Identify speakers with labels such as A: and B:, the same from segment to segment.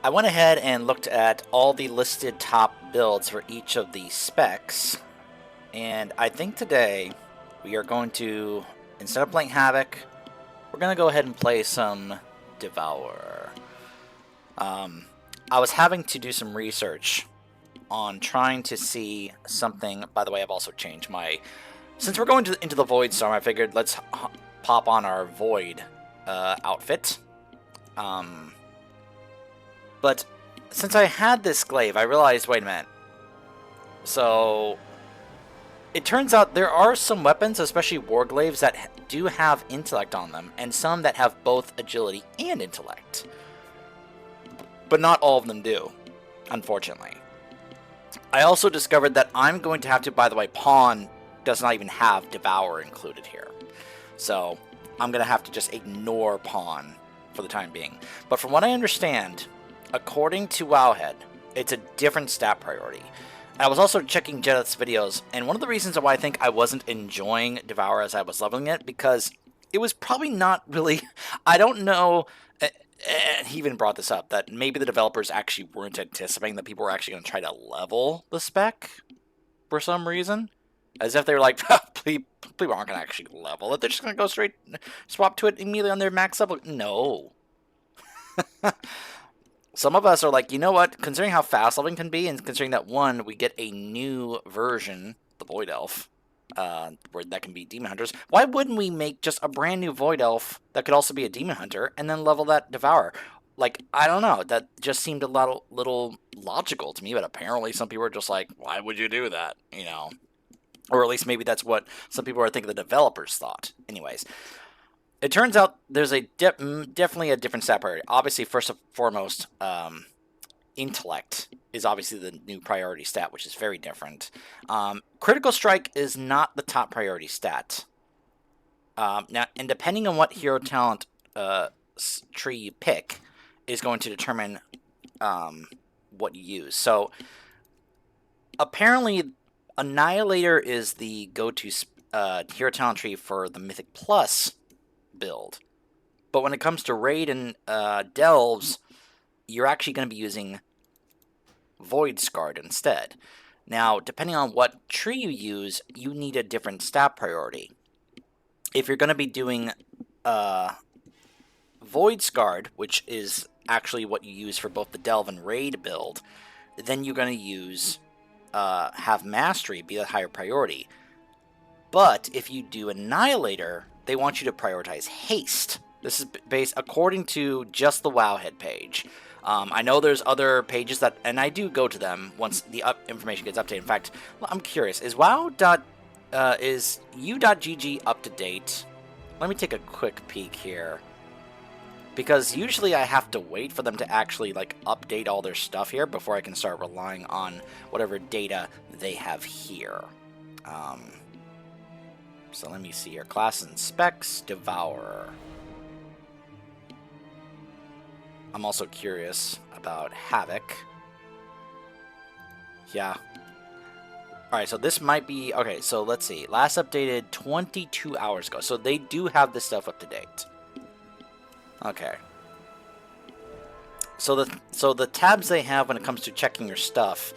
A: I went ahead and looked at all the listed top builds for each of the specs, and I think today we are going to, instead of playing Havoc, we're going to go ahead and play some Devourer. I was having to do some research on trying to see something. By the way, I've also changed my... Since we're going into the Void Storm, I figured let's pop on our Void outfit. But since I had this glaive, I realized, wait a minute. So, it turns out there are some weapons, especially war glaives, that do have intellect on them, and some that have both agility and intellect. But not all of them do, unfortunately. I also discovered that I'm going to have to, by the way, Pawn does not even have Devour included here. So, I'm going to have to just ignore Pawn for the time being. But from what I understand, according to Wowhead, it's a different stat priority. I was also checking Jedith's videos, and one of the reasons why I think I wasn't enjoying Devour as I was leveling it, because it was probably not really... I don't know... He even brought this up, that maybe the developers actually weren't anticipating that people were actually going to try to level the spec for some reason. As if they were like, people aren't going to actually level it. They're just going to go straight, swap to it immediately on their max level. No. Some of us are like, you know what, considering how fast leveling can be, and considering that, one, we get a new version, the Void Elf, where that can be Demon Hunters, why wouldn't we make just a brand new Void Elf that could also be a Demon Hunter, and then level that Devourer? Like, I don't know, that just seemed a little logical to me, but apparently some people are just like, why would you do that, you know? Or at least maybe that's what some people are thinking the developers thought. Anyways. It turns out there's a definitely a different stat priority. Obviously, first and foremost, intellect is obviously the new priority stat, which is very different. Critical strike is not the top priority stat. Now, and depending on what hero talent tree you pick, is going to determine what you use. So, apparently, Annihilator is the go-to hero talent tree for the Mythic Plus build. But when it comes to Raid and Delves, you're actually going to be using Void Scarred instead. Now, depending on what tree you use, you need a different stat priority. If you're going to be doing Void Scarred, which is actually what you use for both the Delve and Raid build, then you're going to use have Mastery be the higher priority. But if you do Annihilator, they want you to prioritize Haste. This is based according to just the Wowhead page. I know there's other pages that, and I do go to them once the information gets updated. In fact, I'm curious, is is u.gg up to date? Let me take a quick peek here. Because usually I have to wait for them to actually update all their stuff here before I can start relying on whatever data they have here. So let me see here. Class and specs, Devourer. I'm also curious about Havoc. Yeah. Alright, so this might be... Okay, so let's see. Last updated 22 hours ago. So they do have this stuff up to date. Okay. So the tabs they have when it comes to checking your stuff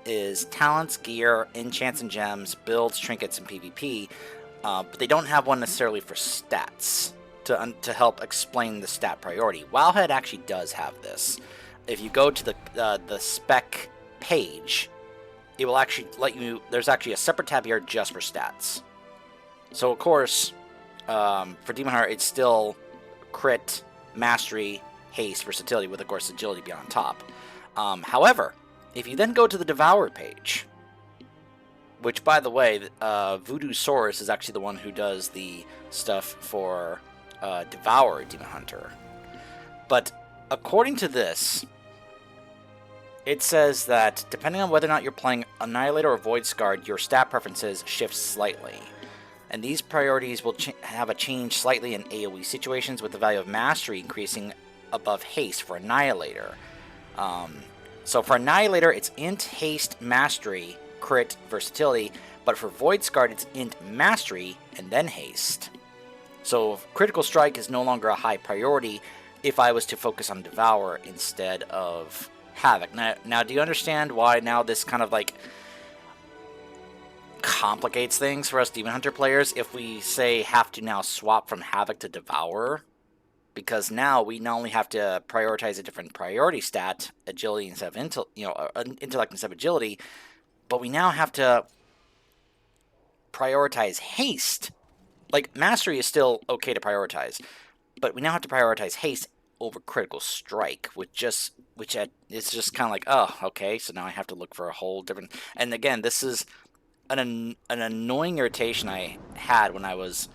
A: is Talents, Gear, Enchants and Gems, Builds, Trinkets, and PvP. But they don't have one necessarily for stats to help explain the stat priority. Wowhead actually does have this. If you go to the spec page, it will actually let you... There's actually a separate tab here just for stats. So, of course, for Demon Hunter, it's still crit, mastery, haste, versatility, with, of course, agility be on top. However, if you then go to the Devour page... Which, by the way, Voodoo Source is actually the one who does the stuff for Devour Demon Hunter. But according to this, it says that depending on whether or not you're playing Annihilator or Void Scarred, your stat preferences shift slightly. And these priorities will have a change slightly in AoE situations, with the value of Mastery increasing above Haste for Annihilator. So for Annihilator, it's Int, Haste, Mastery, Crit, Versatility, but for Void Scarred, it's Int, Mastery, and then Haste. So Critical Strike is no longer a high priority, if I was to focus on Devour instead of Havoc. Now, do you understand why now this kind of like complicates things for us Demon Hunter players if we say have to now swap from Havoc to Devourer? Because now we not only have to prioritize a different priority stat, agility instead of intellect instead of agility, but we now have to prioritize haste. Like, mastery is still okay to prioritize, but we now have to prioritize haste over critical strike, which is just kind of like, oh, okay, so now I have to look for a whole different. And again, this is an annoying irritation I had when I was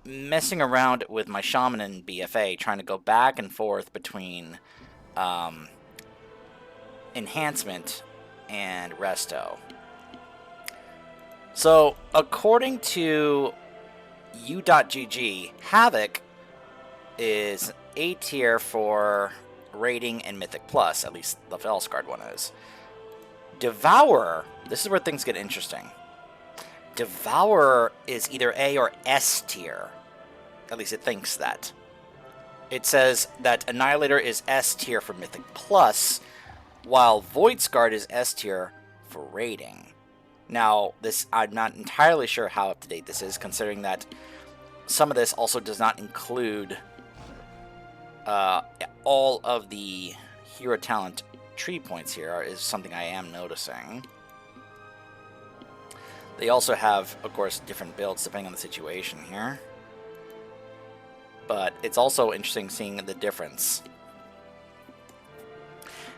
A: messing around with my shaman in BFA, trying to go back and forth between enhancement and resto. So, according to u.gg, Havoc is A tier for rating and Mythic Plus, at least the Felsguard one is. Devourer, this is where things get interesting. Devourer is either A or S tier. At least it thinks that. It says that Annihilator is S tier for Mythic Plus, while Voidsguard is S tier for rating. Now, this I'm not entirely sure how up to date this is, considering that some of this also does not include all of the hero talent tree points here, is something I am noticing. They also have, of course, different builds depending on the situation here. But it's also interesting seeing the difference.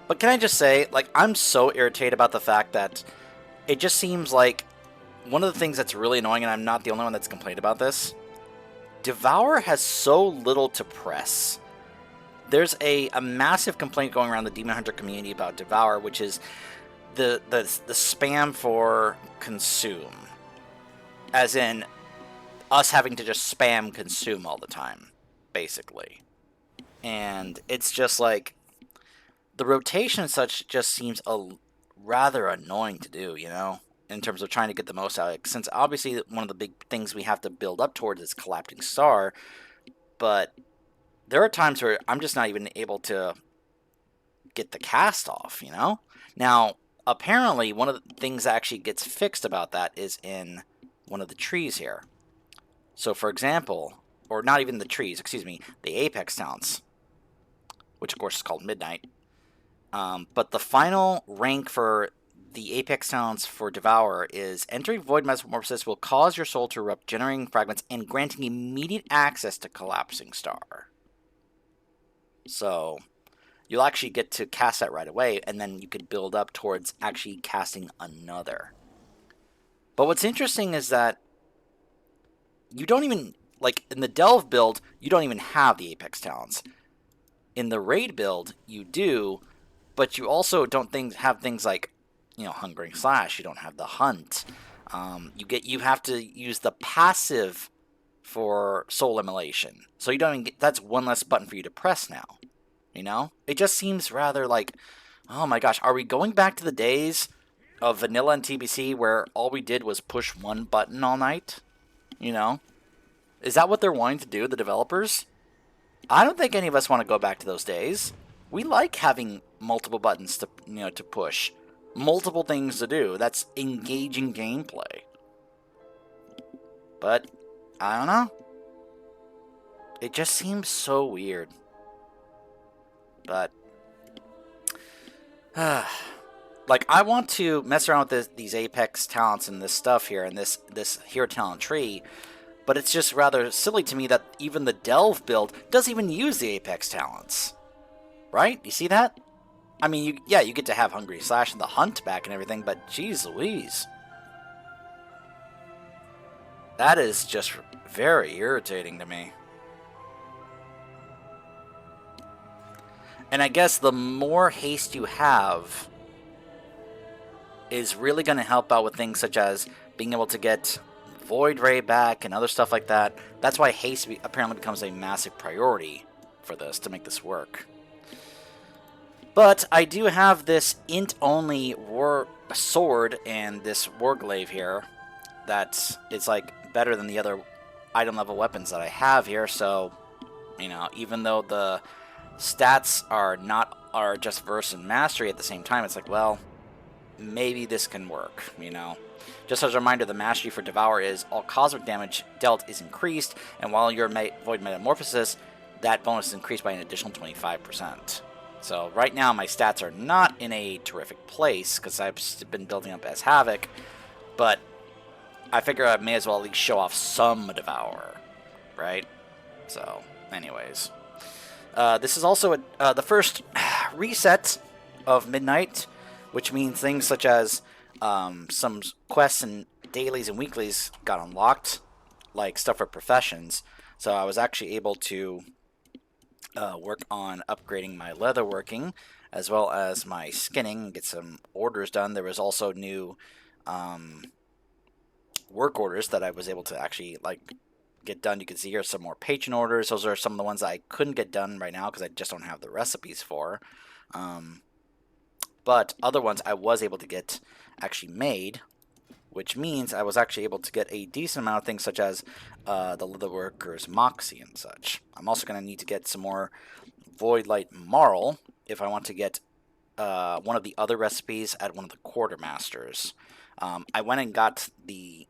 A: But can I just say, like, I'm so irritated about the fact that it just seems like one of the things that's really annoying, and I'm not the only one that's complained about this, Devour has so little to press. There's a massive complaint going around the Demon Hunter community about Devour, which is the spam for consume. As in, us having to just spam consume all the time, basically. And it's just like, the rotation and such just seems rather annoying to do, you know, in terms of trying to get the most out of it. Since obviously one of the big things we have to build up towards is Collapsing Star, but there are times where I'm just not even able to get the cast off, you know? Now, apparently, one of the things that actually gets fixed about that is in one of the trees here. So, for example, or not even the trees, excuse me, the Apex talents, which of course is called Midnight. But the final rank for the Apex talents for Devourer is entering Void Metamorphosis will cause your soul to erupt, generating fragments and granting immediate access to Collapsing Star. So, you'll actually get to cast that right away, and then you could build up towards actually casting another. But what's interesting is that you don't even, like, in the Delve build, you don't even have the Apex talents. In the Raid build, you do, but you also don't have things like, you know, Hungering Slash. You don't have the Hunt. You have to use the passive for Soul Immolation. So you don't even that's one less button for you to press now. You know? It just seems rather like, oh my gosh, are we going back to the days of vanilla and TBC where all we did was push one button all night? You know? Is that what they're wanting to do, the developers? I don't think any of us want to go back to those days. We like having multiple buttons to, you know, to push. Multiple things to do. That's engaging gameplay. But, I don't know. It just seems so weird. But, like, I want to mess around with these Apex talents and this stuff here, and this hero talent tree, but it's just rather silly to me that even the Delve build doesn't even use the Apex talents. Right? You see that? I mean, you get to have Hungry Slash and the Hunt back and everything, but geez Louise. That is just very irritating to me. And I guess the more haste you have is really going to help out with things such as being able to get Void Ray back and other stuff like that. That's why haste apparently becomes a massive priority for this, to make this work. But I do have this int-only war sword and this Warglaive here that is like better than the other item level weapons that I have here, so You know, even though the stats are just verse and mastery at the same time, it's like, well, maybe this can work, you know. Just as a reminder, the mastery for Devour is all cosmic damage dealt is increased, and while you're Void Metamorphosis, that bonus is increased by an additional 25%. So right now my stats are not in a terrific place because I've been building up as Havoc, but I figure I may as well at least show off some Devour, right? So, anyways. This is also the first reset of Midnight, which means things such as some quests and dailies and weeklies got unlocked, like stuff for professions. So I was actually able to work on upgrading my leatherworking as well as my skinning, get some orders done. There was also new work orders that I was able to actually get done. You can see here some more patron orders. Those are some of the ones that I couldn't get done right now because I just don't have the recipes for. But other ones I was able to get actually made, which means I was actually able to get a decent amount of things such as the Leatherworker's Moxie and such. I'm also going to need to get some more Voidlight Marl if I want to get one of the other recipes at one of the Quartermasters. I went and got the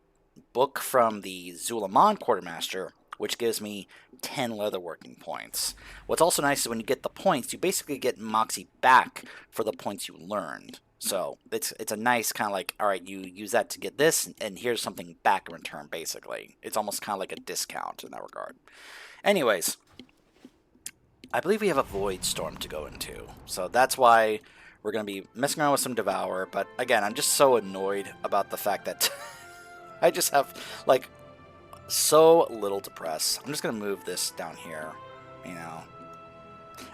A: book from the Zulaman Quartermaster, which gives me 10 leatherworking points. What's also nice is when you get the points, you basically get Moxie back for the points you learned. So it's a nice kind of like, all right, you use that to get this, and here's something back in return, basically. It's almost kind of like a discount in that regard. Anyways, I believe we have a Void Storm to go into. So that's why we're going to be messing around with some Devour. But again, I'm just so annoyed about the fact that I just have, like, so little to press. I'm just going to move this down here, you know.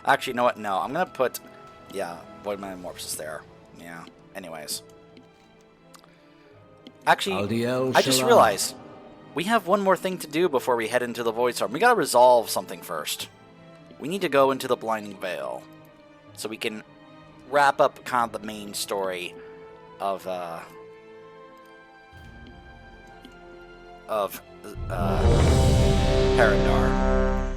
A: Actually, you know what? No, I'm going to put, yeah, Void Metamorphosis there. Yeah, anyways. Actually, I just realized we have one more thing to do before we head into the Void Storm. We got to resolve something first. We need to go into the Blinding Veil so we can wrap up kind of the main story of Paradar.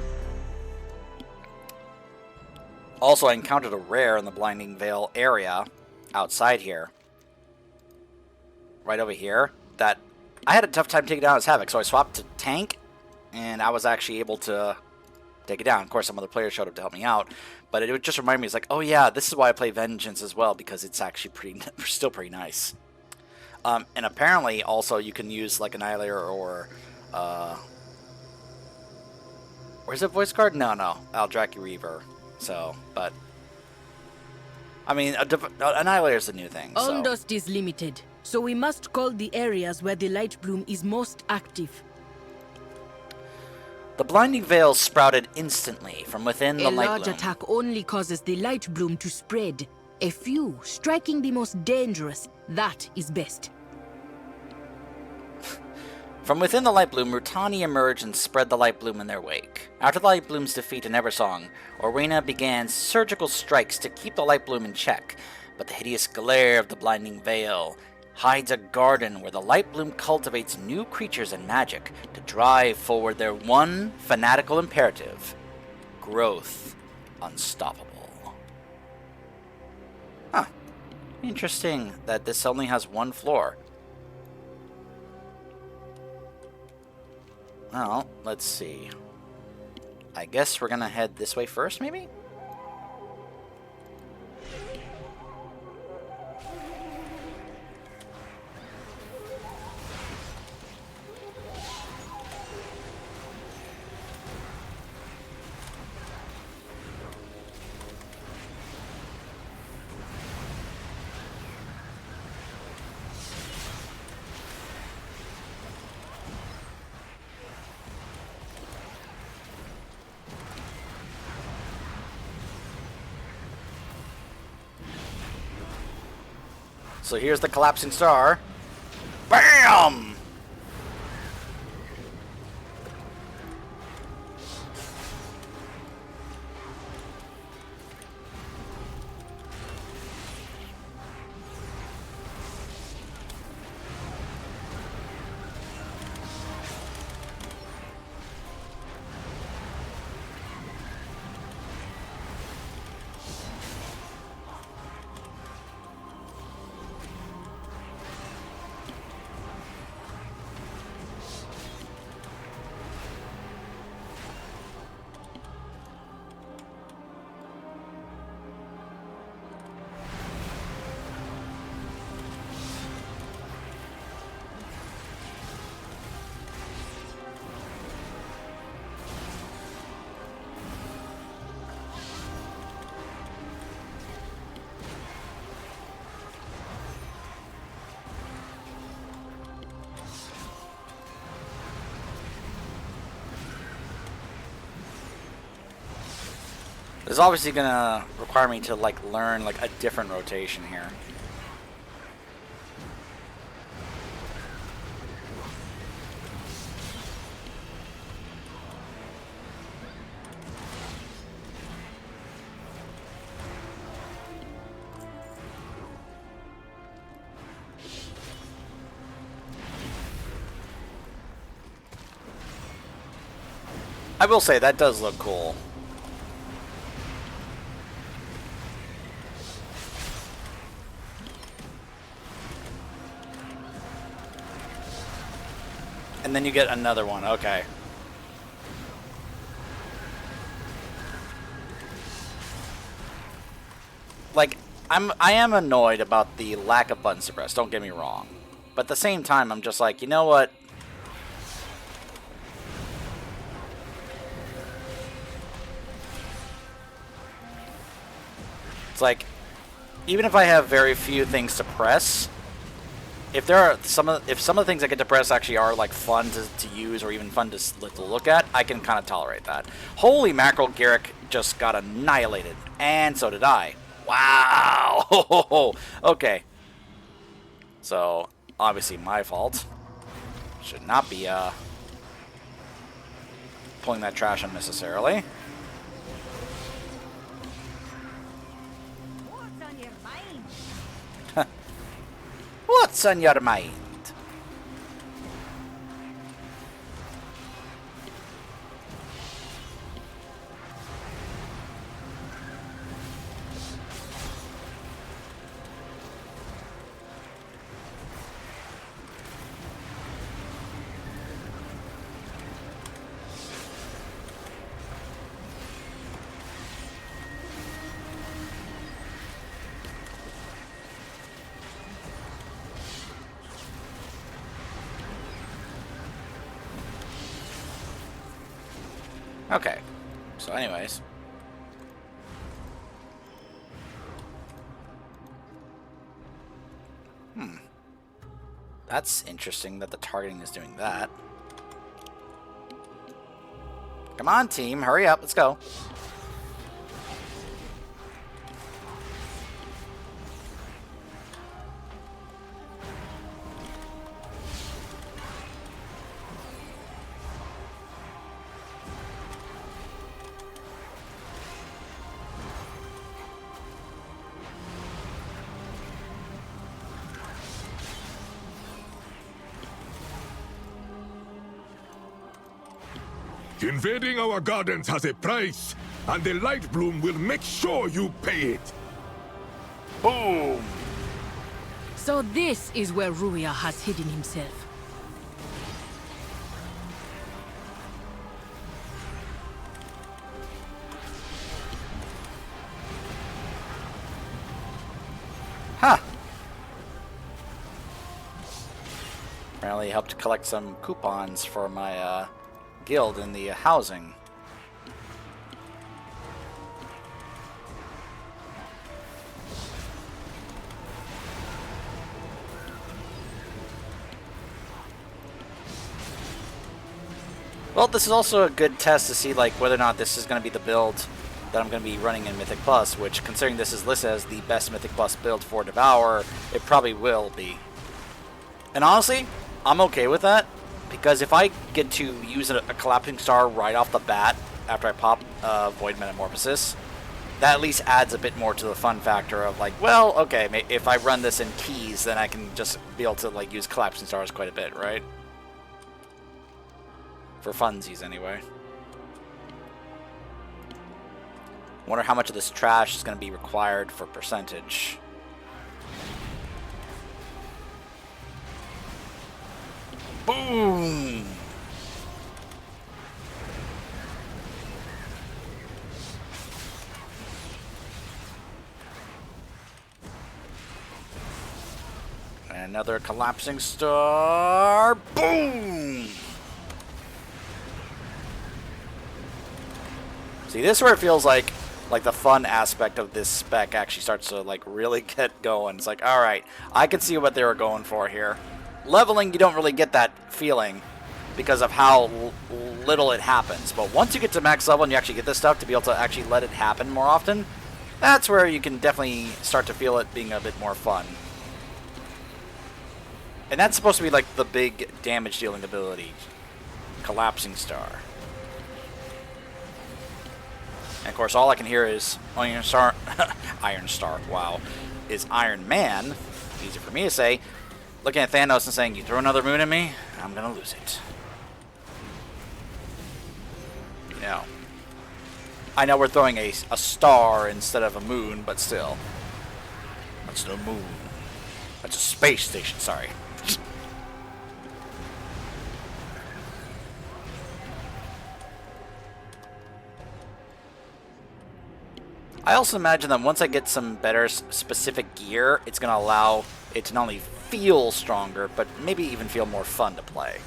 A: Also, I encountered a rare in the Blinding Veil area outside here. Right over here. That I had a tough time taking down as Havoc, so I swapped to Tank, and I was actually able to take it down. Of course, some other players showed up to help me out, but it would just remind me, it's like, oh yeah, this is why I play Vengeance as well, because it's actually still pretty nice. And apparently, also, you can use, like, Annihilator or, where's it, Voice Card? No, Aldraki Reaver. So, but, I mean, Annihilator is a new thing, so.
B: Ondust is limited, so we must call the areas where the Light Bloom is most active.
A: The Blinding Veil sprouted instantly from within the Light Bloom.
B: A large attack only causes the Light Bloom to spread. A few, striking the most dangerous, that is best.
A: From within the Light Bloom, Rutani emerged and spread the Light Bloom in their wake. After the Light Bloom's defeat in Eversong, Orena began surgical strikes to keep the Light Bloom in check, but the hideous glare of the Blinding Veil hides a garden where the Light Bloom cultivates new creatures and magic to drive forward their one fanatical imperative: growth unstoppable. Huh. Interesting that this only has one floor. Well, let's see. I guess we're gonna head this way first, maybe? So here's the collapsing star. BAM! This is obviously gonna require me to like learn like a different rotation here. I will say that does look cool. And then you get another one. Okay. Like, I am annoyed about the lack of button suppress, don't get me wrong. But at the same time, I'm just like, you know what? It's like, even if I have very few things to press, if there are some of the things I get to press actually are like fun to use or even fun to look at, I can kind of tolerate that. Holy mackerel, Garrick just got annihilated, and so did I. Wow. Okay. So obviously my fault. Should not be pulling that trash unnecessarily. What's on your mind? Okay, so anyways. That's interesting that the targeting is doing that. Come on, team, hurry up, let's go.
C: Invading our gardens has a price, and the Light Bloom will make sure you pay it.
A: Boom!
B: So this is where Ruia has hidden himself.
A: Huh. Apparently helped collect some coupons for my guild in the housing. Well, this is also a good test to see like whether or not this is going to be the build that I'm going to be running in Mythic Plus, which, considering this is listed as the best Mythic Plus build for Devour, it probably will be. And honestly, I'm okay with that, because if I get to use a Collapsing Star right off the bat after I pop Void Metamorphosis, that at least adds a bit more to the fun factor of like, well, okay, if I run this in keys, then I can just be able to like use Collapsing Stars quite a bit, right? For funsies, anyway. Wonder how much of this trash is going to be required for percentage. Boom! And another Collapsing Star. Boom! See, this is where it feels like the fun aspect of this spec actually starts to like really get going. It's like, all right, I can see what they were going for here. Leveling, you don't really get that feeling. because of how little it happens. But once you get to max level and you actually get this stuff to be able to actually let it happen more often, that's where you can definitely start to feel it being a bit more fun. And that's supposed to be like the big damage dealing ability. Collapsing Star. And of course all I can hear is Iron Star, Iron Star, wow, is Iron Man, easy for me to say, looking at Thanos and saying, you throw another moon at me, I'm gonna lose it. You know. I know we're throwing a star instead of a moon, but still. That's no moon. That's a space station, sorry. I also imagine that once I get some better specific gear, it's going to allow it to not only feel stronger, but maybe even feel more fun to play.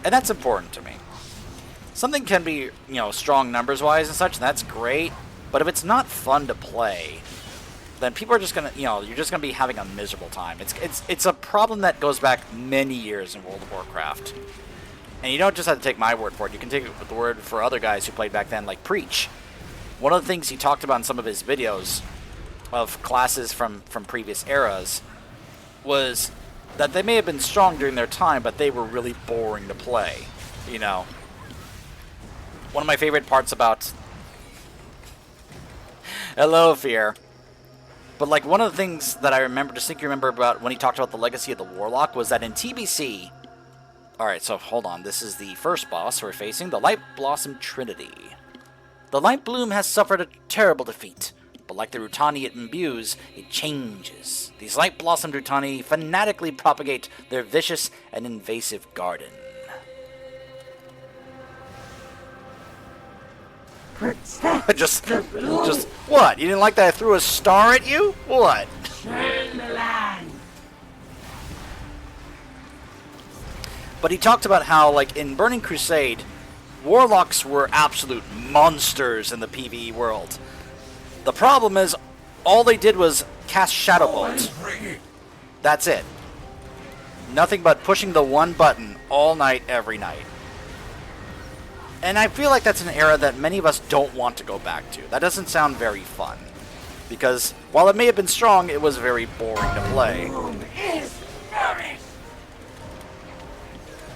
A: And that's important to me. Something can be, you know, strong numbers-wise and such, and that's great, but if it's not fun to play, then people are just going to, you know, you're just going to be having a miserable time. It's a problem that goes back many years in World of Warcraft. And you don't just have to take my word for it. You can take it with the word for other guys who played back then, like Preach. One of the things he talked about in some of his videos of classes from previous eras was that they may have been strong during their time, but they were really boring to play, you know. One of my favorite parts about... Hello, Fear. But, like, one of the things that I distinctly remember about when he talked about the legacy of the Warlock was that in TBC... Alright, so hold on. This is the first boss we're facing, the Light Blossom Trinity. The Light Bloom has suffered a terrible defeat, but like the Rutani it imbues, it changes. These Light Blossomed Rutani fanatically propagate their vicious and invasive garden. just what? You didn't like that I threw a star at you? What? But he talked about how, like, in Burning Crusade, Warlocks were absolute monsters in the PvE world. The problem is, all they did was cast Shadow Bolt. That's it. Nothing but pushing the one button all night, every night. And I feel like that's an era that many of us don't want to go back to. That doesn't sound very fun. Because, while it may have been strong, it was very boring to play.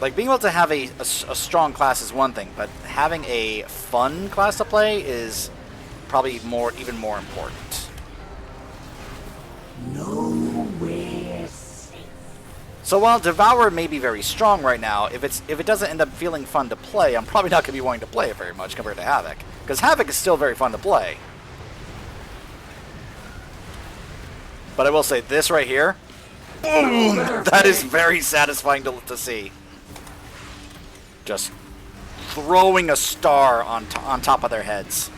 A: Like, being able to have a strong class is one thing, but having a fun class to play is probably even more important.
D: Nowhere safe.
A: So while Devour may be very strong right now, if it doesn't end up feeling fun to play, I'm probably not going to be wanting to play it very much compared to Havoc. Because Havoc is still very fun to play. But I will say, this right here, boom! That is very satisfying to see. Just throwing a star on top of their heads.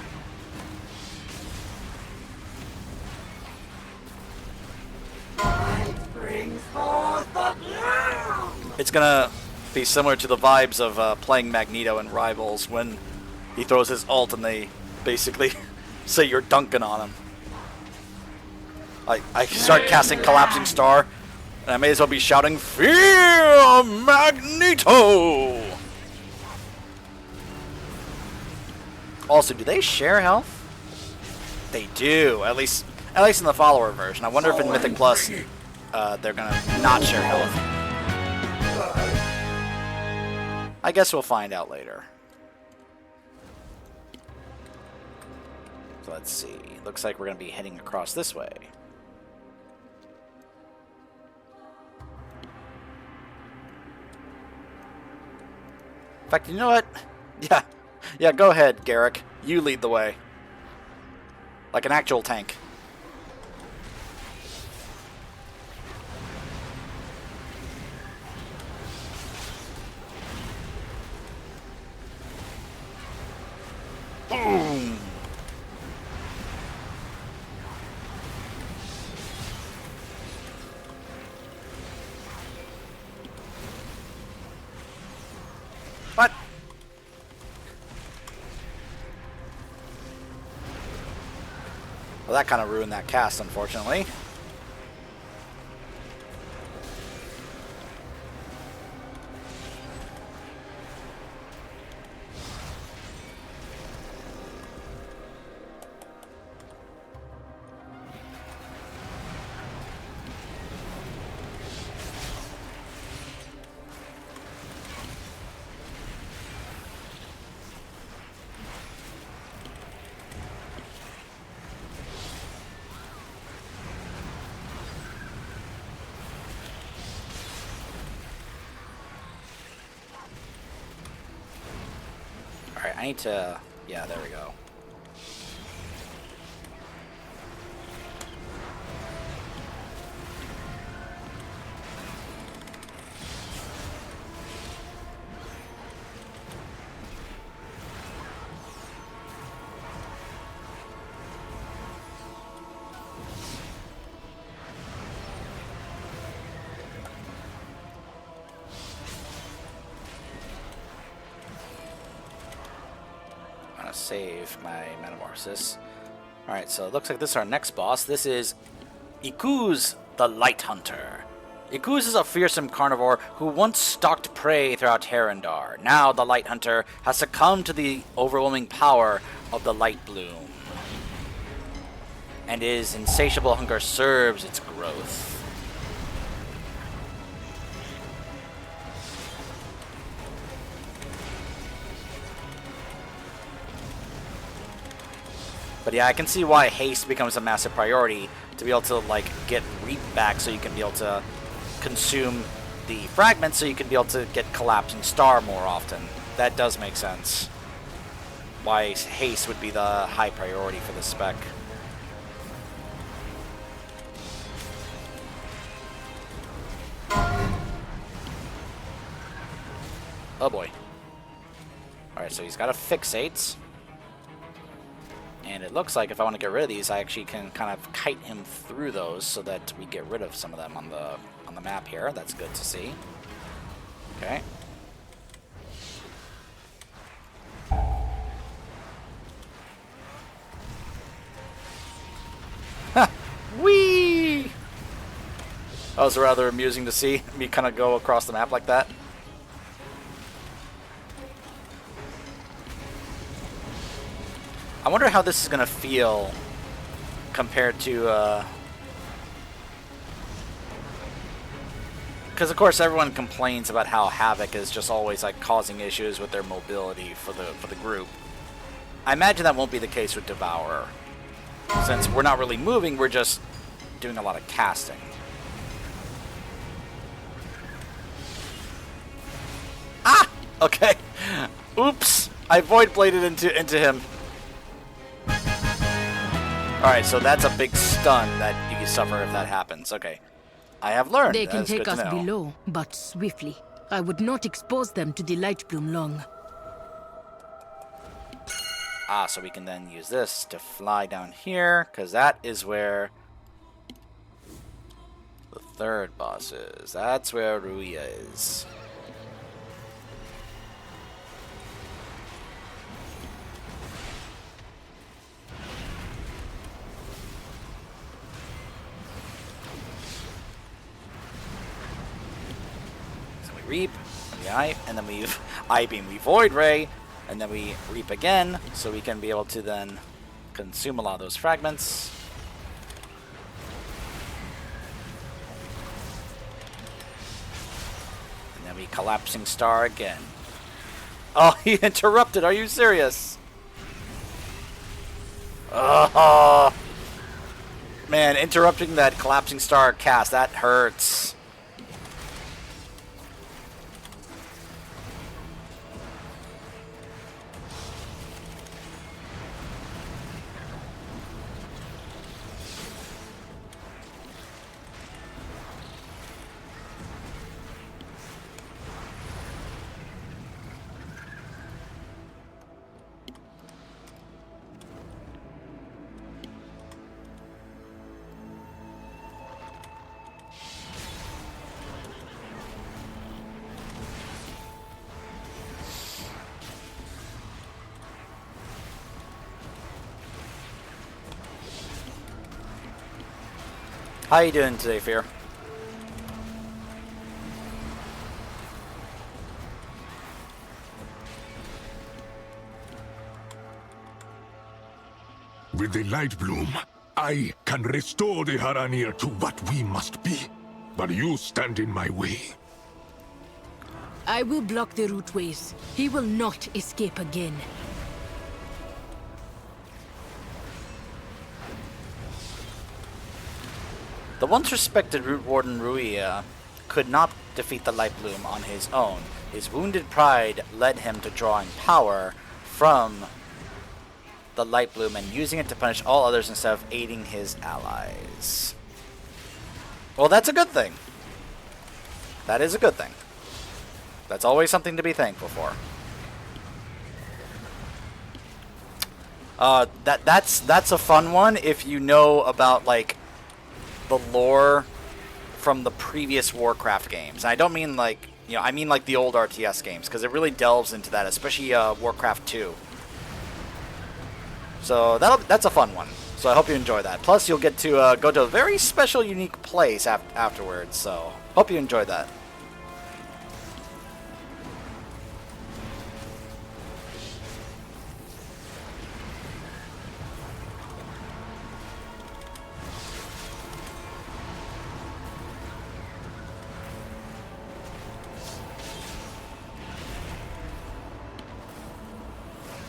A: It's gonna be similar to the vibes of playing Magneto in Rivals when he throws his ult and they basically say you're dunking on him. I start casting Collapsing Star, and I may as well be shouting, "Fear Magneto!" Also, do they share health? They do, at least in the follower version. I wonder if in Mythic Plus they're gonna not share health. I guess we'll find out later. So let's see. Looks like we're gonna be heading across this way. In fact, you know what? Yeah, go ahead, Garrick. You lead the way. Like an actual tank. Boom! What? Well, that kind of ruined that cast, unfortunately. I need to... Yeah, there we go. Save my metamorphosis. Alright, so it looks like this is our next boss. This is Ikuz the Light Hunter. Ikuz is a fearsome carnivore who once stalked prey throughout Herondar. Now the Light Hunter has succumbed to the overwhelming power of the Light Bloom, and his insatiable hunger serves its growth. But yeah, I can see why haste becomes a massive priority, to be able to like get reap back so you can be able to consume the fragments so you can be able to get collapsing star more often. That does make sense. Why haste would be the high priority for this spec. Oh boy. Alright, so he's got a fixate. And it looks like if I want to get rid of these, I actually can kind of kite him through those so that we get rid of some of them on the map here. That's good to see. Okay. Ha! Whee! That was rather amusing to see me kind of go across the map like that. I wonder how this is going to feel compared to, because of course everyone complains about how Havoc is just always like causing issues with their mobility for the group. I imagine that won't be the case with Devourer. Since we're not really moving, we're just doing a lot of casting. Ah! Okay. Oops! I void bladed into him. Alright, so that's a big stun that you suffer if that happens. Okay. I have learned.
B: They can
A: That's
B: take
A: good
B: us
A: to know.
B: below, but swiftly. I would not expose them to the light bloom long.
A: Ah, so we can then use this to fly down here, because that is where the third boss is. That's where Ruia is. Reap, we eye, and then we I-beam, we void ray, and then we reap again, so we can be able to then consume a lot of those fragments. And then we collapsing star again. Oh, he interrupted, are you serious? Oh, man, interrupting that collapsing star cast, that hurts. How you doing today, Fear?
C: With the light bloom, I can restore the Haranir to what we must be. But you stand in my way.
B: I will block the routeways. He will not escape again.
A: The once respected Root Warden Ruia could not defeat the Light Bloom on his own. His wounded pride led him to drawing power from the light bloom and using it to punish all others instead of aiding his allies. Well, that's a good thing. That is a good thing. That's always something to be thankful for. That's a fun one if you know about like the lore from the previous Warcraft games. And I don't mean like, you know, I mean like the old RTS games, because it really delves into that, especially Warcraft 2. So that's a fun one. So I hope you enjoy that. Plus, you'll get to go to a very special, unique place afterwards. So hope you enjoy that.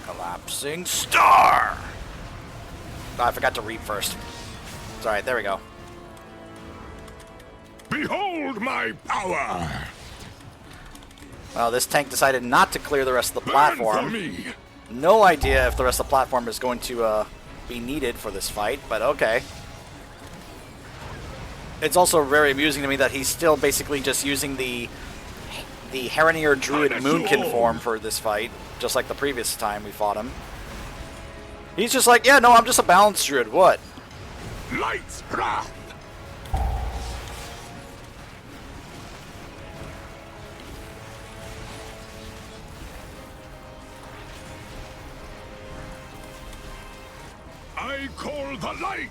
A: Collapsing star! Oh, I forgot to read first. It's alright, there we go.
C: Behold my power!
A: Well, this tank decided not to clear the rest of the
C: Burn
A: platform.
C: for me!
A: No idea if the rest of the platform is going to be needed for this fight, but okay. It's also very amusing to me that he's still basically just using the Heronir Druid Moonkin form for this fight, just like the previous time we fought him. He's just like, yeah, no, I'm just a balanced druid. What?
C: Light's wrath! I call the light!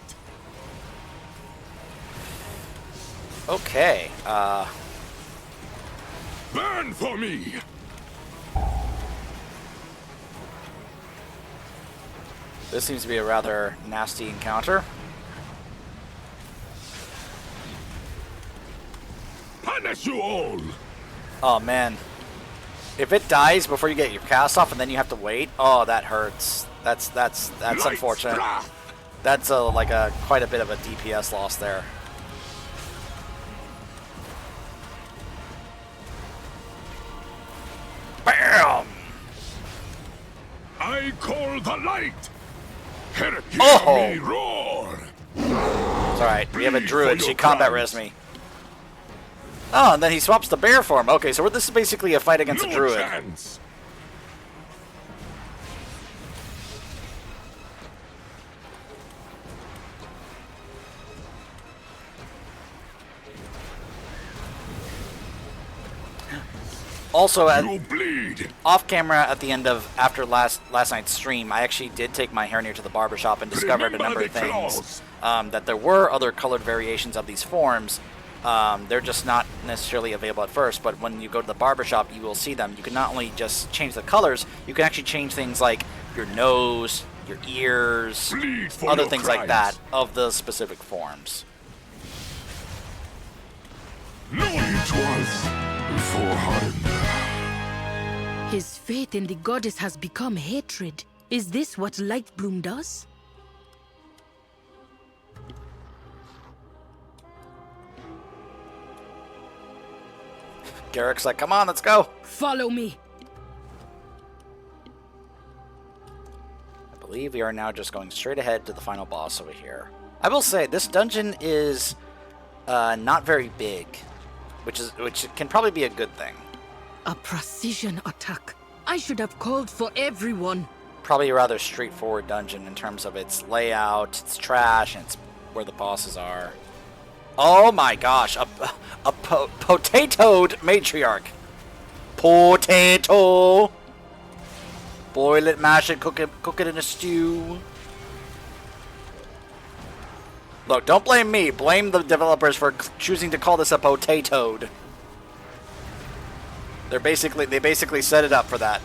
A: Okay,
C: Burn for me!
A: this seems to be a rather nasty encounter.
C: Punish you all!
A: Oh, man. If it dies before you get your cast off and then you have to wait, oh, that hurts. That's
C: Light's
A: unfortunate.
C: wrath!
A: That's quite a bit of a DPS loss there. Bam!
C: I call the light! Hear
A: Oh!
C: me roar!
A: It's alright, we have a
C: Bleed
A: druid,
C: for
A: she
C: your
A: combat
C: crimes.
A: res me. Oh, and then he swaps to bear form. Okay, so this is basically a fight against
C: No
A: a druid.
C: chance!
A: Also,
C: You bleed!
A: off camera at the end of after last night's stream, I actually did take my Heronir to the barbershop and discovered
C: Remember
A: a number
C: the
A: of things.
C: claws.
A: That there were other colored variations of these forms. They're just not necessarily available at first, but when you go to the barbershop, you will see them. You can not only just change the colors, you can actually change things like your nose, your ears,
C: Bleed for
A: other
C: your
A: things like
C: crimes.
A: that of the specific forms.
C: No it was before Harinder.
B: His faith in the goddess has become hatred. Is this what Lightbloom does?
A: Garrick's like, come on, let's go.
B: Follow me.
A: I believe we are now just going straight ahead to the final boss over here. I will say, this dungeon is not very big, which can probably be a good thing.
B: A precision attack. I should have called for everyone.
A: Probably a rather straightforward dungeon in terms of its layout, its trash, and its where the bosses are. Oh my gosh, a potatoed matriarch. Potato. Boil it, mash it, cook it in a stew. Look, don't blame me. Blame the developers for choosing to call this a potatoed. They basically set it up for that.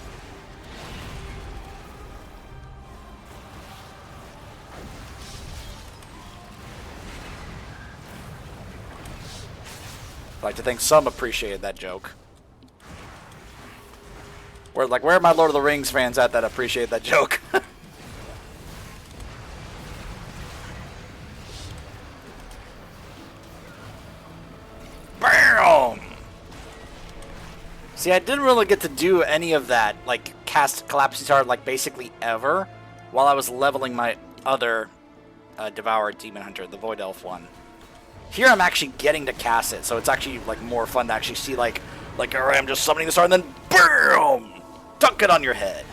A: I'd like to think some appreciated that joke. Where are my Lord of the Rings fans at that appreciate that joke? Bam! See, I didn't really get to do any of that, like cast Collapsing Star like basically ever while I was leveling my other Devoured Demon Hunter, the Void Elf one. Here I'm actually getting to cast it, so it's actually like more fun to actually see like alright, I'm just summoning the star and then BAM! Dunk it on your head.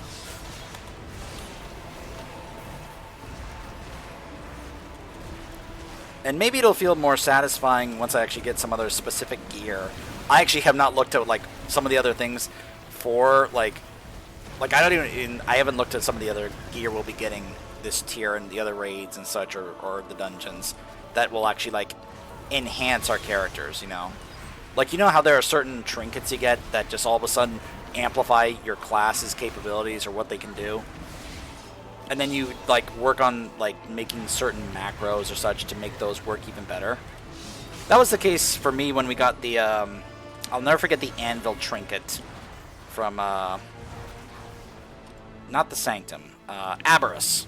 A: And maybe it'll feel more satisfying once I actually get some other specific gear. I actually have not looked at like some of the other things for like I haven't looked at some of the other gear we'll be getting this tier and the other raids and such, or the dungeons that will actually like enhance our characters, you know. Like, you know how there are certain trinkets you get that just all of a sudden amplify your class's capabilities or what they can do? And then you, like, work on, like, making certain macros or such to make those work even better. That was the case for me when we got the, I'll never forget the Anvil trinket from, not the Sanctum, Aberrus.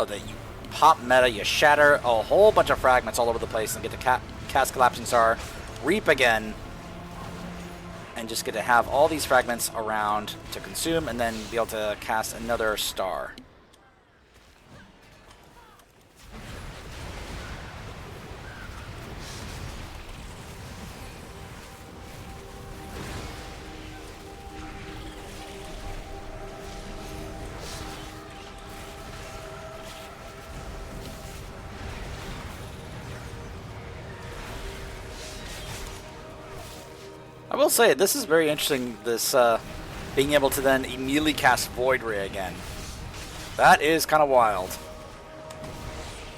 A: Oh, that you pop meta, you shatter a whole bunch of fragments all over the place and get to cast Collapsing Star, reap again, and just get to have all these fragments around to consume and then be able to cast another star. I will say, this is very interesting, this being able to then immediately cast Void Ray again. That is kind of wild.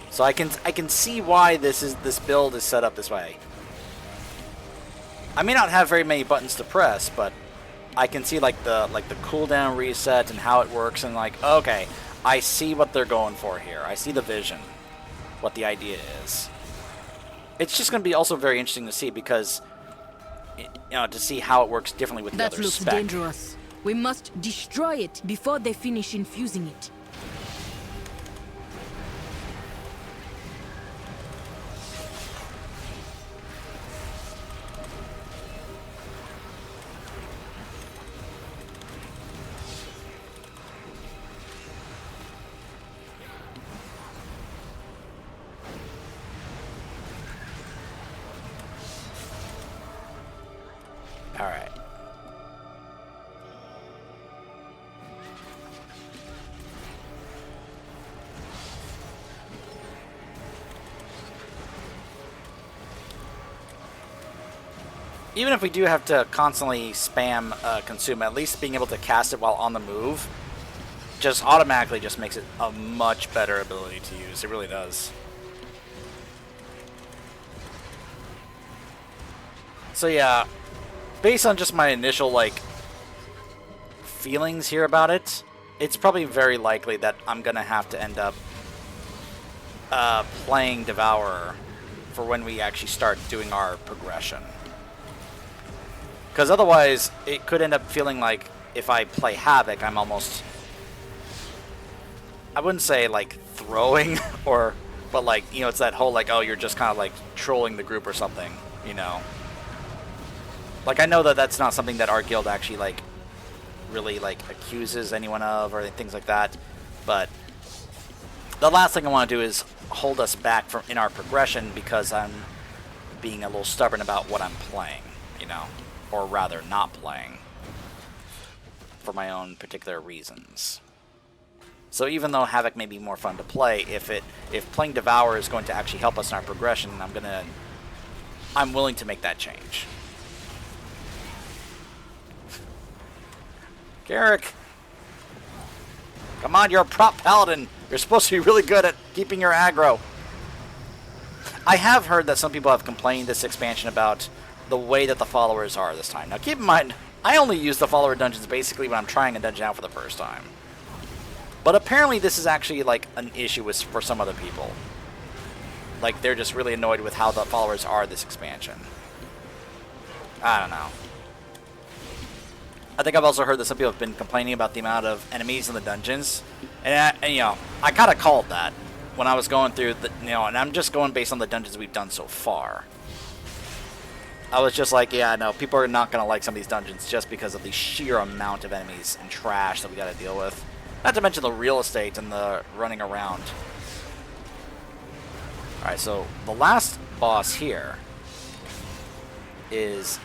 A: So I can see why this build is set up this way. I may not have very many buttons to press, but I can see like the cooldown reset and how it works, and like, okay, I see what they're going for here. I see the vision, what the idea is. It's just going to be also very interesting to see, because to see how it works differently with the other spec.
B: That looks dangerous. We must destroy it before they finish infusing it.
A: Alright. Even if we do have to constantly spam consume, at least being able to cast it while on the move just automatically just makes it a much better ability to use. It really does. So yeah, based on just my initial like feelings here about it, it's probably very likely that I'm gonna have to end up playing Devourer for when we actually start doing our progression. Because otherwise, it could end up feeling like if I play Havoc, I'm almost, I wouldn't say like throwing, but like, you know, it's that whole like, oh, you're just kind of like trolling the group or something, you know. Like, I know that that's not something that our guild actually like really like accuses anyone of or things like that, but the last thing I want to do is hold us back from in our progression because I'm being a little stubborn about what I'm playing, you know. Or rather, not playing, for my own particular reasons. So even though Havoc may be more fun to play, if playing Devour is going to actually help us in our progression, I'm willing to make that change. Garrick, come on, you're a prop paladin. You're supposed to be really good at keeping your aggro. I have heard that some people have complained this expansion about the way that the followers are this time. Now keep in mind, I only use the follower dungeons basically when I'm trying a dungeon out for the first time. But apparently this is actually like an issue for some other people. Like they're just really annoyed with how the followers are this expansion. I don't know. I think I've also heard that some people have been complaining about the amount of enemies in the dungeons. And you know, I kind of called that when I was going through the, you know, and I'm just going based on the dungeons we've done so far. I was just like, yeah, no, people are not going to like some of these dungeons just because of the sheer amount of enemies and trash that we got to deal with. Not to mention the real estate and the running around. Alright, so the last boss here is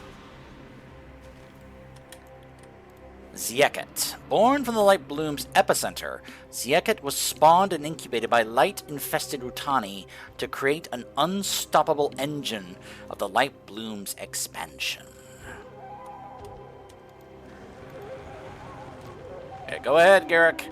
A: Zieket. Born from the Light Bloom's epicenter, Zieket was spawned and incubated by light-infested Rutani to create an unstoppable engine of the Light Bloom's expansion. Okay, go ahead, Garrick.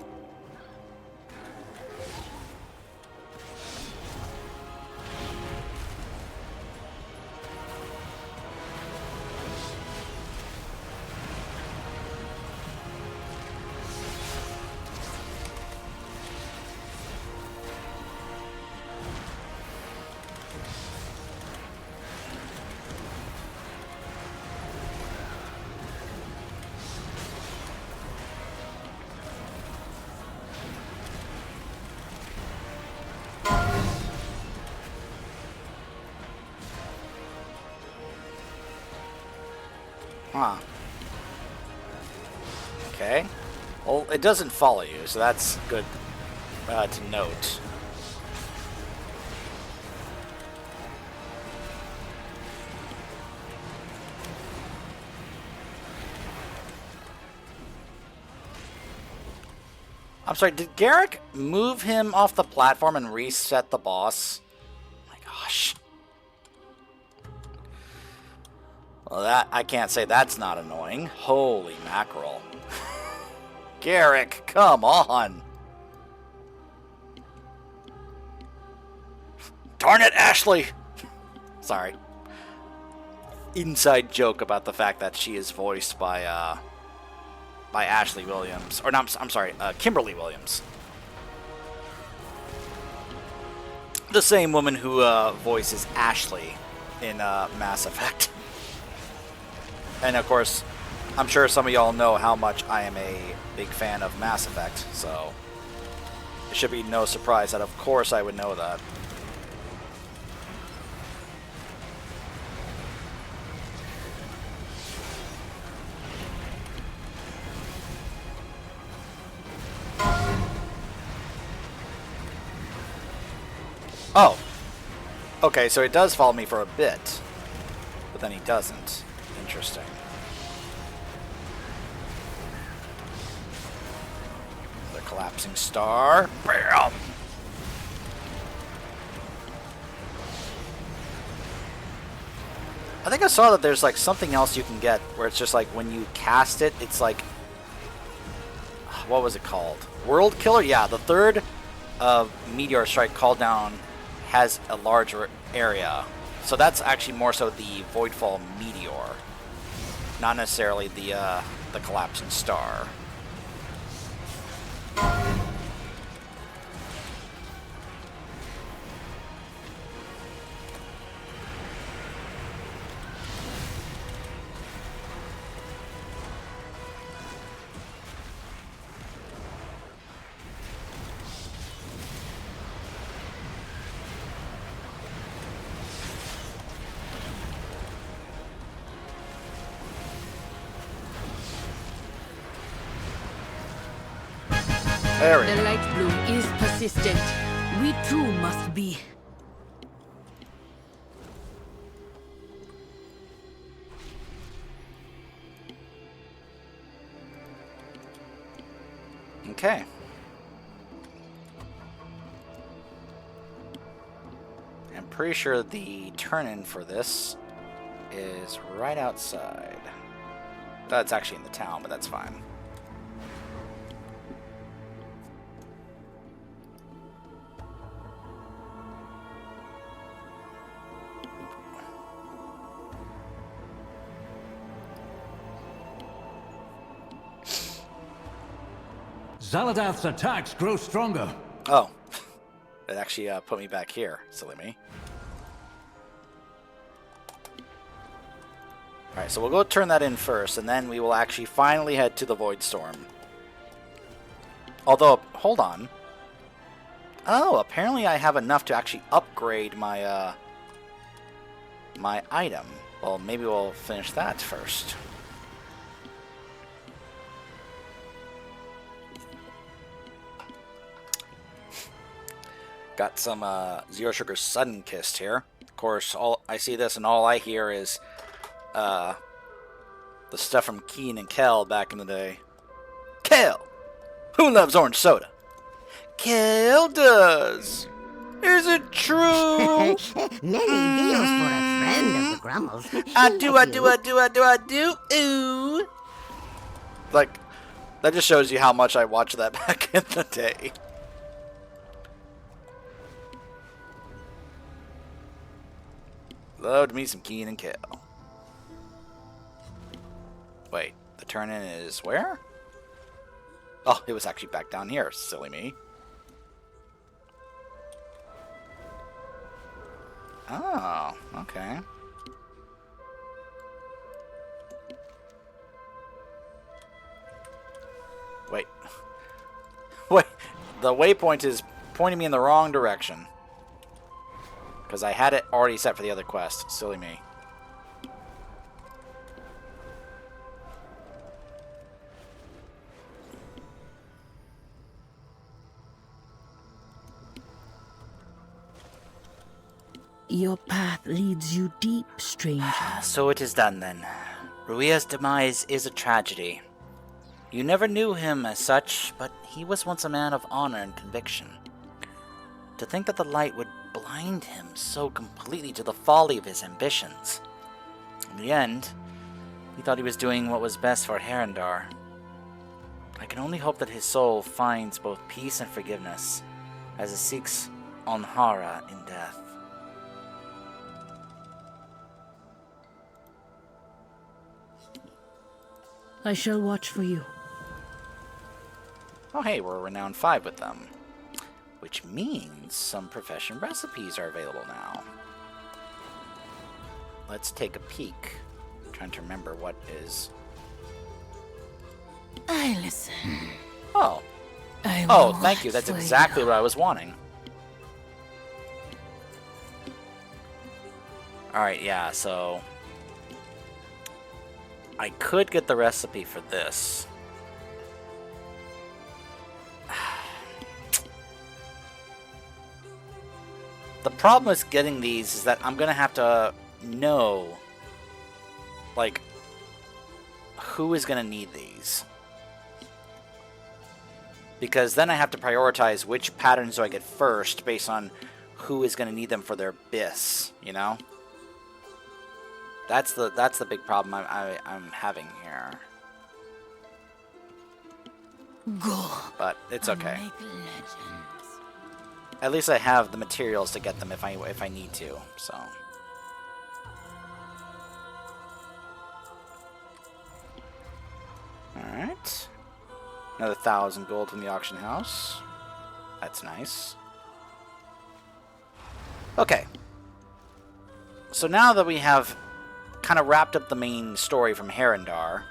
A: Huh. Okay. Well, it doesn't follow you, so that's good to note. I'm sorry, did Garrick move him off the platform and reset the boss? Oh my gosh. Well, that I can't say that's not annoying. Holy mackerel. Garrick, come on. Darn it, Ashley. Sorry. Inside joke about the fact that she is voiced by Ashley Williams. Or no, I'm sorry, Kimberly Williams. The same woman who voices Ashley in Mass Effect. And of course, I'm sure some of y'all know how much I am a big fan of Mass Effect, so it should be no surprise that of course I would know that. Oh. Okay, so it does follow me for a bit, but then he doesn't. Interesting. The collapsing star. Bam! I think I saw that there's like something else you can get where it's just like when you cast it, it's like, what was it called? World Killer? Yeah, the third meteor strike call down has a larger area. So that's actually more so the Voidfall meteor, not necessarily the collapsing star. There we go.
B: The light bloom is persistent. We too must be.
A: Okay. I'm pretty sure the turn-in for this is right outside. That's actually in the town, but that's fine.
E: Zaladath's attacks grow stronger.
A: Oh. It actually put me back here. Silly me. Alright, so we'll go turn that in first, and then we will actually finally head to the Void Storm. Although, hold on. Oh, apparently I have enough to actually upgrade my my item. Well, maybe we'll finish that first. Got some Zero Sugar Sudden Kissed here. Of course, all I see this and all I hear is the stuff from Keen and Kel back in the day. Kel! Who loves orange soda? Kel does! Is it true?
D: Many deals for a friend of the Grummles.
A: I do. Ooh! Like, that just shows you how much I watched that back in the day. Loved me some Keen and Kel. Wait, the turn-in is where? Oh, it was actually back down here, silly me. Oh, okay. Wait. Wait, the waypoint is pointing me in the wrong direction. Because I had it already set for the other quest. Silly me.
B: Your path leads you deep, stranger.
A: So it is done then. Ruia's demise is a tragedy. You never knew him as such, but he was once a man of honor and conviction. To think that the light would blind him so completely to the folly of his ambitions. In the end, he thought he was doing what was best for Herendar. I can only hope that his soul finds both peace and forgiveness, as it seeks Onhara in death.
B: I shall watch for you.
A: Oh hey, we're renowned 5 with them. Which means some profession recipes are available now. Let's take a peek. I'm trying to remember what is...
B: I listen.
A: Oh.
B: I
A: Oh,
B: will
A: thank you.
B: watch
A: That's
B: for
A: exactly
B: you.
A: what I was wanting. Alright, yeah, so... I could get the recipe for this. The problem with getting these is that I'm going to have to know, like, who is going to need these. Because then I have to prioritize which patterns do I get first based on who is going to need them for their bis, you know? That's the big problem I'm having here.
B: Go.
A: But it's okay.
B: Make legends.
A: At least I have the materials to get them if I need to. So. All right. Another 1,000 gold from the auction house. That's nice. Okay. So now that we have kind of wrapped up the main story from Herendar,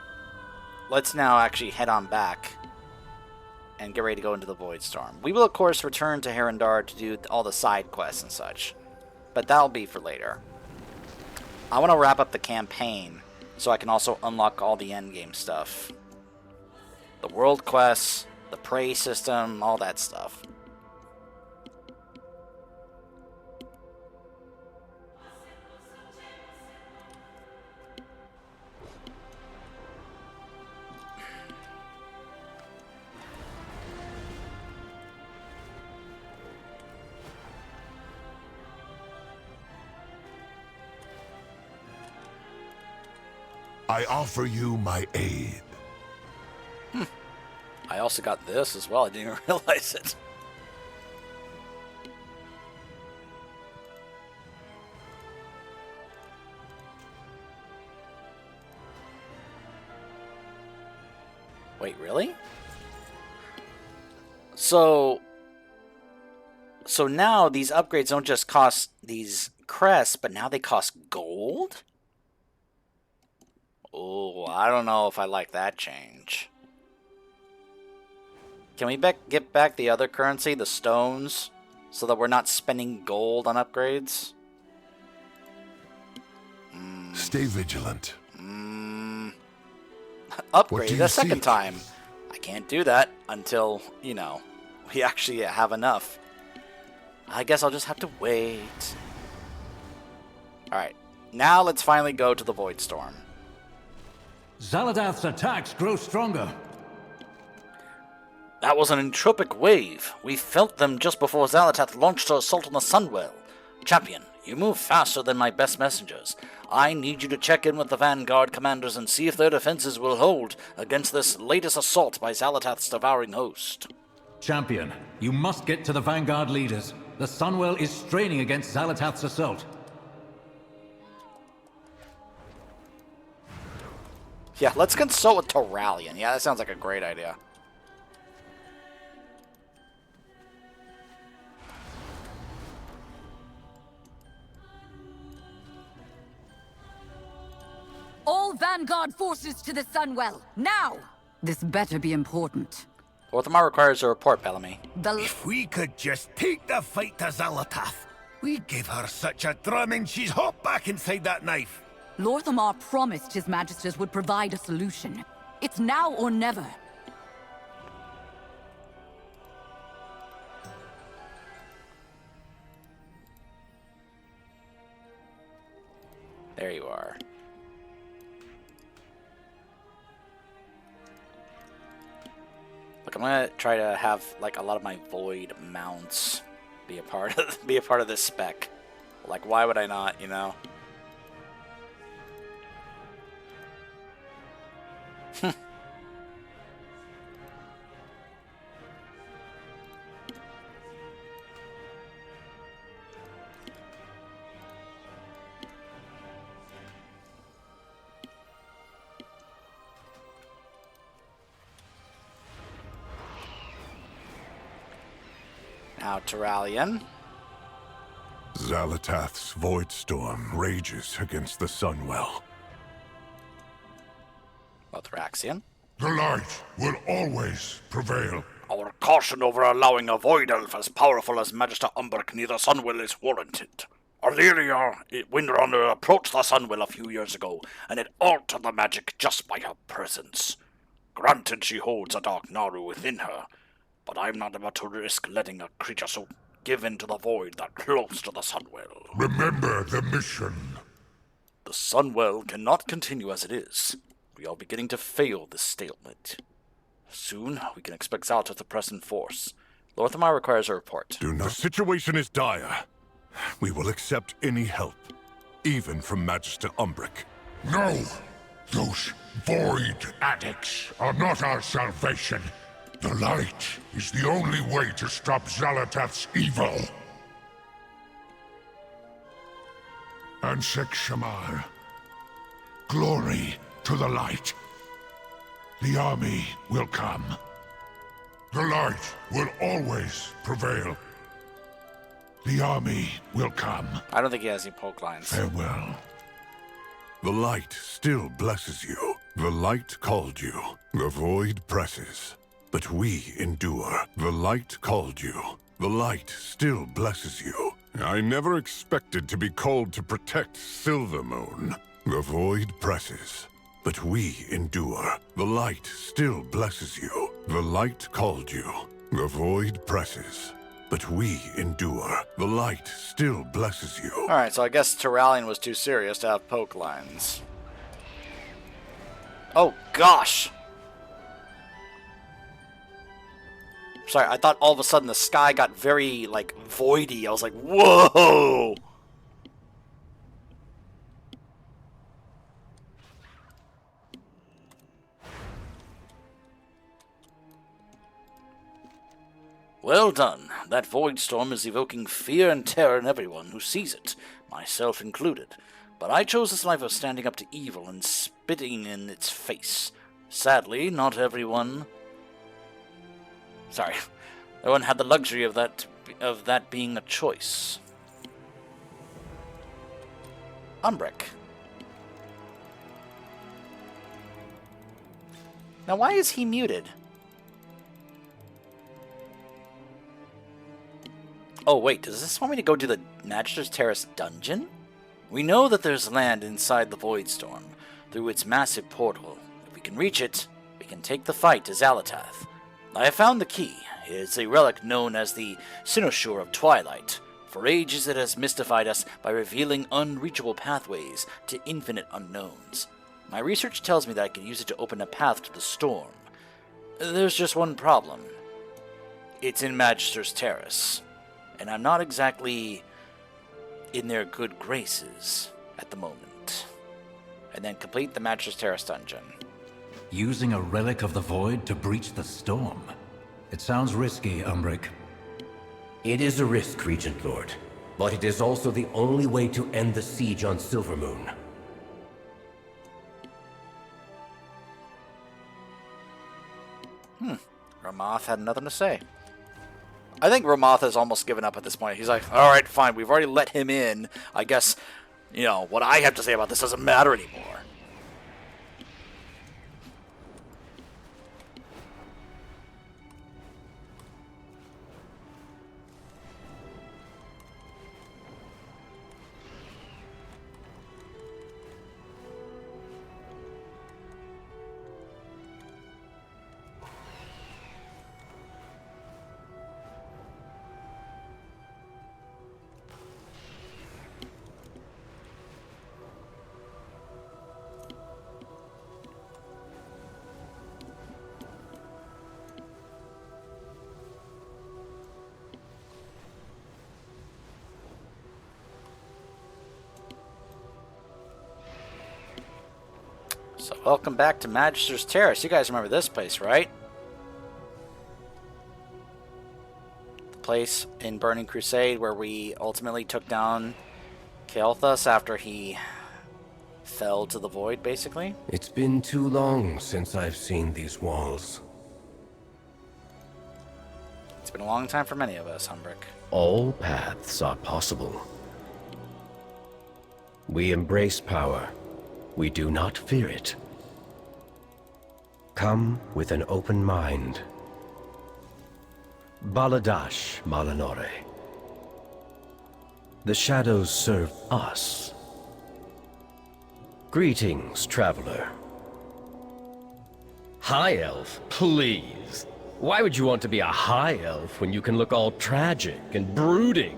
A: let's now actually head on back and get ready to go into the Void Storm. We will, of course, return to Herendar to do all the side quests and such, but that'll be for later. I want to wrap up the campaign so I can also unlock all the endgame stuff. The world quests, the prey system, all that stuff.
C: I offer you my aid.
A: I also got this as well. I didn't even realize it. Wait, really? So now these upgrades don't just cost these crests, but now they cost gold? Oh, I don't know if I like that change. Can we get back the other currency, the stones, so that we're not spending gold on upgrades?
C: Stay vigilant.
A: Upgrade
C: do
A: the
C: you
A: second
C: seek?
A: time. I can't do that until, you know, we actually have enough. I guess I'll just have to wait. Alright, now let's finally go to the Void Storm.
E: Zaladath's attacks grow stronger.
A: That was an entropic wave. We felt them just before Xalatath launched her assault on the Sunwell. Champion, you move faster than my best messengers. I need you to check in with the Vanguard commanders and see if their defenses will hold against this latest assault by Xalatath's devouring host.
E: Champion, you must get to the Vanguard leaders. The Sunwell is straining against Zalatath's assault.
A: Yeah, let's consult with Terralion. Yeah, that sounds like a great idea.
F: All Vanguard forces to the Sunwell, now! This better be important.
A: Orthamar requires a report, Bellamy.
G: If we could just take the fight to Zalatath, we gave her such a drumming she's hopped back inside that knife.
F: Lorthamar promised His Magisters would provide a solution. It's now or never.
A: There you are. Look, I'm gonna try to have like a lot of my void mounts be a part of this spec. Like, why would I not? You know. Now, Terralion.
C: Zalatath's void storm rages against the Sunwell.
A: Lothraxian.
C: The light will always prevail.
A: Our caution over allowing a void elf as powerful as Magister Umbric near the Sunwell is warranted. Arleria Windrunner approached the Sunwell a few years ago, and it altered the magic just by her presence. Granted, she holds a dark Naru within her, but I'm not about to risk letting a creature so given to the void that close to the Sunwell.
C: Remember the mission.
A: The Sunwell cannot continue as it is. We are beginning to fail this stalemate. Soon, we can expect Zalatath to press in force. Lorthamar requires a report.
C: The situation is dire. We will accept any help, even from Magister Umbric. No! Those void addicts are not our salvation. The light is the only way to stop Zalatath's evil. Ansek Shamar. Glory to the light. The army will come. The light will always prevail. The army will come.
A: I don't think he has any poke lines.
C: Farewell. The light still blesses you. The light called you. The void presses. But we endure. The light called you. The light still blesses you. I never expected to be called to protect Silvermoon. The void presses. But we endure. The light still blesses you. The light called you. The void presses. But we endure. The light still blesses you.
A: Alright, so I guess Terralion was too serious to have poke lines. Oh, gosh! Sorry, I thought all of a sudden the sky got very, like, voidy. I was like, whoa! Well done. That void storm is evoking fear and terror in everyone who sees it, myself included. But I chose this life of standing up to evil and spitting in its face. Sadly, not everyone... Sorry, everyone had the luxury of that being a choice. Umbric. Now, why is he muted? Oh, wait, does this want me to go to the Magister's Terrace dungeon? We know that there's land inside the Void Storm, through its massive portal. If we can reach it, we can take the fight to Xalatath. I have found the key. It is a relic known as the Cynosure of Twilight. For ages it has mystified us by revealing unreachable pathways to infinite unknowns. My research tells me that I can use it to open a path to the storm. There's just one problem. It's in Magister's Terrace, and I'm not exactly in their good graces at the moment. And then complete the Magister's Terrace dungeon.
E: Using a relic of the Void to breach the storm? It sounds risky, Umbric.
H: It is a risk, Regent Lord, but it is also the only way to end the siege on Silvermoon.
A: Ramoth had nothing to say. I think Ramoth has almost given up at this point. He's like, alright, fine, we've already let him in. I guess, what I have to say about this doesn't matter anymore. So welcome back to Magister's Terrace. You guys remember this place, right? The place in Burning Crusade where we ultimately took down Kael'thas after he fell to the void, basically.
H: It's been too long since I've seen these walls.
A: It's been a long time for many of us, Umbric.
H: All paths are possible. We embrace power. We do not fear it. Come with an open mind. Baladash Malanore. The shadows serve us. Greetings, traveler.
I: High elf? Please. Why would you want to be a high elf when you can look all tragic and brooding?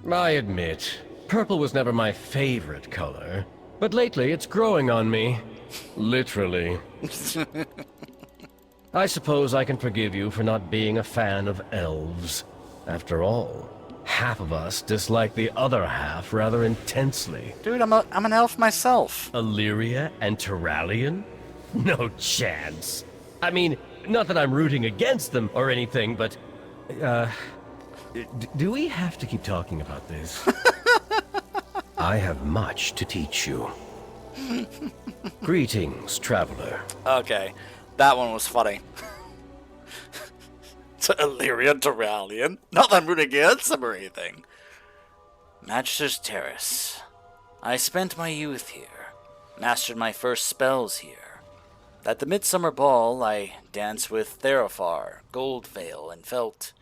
I: I admit, purple was never my favorite color, but lately it's growing on me. Literally. I suppose I can forgive you for not being a fan of elves. After all, half of us dislike the other half rather intensely.
A: Dude, I'm an elf myself.
I: Illyria and Terralion? No chance. I mean, not that I'm rooting against them or anything, but... do we have to keep talking about this?
H: I have much to teach you. Greetings, traveler.
A: Okay, that one was funny. To Illyria Terralion. Not that I'm rooting against them or anything. Magister's Terrace. I spent my youth here. Mastered my first spells here. At the Midsummer Ball, I danced with Therafar, Goldveil, and felt...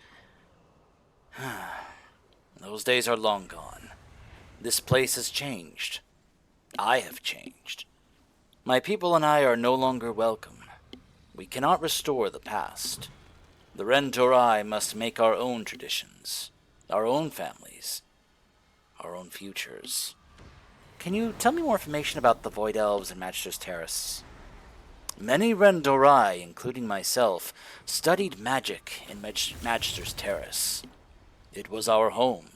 A: Those days are long gone. This place has changed. I have changed. My people and I are no longer welcome. We cannot restore the past. The Ren'Torai must make our own traditions, our own families, our own futures. Can you tell me more information about the Void Elves and Magister's Terrace? Many Ren'Torai, including myself, studied magic in Magister's Terrace. It was our home.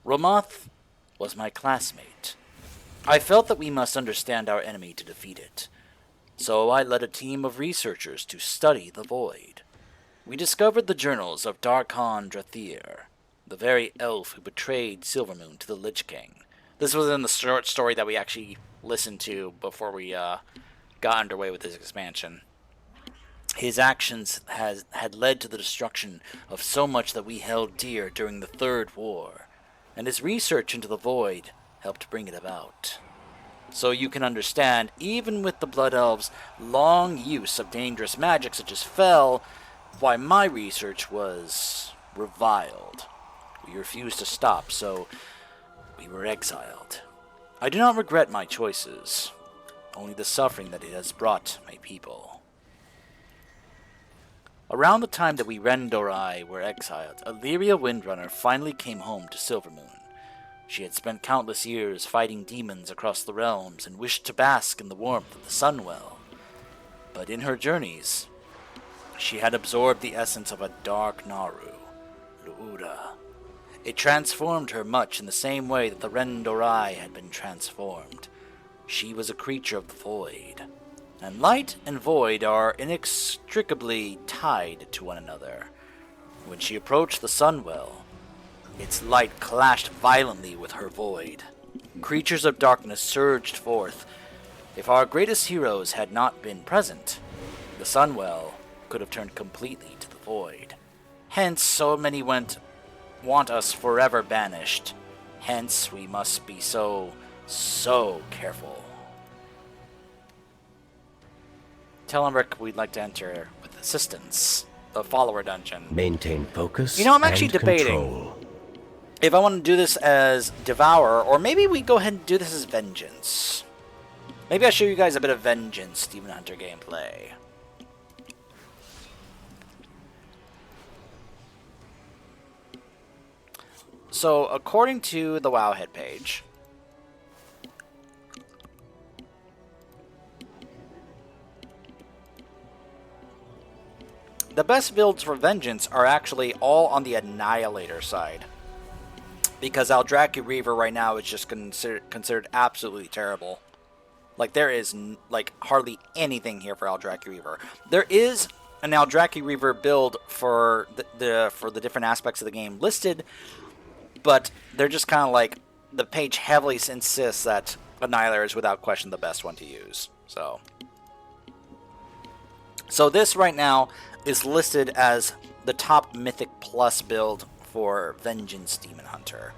A: Ramoth was my classmate. I felt that we must understand our enemy to defeat it. So I led a team of researchers to study the Void. We discovered the journals of Darkhan Drathir, the very elf who betrayed Silvermoon to the Lich King. This was in the short story that we actually listened to before we got underway with this expansion. His actions had led to the destruction of so much that we held dear during the Third War, and his research into the Void helped bring it about. So you can understand, even with the Blood Elves' long use of dangerous magic such as Fel, why my research was reviled. We refused to stop, so We were exiled. I do not regret my choices, only the suffering that it has brought my people. Around the time that we Ren and I were exiled, Illyria Windrunner finally came home to Silvermoon. She had spent countless years fighting demons across the realms and wished to bask in the warmth of the Sunwell. But in her journeys, she had absorbed the essence of a dark Naru, Luura. It transformed her much in the same way that the Rendorai had been transformed. She was a creature of the void, and light and void are inextricably tied to one another. When she approached the Sunwell, its light clashed violently with her void. Creatures of darkness surged forth. If our greatest heroes had not been present, the Sunwell could have turned completely to the void. Hence, so many want us forever banished. Hence, we must be so careful. Tell Emmerich we'd like to enter with assistance. The follower dungeon.
I: Maintain focus.
A: You know, I'm actually
I: and
A: debating
I: control.
A: if I want to do this as Devourer, or maybe we go ahead and do this as Vengeance. Maybe I'll show you guys a bit of Vengeance Demon Hunter gameplay. So, according to the Wowhead page, the best builds for Vengeance are actually all on the Annihilator side. Because Aldraki Reaver right now is just considered absolutely terrible. Like, there is like hardly anything here for Aldraki Reaver. There is an Aldraki Reaver build for the different aspects of the game listed, but they're just kind of like, the page heavily insists that Annihilator is without question the best one to use. So this right now is listed as the top Mythic Plus build for Vengeance Demon Hunter.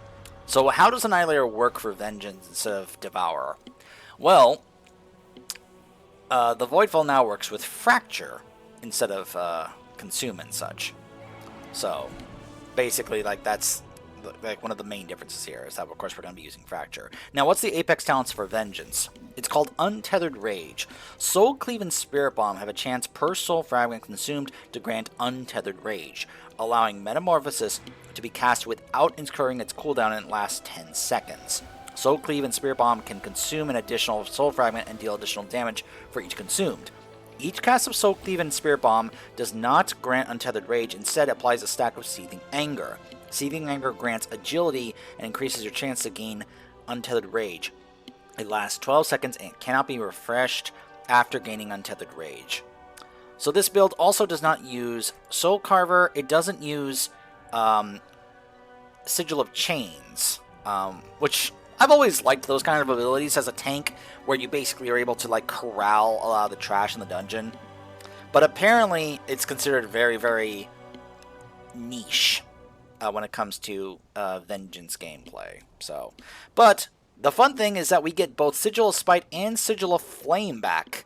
A: So how does Annihilator work for Vengeance instead of Devourer? Well, the Voidfall now works with Fracture instead of Consume and such. So basically, like, that's like one of the main differences here is that, of course, we're going to be using Fracture. Now, what's the Apex talents for Vengeance? It's called Untethered Rage. Soul Cleave and Spirit Bomb have a chance per soul fragment consumed to grant Untethered Rage, allowing Metamorphosis to be cast without incurring its cooldown and it lasts 10 seconds. Soul Cleave and Spirit Bomb can consume an additional soul fragment and deal additional damage for each consumed. Each cast of Soul Cleave and Spirit Bomb does not grant Untethered Rage, instead applies a stack of Seething Anger. Seething Anger grants agility and increases your chance to gain Untethered Rage. It lasts 12 seconds and cannot be refreshed after gaining Untethered Rage. So this build also does not use Soul Carver. It doesn't use Sigil of Chains, which I've always liked those kind of abilities as a tank, where you basically are able to like corral a lot of the trash in the dungeon. But apparently it's considered very, very niche when it comes to Vengeance gameplay. So, but the fun thing is that we get both Sigil of Spite and Sigil of Flame back.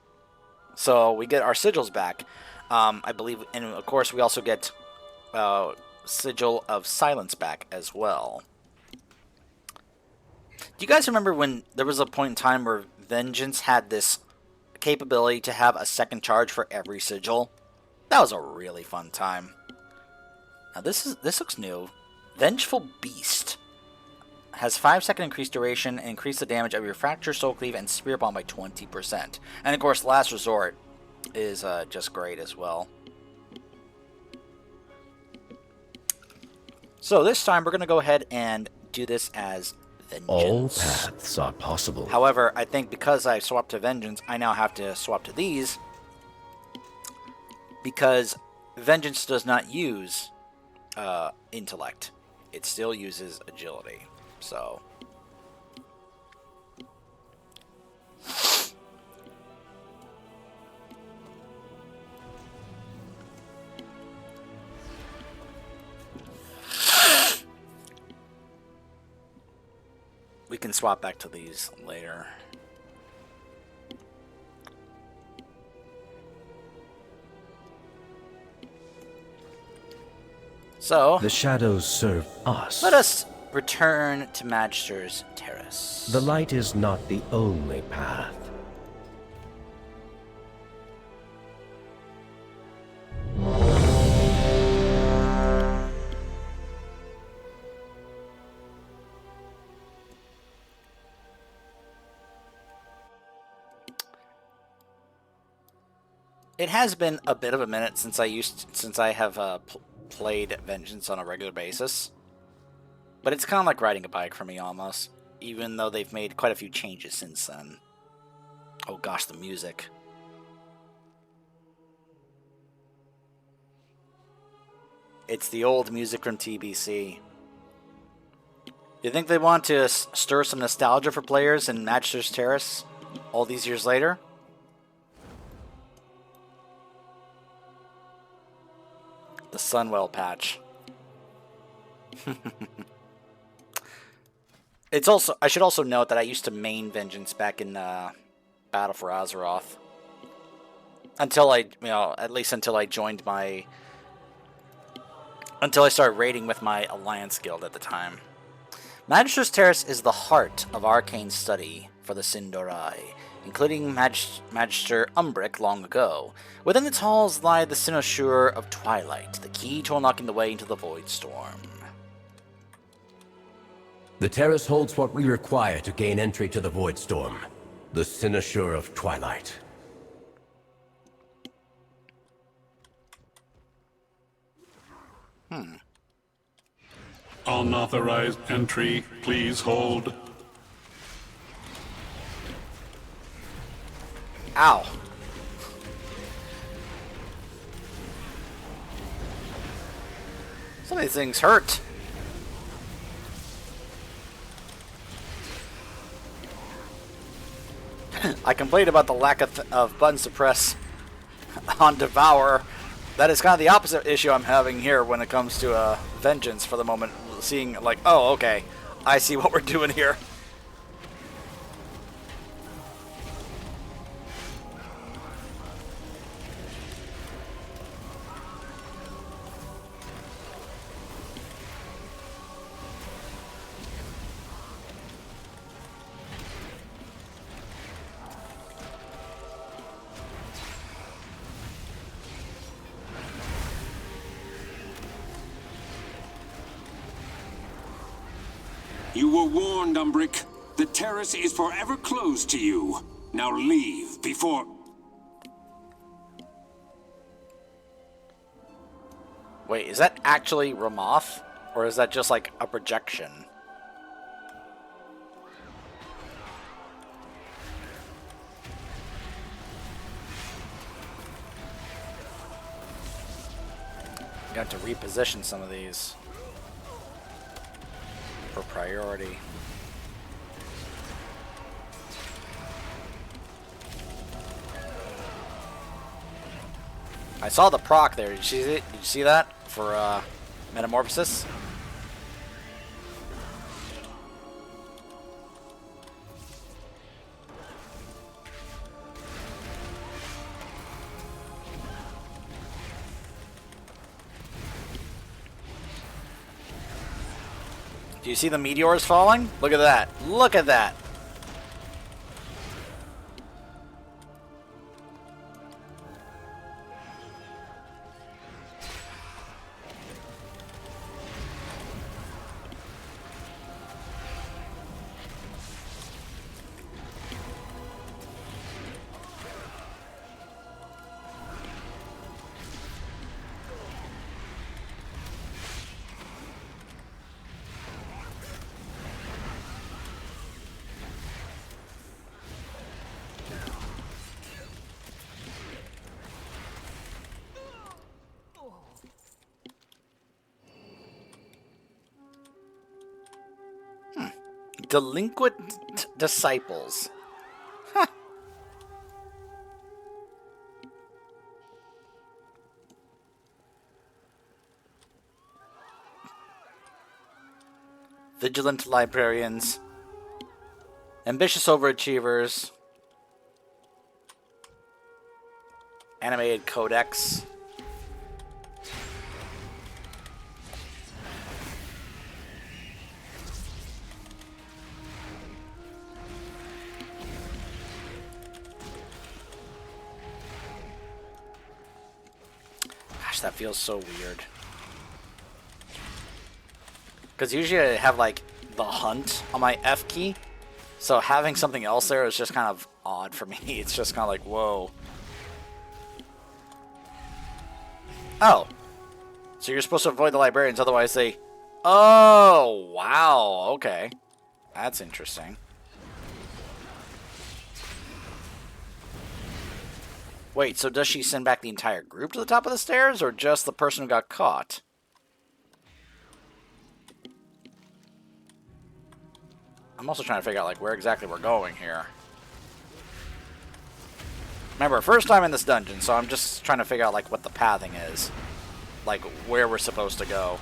A: So we get our sigils back, I believe, and of course we also get Sigil of Silence back as well. Do you guys remember when there was a point in time where Vengeance had this capability to have a second charge for every sigil? That was a really fun time. Now this looks new. Vengeful Beast has 5-second increased duration and increase the damage of your Fracture, Soul Cleave, and Spirit Bomb by 20%. And of course, Last Resort is just great as well. So this time we're going to go ahead and do this as Vengeance.
I: All paths are possible.
A: However, I think because I swapped to Vengeance, I now have to swap to these, because Vengeance does not use intellect. It still uses agility. So we can swap back to these later. So
I: The shadows serve us.
A: let us return to Magister's Terrace.
I: The light is not the only path.
A: It has been a bit of a minute since I have played Vengeance on a regular basis, but it's kind of like riding a bike for me almost, even though they've made quite a few changes since then. Oh gosh, the music. It's the old music from TBC. You think they want to stir some nostalgia for players in Magister's Terrace all these years later? The Sunwell patch. It's also, I should also note that I used to main Vengeance back in Battle for Azeroth. Until at least until I joined my... Until I started raiding with my Alliance guild at the time. Magister's Terrace is the heart of arcane study for the Sindorai, including Magister Umbric long ago. Within its halls lie the Cynosure of Twilight, the key to unlocking the way into the Void Storm.
H: The terrace holds what we require to gain entry to the Void Storm. The Cynosure of Twilight.
J: Unauthorized entry, please hold.
A: Ow. Some of these things hurt. I complained about the lack of buttons to press on Devour. That is kind of the opposite issue I'm having here when it comes to Vengeance for the moment. Seeing, like, oh, okay, I see what we're doing here.
J: You were warned, Umbric. The terrace is forever closed to you. Now leave before...
A: Wait, is that actually Ramoth? Or is that just like a projection? I'm going to have to reposition some of these for priority. I saw the proc there. Did you see it? Did you see that for Metamorphosis? Do you see the meteors falling? Look at that. Look at that. Delinquent disciples. Huh. Vigilant librarians. Ambitious overachievers. Animated codex. Gosh, that feels so weird. Because usually I have, like, the hunt on my F key. So having something else there is just kind of odd for me. It's just kind of like, whoa. Oh. So you're supposed to avoid the librarians, otherwise they... Oh, wow. Okay. That's interesting. Wait, so does she send back the entire group to the top of the stairs, or just the person who got caught? I'm also trying to figure out, like, where exactly we're going here. Remember, first time in this dungeon, so I'm just trying to figure out, like, what the pathing is. Like, where we're supposed to go.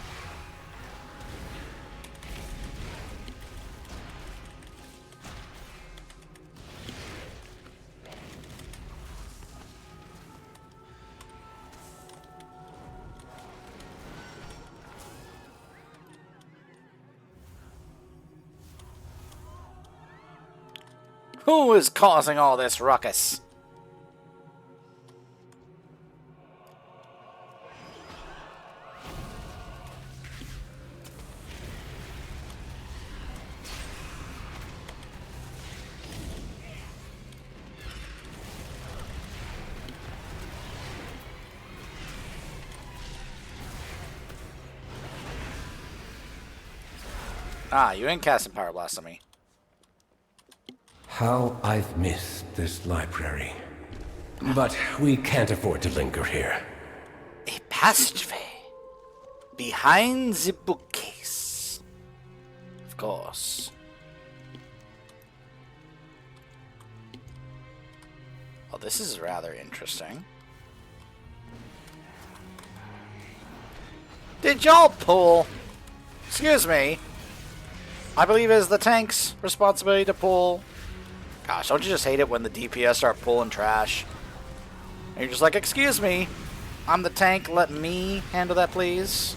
A: Who is causing all this ruckus? Ah, you ain't casting Power Blast on me.
H: How I've missed this library. But we can't afford to linger here.
A: A passageway behind the bookcase. Of course. Well, this is rather interesting. Did y'all pull? Excuse me. I believe it is the tank's responsibility to pull. Gosh, don't you just hate it when the DPS start pulling trash? And you're just like, excuse me, I'm the tank, let me handle that, please.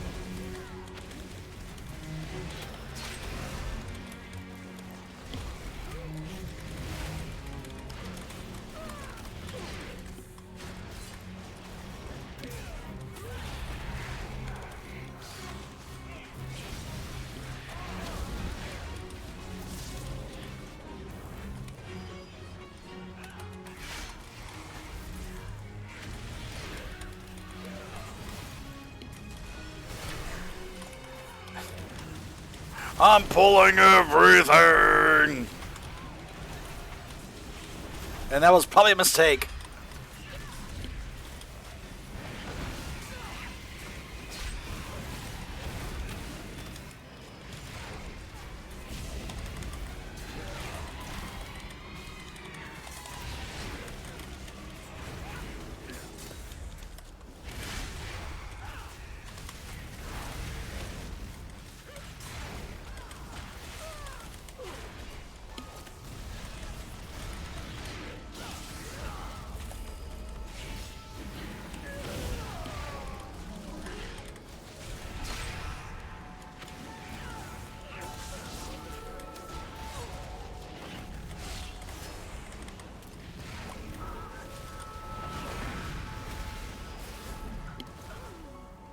A: I'm pulling everything! And that was probably a mistake.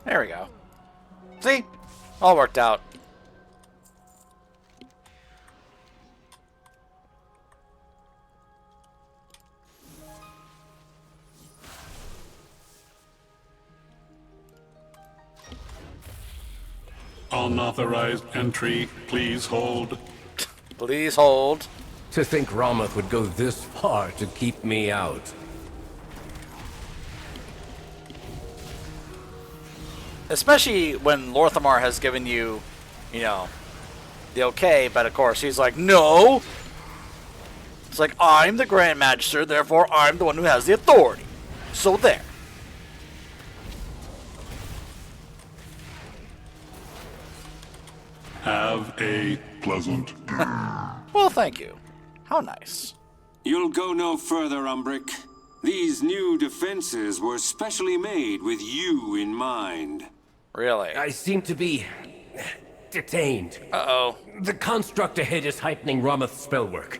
A: There we go. See? All worked out.
K: Unauthorized entry. Please hold.
A: Please hold.
H: To think Ramoth would go this far to keep me out.
A: Especially when Lorthamar has given you, you know, the okay, but of course he's like, no! It's like, I'm the Grand Magister, therefore I'm the one who has the authority. So there.
K: Have a pleasant day.
A: Well, thank you. How nice.
J: You'll go no further, Umbric. These new defenses were specially made with you in mind.
A: Really?
H: I seem to be detained.
A: Uh-oh.
H: The construct ahead is heightening Ramoth's spell work.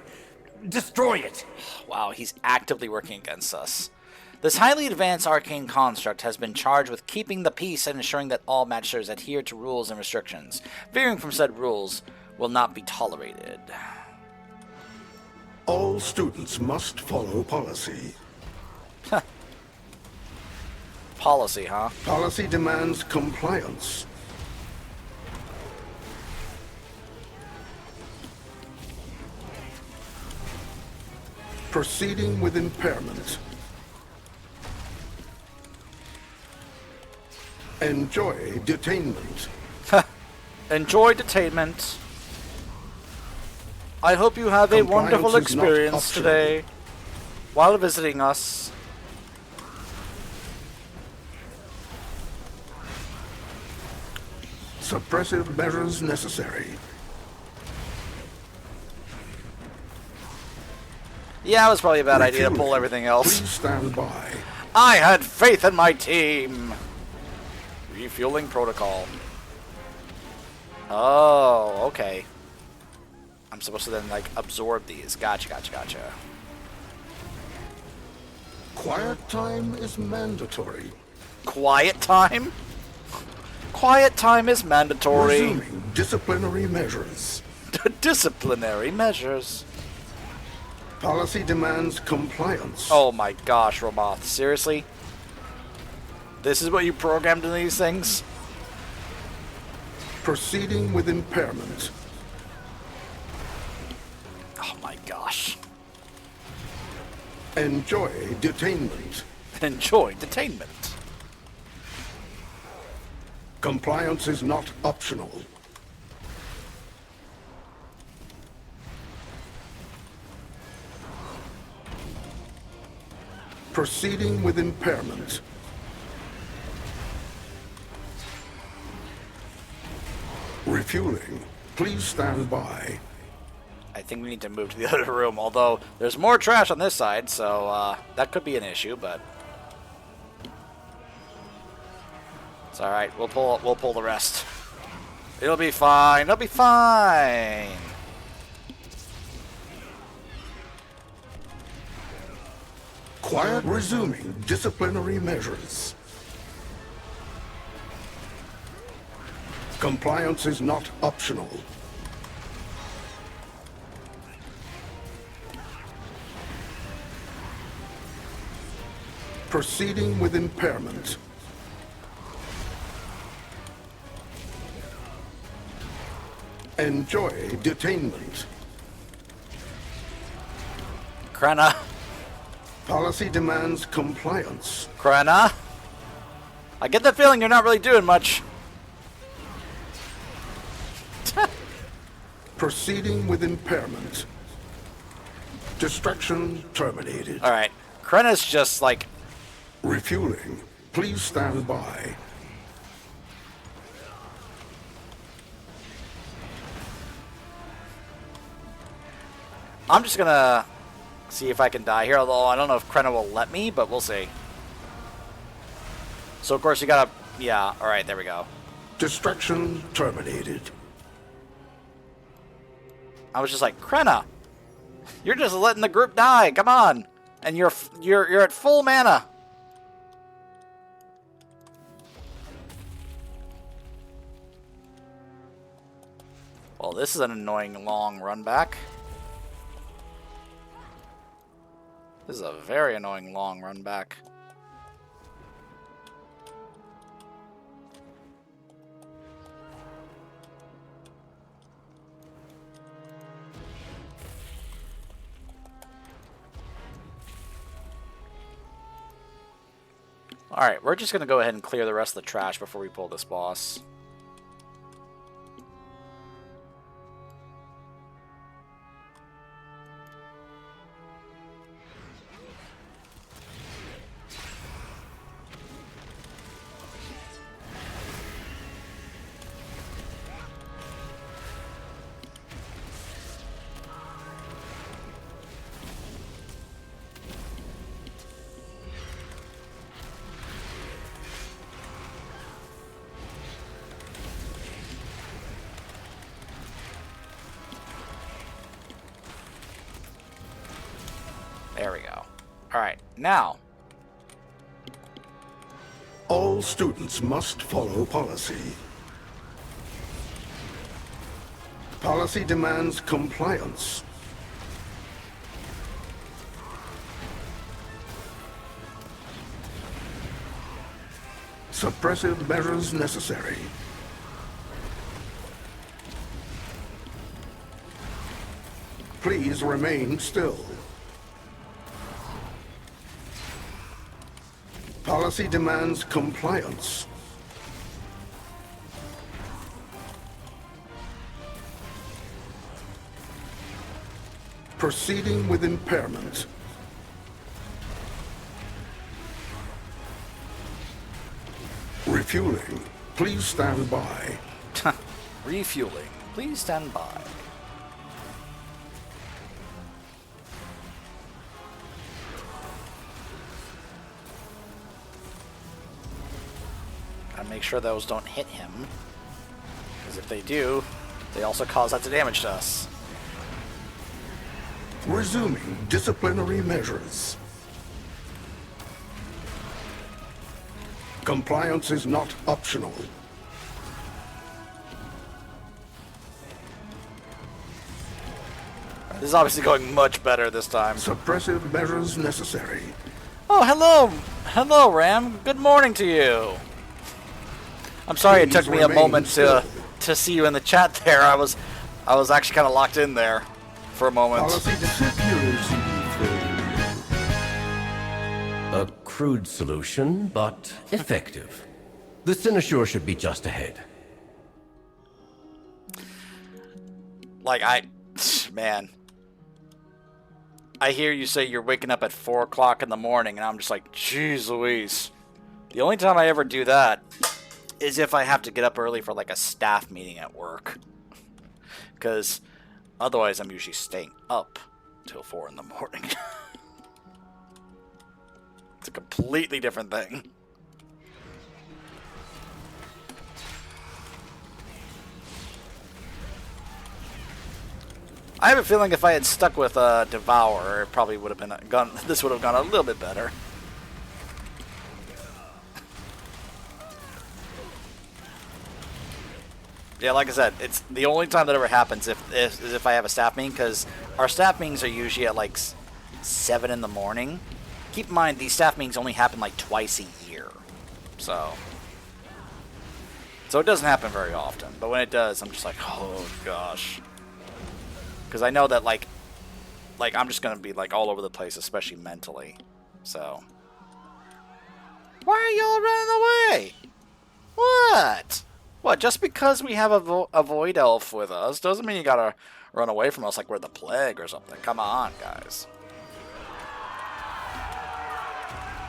H: Destroy it!
A: Wow, he's actively working against us. This highly advanced arcane construct has been charged with keeping the peace and ensuring that all magisters adhere to rules and restrictions. Veering from said rules will not be tolerated.
C: All students must follow policy.
A: Policy, huh?
C: Policy demands compliance. Proceeding with impairment. Enjoy detainment.
A: Enjoy detainment. I hope you have a wonderful experience today while visiting us.
C: Suppressive measures necessary.
A: Yeah, it was probably a bad idea to pull everything else.
C: Please stand by.
A: I had faith in my team. Refueling protocol. Oh, okay. I'm supposed to then, like, absorb these. Gotcha, gotcha, gotcha.
C: Quiet time is mandatory.
A: Quiet time? Quiet time is mandatory.
C: Resuming disciplinary measures.
A: Disciplinary measures.
C: Policy demands compliance.
A: Oh my gosh, Roboth. Seriously? This is what you programmed in these things?
C: Proceeding with impairment.
A: Oh my gosh.
C: Enjoy detainment.
A: Enjoy detainment.
C: Compliance is not optional. Proceeding with impairment. Refueling. Please stand by.
A: I think we need to move to the other room, although there's more trash on this side, so that could be an issue, but it's alright. We'll pull the rest. It'll be fine. It'll be fine.
C: Quiet resuming disciplinary measures. Compliance is not optional. Proceeding with impairment. Enjoy detainment.
A: Krenna.
C: Policy demands compliance.
A: Krenna. I get the feeling you're not really doing much.
C: Proceeding with impairment. Destruction terminated.
A: Alright. Krenna's just like...
C: Refueling. Please stand by.
A: I'm just gonna see if I can die here, although I don't know if Krenna will let me, but we'll see. So of course you gotta... Yeah, alright, there we go.
C: Destruction terminated.
A: I was just like, Krenna, you're just letting the group die. Come on, and you're at full mana. Well, this is an annoying long run back. This is a very annoying long run back. Alright, we're just going to go ahead and clear the rest of the trash before we pull this boss. There we go. Alright, now,
L: All students must follow policy. Policy demands compliance. Suppressive measures necessary. Please remain still. Policy demands compliance. Proceeding with impairment. Refueling. Please stand by.
A: Refueling. Please stand by. Gotta make sure those don't hit him. Because if they do, they also cause lots of damage to us.
L: Resuming disciplinary measures. Compliance is not optional.
A: This is obviously going much better this time.
L: Suppressive measures necessary.
A: Oh, hello! Hello, Ram. Good morning to you. I'm sorry it took me a moment to see you in the chat there. I was actually kind of locked in there for a moment.
H: A crude solution, but effective. The Cynosure should be just ahead.
A: Like, man. I hear you say you're waking up at 4 o'clock in the morning, and I'm just like, jeez Louise. The only time I ever do that is if I have to get up early for, like, a staff meeting at work. Because otherwise I'm usually staying up till 4 in the morning. It's a completely different thing. I have a feeling if I had stuck with Devour, it probably would have been this would have gone a little bit better. Yeah, like I said, it's the only time that ever happens is if I have a staff meeting, because our staff meetings are usually at like 7 in the morning. Keep in mind, these staff meetings only happen like twice a year, so it doesn't happen very often. But when it does, I'm just like, oh gosh. Because I know that, like I'm just going to be, like, all over the place, especially mentally. So. Why are y'all running away? What? What, just because we have a Void Elf with us doesn't mean you gotta run away from us like we're the plague or something. Come on, guys.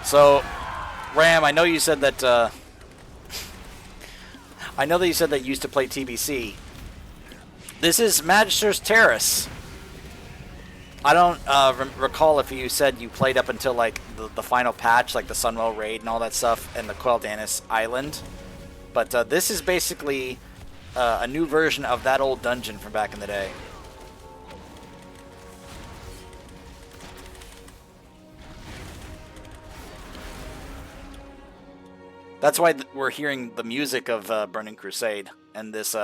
A: So, Ram, I know you said that, I know that you said that you used to play TBC. This is Magister's Terrace. I don't recall if you said you played up until like the final patch, like the Sunwell raid and all that stuff, and the Quel'Danis Island. But this is basically a new version of that old dungeon from back in the day. That's why we're hearing the music of Burning Crusade and this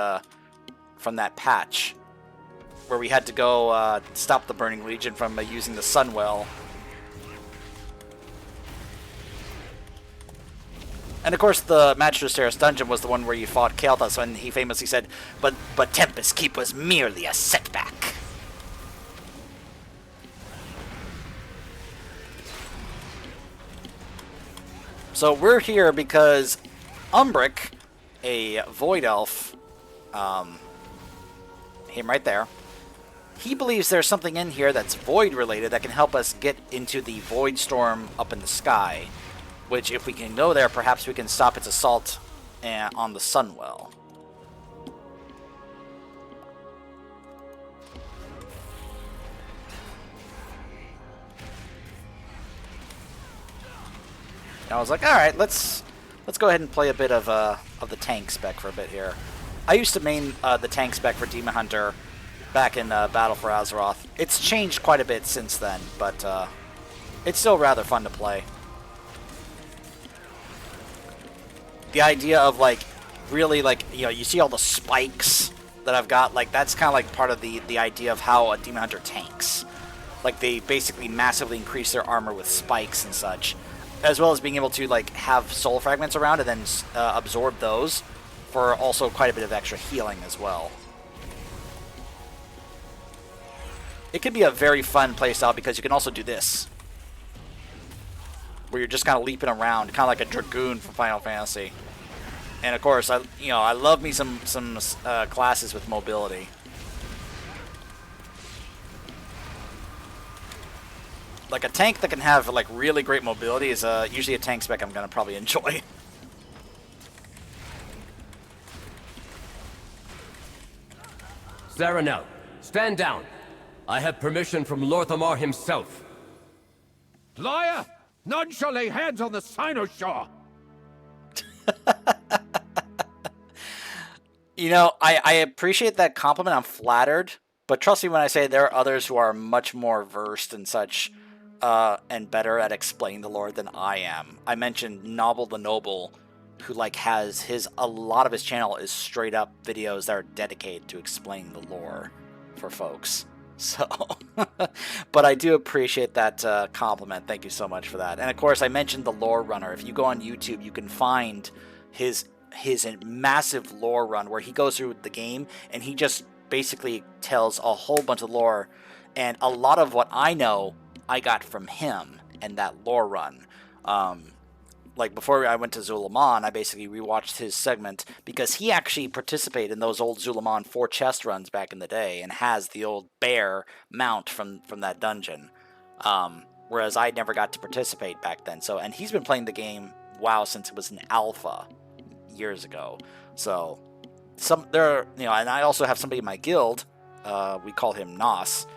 A: from that patch, where we had to go stop the Burning Legion from using the Sunwell. And of course, the Magister's Terrace dungeon was the one where you fought Kael'thas, and he famously said, "But Tempest Keep was merely a setback." So we're here because Umbric, a Void Elf, him right there, he believes there's something in here that's Void related that can help us get into the Void Storm up in the sky. Which, if we can go there, perhaps we can stop its assault on the Sunwell. And I was like, all right, let's go ahead and play a bit of the tank spec for a bit here. I used to main the tank spec for Demon Hunter back in Battle for Azeroth. It's changed quite a bit since then, but it's still rather fun to play. the idea of like really like, you know, you see all the spikes that I've got, like that's kind of like part of the idea of how a Demon Hunter tanks. Like they basically massively increase their armor with spikes and such, as well as being able to like have soul fragments around and then absorb those for also quite a bit of extra healing as well. It could be a very fun playstyle because you can also do this, where you're just kind of leaping around, kind of like a Dragoon from Final Fantasy. And of course, I love me some classes with mobility. Like a tank that can have like really great mobility is usually a tank spec I'm gonna probably enjoy.
H: Saranel, stand down. I have permission from Lorthamar himself.
G: Liar! None shall lay hands on the Sinoshaw!
A: You know, I appreciate that compliment. I'm flattered. But trust me when I say there are others who are much more versed and such, and better at explaining the lore than I am. I mentioned Novel the Noble, who like has a lot of his channel is straight up videos that are dedicated to explaining the lore for folks. So, but I do appreciate that compliment. Thank you so much for that. And of course, I mentioned the lore runner. If you go on YouTube, you can find his massive lore run where he goes through the game and he just basically tells a whole bunch of lore. And a lot of what I know, I got from him and that lore run. Like before I went to Zulaman, I basically rewatched his segment because he actually participated in those old Zulaman 4 chest runs back in the day and has the old bear mount from that dungeon. Whereas I never got to participate back then. So, and he's been playing the game WoW since it was an alpha years ago. So and I also have somebody in my guild. We call him Nos.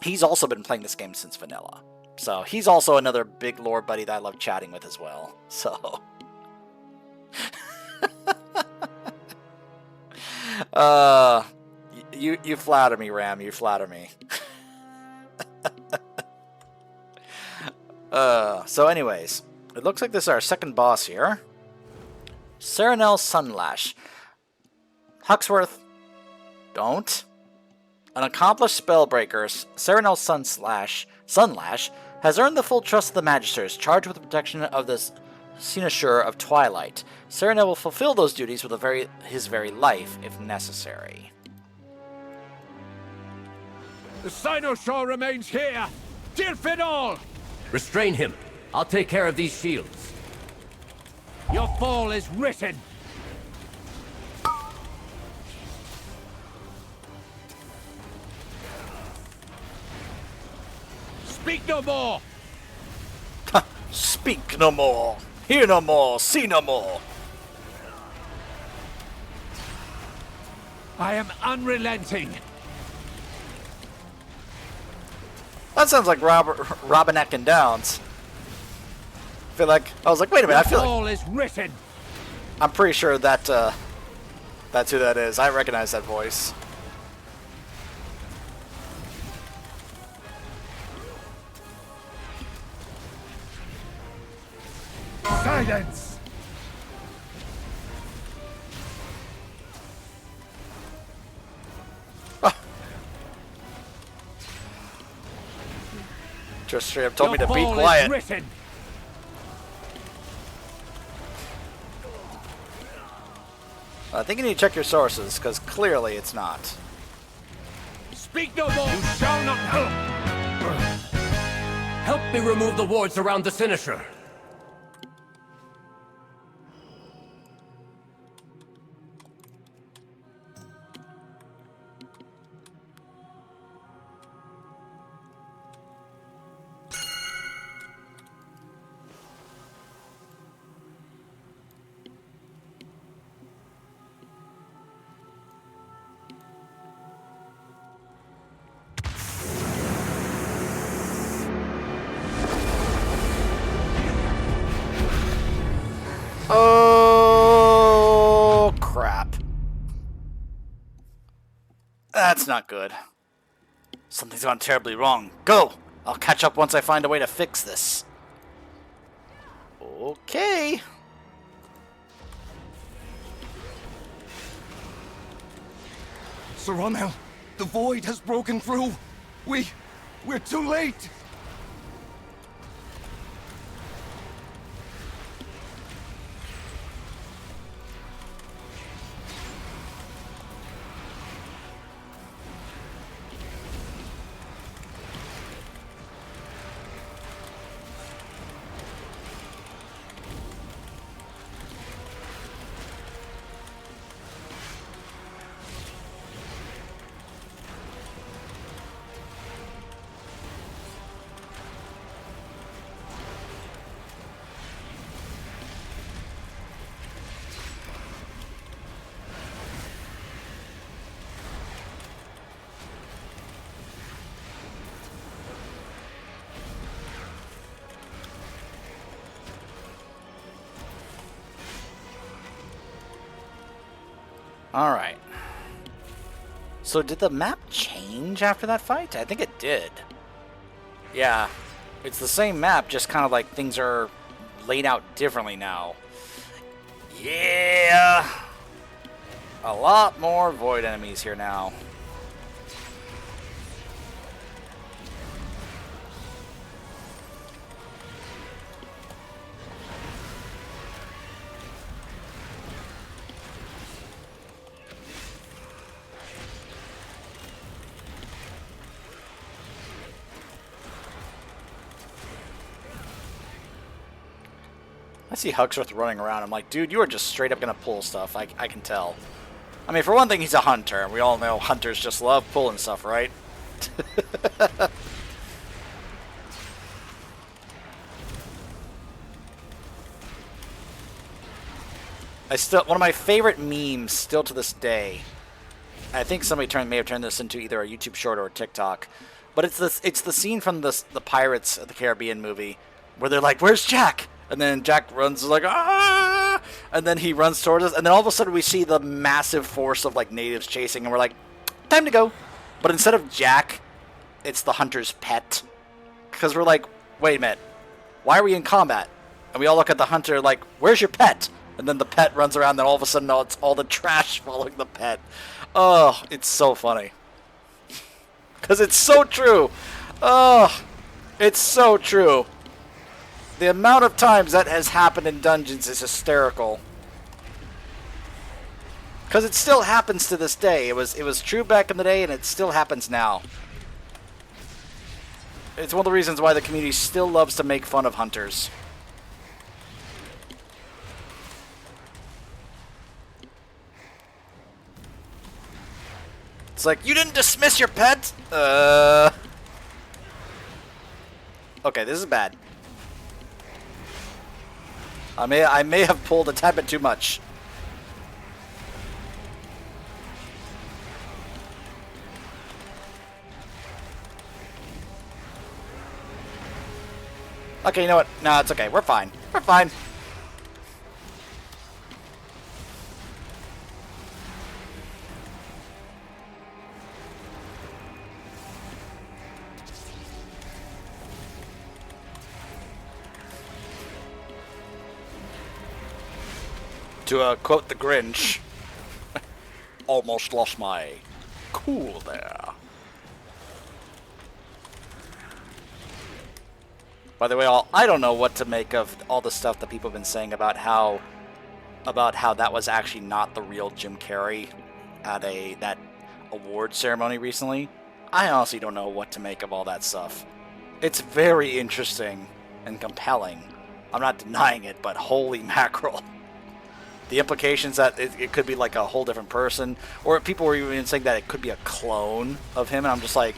A: He's also been playing this game since vanilla. So he's also another big lore buddy that I love chatting with as well. So you flatter me, Ram. You flatter me. So anyways, it looks like this is our second boss here. Saranel Sunlash. Huxworth, don't. An accomplished spellbreaker, Saranel Sunlash has earned the full trust of the Magisters, charged with the protection of the Cynosure of Twilight. Saranel will fulfill those duties with his very life, if necessary.
G: The Sinoshaw remains here! Deal all!
H: Restrain him. I'll take care of these shields.
G: Your fall is written! Speak no more!
A: Speak no more! Hear no more! See no more!
G: I am unrelenting!
A: That sounds like Robin Atkin Downs. I was like, wait a minute, I feel like...
G: all is written!
A: I'm pretty sure that, that's who that is. I recognize that voice.
G: Silence!
A: Just straight up told me to be quiet. I think you need to check your sources, because clearly it's not.
G: Speak no more! You shall not
H: help me remove the wards around the Cynosure.
A: Oh, crap. That's not good. Something's gone terribly wrong. Go! I'll catch up once I find a way to fix this. Okay.
M: Saronel, the void has broken through. We're too late.
A: Alright. So did the map change after that fight? I think it did. Yeah. It's the same map, just kind of like things are laid out differently now. Yeah! A lot more void enemies here now. I see Hugsworth running around. I'm like, dude, you are just straight up gonna pull stuff. I can tell. I mean, for one thing, he's a hunter, and we all know hunters just love pulling stuff, right? One of my favorite memes, still to this day. I think somebody may have turned this into either a YouTube short or a TikTok, but it's the scene from the Pirates of the Caribbean movie where they're like, "Where's Jack?" And then Jack runs like, "Ah!" And then he runs towards us, and then all of a sudden we see the massive force of like natives chasing, and we're like, "Time to go!" But instead of Jack, it's the hunter's pet, because we're like, "Wait a minute, why are we in combat?" And we all look at the hunter like, "Where's your pet?" And then the pet runs around, and all of a sudden, it's all the trash following the pet. Oh, it's so funny. Because it's so true. Oh, it's so true. The amount of times that has happened in dungeons is hysterical. Because it still happens to this day. It was true back in the day, and it still happens now. It's one of the reasons why the community still loves to make fun of hunters. It's like, you didn't dismiss your pet? Okay, this is bad. I may have pulled a tad bit too much. Okay, you know what? No, it's okay. We're fine. We're fine. To quote the Grinch, almost lost my cool there. By the way, I don't know what to make of all the stuff that people have been saying about how that was actually not the real Jim Carrey at that award ceremony recently. I honestly don't know what to make of all that stuff. It's very interesting and compelling. I'm not denying it, but holy mackerel. The implications that it could be like a whole different person, or people were even saying that it could be a clone of him, and I'm just like,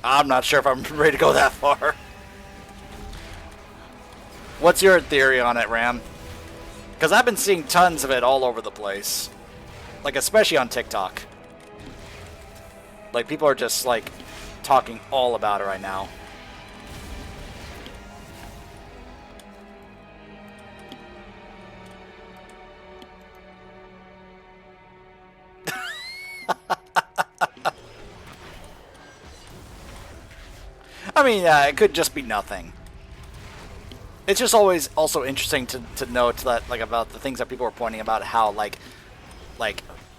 A: I'm not sure if I'm ready to go that far. What's your theory on it, Ram? Because I've been seeing tons of it all over the place. Like, especially on TikTok. Like, people are just, like, talking all about it right now. I mean, it could just be nothing. It's just always also interesting to note that, like, about the things that people are pointing about how, like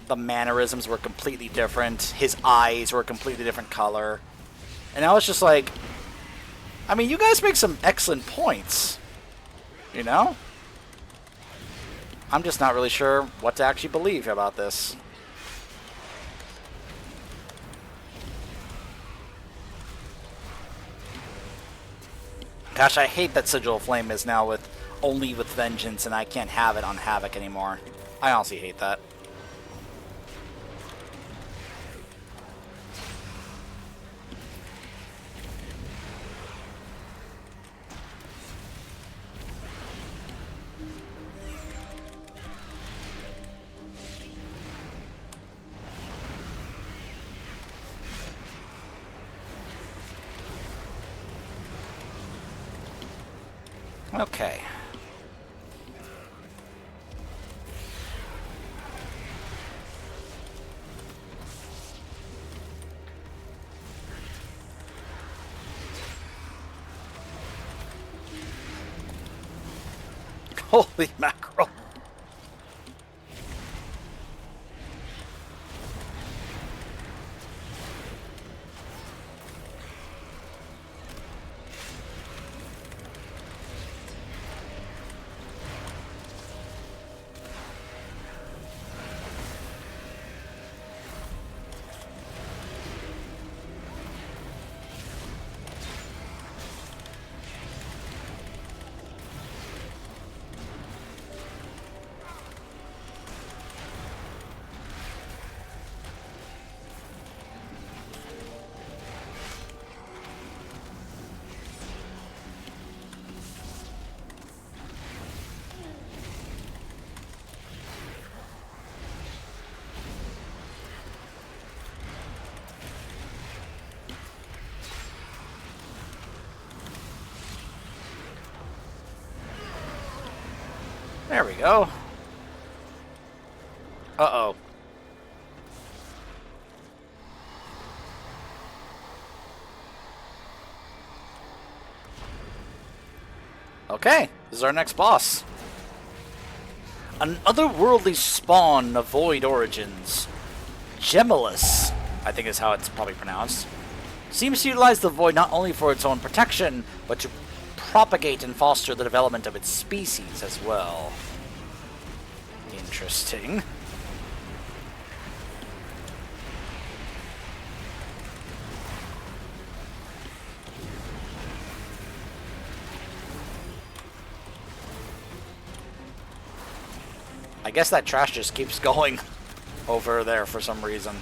A: the mannerisms were completely different. His eyes were a completely different color. And I was just like, I mean, you guys make some excellent points. You know? I'm just not really sure what to actually believe about this. Gosh, I hate that Sigil of Flame is now only with Vengeance and I can't have it on Havoc anymore. I honestly hate that. Okay. Holy mackerel. There we go. Uh-oh. Okay, this is our next boss. An otherworldly spawn of void origins. Gemulus, I think is how it's probably pronounced. Seems to utilize the void not only for its own protection, but to propagate and foster the development of its species as well. Interesting. I guess that trash just keeps going over there for some reason.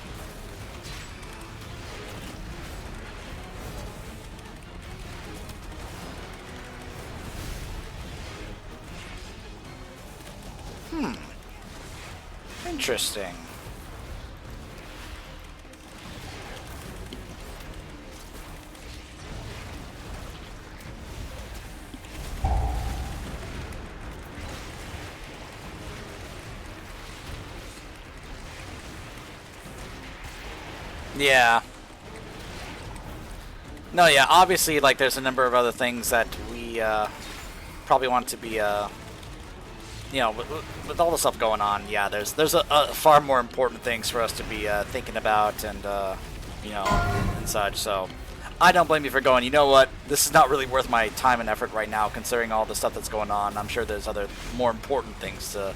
A: Interesting. Yeah. No, yeah, obviously, like, there's a number of other things that we probably want to be, you know, with all the stuff going on, yeah, there's a far more important things for us to be thinking about and, you know, and such, so I don't blame you for going, you know what, this is not really worth my time and effort right now, considering all the stuff that's going on. I'm sure there's other more important things to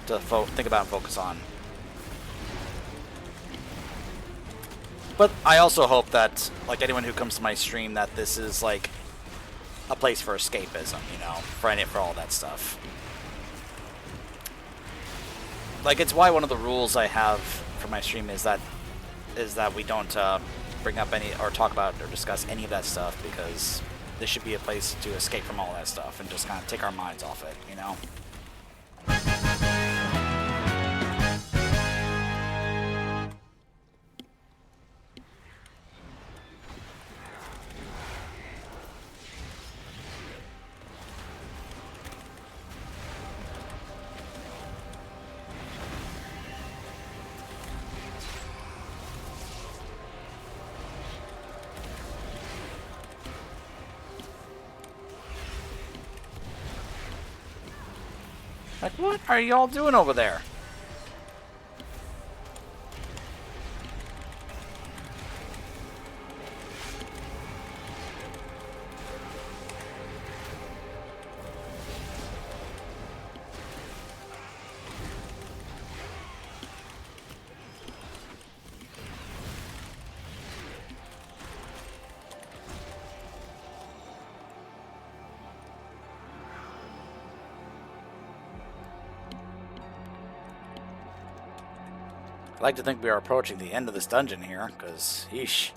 A: think about and focus on. But I also hope that, like, anyone who comes to my stream, that this is, like, a place for escapism, you know, for all that stuff. Like, it's why one of the rules I have for my stream is that we don't bring up any or talk about or discuss any of that stuff, because this should be a place to escape from all that stuff and just kind of take our minds off it, you know? Like, what are y'all doing over there? I'd like to think we are approaching the end of this dungeon here, because, yeesh.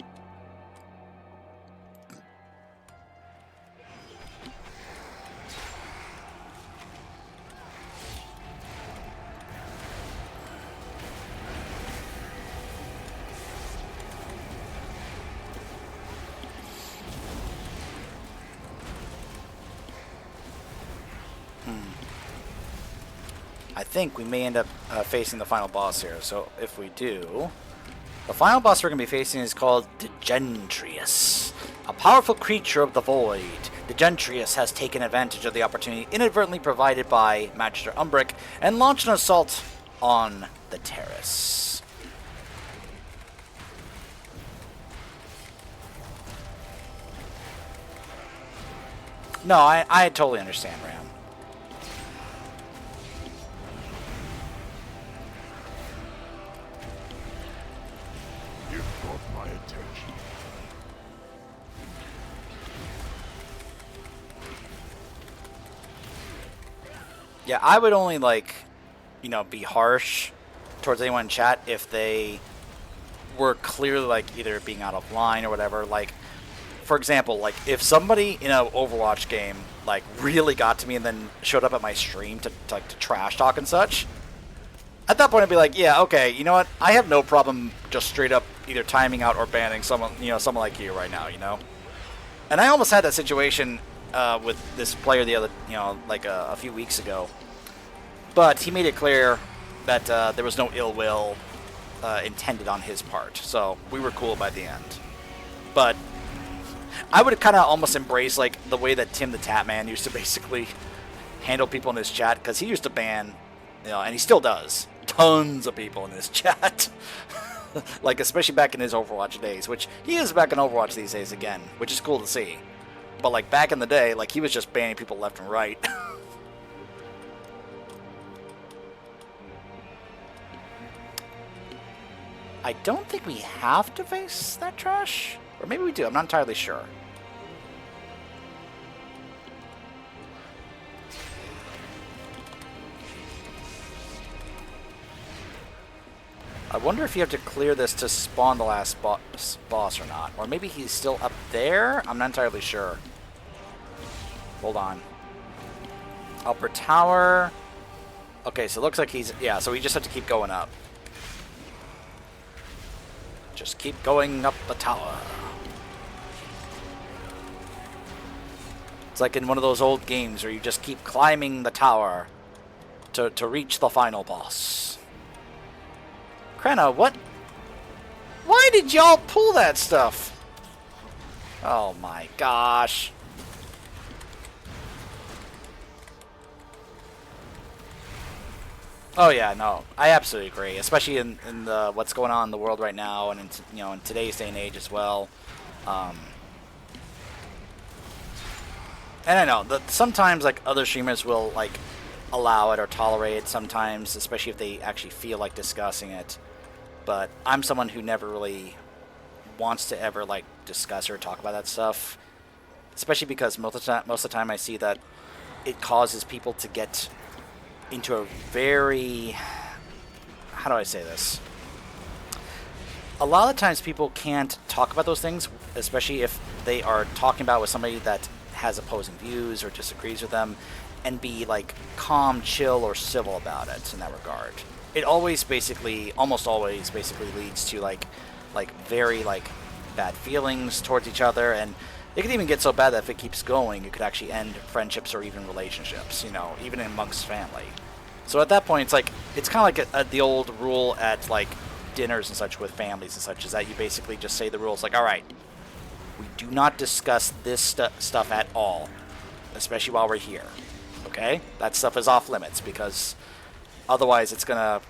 A: I think we may end up facing the final boss here. So if we do, the final boss we're going to be facing is called Degentrius, a powerful creature of the void. Degentrius has taken advantage of the opportunity inadvertently provided by Magister Umbric and launched an assault on the terrace. No, I totally understand, Ram. Yeah, I would only, like, you know, be harsh towards anyone in chat if they were clearly, like, either being out of line or whatever. Like, for example, like, if somebody in an Overwatch game, like, really got to me and then showed up at my stream to trash talk and such, at that point I'd be like, yeah, okay, you know what? I have no problem just straight up either timing out or banning someone, you know, someone like you right now, you know? And I almost had that situation with this player the other, you know, like a few weeks ago. But he made it clear that there was no ill will intended on his part. So we were cool by the end. But I would kind of almost embrace, like, the way that Tim the Tatman used to basically handle people in his chat. Because he used to ban, you know, and he still does, tons of people in his chat. Like, especially back in his Overwatch days. Which he is back in Overwatch these days again. Which is cool to see. But, like, back in the day, like, he was just banning people left and right. I don't think we have to face that trash. Or maybe we do. I'm not entirely sure. I wonder if you have to clear this to spawn the last boss or not. Or maybe he's still up there? I'm not entirely sure. Hold on. Upper tower. Okay, so it looks like he's... Yeah, so we just have to keep going up. Just keep going up the tower. It's like in one of those old games where you just keep climbing the tower to reach the final boss. Krenna, what? Why did y'all pull that stuff? Oh my gosh. Oh yeah, no, I absolutely agree. Especially in the what's going on in the world right now, and in, you know, in today's day and age as well. And I know that sometimes, like, other streamers will, like, allow it or tolerate it sometimes, especially if they actually feel like discussing it. But I'm someone who never really wants to ever, like, discuss or talk about that stuff, especially because most of the time I see that it causes people to get into a very, how do I say this? A lot of times people can't talk about those things, especially if they are talking about with somebody that has opposing views or disagrees with them, and be, like, calm, chill, or civil about it in that regard. It always basically, almost always basically leads to, like very, like, bad feelings towards each other, and it can even get so bad that if it keeps going, it could actually end friendships or even relationships, you know, even amongst family. So at that point, it's like, it's kind of like the old rule at, like, dinners and such with families and such, is that you basically just say the rules, like, all right, we do not discuss this stuff at all, especially while we're here, okay? That stuff is off limits, because otherwise it's going to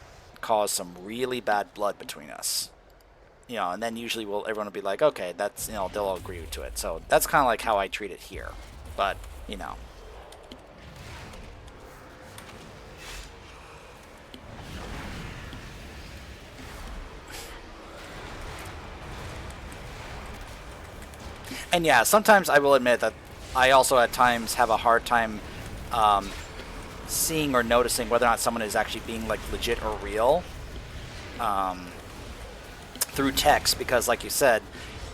A: cause some really bad blood between us. You know, and then usually everyone will be like, okay, that's, you know, they'll all agree to it. So that's kind of like how I treat it here. But, you know. And yeah, sometimes I will admit that I also at times have a hard time seeing or noticing whether or not someone is actually being, like, legit or real. through text, because like you said,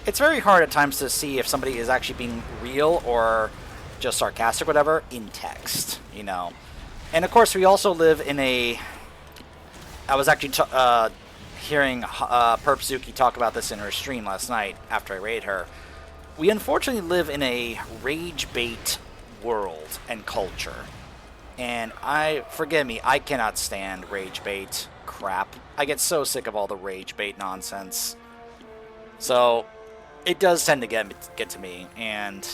A: it's very hard at times to see if somebody is actually being real or just sarcastic, whatever, in text, you know. And of course, we also live in a... I was actually hearing Perpsuki talk about this in her stream last night after I raided her. We unfortunately live in a rage bait world and culture. And forgive me, I cannot stand rage bait crap. I get so sick of all the rage bait nonsense. So, it does tend to get to me. And,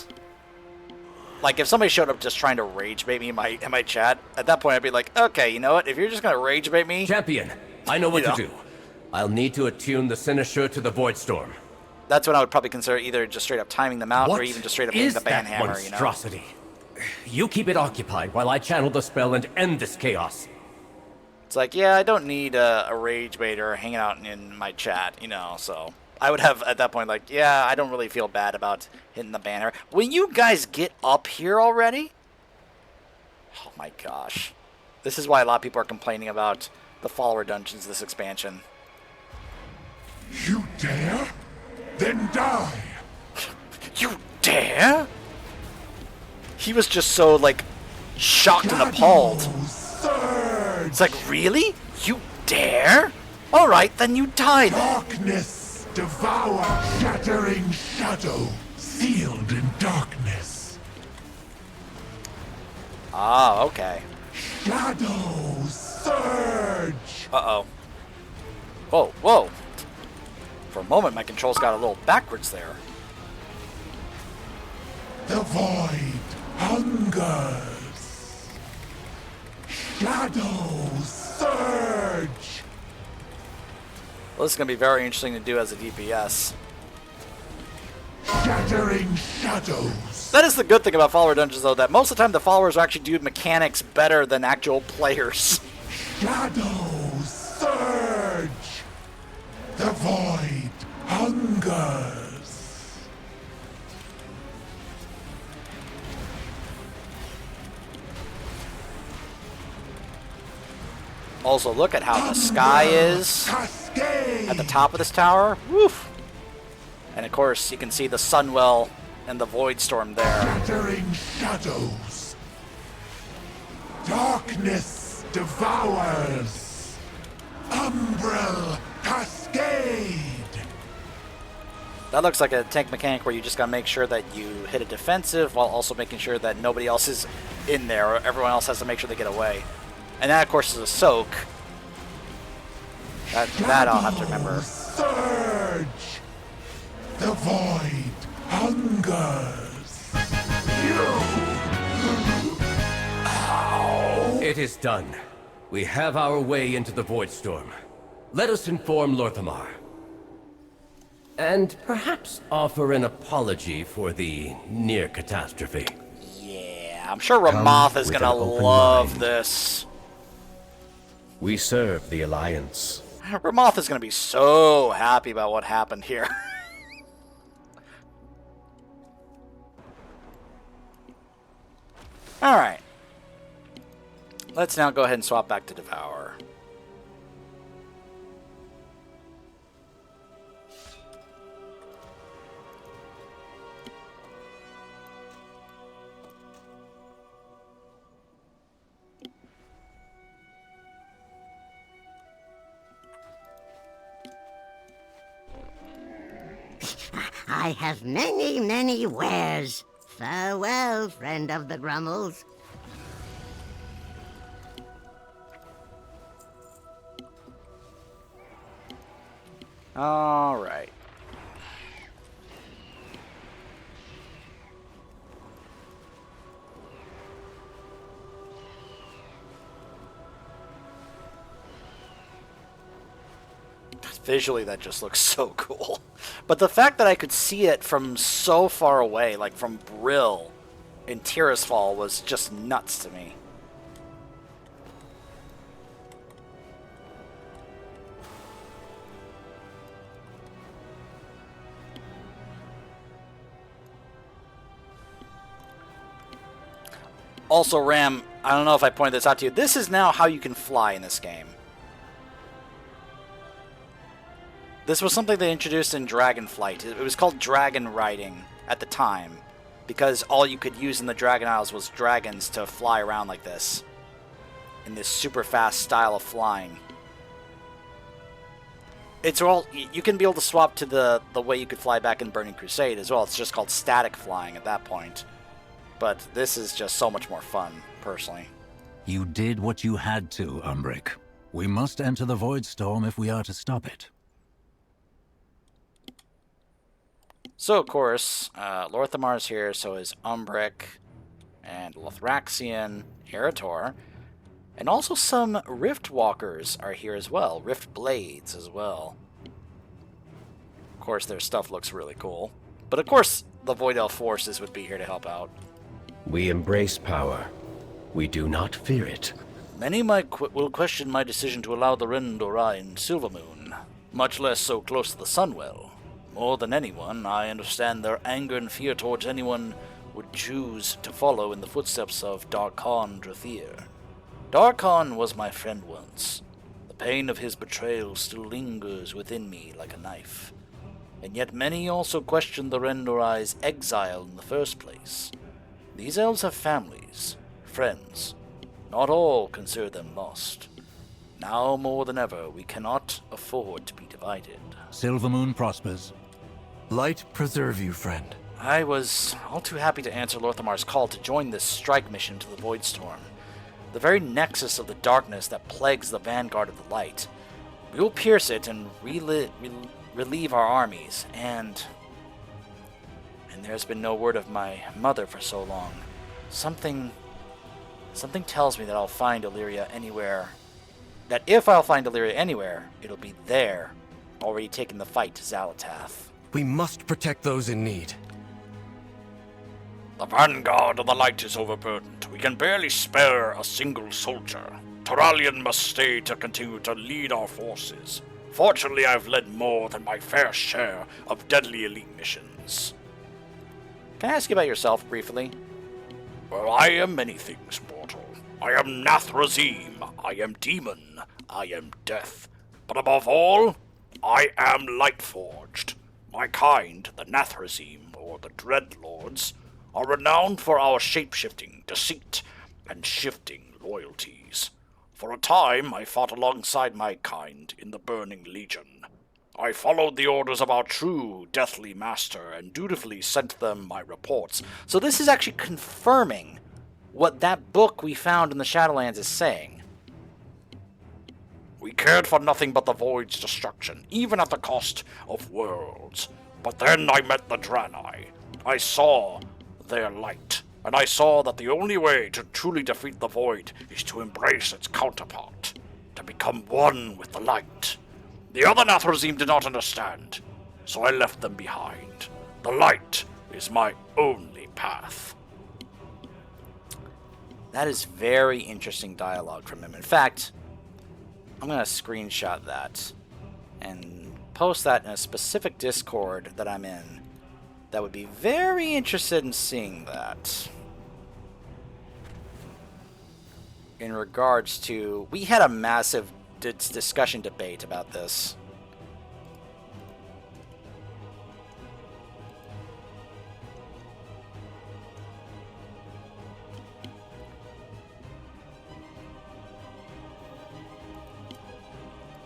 A: like, if somebody showed up just trying to rage bait me in my chat, at that point I'd be like, okay, you know what? If you're just gonna rage bait me...
H: Champion, I know what to do. I'll need to attune the Cynosure to the Void Storm.
A: That's when I would probably consider either just straight up timing them out or even just straight up hitting the ban hammer, you know?
H: Monstrosity? You keep it occupied while I channel the spell and end this chaos.
A: It's like, yeah, I don't need a rage baiter hanging out in my chat, you know, so... I would have, at that point, like, yeah, I don't really feel bad about hitting the banner. Will you guys get up here already? Oh my gosh. This is why a lot of people are complaining about the follower dungeons this expansion.
C: You dare? Then die!
A: You dare? He was just so, like, shocked and appalled.
C: Surge.
A: It's like, really? You dare? Alright, then you die then.
C: Darkness! Devour shattering shadow, sealed in darkness.
A: Ah, okay.
C: Shadow surge.
A: Uh-oh. Whoa, whoa. For a moment, my controls got a little backwards there.
C: The void hungers. Shadow surge.
A: Well, this is going to be very interesting to do as a DPS.
C: Shattering shadows.
A: That is the good thing about follower dungeons, though, that most of the time the followers actually do mechanics better than actual players.
C: Shadow surge. The void hungers.
A: Also, look at how the sky is at the top of this tower. Woof! And of course, you can see the Sunwell and the Void Storm there.
C: Shattering shadows. Darkness devours. Umbral cascade.
A: That looks like a tank mechanic where you just gotta make sure that you hit a defensive while also making sure that nobody else is in there, or everyone else has to make sure they get away. And that, of course, is a soak. That I'll have to remember.
C: Surge. The void hungers.
H: It is done. We have our way into the Void Storm. Let us inform Lorthamar. And perhaps offer an apology for the near catastrophe.
A: Yeah, I'm sure Ramoth is gonna love this.
I: We serve the Alliance.
A: Ramoth is gonna be so happy about what happened here. Alright. Let's now go ahead and swap back to Devour.
D: I have many, many wares. Farewell, friend of the Grummles.
A: All right. Visually, that just looks so cool. But the fact that I could see it from so far away, like from Brill in Tirisfal, was just nuts to me. Also, Ram, I don't know if I pointed this out to you. This is now how you can fly in this game. This was something they introduced in Dragonflight. It was called dragon riding at the time, because all you could use in the Dragon Isles was dragons to fly around like this, in this super fast style of flying. It's all, you can be able to swap to the way you could fly back in Burning Crusade as well. It's just called static flying at that point. But this is just so much more fun, personally.
E: You did what you had to, Umbric. We must enter the Void Storm if we are to stop it.
A: So, of course, Lorthamar's here, so is Umbric, and Lothraxion, Heritor, and also some Rift Walkers are here as well, Rift Blades as well. Of course, their stuff looks really cool. But of course, the Void Elf forces would be here to help out.
I: We embrace power. We do not fear it.
A: Many will question my decision to allow the Rendorai in Silvermoon, much less so close to the Sunwell. More than anyone, I understand their anger and fear towards anyone would choose to follow in the footsteps of Darkhan Drathir. Darkhan was my friend once. The pain of his betrayal still lingers within me like a knife. And yet many also question the Rendorai's exile in the first place. These elves have families, friends. Not all consider them lost. Now more than ever, we cannot afford to be divided.
E: Silvermoon prospers.
M: Light preserve you, friend.
A: I was all too happy to answer Lorthamar's call to join this strike mission to the Void Storm, the very nexus of the darkness that plagues the vanguard of the light. We will pierce it and relieve our armies, and there's been no word of my mother for so long. Something tells me that I'll find Illyria anywhere. That if I'll find Illyria anywhere, it'll be there, already taking the fight to Xalatath.
M: We must protect those in need.
N: The vanguard of the light is overburdened. We can barely spare a single soldier. Toralion must stay to continue to lead our forces. Fortunately, I've led more than my fair share of deadly elite missions.
A: Can I ask you about yourself briefly?
N: Well, I am many things, mortal. I am Nathrazim. I am demon. I am death. But above all, I am Lightforged. My kind, the Nathrazim, or the Dreadlords, are renowned for our shape-shifting, deceit, and shifting loyalties. For a time, I fought alongside my kind in the Burning Legion. I followed the orders of our true deathly master and dutifully sent them my reports.
A: So this is actually confirming what that book we found in the Shadowlands is saying.
N: We cared for nothing but the Void's destruction, even at the cost of worlds. But then I met the Draenei. I saw their light, and I saw that the only way to truly defeat the Void is to embrace its counterpart, to become one with the light. The other Nathrazim did not understand, so I left them behind. The light is my only path.
A: That is very interesting dialogue from him. In fact, I'm going to screenshot that and post that in a specific Discord that I'm in that would be very interested in seeing that. In regards to... We had a massive discussion debate about this.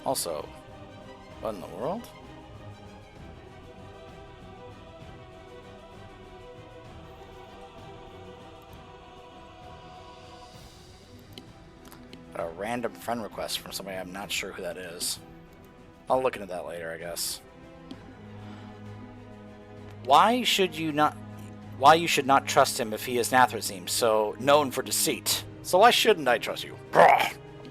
A: Also, what in the world? A random friend request from somebody I'm not sure who that is. I'll look into that later, I guess. Why you should not trust him if he is Nathrazim, so known for deceit? So why shouldn't I trust you?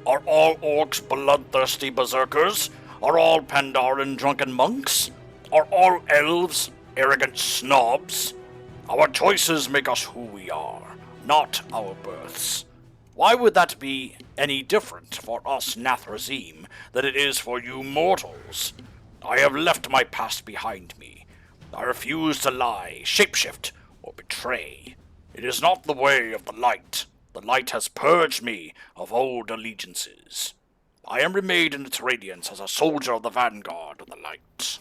N: Are all orcs bloodthirsty berserkers? Are all Pandaren drunken monks? Are all elves arrogant snobs? Our choices make us who we are, not our births. Why would that be any different for us Nathrazim than it is for you mortals? I have left my past behind me. I refuse to lie, shapeshift, or betray. It is not the way of the light. The light has purged me of old allegiances. I am remade in its radiance as a soldier of the vanguard, the light.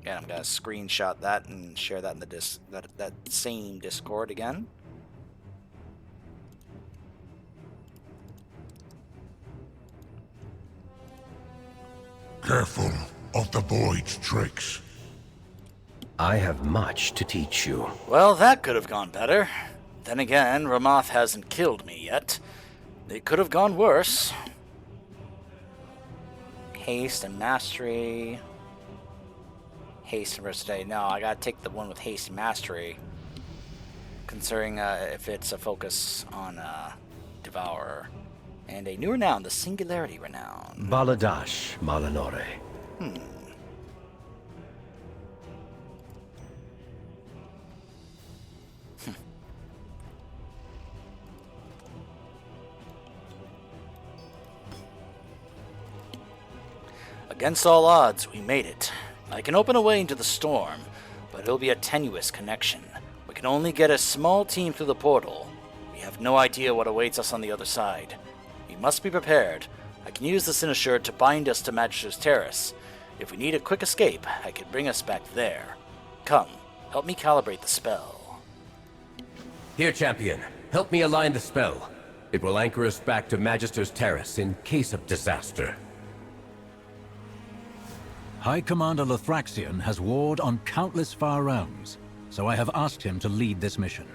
A: And I'm gonna screenshot that and share that in the that same Discord again.
C: Careful of the Void's tricks.
I: I have much to teach you.
A: Well, that could have gone better. Then again, Ramoth hasn't killed me yet. It could have gone worse. Haste and Mastery. Haste and Versatility. No, I gotta take the one with Haste and Mastery. Considering if it's a focus on Devourer. And a new renown, the Singularity Renown.
I: Baladash Malanore.
A: Against all odds, we made it. I can open a way into the storm, but it'll be a tenuous connection. We can only get a small team through the portal. We have no idea what awaits us on the other side. We must be prepared. I can use the Sinisture to bind us to Magister's Terrace. If we need a quick escape, I can bring us back there. Come, help me calibrate the spell.
H: Here, champion. Help me align the spell. It will anchor us back to Magister's Terrace in case of disaster.
E: High Commander Lothraxion has warred on countless far realms, so I have asked him to lead this mission.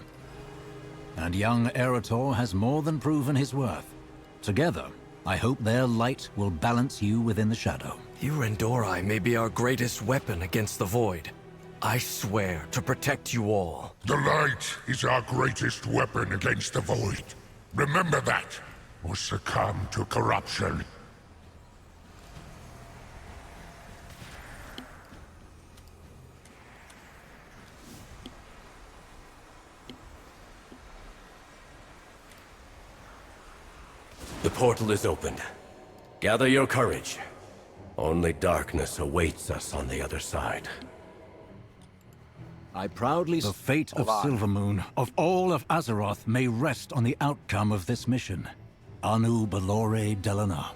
E: And young Erator has more than proven his worth. Together, I hope their light will balance you within the shadow.
M: You Rendorai may be our greatest weapon against the Void. I swear to protect you all.
C: The light is our greatest weapon against the Void. Remember that, or succumb to corruption.
H: The portal is opened. Gather your courage. Only darkness awaits us on the other side.
E: I proudly... The fate of Silvermoon, of all of Azeroth, may rest on the outcome of this mission. Anu Balore Delana.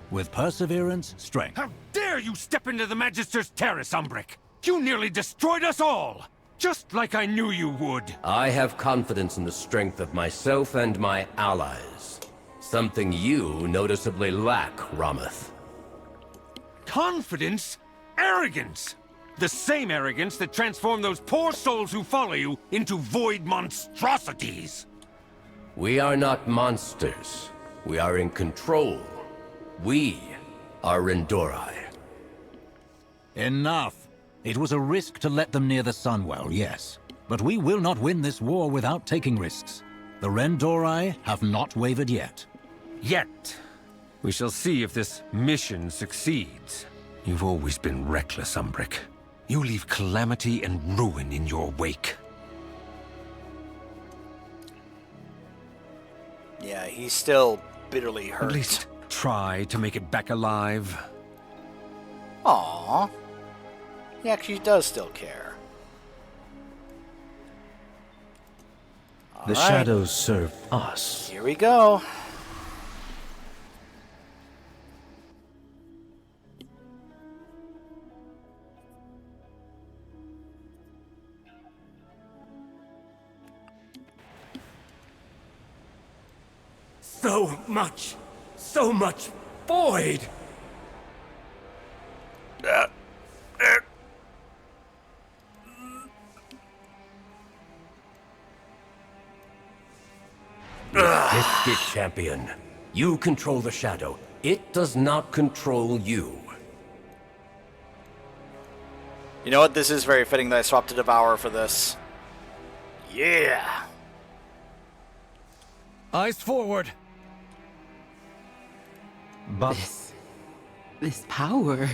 E: With perseverance, strength.
G: How dare you step into the Magister's Terrace, Umbric! You nearly destroyed us all! Just like I knew you would!
H: I have confidence in the strength of myself and my allies. Something you noticeably lack, Rameth.
G: Confidence? Arrogance! The same arrogance that transformed those poor souls who follow you into void monstrosities!
H: We are not monsters. We are in control. We are Rendorai.
E: Enough! It was a risk to let them near the Sunwell, yes. But we will not win this war without taking risks. The Rendorai have not wavered yet.
G: Yet. We shall see if this mission succeeds. You've always been reckless, Umbric. You leave calamity and ruin in your wake.
A: Yeah, he's still bitterly hurt.
G: At least try to make it back alive.
A: Aww. He actually does still care.
I: The shadows serve us.
A: Here we go.
H: So much void! Mystic Champion, you control the shadow. It does not control you.
A: You know what? This is very fitting that I swapped to Devour for this. Yeah!
M: Eyes forward!
I: But
B: This power...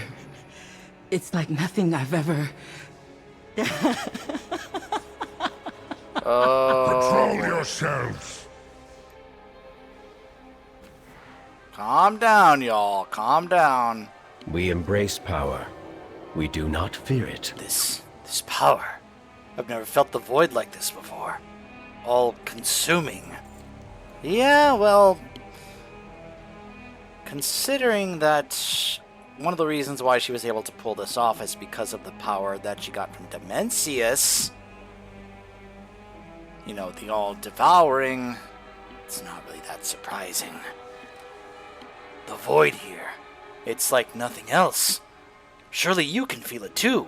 B: It's like nothing I've ever...
C: Control yourselves!
A: Calm down, y'all. Calm down.
I: we embrace power. We do not fear it.
A: This power. I've never felt the void like this before. All consuming. Yeah, well... considering that one of the reasons why she was able to pull this off is because of the power that she got from Dimensius, you know, the all-devouring, it's not really that surprising. The void here, it's like nothing else. Surely you can feel it too.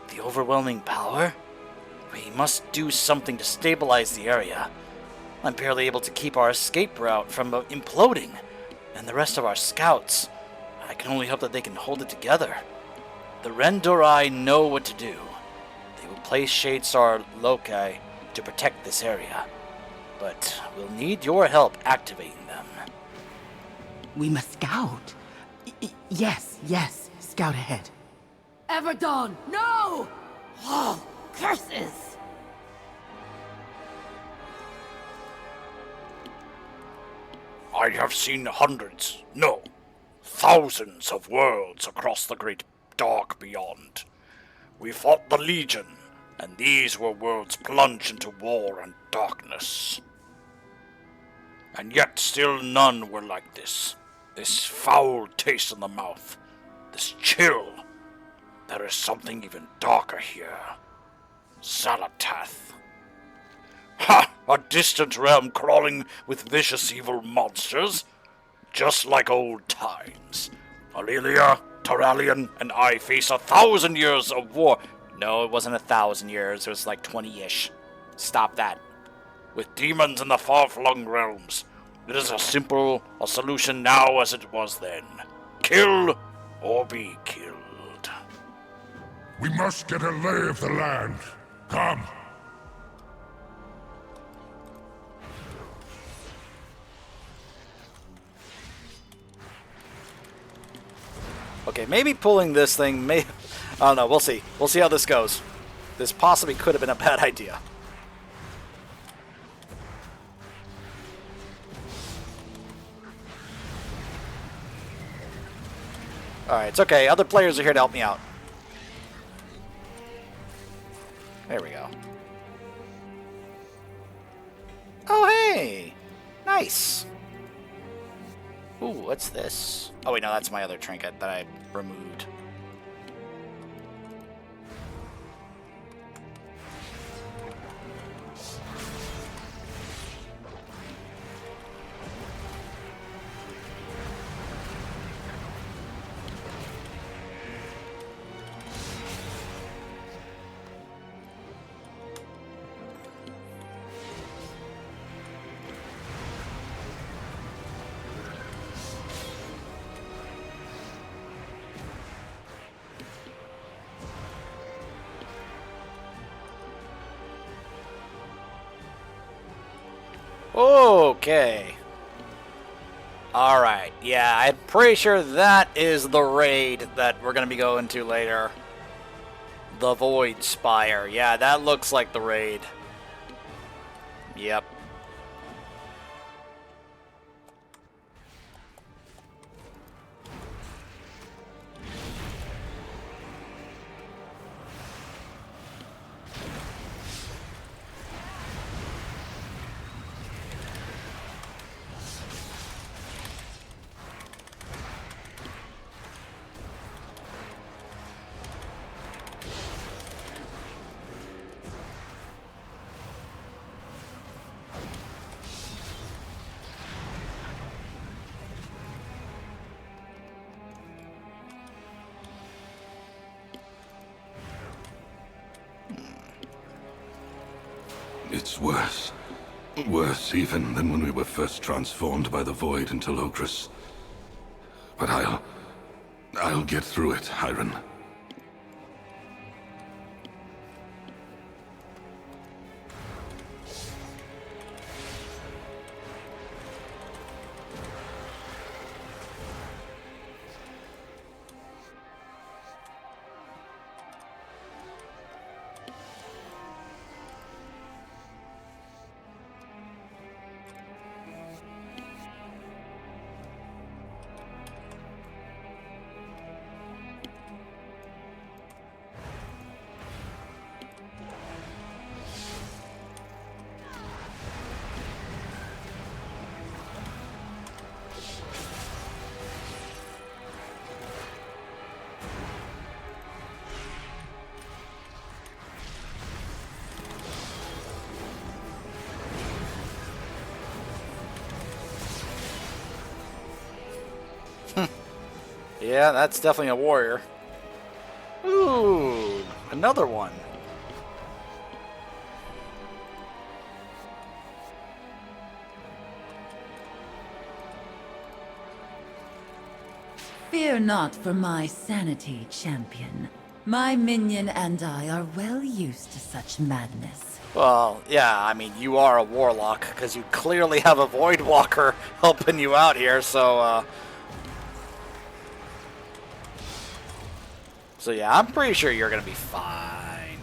A: The overwhelming power? We must do something to stabilize the area. I'm barely able to keep our escape route from imploding, and the rest of our scouts. I can only hope that they can hold it together. The Rendorai know what to do. They will place Shadestar Loci to protect this area, but we'll need your help activating them.
O: We must scout. Yes, scout ahead.
F: Everdon, no! Oh, curses!
N: I have seen hundreds, no, thousands of worlds across the great dark beyond. We fought the Legion, and these were worlds plunged into war and darkness. And yet still none were like this. This foul taste in the mouth, this chill. There is something even darker here. Xalatath. Ha! A distant realm crawling with vicious evil monsters? Just like old times. Aurelia, Taralian, and I face 1,000 years of war.
A: No, it wasn't 1,000 years. It was like 20-ish. Stop that.
N: With demons in the far-flung realms. It is as simple a solution now as it was then. Kill or be killed.
C: We must get a lay of the land. Come.
A: Okay, maybe pulling this thing may... I don't know, we'll see. We'll see how this goes. This possibly could have been a bad idea. Alright, it's okay. Other players are here to help me out. There we go. Oh, hey! Nice! Ooh, what's this? Oh, wait, no, that's my other trinket that I removed. Okay. Alright, yeah, I'm pretty sure that is the raid that we're going to be going to later. The Void Spire. Yeah, that looks like the raid. Yep.
P: It's worse. Worse even than when we were first transformed by the Void into Logris. But I'll get through it, Hiron.
A: Yeah, that's definitely a warrior. Ooh, another one.
F: Fear not for my sanity, champion. My minion and I are well used to such madness.
A: Well, yeah, I mean, you are a warlock, because you clearly have a Void Walker helping you out here, so, So yeah, I'm pretty sure you're gonna be fine.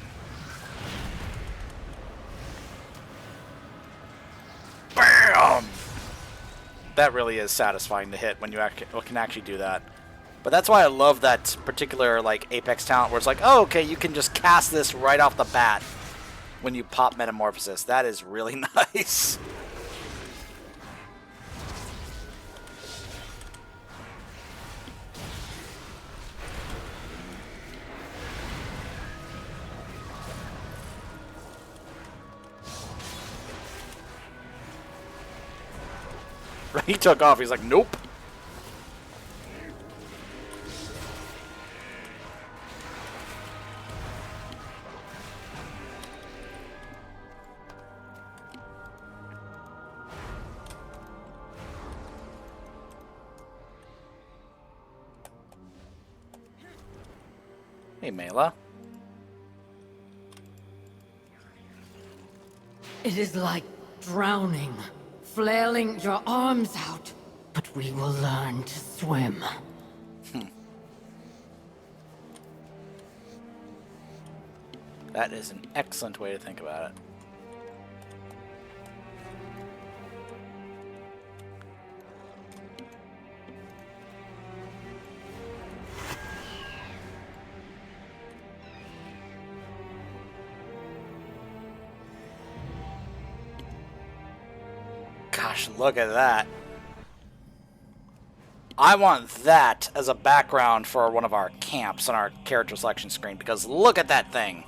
A: BAM! That really is satisfying to hit when you can actually do that. But that's why I love that particular, like, Apex talent where it's like, oh, okay, you can just cast this right off the bat when you pop Metamorphosis. That is really nice. He took off. He's like, nope. Hey, Mela.
Q: It is like drowning, flailing your arms out, but we will learn to swim.
A: That is an excellent way to think about it. Gosh, look at that. I want that as a background for one of our camps on our character selection screen, because look at that thing.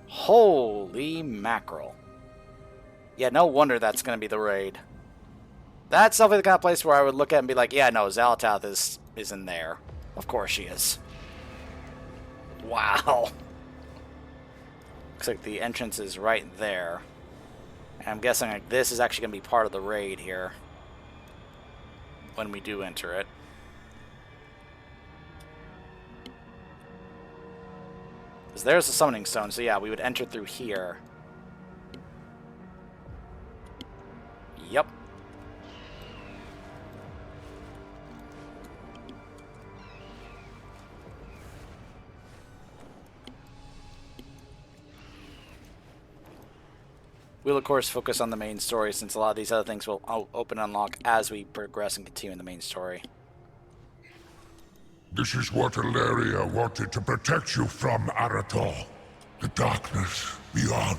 A: Holy mackerel. Yeah, no wonder that's going to be the raid. That's definitely the kind of place where I would look at and be like, yeah, no, Xal'atath is in there. Of course she is. Wow. Looks like the entrance is right there. And I'm guessing like this is actually going to be part of the raid here when we do enter it. Because there's the summoning stone, so yeah, we would enter through here. Yep. We'll, of course, focus on the main story, since a lot of these other things will open and unlock as we progress and continue in the main story.
C: This is what Ilaria wanted to protect you from, Arator. The darkness beyond.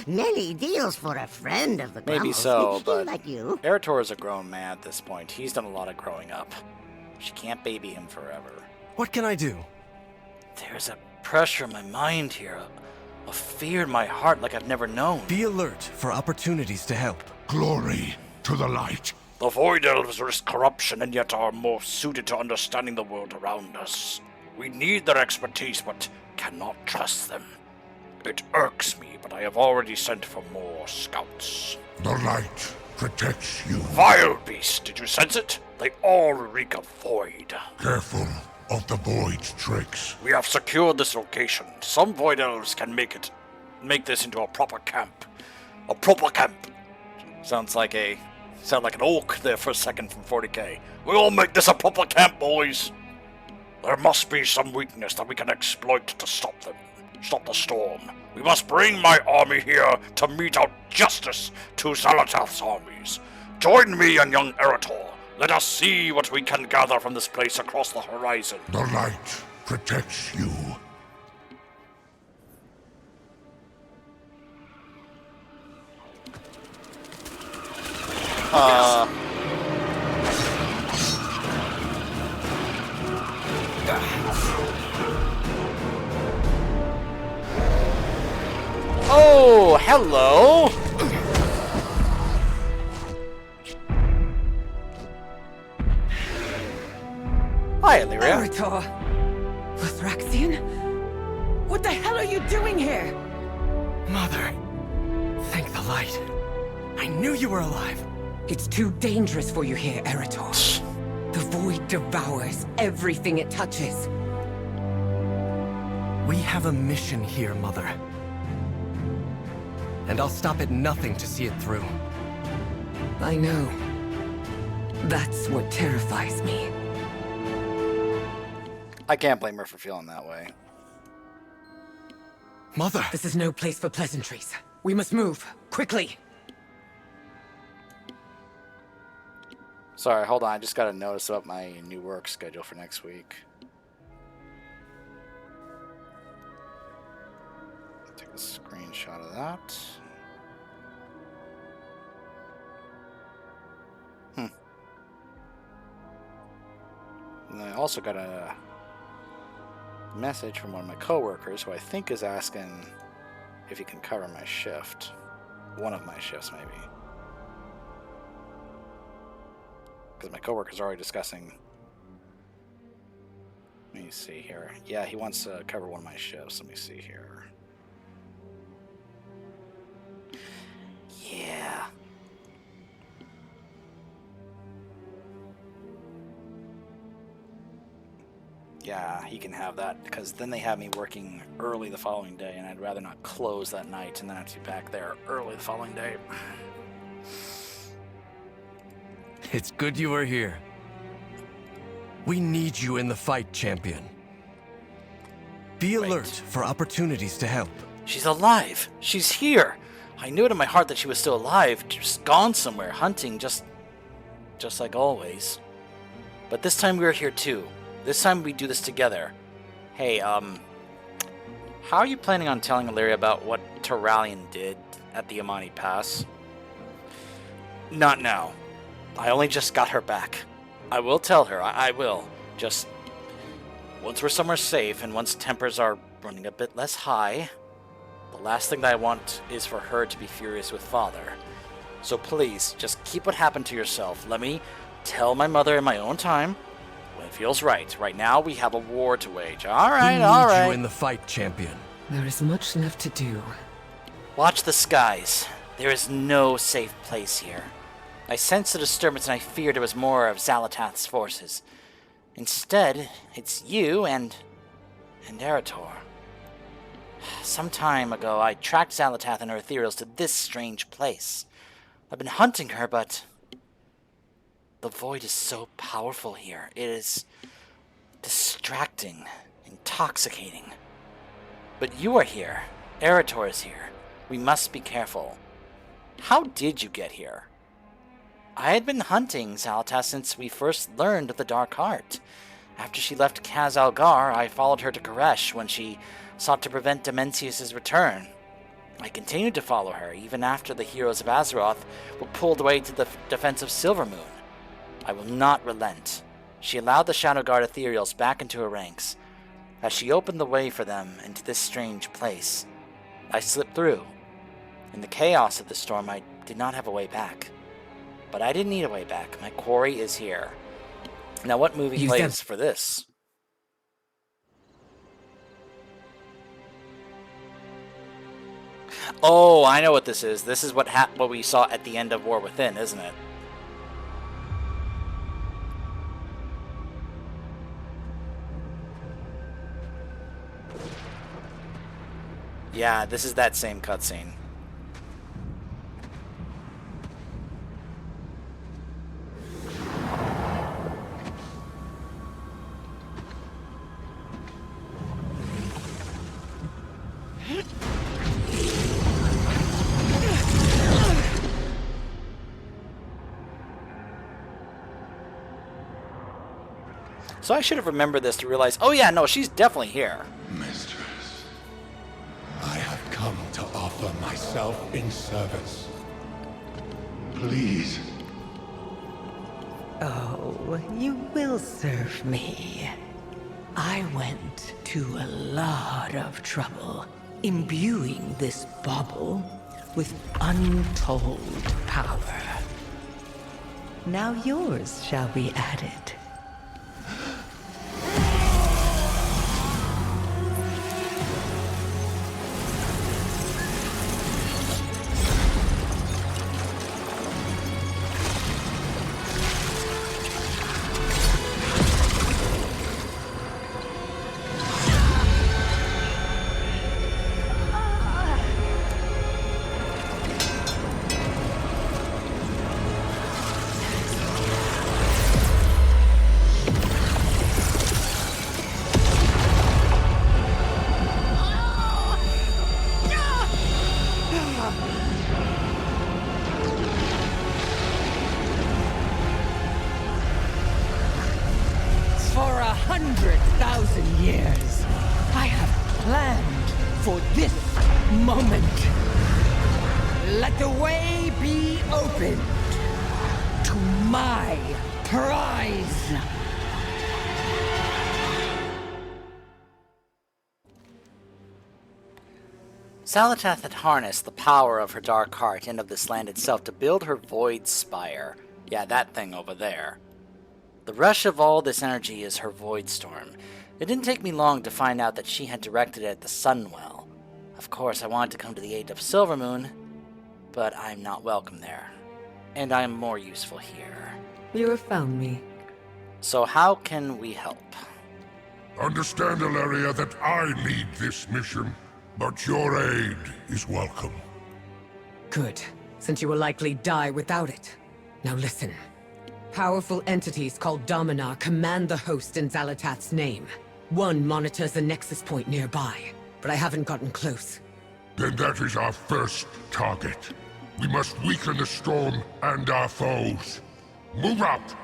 D: Many deals for a friend of the
A: Maybe
D: Grummles.
A: so, but
D: like you.
A: Arator is a grown man at this point. He's done a lot of growing up. She can't baby him forever.
M: What can I do?
A: There's a pressure in my mind here, a fear in my heart like I've never known.
M: Be alert for opportunities to help.
C: Glory to the light.
N: The Void Elves risk corruption and yet are more suited to understanding the world around us. We need their expertise, but cannot trust them. It irks me, but I have already sent for more scouts.
C: The light protects you.
N: Vile beast, did you sense it? They all reek of void.
C: Careful of the Void's tricks.
N: We have secured this location. Some Void Elves can make this into a proper camp. A proper camp.
A: Sound like an oak there for a second from 40k.
N: We'll make this a proper camp, boys. There must be some weakness that we can exploit to stop them. Stop the storm. We must bring my army here to mete out justice to Xal'atath's armies. Join me and young Arator. Let us see what we can gather from this place across the horizon.
C: The light protects you.
A: Oh, Oh, hello! Hi, Illyria.
O: Eretor! Lothraxion? What the hell are you doing here?
M: Mother, thank the light. I knew you were alive.
O: It's too dangerous for you here, Eretor. The void devours everything it touches.
M: We have a mission here, Mother. And I'll stop at nothing to see it through.
O: I know. That's what terrifies me.
A: I can't blame her for feeling that way.
M: Mother!
O: This is no place for pleasantries. We must move, quickly!
A: Sorry, hold on. I just got a notice about my new work schedule for next week. Take a screenshot of that. And I also got a message from one of my coworkers who I think is asking if he can cover my shift. One of my shifts, maybe. Because my coworker's already discussing. Let me see here. Yeah, he wants to cover one of my shifts. Let me see here. Yeah. Yeah, he can have that, because then they have me working early the following day, and I'd rather not close that night and then have to be back there early the following day.
M: It's good you are here. We need you in the fight, champion. Be alert for opportunities to help.
A: She's alive! She's here! I knew it in my heart that she was still alive, just gone somewhere, hunting, just like always. But this time we were here too. This time we do this together. Hey, how are you planning on telling Illyria about what Terralion did at the Amani Pass? Not now. I only just got her back. I will tell her, I will. Just once we're somewhere safe and once tempers are running a bit less high, the last thing that I want is for her to be furious with Father. So please, just keep what happened to yourself. Let me tell my mother in my own time. When it feels right. Right now, we have a war to wage. Alright, alright.
M: We need you in the fight, champion.
O: There is much left to do.
A: Watch the skies. There is no safe place here. I sensed a disturbance and I feared it was more of Xalatath's forces. Instead, it's you and Eretor. Some time ago, I tracked Xalatath and her ethereals to this strange place. I've been hunting her, but the void is so powerful here. It is distracting, intoxicating. But you are here. Eretor is here. We must be careful. How did you get here? I had been hunting Xalatath since we first learned of the Dark Heart. After she left Kaz Algar, I followed her to Koresh when she sought to prevent Demencius' return. I continued to follow her, even after the heroes of Azeroth were pulled away to the defense of Silvermoon. I will not relent. She allowed the Shadowguard ethereals back into her ranks. As she opened the way for them into this strange place, I slipped through. In the chaos of the storm, I did not have a way back. But I didn't need a way back. My quarry is here. Now, what movie plays for this? Oh, I know what this is. This is what we saw at the end of War Within, isn't it? Yeah, this is that same cutscene. So I should have remembered this to realize, oh yeah, no, she's definitely here.
K: Mistress, I have come to offer myself in service. Please.
B: Oh, you will serve me. I went to a lot of trouble imbuing this bauble
F: with untold power. Now yours shall be added.
O: For 100,000 years, I have planned for this moment. Let the way be opened to my prize.
A: Salatath had harnessed the power of her dark heart and of this land itself to build her Void Spire. Yeah, that thing over there. The rush of all this energy is her Void Storm. It didn't take me long to find out that she had directed it at the Sunwell. Of course, I wanted to come to the aid of Silvermoon, but I'm not welcome there. And I'm more useful here.
O: You have found me.
A: So how can we help?
K: Understand, Ilaria, that I lead this mission, but your aid is welcome.
O: Good, since you will likely die without it. Now listen. Powerful entities called Dominar command the host in Zalatath's name. One monitors a nexus point nearby, but I haven't gotten close.
K: Then that is our first target. We must weaken the storm and our foes. Move out!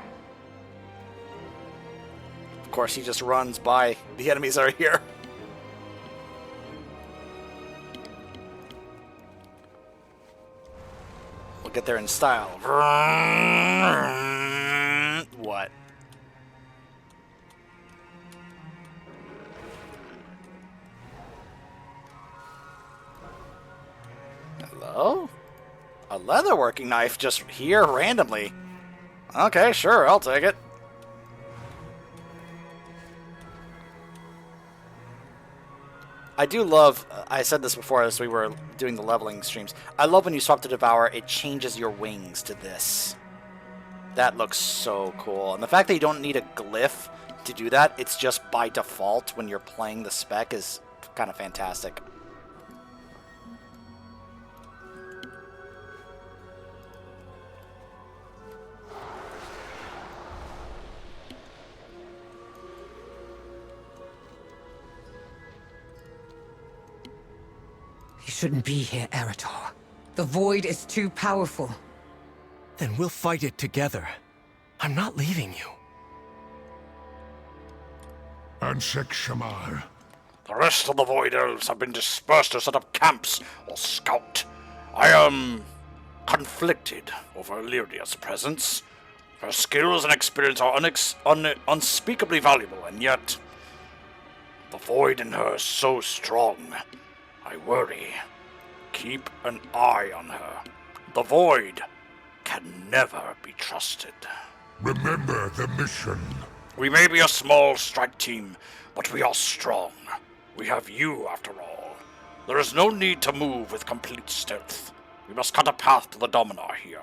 A: Of course, he just runs by. The enemies are here. We'll get there in style. What? Hello? A leatherworking knife just here randomly. Okay, sure, I'll take it. I do love, I said this before as we were doing the leveling streams, I love when you swap to Devour, it changes your wings to this. That looks so cool. And the fact that you don't need a glyph to do that, it's just by default when you're playing the spec is kind of fantastic.
O: You shouldn't be here, Eretor. The Void is too powerful.
M: Then we'll fight it together. I'm not leaving you.
K: Ansek Shamar.
N: The rest of the Void Elves have been dispersed to set up camps or scout. I am conflicted over Illyria's presence. Her skills and experience are unspeakably valuable, and yet the Void in her is so strong. I worry. Keep an eye on her. The Void can never be trusted.
K: Remember the mission.
N: We may be a small strike team, but we are strong. We have you, after all. There is no need to move with complete stealth. We must cut a path to the Dominar here.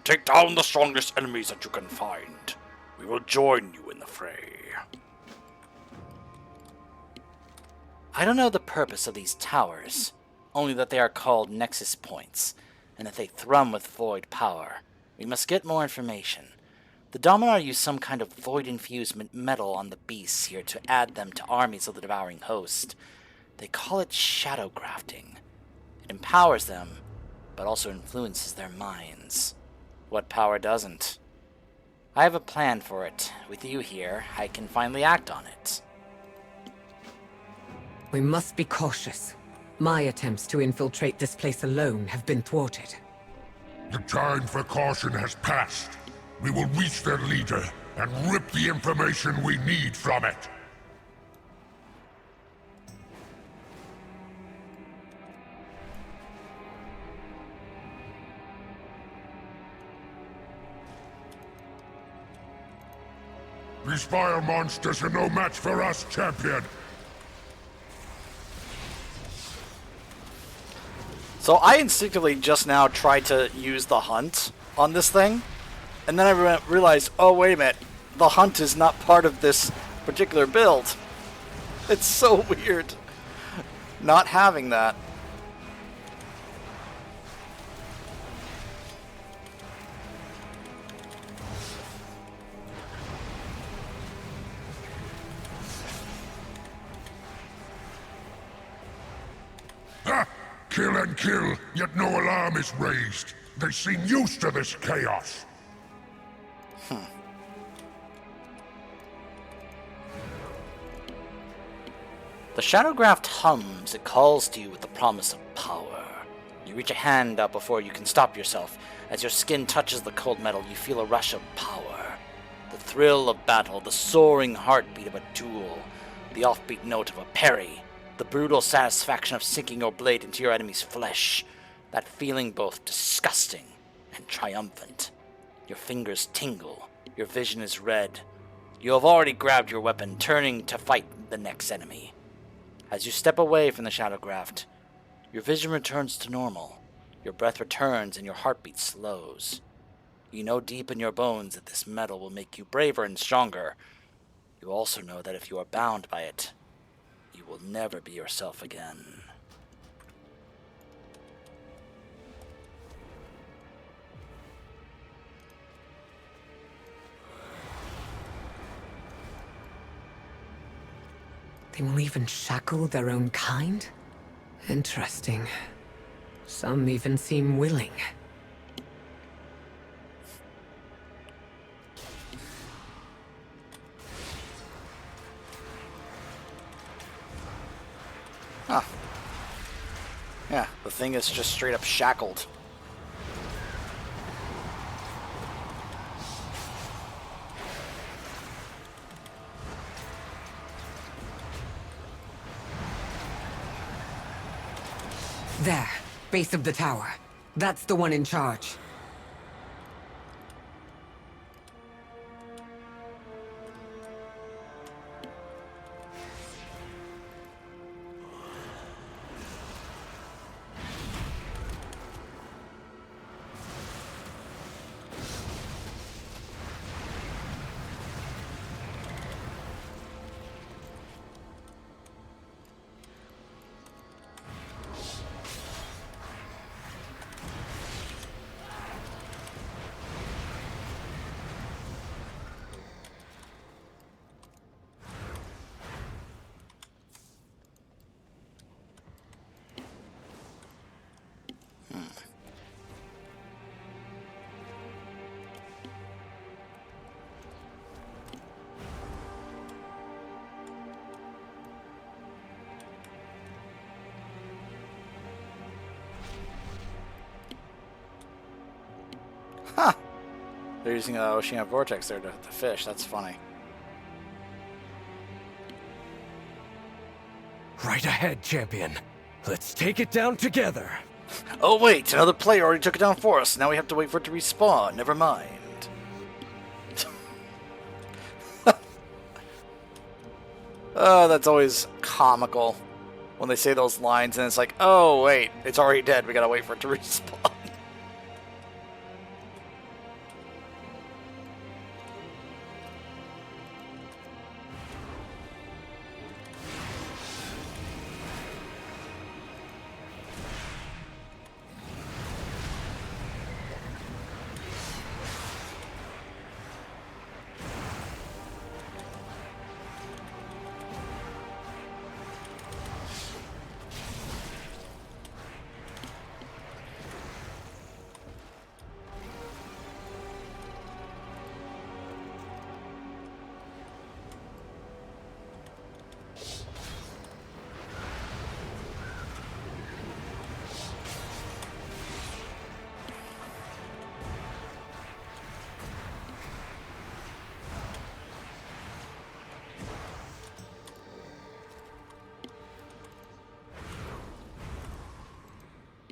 N: Take down the strongest enemies that you can find. We will join you in the fray.
A: I don't know the purpose of these towers, only that they are called Nexus Points, and that they thrum with void power. We must get more information. The Dominar use some kind of void-infused metal on the beasts here to add them to armies of the devouring host. They call it shadow grafting. It empowers them, but also influences their minds. What power doesn't? I have a plan for it. With you here, I can finally act on it.
O: We must be cautious. My attempts to infiltrate this place alone have been thwarted.
K: The time for caution has passed. We will reach their leader and rip the information we need from it. These fire monsters are no match for us, champion.
A: So I instinctively just now tried to use the hunt on this thing, and then I realized, oh wait a minute, the hunt is not part of this particular build. It's so weird not having that.
K: Ha! Kill and kill, yet no alarm is raised. They seem used to this chaos.
A: The Shadowgraft hums. It calls to you with the promise of power. You reach a hand up before you can stop yourself. As your skin touches the cold metal, you feel a rush of power. The thrill of battle, the soaring heartbeat of a duel, the offbeat note of a parry, the brutal satisfaction of sinking your blade into your enemy's flesh. That feeling both disgusting and triumphant. Your fingers tingle. Your vision is red. You have already grabbed your weapon, turning to fight the next enemy. As you step away from the Shadowgraft, your vision returns to normal. Your breath returns and your heartbeat slows. You know deep in your bones that this metal will make you braver and stronger. You also know that if you are bound by it, you will never be yourself again.
O: They will even shackle their own kind? Interesting. Some even seem willing.
A: Huh. Yeah, the thing is just straight up shackled.
O: There, base of the tower. That's the one in charge. Huh. They're using an Oceanic Vortex there to fish. That's funny.
M: Right ahead, champion. Let's take it down together.
A: Oh wait, another player already took it down for us. Now we have to wait for it to respawn. Never mind. Oh, that's always comical when they say those lines and it's like, oh wait, it's already dead. We gotta wait for it to respawn.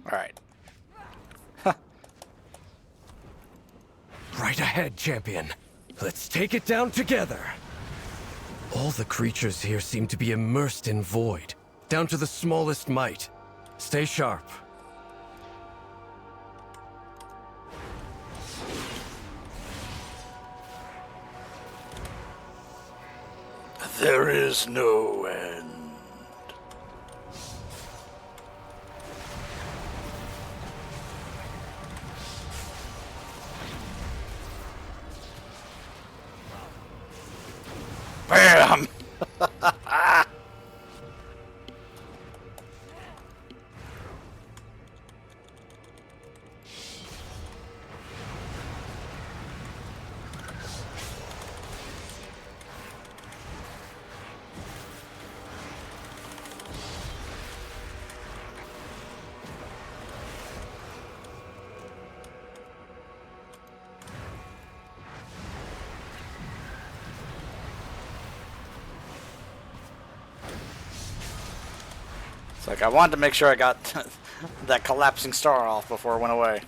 A: Alright.
M: Right ahead, champion. Let's take it down together. All the creatures here seem to be immersed in void, down to the smallest mite. Stay sharp.
N: There is no end. Bam! It's like I wanted to make sure I got that collapsing star off before it went away.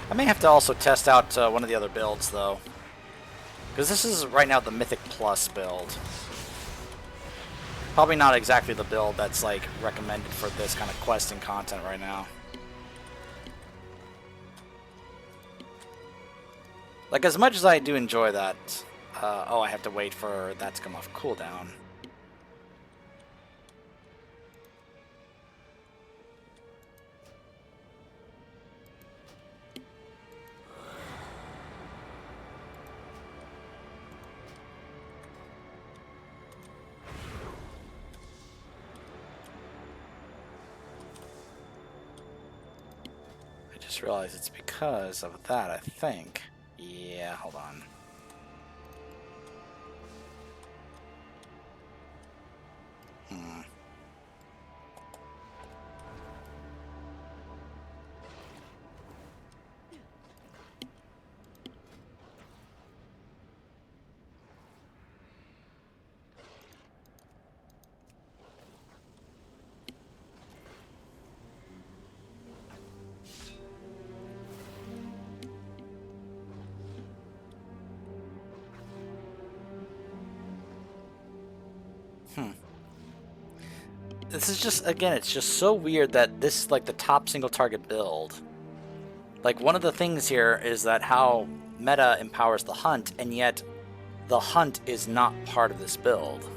N: I may have to also test out one of the other builds, though. Because this is, right now, the Mythic Plus build. Probably not exactly the build that's, like, recommended for this kind of questing content right now. Like, as much as I do enjoy that... oh, I have to wait for that to come off cooldown. I just realized it's because of that, I think. Yeah, hold on. This is just, again, it's just so weird that this is like the top single target build. Like, one of the things here is that how meta empowers the hunt, and yet the hunt is not part of this build.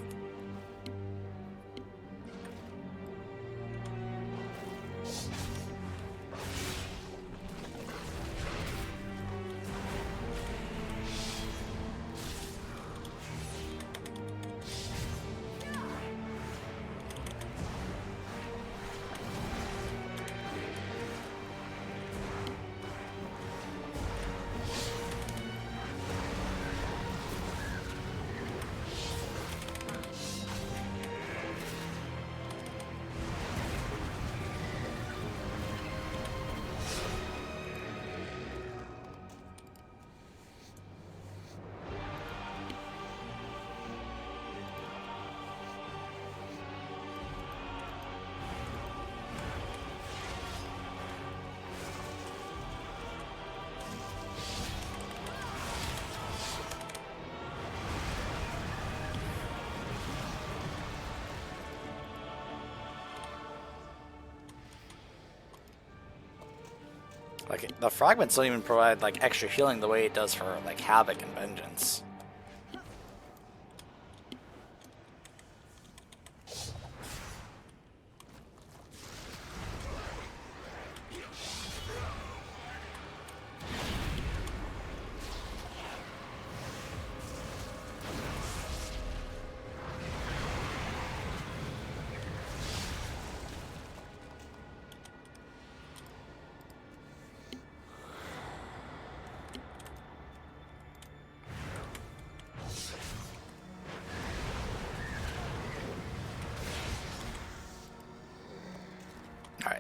N: Like, the fragments don't even provide, like, extra healing the way it does for, like, Havoc and Vengeance.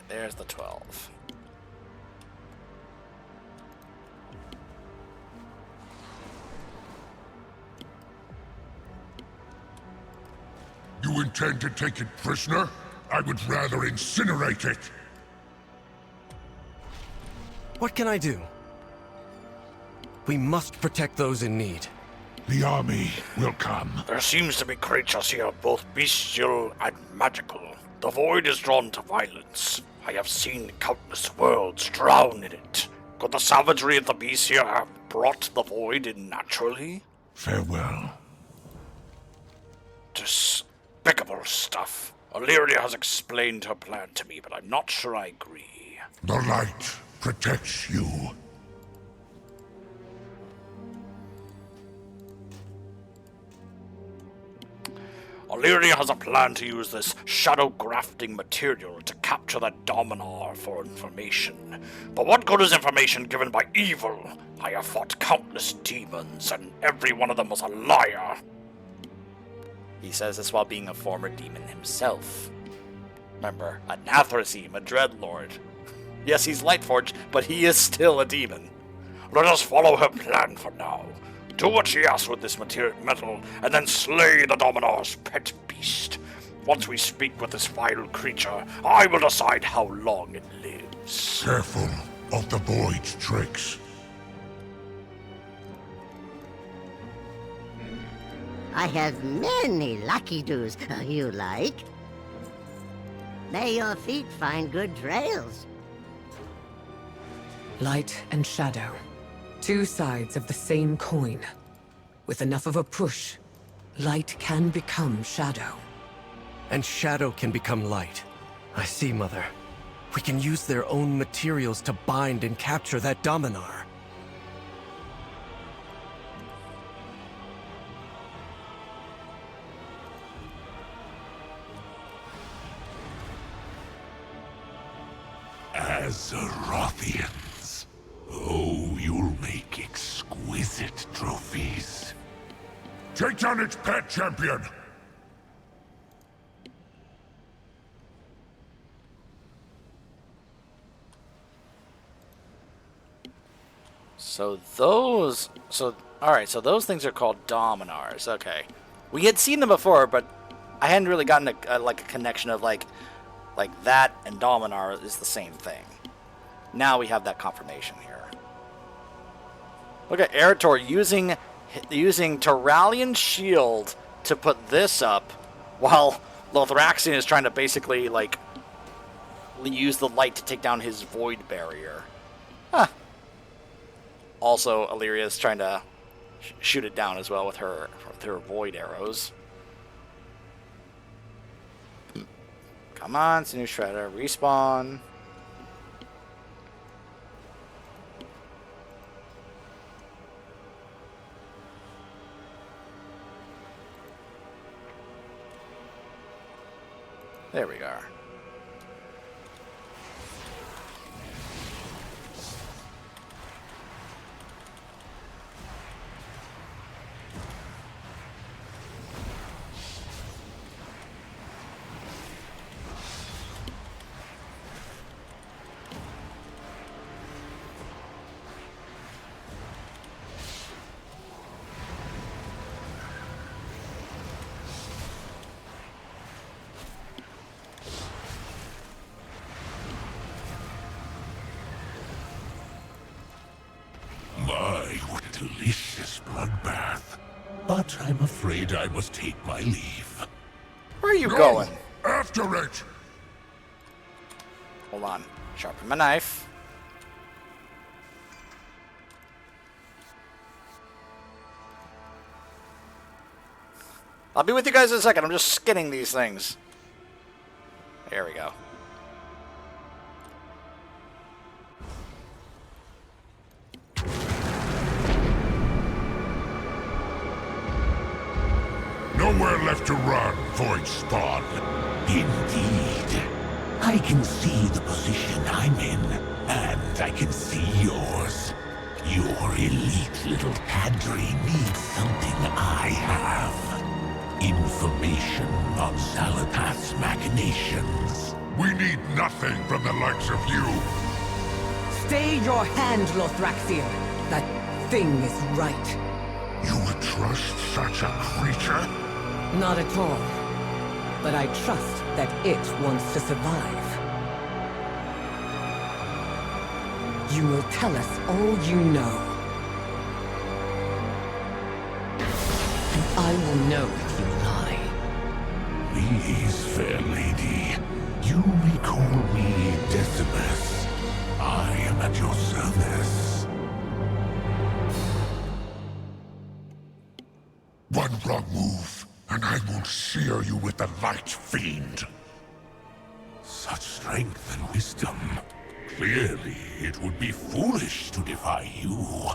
A: there's the 12.
K: You intend to take it prisoner? I would rather incinerate it.
M: What can I do? We must protect those in need.
K: The army will come.
N: There seems to be creatures here, both bestial and magical. The void is drawn to violence. I have seen countless worlds drown in it. Could the savagery of the beasts here have brought the void in naturally?
K: Farewell.
N: Despicable stuff. Illyria has explained her plan to me, but I'm not sure I agree.
K: The light protects you.
N: Illyria has a plan to use this shadow grafting material to capture the Dominar for information. But what good is information given by evil? I have fought countless demons, and every one of them was a liar.
A: He says this while being a former demon himself. Remember, a Nathrasime, a Dreadlord. Yes, he's Lightforged, but he is still a demon.
N: Let us follow her plan for now. Do what she asks with this metal, and then slay the Dominar's pet beast. Once we speak with this vile creature, I will decide how long it lives.
K: Careful of the void's tricks.
D: I have many lucky doos you like. May your feet find good trails.
O: Light and shadow. Two sides of the same coin. With enough of a push, light can become shadow.
M: And shadow can become light. I see, Mother. We can use their own materials to bind and capture that Dominar.
K: Azerothians. Oh, you'll make exquisite trophies. Take down its pet champion!
A: Alright, so those things are called Dominars. Okay. We had seen them before, but I hadn't really gotten a connection of like that and Dominar is the same thing. Now we have that confirmation here. Look at Eretor using Terralian Shield to put this up, while Lothraxion is trying to basically use the light to take down his void barrier. Huh. Also, Illyria is trying to shoot it down as well with her void arrows. Come on, Sinew Shredder, respawn. There we are.
K: Delicious bloodbath. But I'm afraid I must take my leave.
A: Where are you going?
K: After it!
A: Hold on. Sharpen my knife. I'll be with you guys in a second. I'm just skinning these things. There we go.
K: Nowhere left to run, Void Spawn. Indeed. I can see the position I'm in, and I can see yours. Your elite little cadre needs something I have. Information on Zalatath's machinations. We need nothing from the likes of you.
O: Stay your hand, Lothraxion. That thing is right.
K: You would trust such a creature?
O: Not at all. But I trust that it wants to survive. You will tell us all you know. And I will know if you lie.
K: Please, fair lady, you may call me Decimus. I am at your service. One wrong move, and I will sear you with the Light Fiend. Such strength and wisdom. Clearly, it would be foolish to defy you.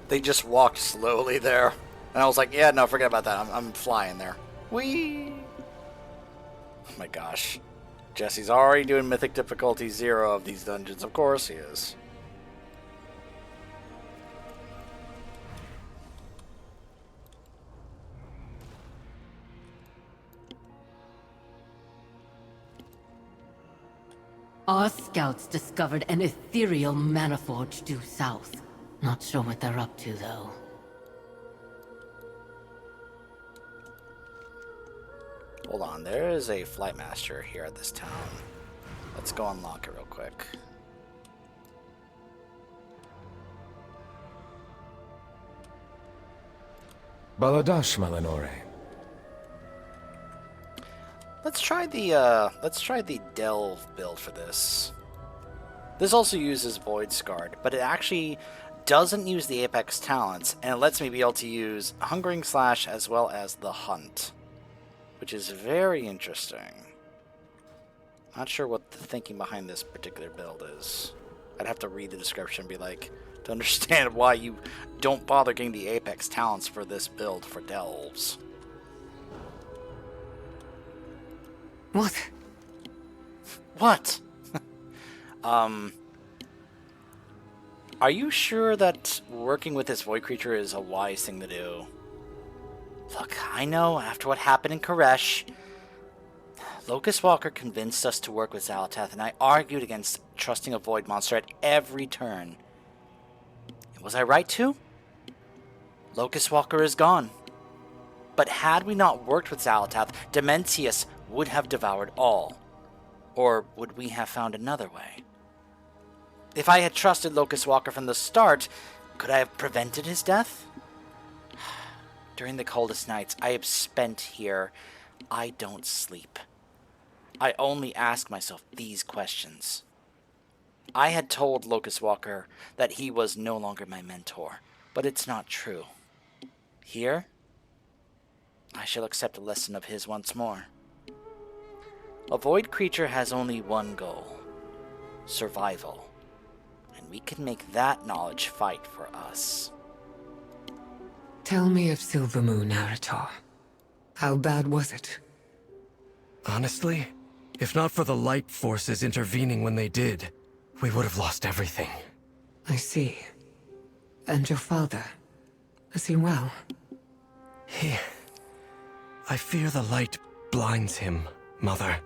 A: They just walked slowly there. And I was like, yeah, no, forget about that. I'm flying there. Whee! Oh my gosh. Jesse's already doing Mythic Difficulty 0 of these dungeons. Of course he is.
Q: Our scouts discovered an ethereal maniforge due south. Not sure what they're up to, though.
A: Hold on, there is a Flight Master here at this town. Let's go unlock it real quick.
I: Baladash, Malinore.
A: Let's try the Delve build for this. This also uses Void Scarred, but it actually doesn't use the Apex talents, and it lets me be able to use Hungering Slash as well as the Hunt, which is very interesting. Not sure what the thinking behind this particular build is. I'd have to read the description and be like, to understand why you don't bother getting the Apex talents for this build for Delves.
O: What?
A: What? Are you sure that working with this void creature is a wise thing to do? Look, I know after what happened in Koresh, Locust Walker convinced us to work with Xal'atath, and I argued against trusting a void monster at every turn. Was I right to? Locust Walker is gone. But had we not worked with Xal'atath, Dementius would have devoured all. Or would we have found another way? If I had trusted Locust Walker from the start, could I have prevented his death? During the coldest nights I have spent here, I don't sleep. I only ask myself these questions. I had told Locust Walker that he was no longer my mentor, but it's not true. Here, I shall accept a lesson of his once more. A void creature has only one goal: survival. And we can make that knowledge fight for us.
O: Tell me of Silvermoon, Arator. How bad was it?
M: Honestly, if not for the light forces intervening when they did, we would have lost everything.
O: I see. And your father? Is he well?
M: I fear the light blinds him, Mother.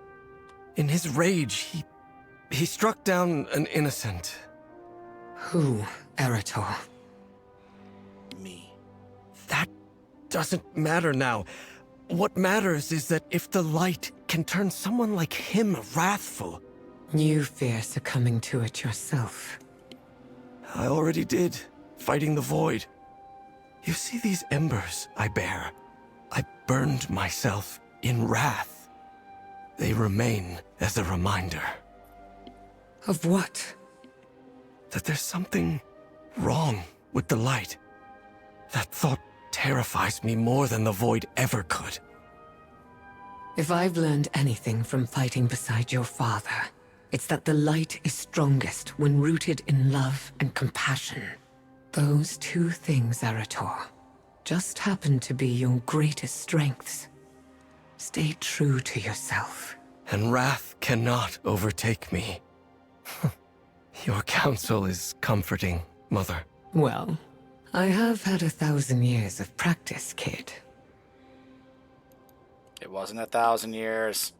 M: In his rage, he struck down an innocent.
O: Who, Arator?
A: Me.
M: That doesn't matter now. What matters is that if the light can turn someone like him wrathful...
O: You fear succumbing to it yourself.
M: I already did, fighting the void. You see these embers I bear? I burned myself in wrath. They remain as a reminder.
O: Of what?
M: That there's something wrong with the light. That thought terrifies me more than the void ever could.
O: If I've learned anything from fighting beside your father, It's that the light is strongest when rooted in love and compassion. Those two things, Zerator, just happen to be your greatest strengths. Stay true to yourself.
M: And wrath cannot overtake me. Your counsel is comforting, Mother.
O: Well, I have had 1,000 years of practice, kid.
A: It wasn't 1,000 years.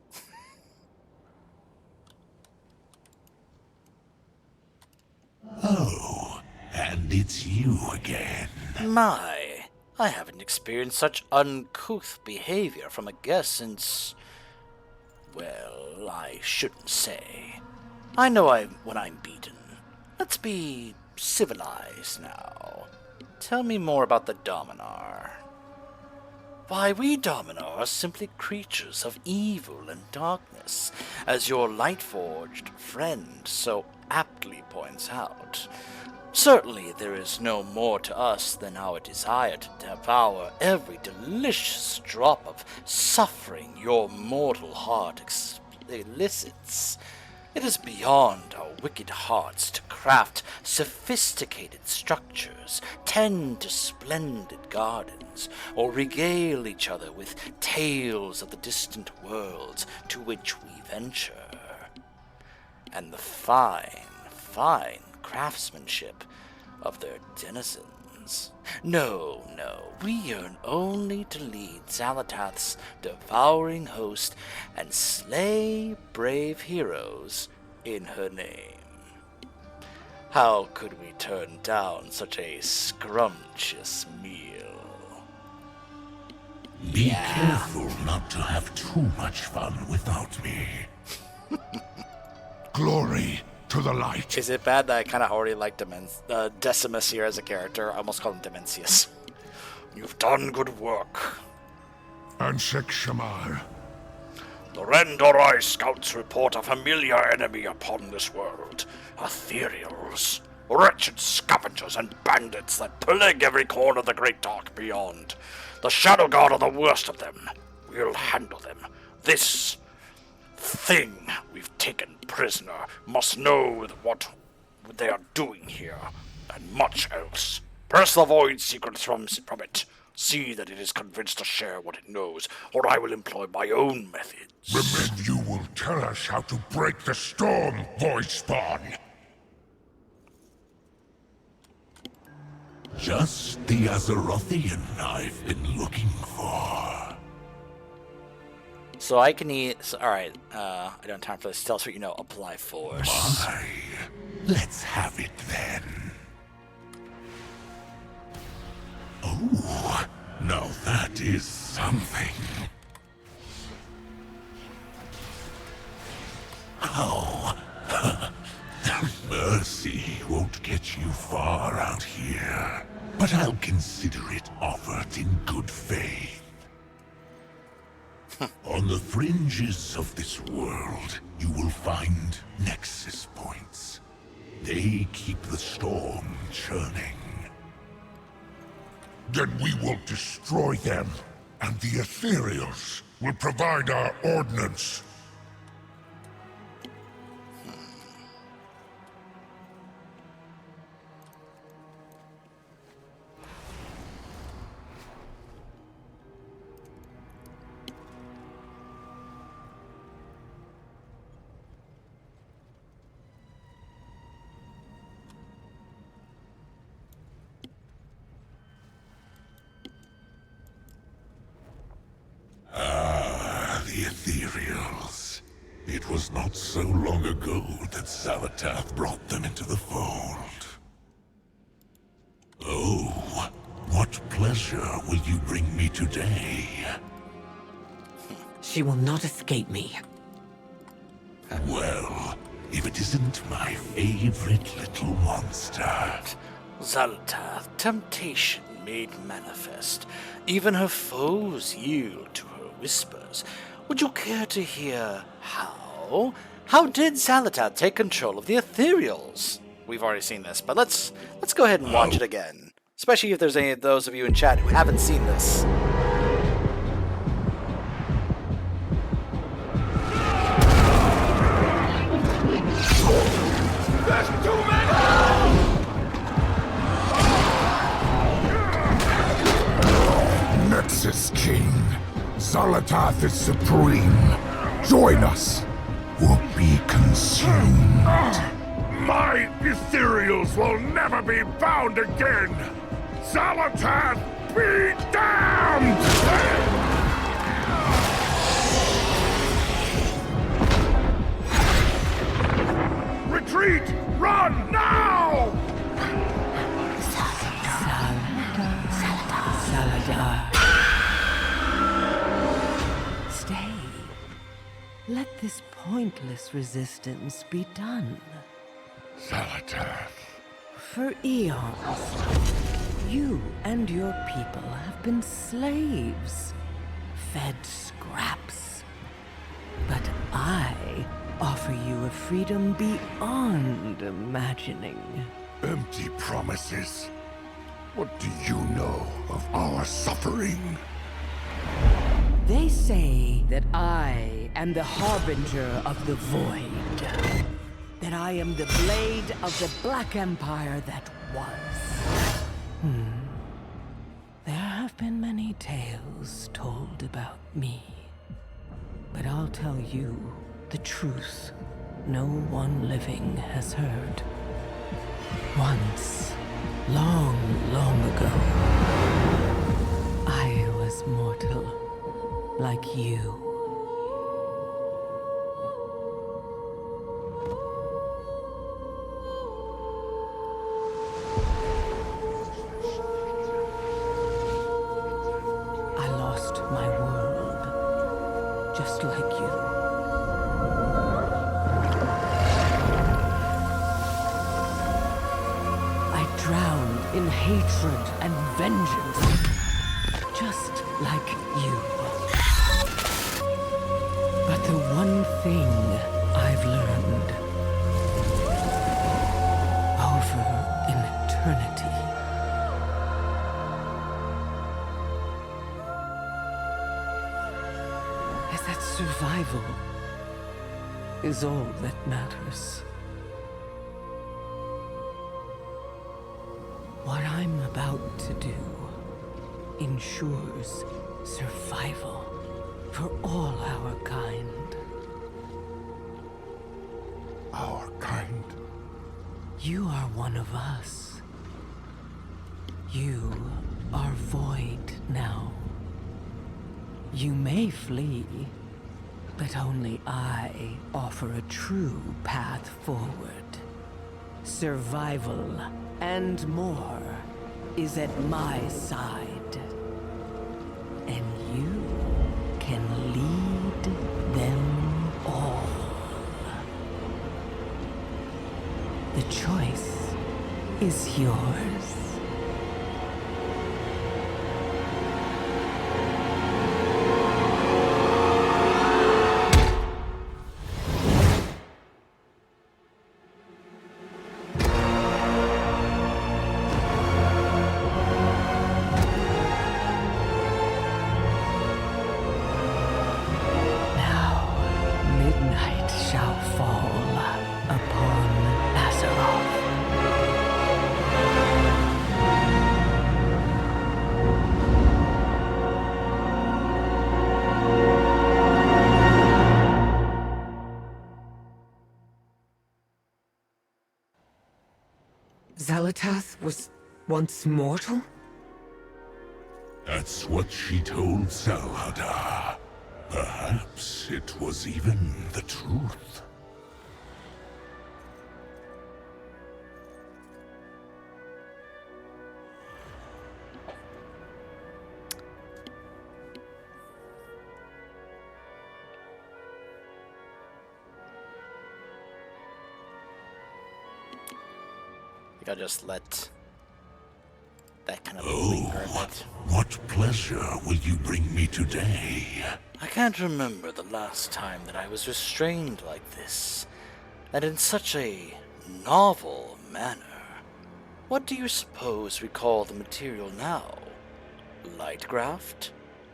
K: Oh, and it's you again.
A: My, I haven't experienced such uncouth behavior from a guest since... Well, I shouldn't say. I know when I'm beaten. Let's be civilized now. Tell me more about the Dominar. Why, we Dominar are simply creatures of evil and darkness, as your light-forged friend so aptly points out. Certainly there is no more to us than our desire to devour every delicious drop of suffering your mortal heart elicits. It is beyond our wicked hearts to craft sophisticated structures, tend to splendid gardens, or regale each other with tales of the distant worlds to which we venture. And the fine craftsmanship of their denizens. No, we yearn only to lead Zalatath's devouring host and slay brave heroes in her name. How could we turn down such a scrumptious meal?
K: Be careful not to have too much fun without me. Glory to the light.
A: Is it bad that I kind of already like Decimus here as a character? I almost call him Demencius.
N: You've done good work.
K: And Sheikh Shamar.
N: The Rendorai scouts report a familiar enemy upon this world. Ethereals. Wretched scavengers and bandits that plague every corner of the great dark beyond. The Shadow Guard are the worst of them. We'll handle them. This thing we've taken prisoner must know what they are doing here, and much else. Press the Void secrets from it. See that it is convinced to share what it knows, or I will employ my own methods.
K: The men you will tell us how to break the storm, Voidspawn. Just the Azerothian I've been looking for.
A: So I can eat... Alright, I don't have time for this. Tell us what you know. Apply force.
K: Why? Let's have it then. Oh, now that is something. Oh, mercy won't get you far out here, but I'll consider it offered in good faith. On the fringes of this world, you will find nexus points. They keep the storm churning. Then we will destroy them, and the Ethereals will provide our ordnance. The Ethereals. It was not so long ago that Zalatath brought them into the fold. Oh, what pleasure will you bring me today?
O: She will not escape me.
K: Well, if it isn't my favorite little monster.
A: Zalatath, temptation made manifest. Even her foes yield to her whispers. Would you care to hear how? How did Zalatath take control of the Ethereals? We've already seen this, but let's go ahead and watch it again. Especially if there's any of those of you in chat who haven't seen this.
K: Zalatath is supreme. Join us, or be consumed. My ethereals will never be bound again! Zalatath, be damned! Retreat! Run now!
B: Saladar. Stay. Let this pointless resistance be done.
K: Zalatath.
B: For eons, you and your people have been slaves, fed scraps. But I offer you a freedom beyond imagining.
K: Empty promises. What do you know of our suffering?
B: They say that I am the harbinger of the void. That I am the blade of the Black Empire that was. There have been many tales told about me. But I'll tell you the truth no one living has heard. Once, long, long ago, I was mortal, like you. I lost my world, just like you. Drowned in hatred and vengeance, just like you. But the one thing I've learned over in eternity is that survival is all that matters. What I'm about to do ensures survival for all our kind.
K: Our kind?
B: You are one of us. You are void now. You may flee, but only I offer a true path forward. Survival and more is at my side. And you can lead them all. The choice is yours.
O: Zalatath was once mortal?
K: That's what she told Saladar. Perhaps it was even the truth.
A: I'll just let that kind of linger a bit.
K: What pleasure will you bring me today?
A: I can't remember the last time that I was restrained like this, and in such a novel manner. What do you suppose we call the material now? Lightcraft?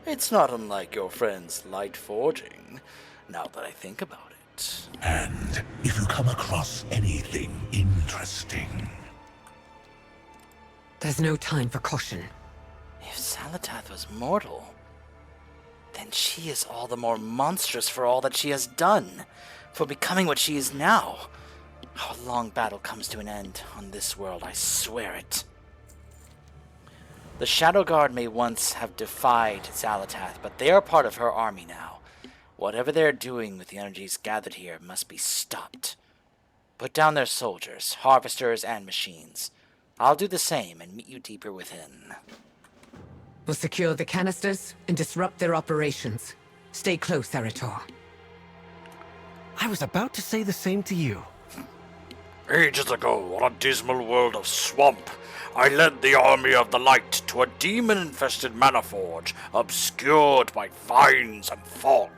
A: It's not unlike your friend's light forging, now that I think about it.
K: And if you come across anything interesting...
O: There's no time for caution.
A: If Zalatath was mortal, then she is all the more monstrous for all that she has done, for becoming what she is now. Our long battle comes to an end on this world, I swear it. The Shadow Guard may once have defied Xalatath, but they are part of her army now. Whatever they are doing with the energies gathered here must be stopped. Put down their soldiers, harvesters, and machines. I'll do the same and meet you deeper within.
O: We'll secure the canisters and disrupt their operations. Stay close, Eretor.
M: I was about to say the same to you.
N: Ages ago, on a dismal world of swamp, I led the army of the light to a demon-infested mana forge, obscured by vines and fog.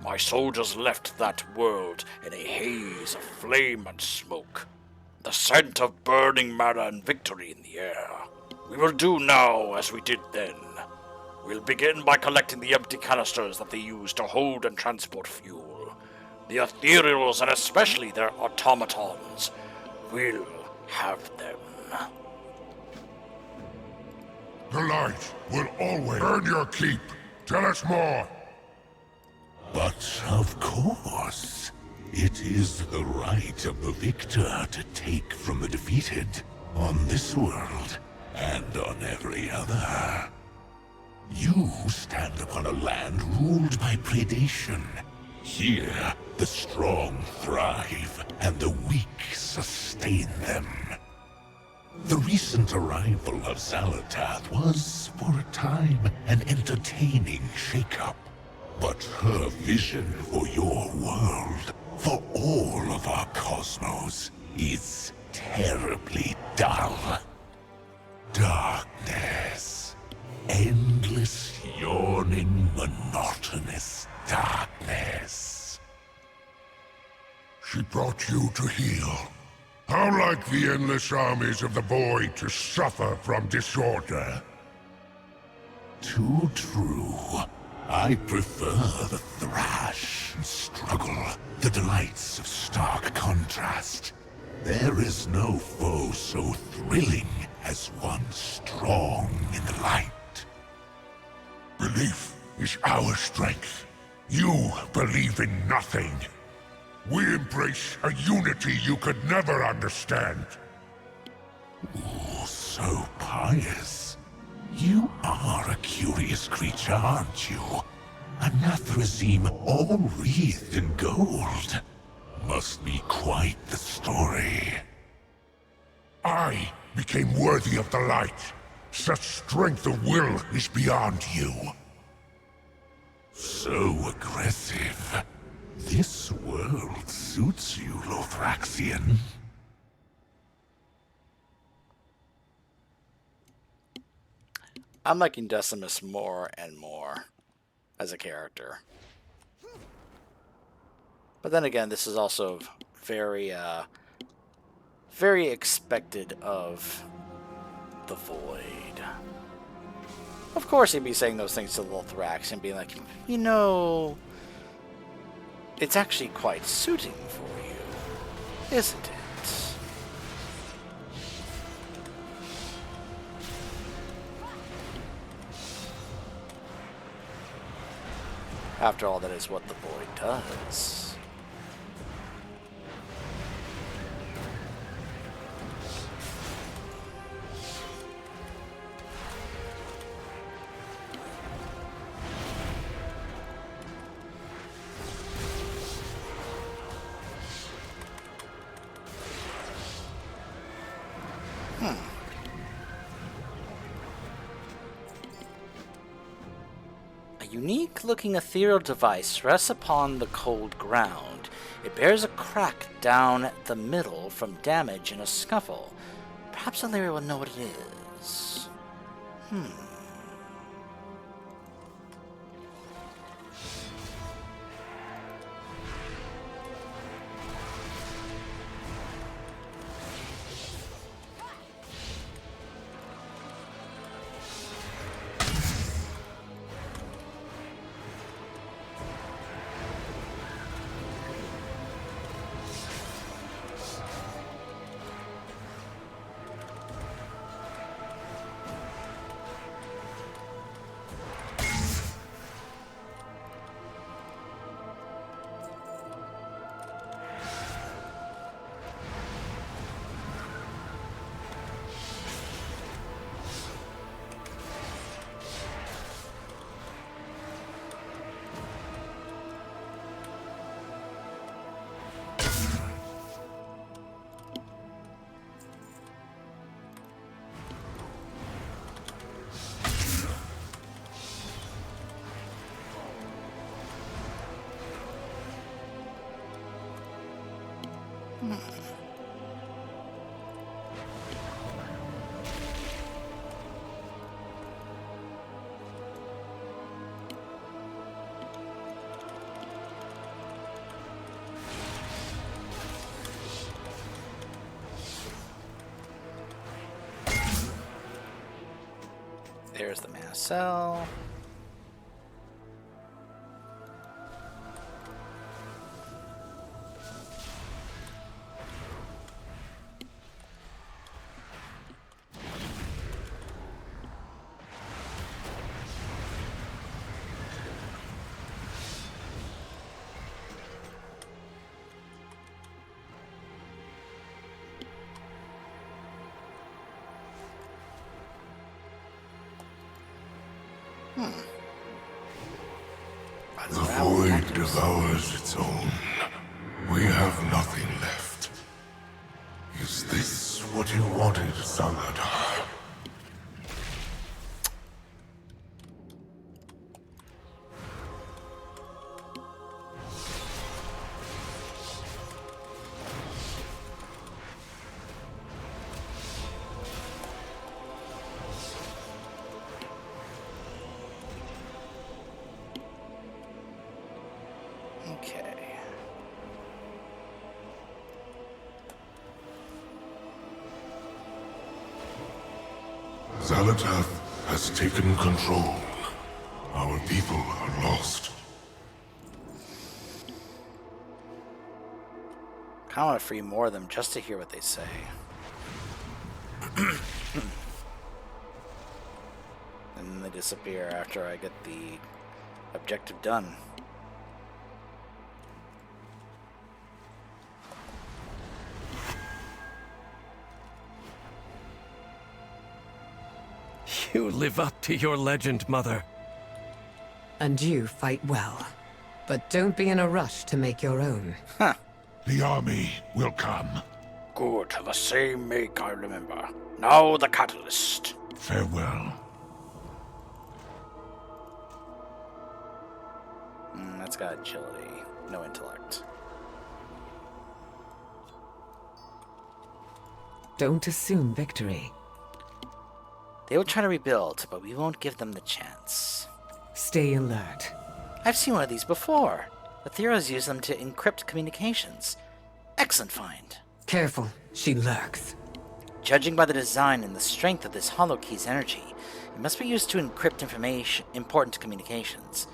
N: My soldiers left that world in a haze of flame and smoke, the scent of burning mana and victory in the air. We will do now as we did then. We'll begin by collecting the empty canisters that they use to hold and transport fuel. The ethereals, and especially their automatons, will have them.
K: The light will always earn your keep. Tell us more.
R: But of course, it is the right of the victor to take from the defeated on this world and on every other. You stand upon a land ruled by predation. Here, the strong thrive, and the weak sustain them. The recent arrival of Xalatath was, for a time, an entertaining shake-up. But her vision for your world, for all of our cosmos, is terribly dull. Darkness. Endless, yawning, monotonous darkness.
K: She brought you to heal. How like the endless armies of the Void to suffer from disorder.
R: Too true. I prefer the thrash and struggle, the delights of stark contrast. There is no foe so thrilling as one strong in the light.
K: Belief is our strength. You believe in nothing. We embrace a unity you could never understand.
R: Ooh, so pious. You are a curious creature, aren't you? A Nathrazim all wreathed in gold. Must be quite the story.
K: I became worthy of the light. Such strength of will is beyond you.
R: So aggressive. This world suits you, Lothraxian.
A: I'm liking Decimus more and more as a character. But then again, this is also very, very expected of the Void. Of course he'd be saying those things to Lothrax and being like, you know, it's actually quite suiting for you, isn't it? After all, that is what the Void does. A unique-looking ethereal device rests upon the cold ground. It bears a crack down the middle from damage in a scuffle. Perhaps Illyria will know what it is. there's the mana cell.
C: The void devours its own. We have nothing left. Is this what you wanted, Saladar?
A: Okay.
C: Zalatath has taken control. Our people are lost.
A: I want to free more of them just to hear what they say. And then they disappear after I get the objective done.
M: You live up to your legend, Mother.
O: And you fight well. But don't be in a rush to make your own.
R: The army will come.
N: Good, the same make I remember. Now the catalyst.
R: Farewell.
A: That's got agility, no intellect.
O: Don't assume victory.
A: They will try to rebuild, but we won't give them the chance.
O: Stay alert.
A: I've seen one of these before. The Theros use them to encrypt communications. Excellent find.
O: Careful, she lurks.
A: Judging by the design and the strength of this holokey's energy, it must be used to encrypt information important to communications.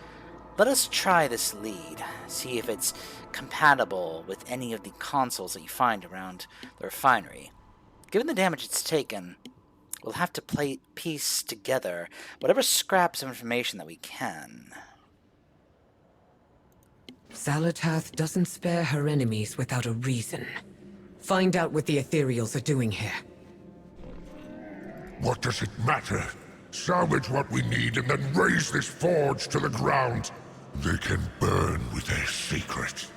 A: Let us try this lead, see if it's compatible with any of the consoles that you find around the refinery. Given the damage it's taken, we'll have to piece together whatever scraps of information that we can.
O: Zalatath doesn't spare her enemies without a reason. Find out what the Ethereals are doing here.
R: What does it matter? Salvage what we need and then raise this forge to the ground. They can burn with their secret.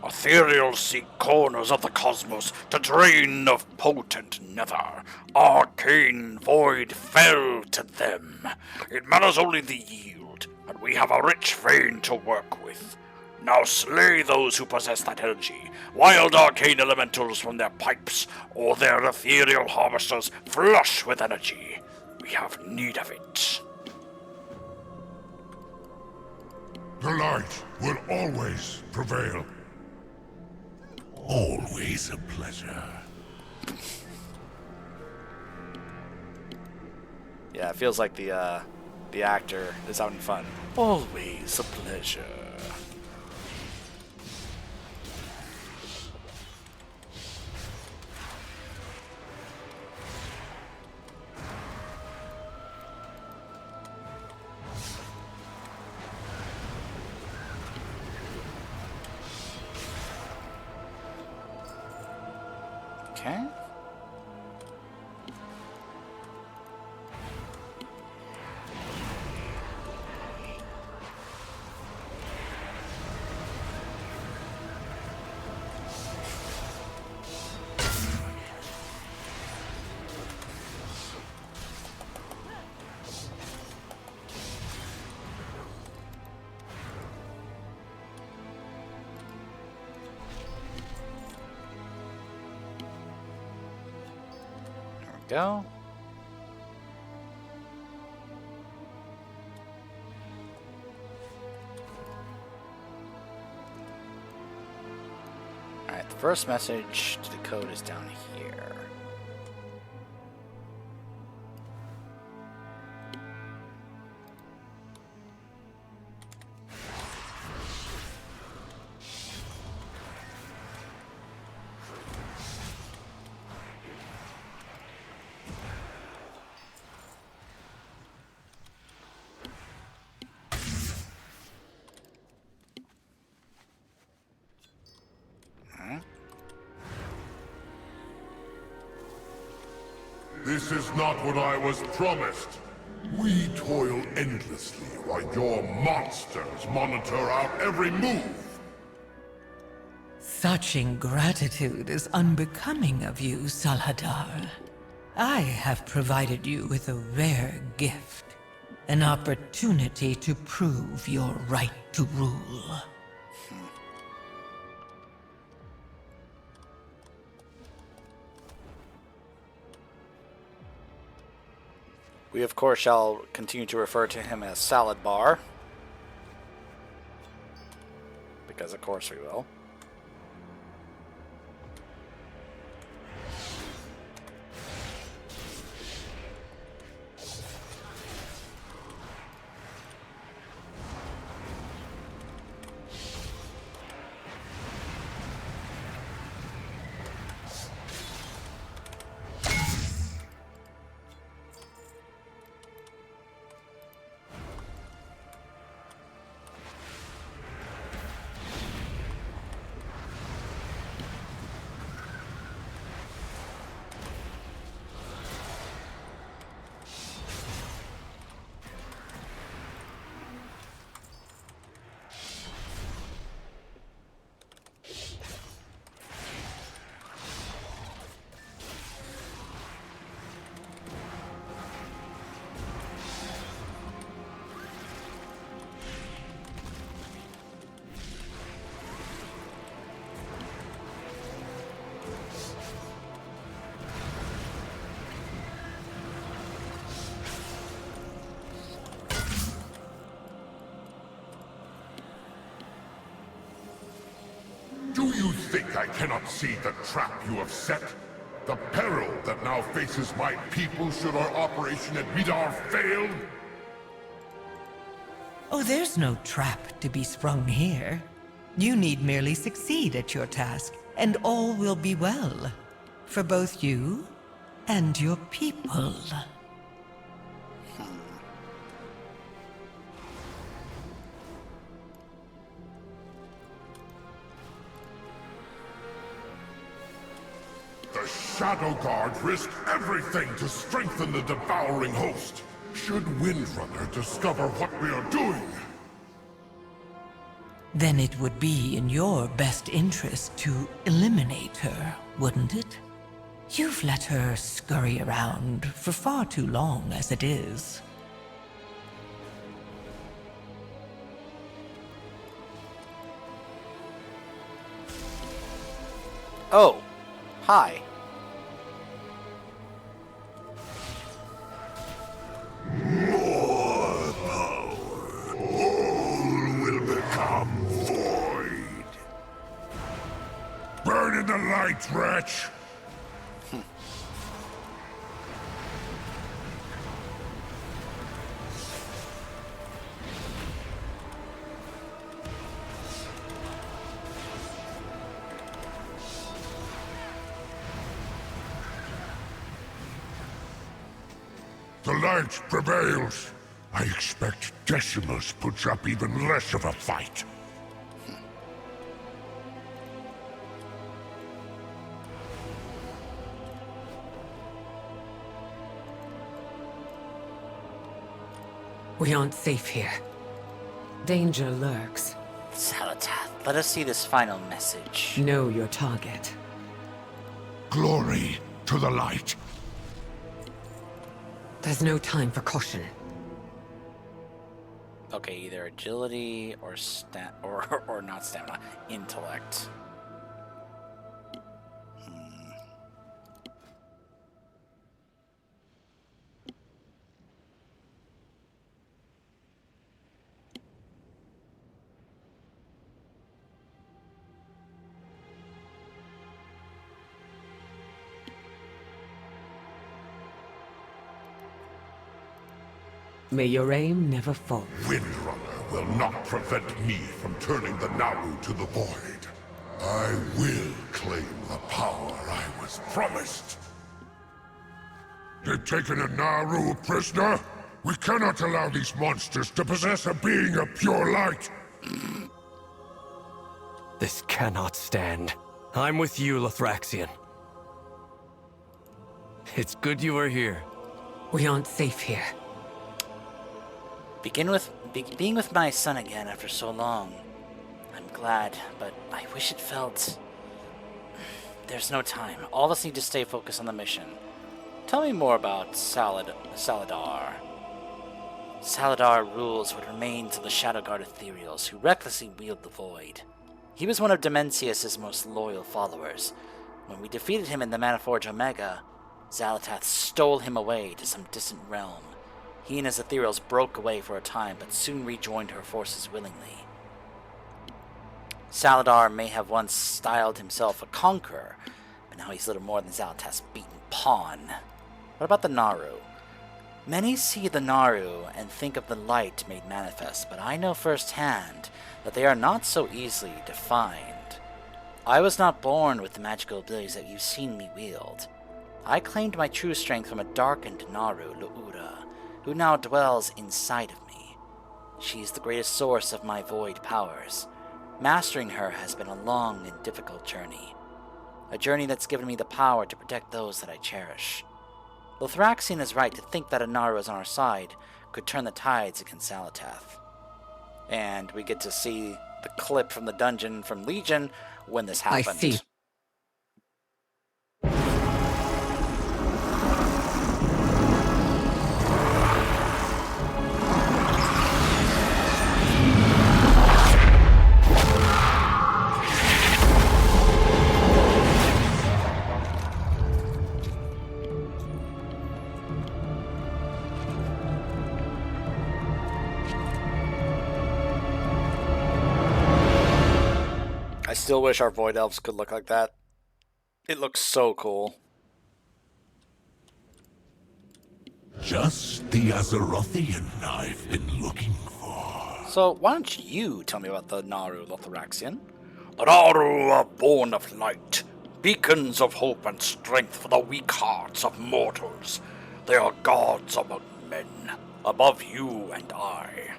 N: Ethereals seek corners of the cosmos to drain of potent nether. Arcane void fell to them. It matters only the yield, and we have a rich vein to work with. Now slay those who possess that energy, wild arcane elementals from their pipes, or their ethereal harvesters flush with energy. We have need of it.
R: The light will always prevail. Always a pleasure.
A: Yeah, it feels like the actor is having fun. Always a pleasure. Okay. Go. Alright, the first message to decode is down here.
C: This is not what I was promised. We toil endlessly while your monsters monitor our every move.
B: Such ingratitude is unbecoming of you, Salhadar. I have provided you with a rare gift, an opportunity to prove your right to rule.
A: We, of course, shall continue to refer to him as Salad Bar. Because, of course, we will.
C: Do you think I cannot see the trap you have set? The peril that now faces my people should our operation at Midar fail?
B: Oh, there's no trap to be sprung here. You need merely succeed at your task, and all will be well. For both you and your people.
C: The Shadow Guard risked everything to strengthen the devouring host. Should Windrunner discover what we are doing,
B: Then it would be in your best interest to eliminate her, wouldn't it? You've let her scurry around for far too long as it is.
A: Oh, hi.
C: more power, all will become void. Burn in the light, wretch! The light prevails. I expect Decimus puts up even less of a fight.
O: We aren't safe here. Danger lurks.
A: Salatath, let us see this final message.
O: Know your target.
C: Glory to the light.
O: There's no time for caution.
A: Okay, either agility or or not stamina, intellect.
O: May your aim never fall.
C: Windrunner will not prevent me from turning the Naru to the void. I will claim the power I was promised. They've taken a Naru prisoner? We cannot allow these monsters to possess a being of pure light.
M: This cannot stand. I'm with you, Lothraxion. It's good you are here.
O: We aren't safe here.
A: Being with my son again after so long. I'm glad, but I wish it felt... There's no time. All of us need to stay focused on the mission. Tell me more about Saladar. Saladar rules what remains of the Shadowguard Ethereals, who recklessly wield the Void. He was one of Demencius' most loyal followers. When we defeated him in the Manaforge Omega, Xalatath stole him away to some distant realm. He and his Ethereals broke away for a time, but soon rejoined her forces willingly. Saladar may have once styled himself a conqueror, but now he's little more than Xalatath's beaten pawn. What about the Naru? Many see the Naru and think of the light made manifest, but I know firsthand that they are not so easily defined. I was not born with the magical abilities that you've seen me wield. I claimed my true strength from a darkened Naru, Lu'ura, who now dwells inside of me. She is the greatest source of my void powers. Mastering her has been a long and difficult journey. A journey that's given me the power to protect those that I cherish. Lothraxion is right to think that a Naru is on our side could turn the tides against Xalatath. And we get to see the clip from the dungeon from Legion when this happened.
O: I see.
A: I still wish our Void Elves could look like that. It looks so cool.
K: Just the Azerothian I've been looking for.
A: So, why don't you tell me about the Naru, Lothraxion?
N: The Naru are born of light, beacons of hope and strength for the weak hearts of mortals. They are gods among men, above you and I.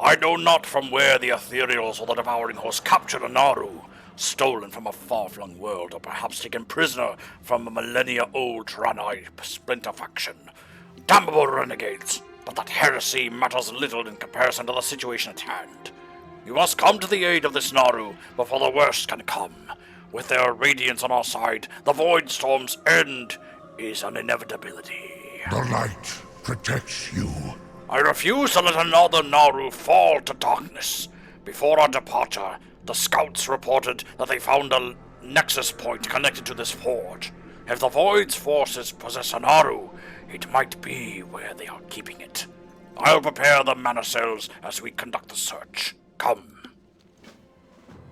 N: I know not from where the Ethereals or the Devouring Host captured a Naru, stolen from a far-flung world, or perhaps taken prisoner from a millennia-old Tranai splinter faction. Damnable renegades, but that heresy matters little in comparison to the situation at hand. You must come to the aid of this Naru before the worst can come. With their radiance on our side, the Void Storm's end is an inevitability.
K: The light protects you.
N: I refuse to let another Naru fall to darkness. Before our departure, the scouts reported that they found a nexus point connected to this forge. If the Void's forces possess a Naru, it might be where they are keeping it. I'll prepare the mana cells as we conduct the search. Come.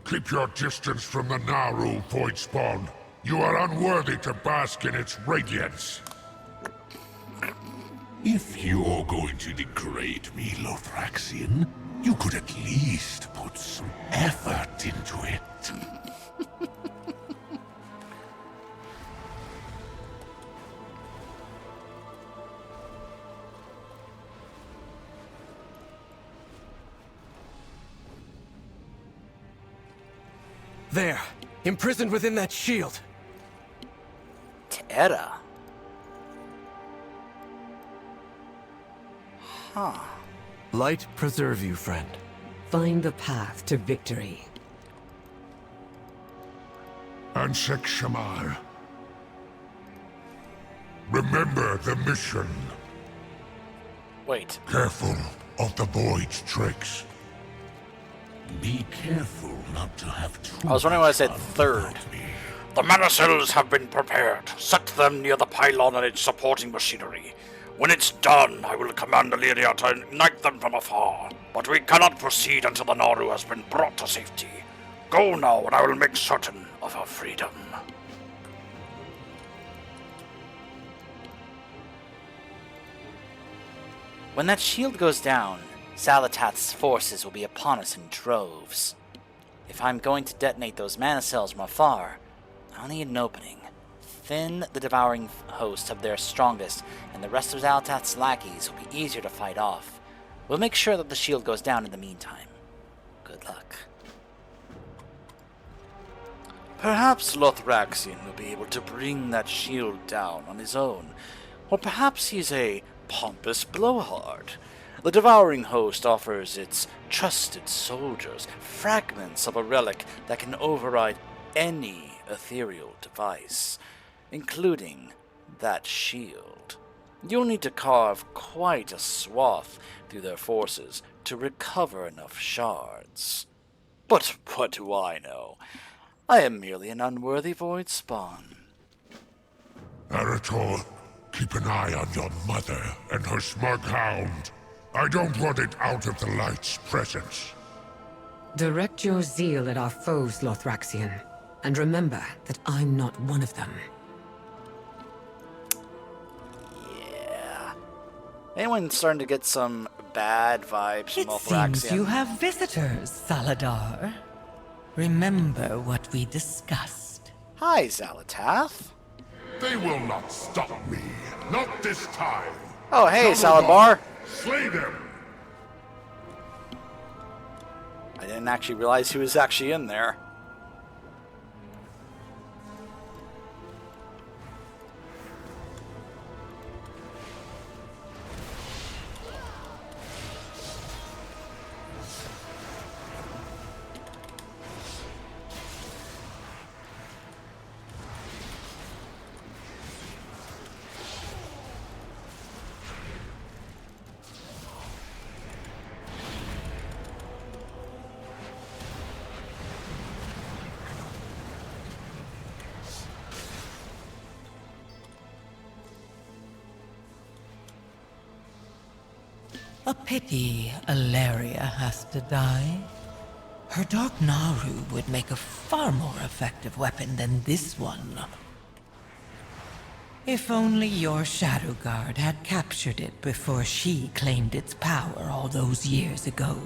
K: Keep your distance from the Naru, Voidspawn. You are unworthy to bask in its radiance. If you're going to degrade me, Lothraxion, you could at least put some effort into it.
M: There, imprisoned within that shield.
A: Terra. Huh.
M: Light preserve you, friend.
O: Find the path to victory.
K: Ansek Shamar. Remember the mission.
A: Wait.
K: Careful of the Void's tricks. Be careful not to have too
A: I was wondering why I said third.
N: The mana cells have been prepared. Set them near the pylon and its supporting machinery. When it's done, I will command Illyria to ignite them from afar. But we cannot proceed until the Naru has been brought to safety. Go now, and I will make certain of her freedom.
A: When that shield goes down, Xalatath's forces will be upon us in droves. If I'm going to detonate those mana cells from afar, I'll need an opening. Thin the Devouring Host of their strongest, and the rest of Xalatath's lackeys will be easier to fight off. We'll make sure that the shield goes down in the meantime. Good luck.
N: Perhaps Lothraxion will be able to bring that shield down on his own. Or perhaps he's a pompous blowhard. The Devouring Host offers its trusted soldiers fragments of a relic that can override any ethereal device, including that shield. You'll need to carve quite a swath through their forces to recover enough shards. But what do I know? I am merely an unworthy void spawn.
K: Eretor, keep an eye on your mother and her smug hound. I don't want it out of the light's presence.
O: Direct your zeal at our foes, Lothraxion. And remember that I'm not one of them.
A: Yeah. Anyone starting to get some bad vibes from Lothraxion?
B: Seems you have visitors, Saladar. Remember what we discussed.
A: Hi, Zalatath.
K: They will not stop me. Not this time.
A: Oh, hey, Saladbar.
K: Slay them.
A: I didn't actually realize he was actually in there.
B: A pity Alaria has to die. Her Dark Naru would make a far more effective weapon than this one. If only your Shadow Guard had captured it before she claimed its power all those years ago.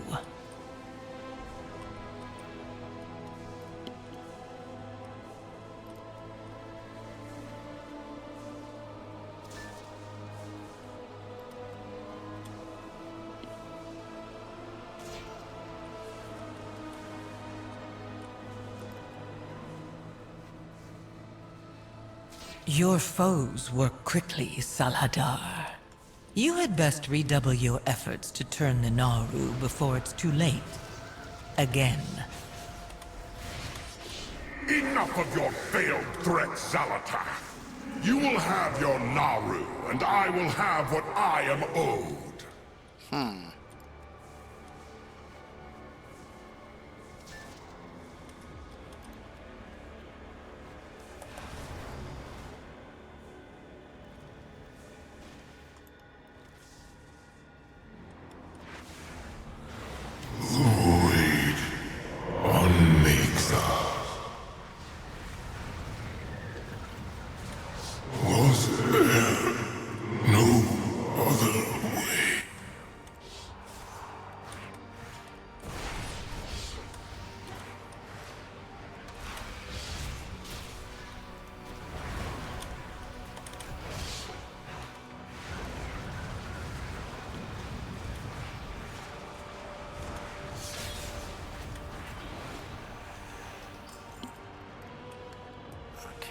B: Your foes work quickly, Saladar. You had best redouble your efforts to turn the Naru before it's too late. Again.
K: Enough of your failed threats, Zalatath. You will have your Naru, and I will have what I am owed.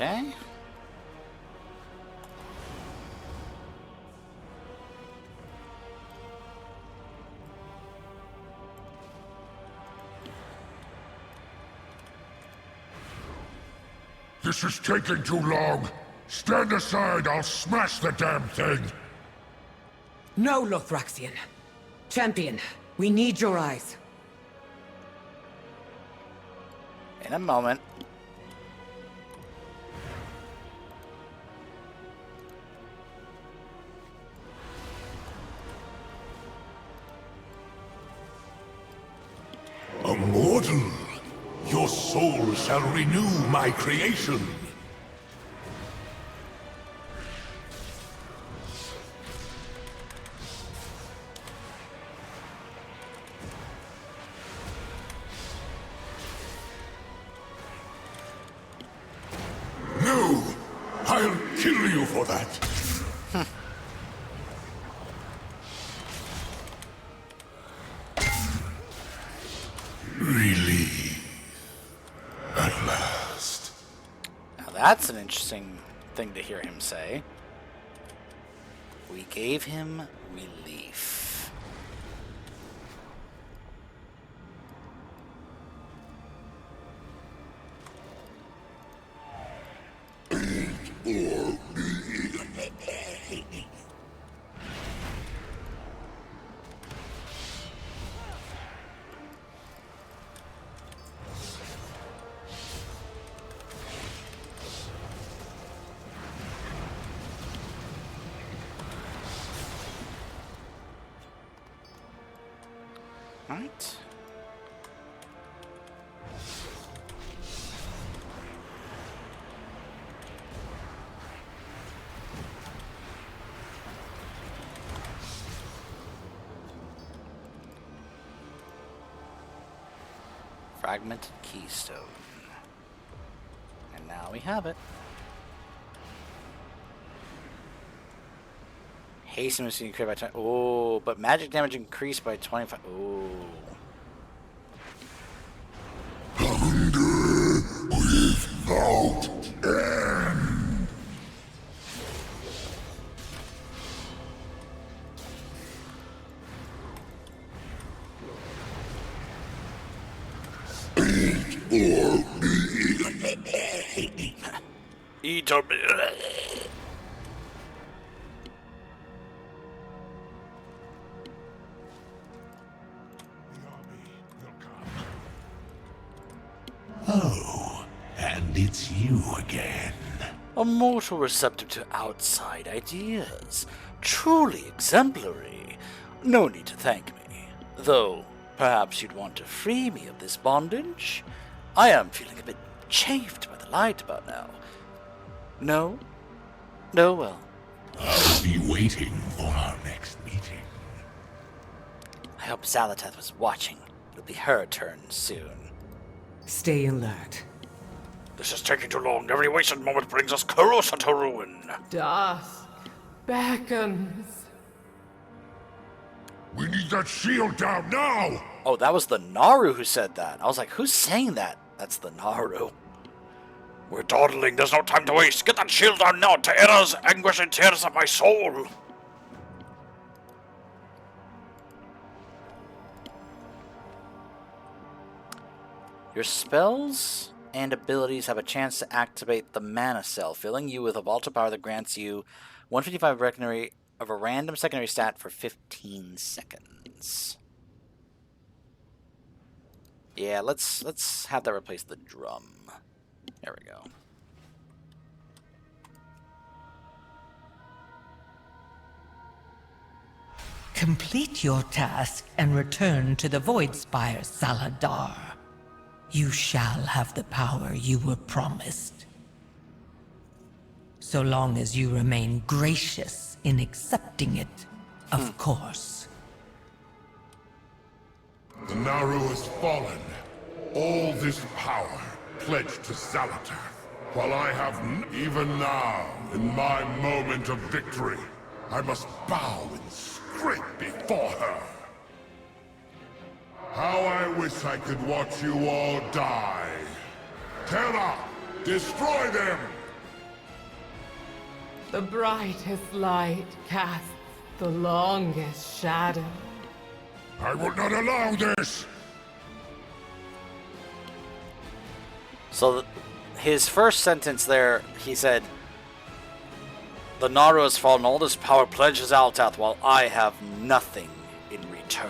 A: Okay.
K: This is taking too long. Stand aside, I'll smash the damn thing.
O: No, Lothraxion. Champion, we need your eyes.
A: In a moment.
K: A mortal! Your soul shall renew my creation! No! I'll kill you for that! Relief. At last.
A: that's an interesting thing to hear him say. We gave him relief. Right. Fragmented keystone. And now we have it. Haste moves increased by 20. Oh, but magic damage increased by 25. Oh.
K: Without end.
N: Eat or be.
K: Oh, and it's you again.
N: A mortal receptive to outside ideas. Truly exemplary. No need to thank me. Though, perhaps you'd want to free me of this bondage? I am feeling a bit chafed by the light about now. No? No, well.
K: I'll be waiting for our next meeting.
A: I hope Zalatath was watching. It'll be her turn soon.
O: Stay alert.
N: This is taking too long. Every wasted moment brings us closer to ruin.
Q: Dusk beckons.
K: We need that shield down now!
A: Oh, that was the Naru who said that. I was like, who's saying that? That's the Naru.
N: We're dawdling. There's no time to waste. Get that shield down now. Terra's anguish and tears of my soul.
A: Your spells and abilities have a chance to activate the mana cell, filling you with a vault of power that grants you 155 of a random secondary stat for 15 seconds. Yeah, let's have that replace the drum. There we go.
B: Complete your task and return to the Void Spire, Saladar. You shall have the power you were promised. So long as you remain gracious in accepting it, of course.
K: The Naru has fallen. All this power pledged to Zalatath. While I have even now, in my moment of victory, I must bow and scrape before her. How I wish I could watch you all die. Terra, destroy them!
Q: The brightest light casts the longest shadow.
K: I will not allow this!
A: So, his first sentence there, he said, the Naru has fallen, all this power pledges Altath, while I have nothing in return.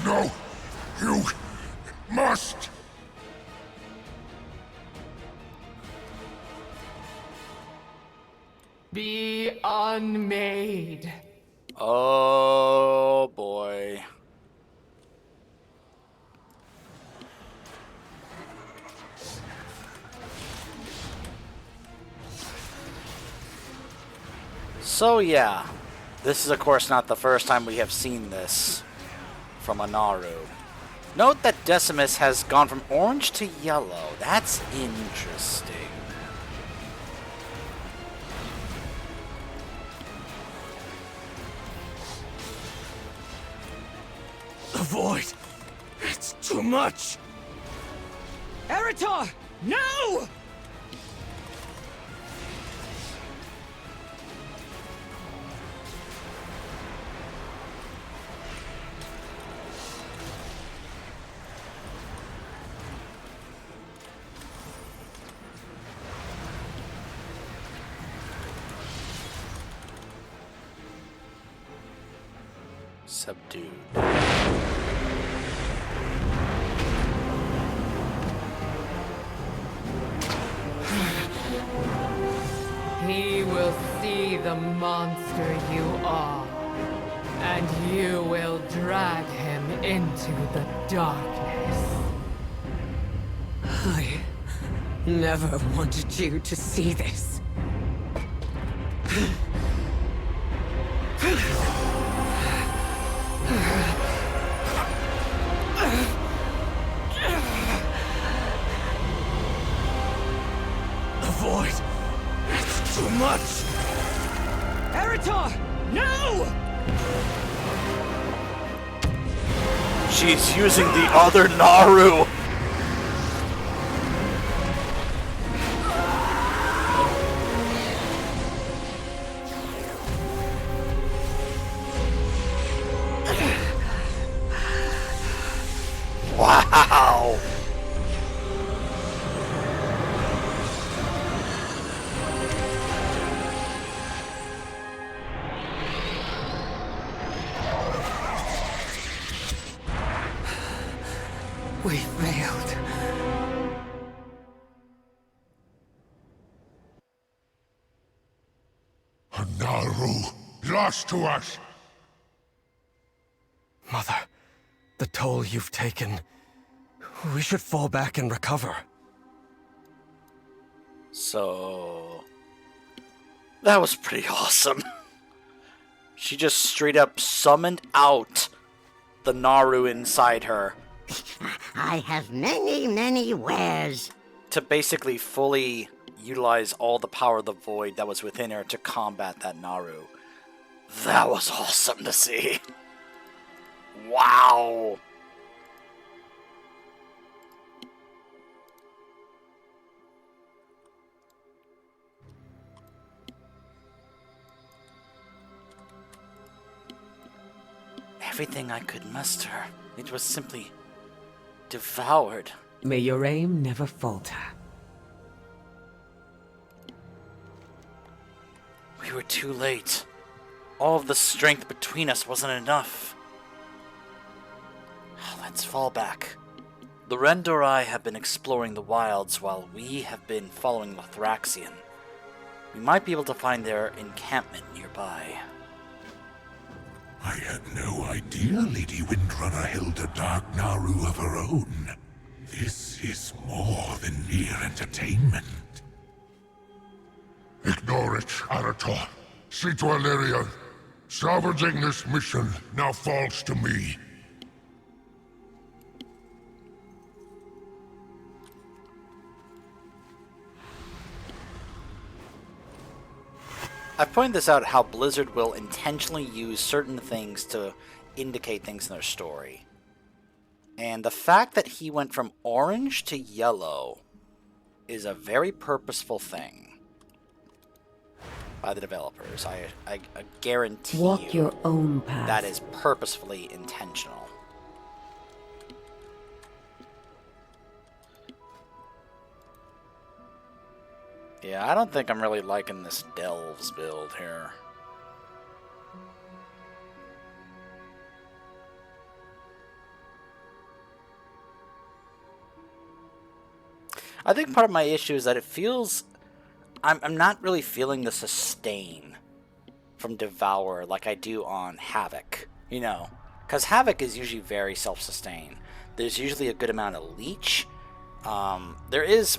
K: No! You must!
Q: Be unmade.
A: Oh boy. So yeah, this is of course not the first time we have seen this from a Naru. Note that Decimus has gone from orange to yellow. That's interesting.
M: The void! It's too much!
O: Eritor! No!
A: Subdued.
Q: He will see the monster you are, and you will drag him into the darkness.
O: I never wanted you to see this.
M: The void! It's too much!
O: Eritor! No!
A: She's using the other Naru! Wow!
O: We failed.
K: A Naru lost to us!
M: Mother, the toll you've taken. We should fall back and recover.
A: So... that was pretty awesome. She just straight up summoned out the Naru inside her.
D: I have many, many wares.
A: To basically fully utilize all the power of the void that was within her to combat that Naru. That was awesome to see. Wow. Everything I could muster, it was simply devoured.
O: May your aim never falter.
A: We were too late. All of the strength between us wasn't enough. Let's fall back. The Rendorai have been exploring the wilds while we have been following Lothraxion. We might be able to find their encampment nearby.
K: I had no idea Lady Windrunner held a dark Naru of her own. This is more than mere entertainment. Ignore it, Arator. See to Illyria. Salvaging this mission now falls to me.
A: I've pointed this out how Blizzard will intentionally use certain things to indicate things in their story. And the fact that he went from orange to yellow is a very purposeful thing by the developers. I guarantee
B: Walk
A: you
B: your own path.
A: that is purposefully intentional. Yeah, I don't think I'm really liking this Delves build here. I think part of my issue is that it feels... I'm not really feeling the sustain from Devour like I do on Havoc, you know? Because Havoc is usually very self-sustained. There's usually a good amount of leech.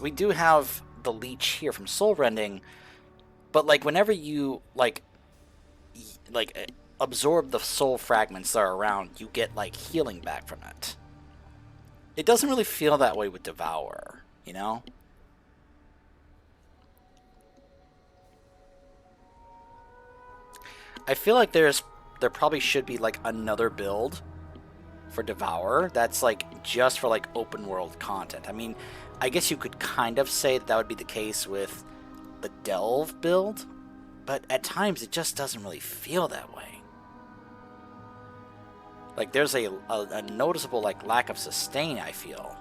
A: We do have the leech here from Soul Rending, but like whenever you absorb the soul fragments that are around, you get like healing back from it. It doesn't really feel that way with Devour, you know? I feel like there probably should be like another build for Devour that's like just for like open world content. I mean, I guess you could kind of say that would be the case with the Delve build, but at times it just doesn't really feel that way. Like there's a noticeable like lack of sustain, I feel.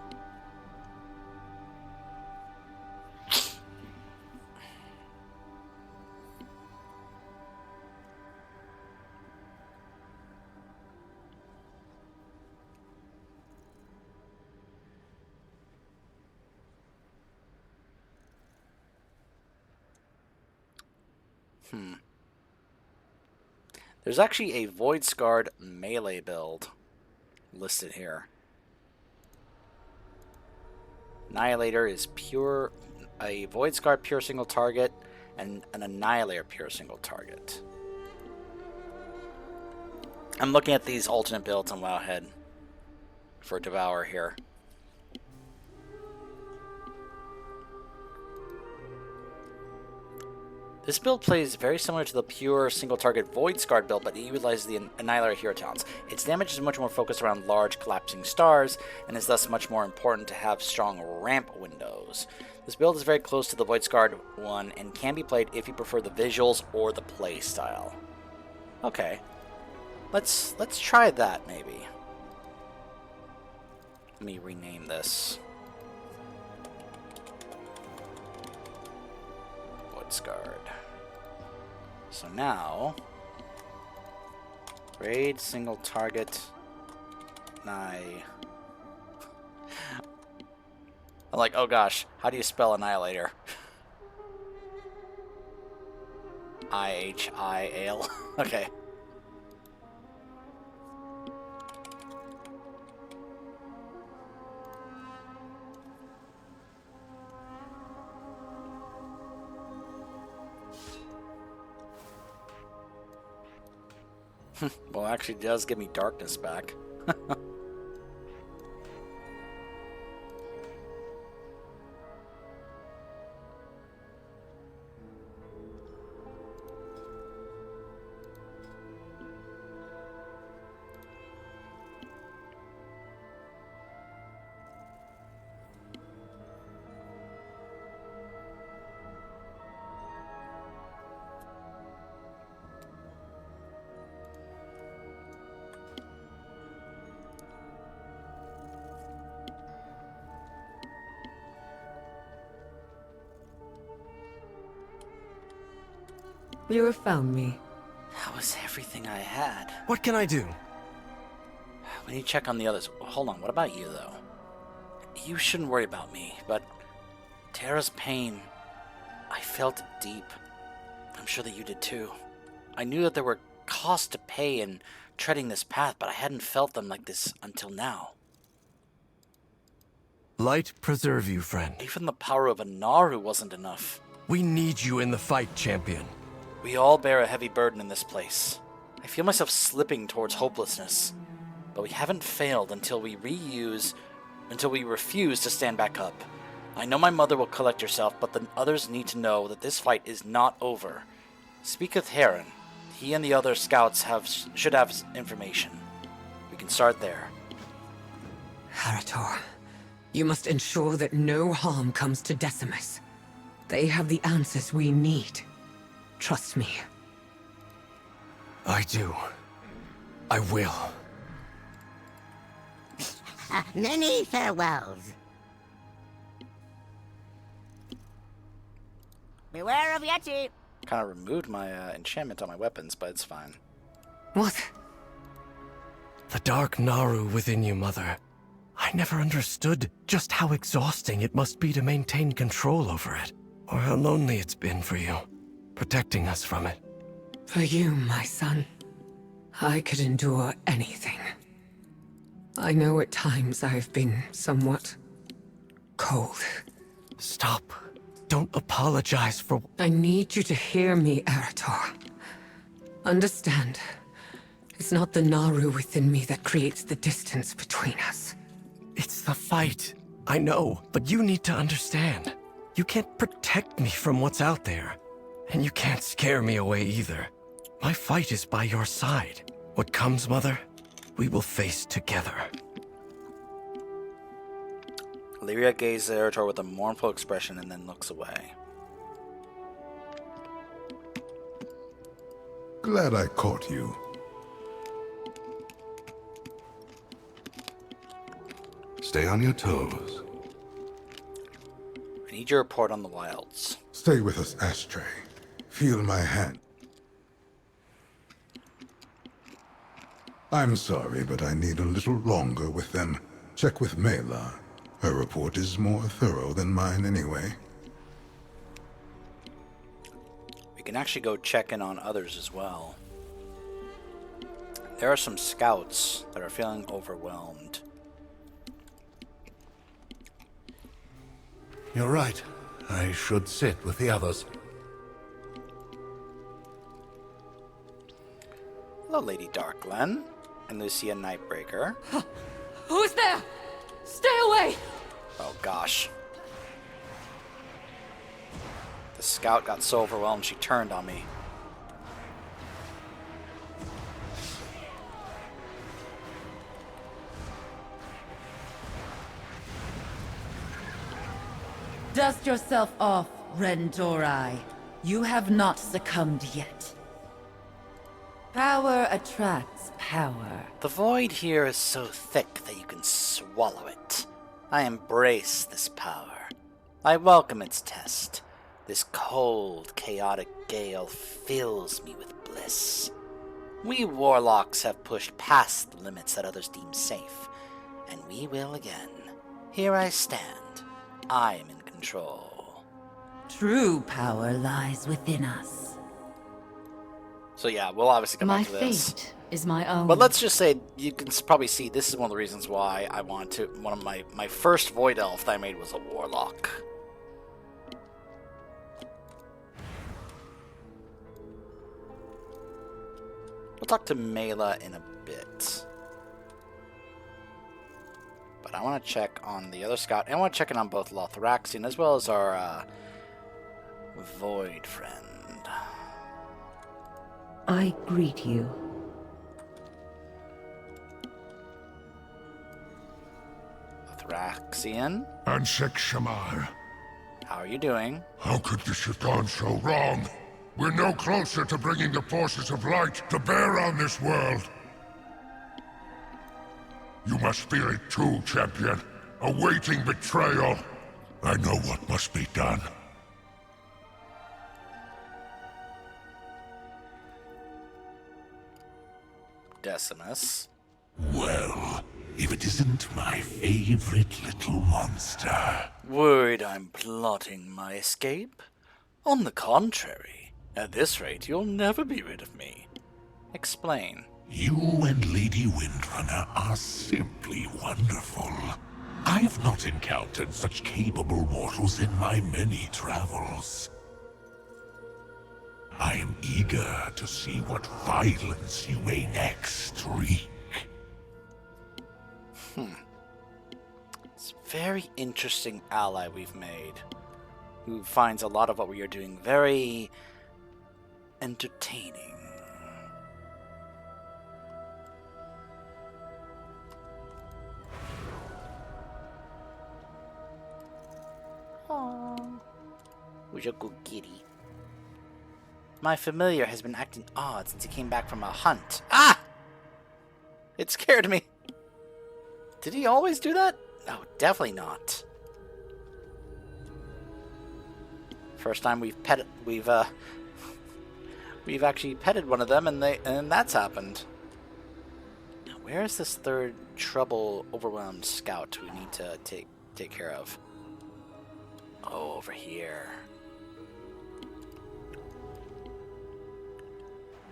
A: There's actually a Void Scarred melee build listed here. Annihilator is a Void Scarred pure single target, and an Annihilator pure single target. I'm looking at these alternate builds on Wowhead for Devour here. This build plays very similar to the pure single-target Void Scarred build, but it utilizes the Annihilator hero talents. Its damage is much more focused around large collapsing stars, and is thus much more important to have strong ramp windows. This build is very close to the Void Scarred one, and can be played if you prefer the visuals or the play style. Okay. Let's try that, maybe. Let me rename this. Void Scarred. So now, raid single target, I'm like, oh gosh, how do you spell Annihilator? I-H-I-A-L. Okay. Well, actually, it does give me darkness back.
O: You have found me.
A: That was everything I had.
M: What can I do?
A: We need to check on the others. Hold on, what about you, though? You shouldn't worry about me, but Terra's pain, I felt it deep. I'm sure that you did too. I knew that there were costs to pay in treading this path, but I hadn't felt them like this until now.
M: Light preserve you, friend.
A: Even the power of a Naru wasn't enough.
M: We need you in the fight, champion.
A: We all bear a heavy burden in this place. I feel myself slipping towards hopelessness. But we haven't failed until we refuse to stand back up. I know my mother will collect herself, but the others need to know that this fight is not over. Speak with Heron. He and the other scouts should have information. We can start there.
O: Harator, you must ensure that no harm comes to Decimus. They have the answers we need. Trust me.
M: I do. I will.
D: Many farewells. Beware of Yeti.
A: Kind of removed my enchantment on my weapons, but it's fine.
O: What?
M: The dark Naru within you, Mother. I never understood just how exhausting it must be to maintain control over it, or how lonely it's been for you, protecting us from it.
O: For you, my son, I could endure anything. I know at times I've been somewhat cold.
M: Stop. Don't apologize for...
O: I need you to hear me, Eretor. Understand, it's not the Naru within me that creates the distance between us.
M: It's the fight. I know, but you need to understand. You can't protect me from what's out there. And you can't scare me away either. My fight is by your side. What comes, Mother, we will face together.
A: Lyria gazes at Eretor with a mournful expression and then looks away.
C: Glad I caught you.
P: Stay on your toes.
A: I need your report on the wilds.
C: Stay with us, Ashtray. Feel my hand. I'm sorry, but I need a little longer with them. Check with Mela. Her report is more thorough than mine anyway.
A: We can actually go check in on others as well. There are some scouts that are feeling overwhelmed.
K: You're right. I should sit with the others.
A: Hello, Lady Darklen and Lucia Nightbreaker.
Q: Who's there? Stay away!
A: Oh gosh. The scout got so overwhelmed she turned on me.
F: Dust yourself off, Rendorai. You have not succumbed yet. Power attracts power.
A: The void here is so thick that you can swallow it. I embrace this power. I welcome its test. This cold, chaotic gale fills me with bliss. We warlocks have pushed past the limits that others deem safe, and we will again. Here I stand. I am in control.
F: True power lies within us.
A: So yeah, we'll obviously come back to this.
Q: My fate is my own.
A: But let's just say, you can probably see, this is one of the reasons why I wanted to, one of my first Void Elf that I made was a Warlock. We'll talk to Mela in a bit. But I want to check on the other scout, and I want to check in on both Lothraxian as well as our Void friend.
B: I greet you.
A: Lothraxian,
R: Ansek Shamar.
A: how are you doing?
R: How could this have gone so wrong? We're no closer to bringing the forces of light to bear on this world. You must feel it too, champion. Awaiting betrayal. I know what must be done.
A: Decimus.
K: Well, if it isn't my favorite little monster.
A: Worried I'm plotting my escape? On the contrary, at this rate you'll never be rid of me. Explain.
K: You and Lady Windrunner are simply wonderful. I have not encountered such capable mortals in my many travels. I am eager to see what violence you may next wreak.
A: It's a very interesting ally we've made, who finds a lot of what we are doing very entertaining. Aww. Who's a good kitty? My familiar has been acting odd since he came back from a hunt. Ah! It scared me. Did he always do that? No, definitely not. First time we've actually petted one of them, and that's happened. Now, Where is this third trouble overwhelmed scout we need to take care of? Oh, over here.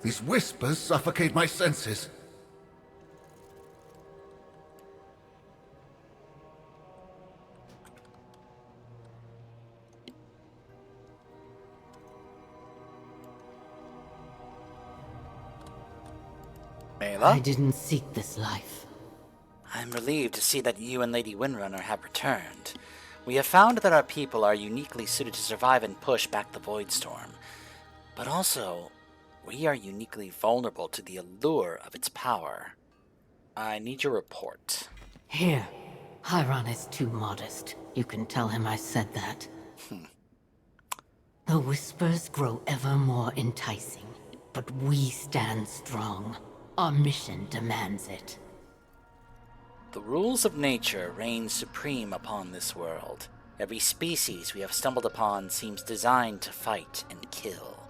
S: These whispers suffocate my senses.
Q: I didn't seek this life.
A: I'm relieved to see that you and Lady Windrunner have returned. We have found that our people are uniquely suited to survive and push back the Void Storm. But also, we are uniquely vulnerable to the allure of its power. I need your report.
Q: Here. Hiron is too modest. You can tell him I said that. The whispers grow ever more enticing, but we stand strong. Our mission demands it.
A: The rules of nature reign supreme upon this world. Every species we have stumbled upon seems designed to fight and kill.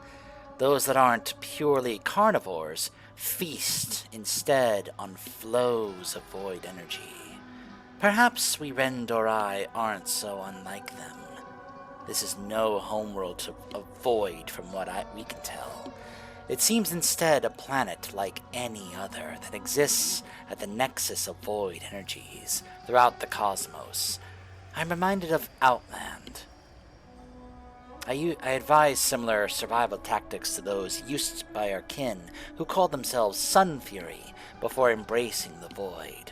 A: Those that aren't purely carnivores feast instead on flows of void energy. Perhaps we Rendorai aren't so unlike them. This is no homeworld to avoid from what we can tell. It seems instead a planet like any other that exists at the nexus of void energies throughout the cosmos. I'm reminded of Outland. I advise similar survival tactics to those used by our kin who called themselves Sun Fury before embracing the void.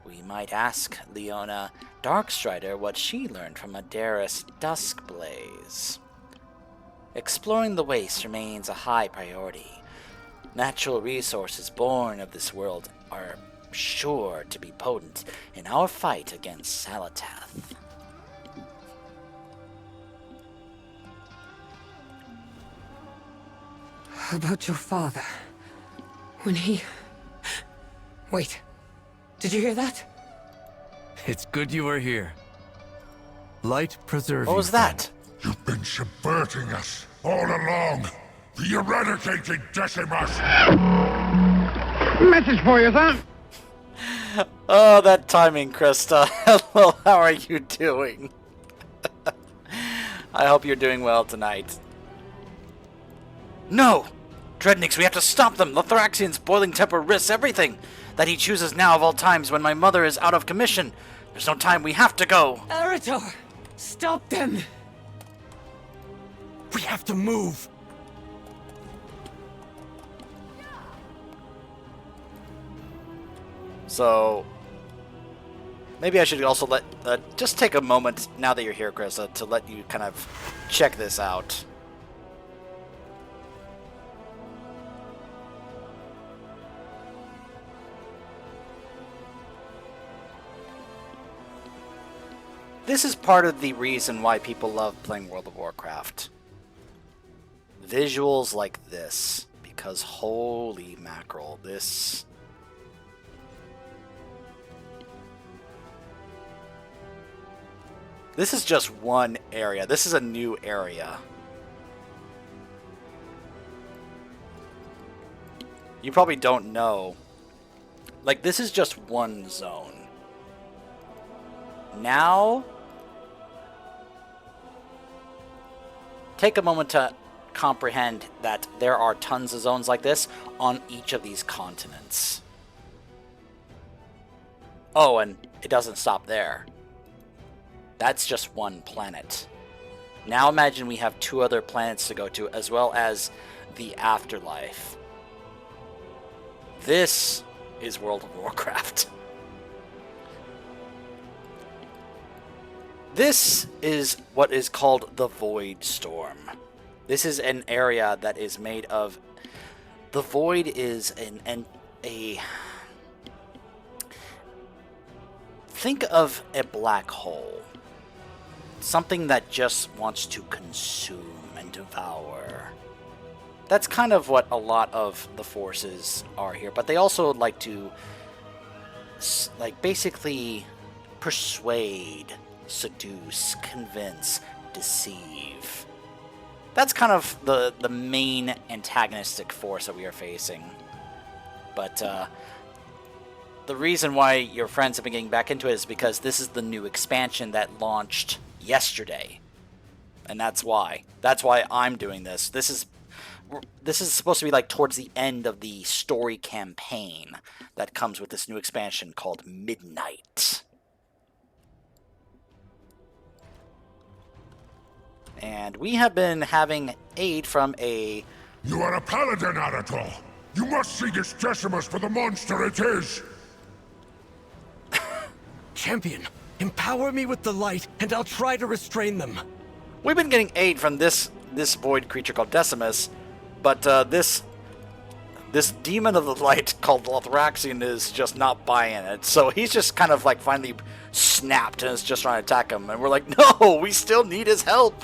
A: We might ask Leona Darkstrider what she learned from Adaris Duskblaze. Exploring the waste remains a high priority. Natural resources born of this world are sure to be potent in our fight against Salatath.
O: How about your father? When he... Wait. Did you hear that?
M: It's good you are here. Light preserve you.
A: What was that?
K: You've been subverting us all along. The eradicated Decimus!
N: Message for you, sir.
A: Oh, that timing, Krista. Hello, how are you doing? I hope you're doing well tonight. No! Dreadnix, we have to stop them! Lothraxian's boiling temper risks everything that he chooses now of all times when my mother is out of commission. There's no time, we have to go!
O: Eritor! Stop them!
M: We have to move!
A: So... maybe I should also just take a moment, now that you're here, Krista, to let you kind of check this out. This is part of the reason why people love playing World of Warcraft. Visuals like this, because holy mackerel, this... This is just one area. This is a new area. You probably don't know. Like, this is just one zone. Now, take a moment to comprehend that there are tons of zones like this on each of these continents. Oh, and it doesn't stop there. That's just one planet. Now imagine we have 2 other planets to go to, as well as the afterlife. This is World of Warcraft. This is what is called the Void Storm. This is an area that is made of... The Void is a... Think of a black hole. Something that just wants to consume and devour. That's kind of what a lot of the forces are here. But they also like to... basically persuade, seduce, convince, deceive. That's kind of the main antagonistic force that we are facing. But the reason why your friends have been getting back into it is because this is the new expansion that launched yesterday. And that's why. That's why I'm doing this. This is supposed to be like towards the end of the story campaign that comes with this new expansion called Midnight. And we have been having aid from a...
K: You are a paladin, Arator! You must see this Decimus for the monster it is!
M: Champion, empower me with the light, and I'll try to restrain them.
A: We've been getting aid from this void creature called Decimus, but this demon of the light called Lothraxion is just not buying it. So he's just kind of like finally snapped and is just trying to attack him. And we're like, no, we still need his help.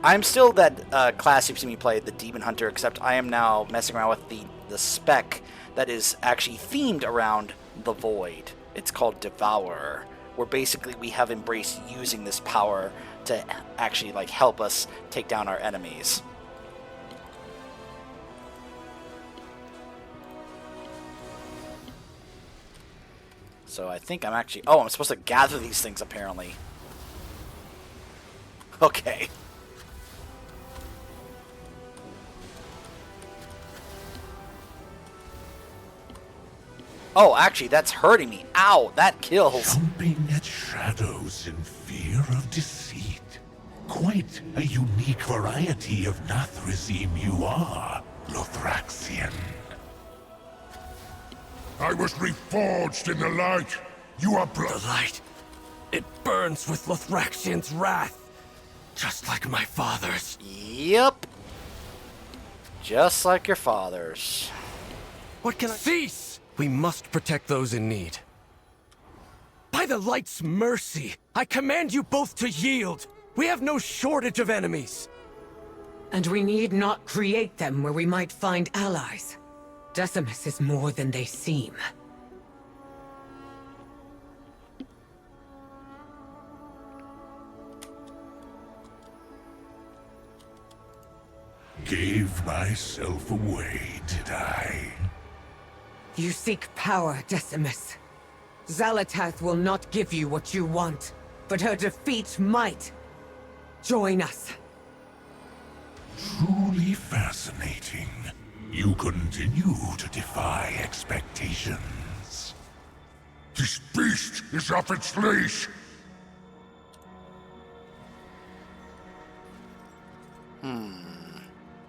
A: I'm still that class you've seen me play, the Demon Hunter, except I am now messing around with the spec that is actually themed around the Void. It's called Devourer, where basically we have embraced using this power to actually like help us take down our enemies. So I think I'm actually... Oh, I'm supposed to gather these things apparently. Okay. Oh, actually, that's hurting me. Ow, that kills.
K: Jumping at shadows in fear of deceit. Quite a unique variety of Nathrazim you are, Lothraxion. I was reforged in the light. You are
M: The light. It burns with Lothraxion's wrath. Just like my father's.
A: Yep. Just like your father's.
M: What can I... Cease! We must protect those in need. By the light's mercy, I command you both to yield. We have no shortage of enemies.
O: And we need not create them where we might find allies. Decimus is more than they seem.
K: Gave myself away, did I?
O: You seek power, Decimus. Xalatath will not give you what you want, but her defeat might. Join us.
K: Truly fascinating. You continue to defy expectations. This beast is off its leash!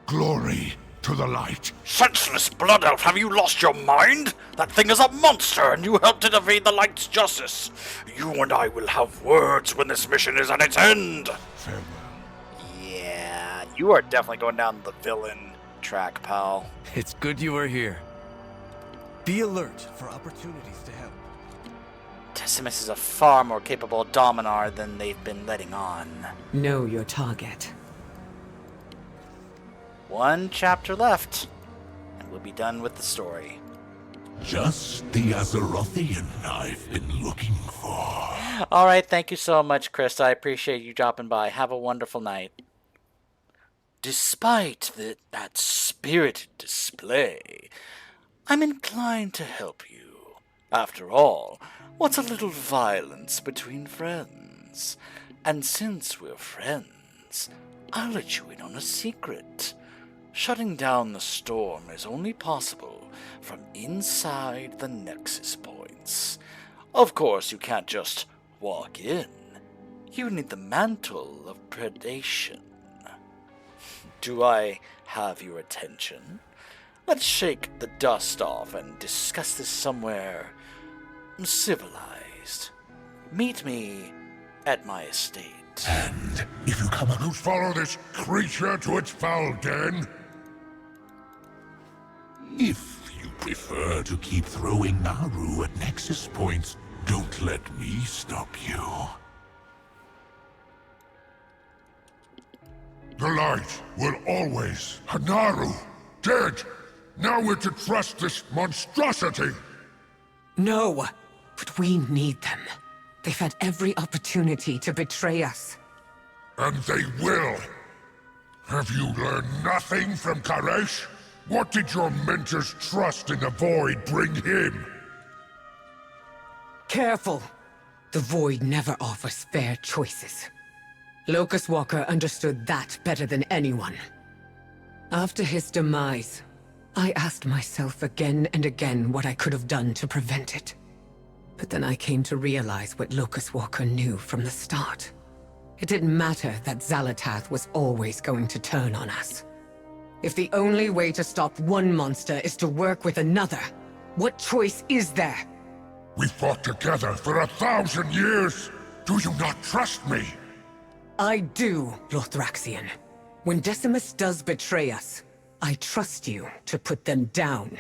K: Glory to the light.
N: Senseless blood elf, have you lost your mind? That thing is a monster, and you helped it evade the light's justice. You and I will have words when this mission is at its end.
K: Farewell.
A: Yeah, you are definitely going down the villain track, pal.
M: It's good you are here. Be alert for opportunities to help.
A: Decimus is a far more capable Dominar than they've been letting on.
O: Know your target.
A: One chapter left, and we'll be done with the story.
K: Just the Azerothian I've been looking for.
A: Alright, thank you so much, Chris. I appreciate you dropping by. Have a wonderful night. Despite that spirited display, I'm inclined to help you. After all, what's a little violence between friends? And since we're friends, I'll let you in on a secret. Shutting down the storm is only possible from inside the Nexus points. Of course, you can't just walk in. You need the mantle of predation. Do I have your attention? Let's shake the dust off and discuss this somewhere civilized. Meet me at my estate.
K: And if you come across, follow this creature to its foul den. If you prefer to keep throwing Naru at Nexus points, don't let me stop you. The light will always... Naru! Dead! Now we're to trust this monstrosity!
O: No, but we need them. They've had every opportunity to betray us.
K: And they will! Have you learned nothing from Karesh? What did your mentor's trust in the Void bring him?
O: Careful! The Void never offers fair choices. Locust Walker understood that better than anyone. After his demise, I asked myself again and again what I could have done to prevent it. But then I came to realize what Locust Walker knew from the start. It didn't matter that Xalatath was always going to turn on us. If the only way to stop one monster is to work with another, what choice is there?
K: We fought together for 1,000 years! Do you not trust me?
O: I do, Lothraxion. When Decimus does betray us, I trust you to put them down.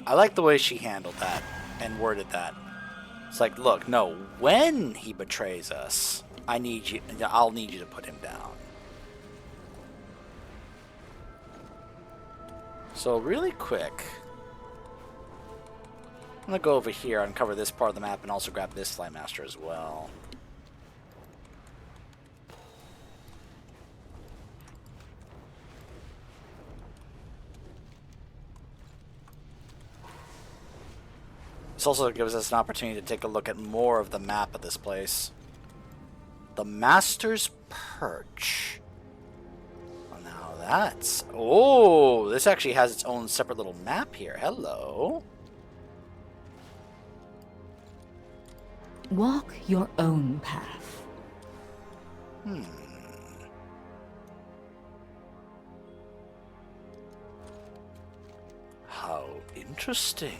A: I like the way she handled that and worded that. It's like, look, no, when he betrays us, I'll need you to put him down. So really quick, I'm gonna go over here and cover this part of the map and also grab this Flight Master as well. This also gives us an opportunity to take a look at more of the map of this place. The Master's Perch. Well, now that's... Oh, this actually has its own separate little map here. Hello.
F: Walk your own path.
A: How interesting.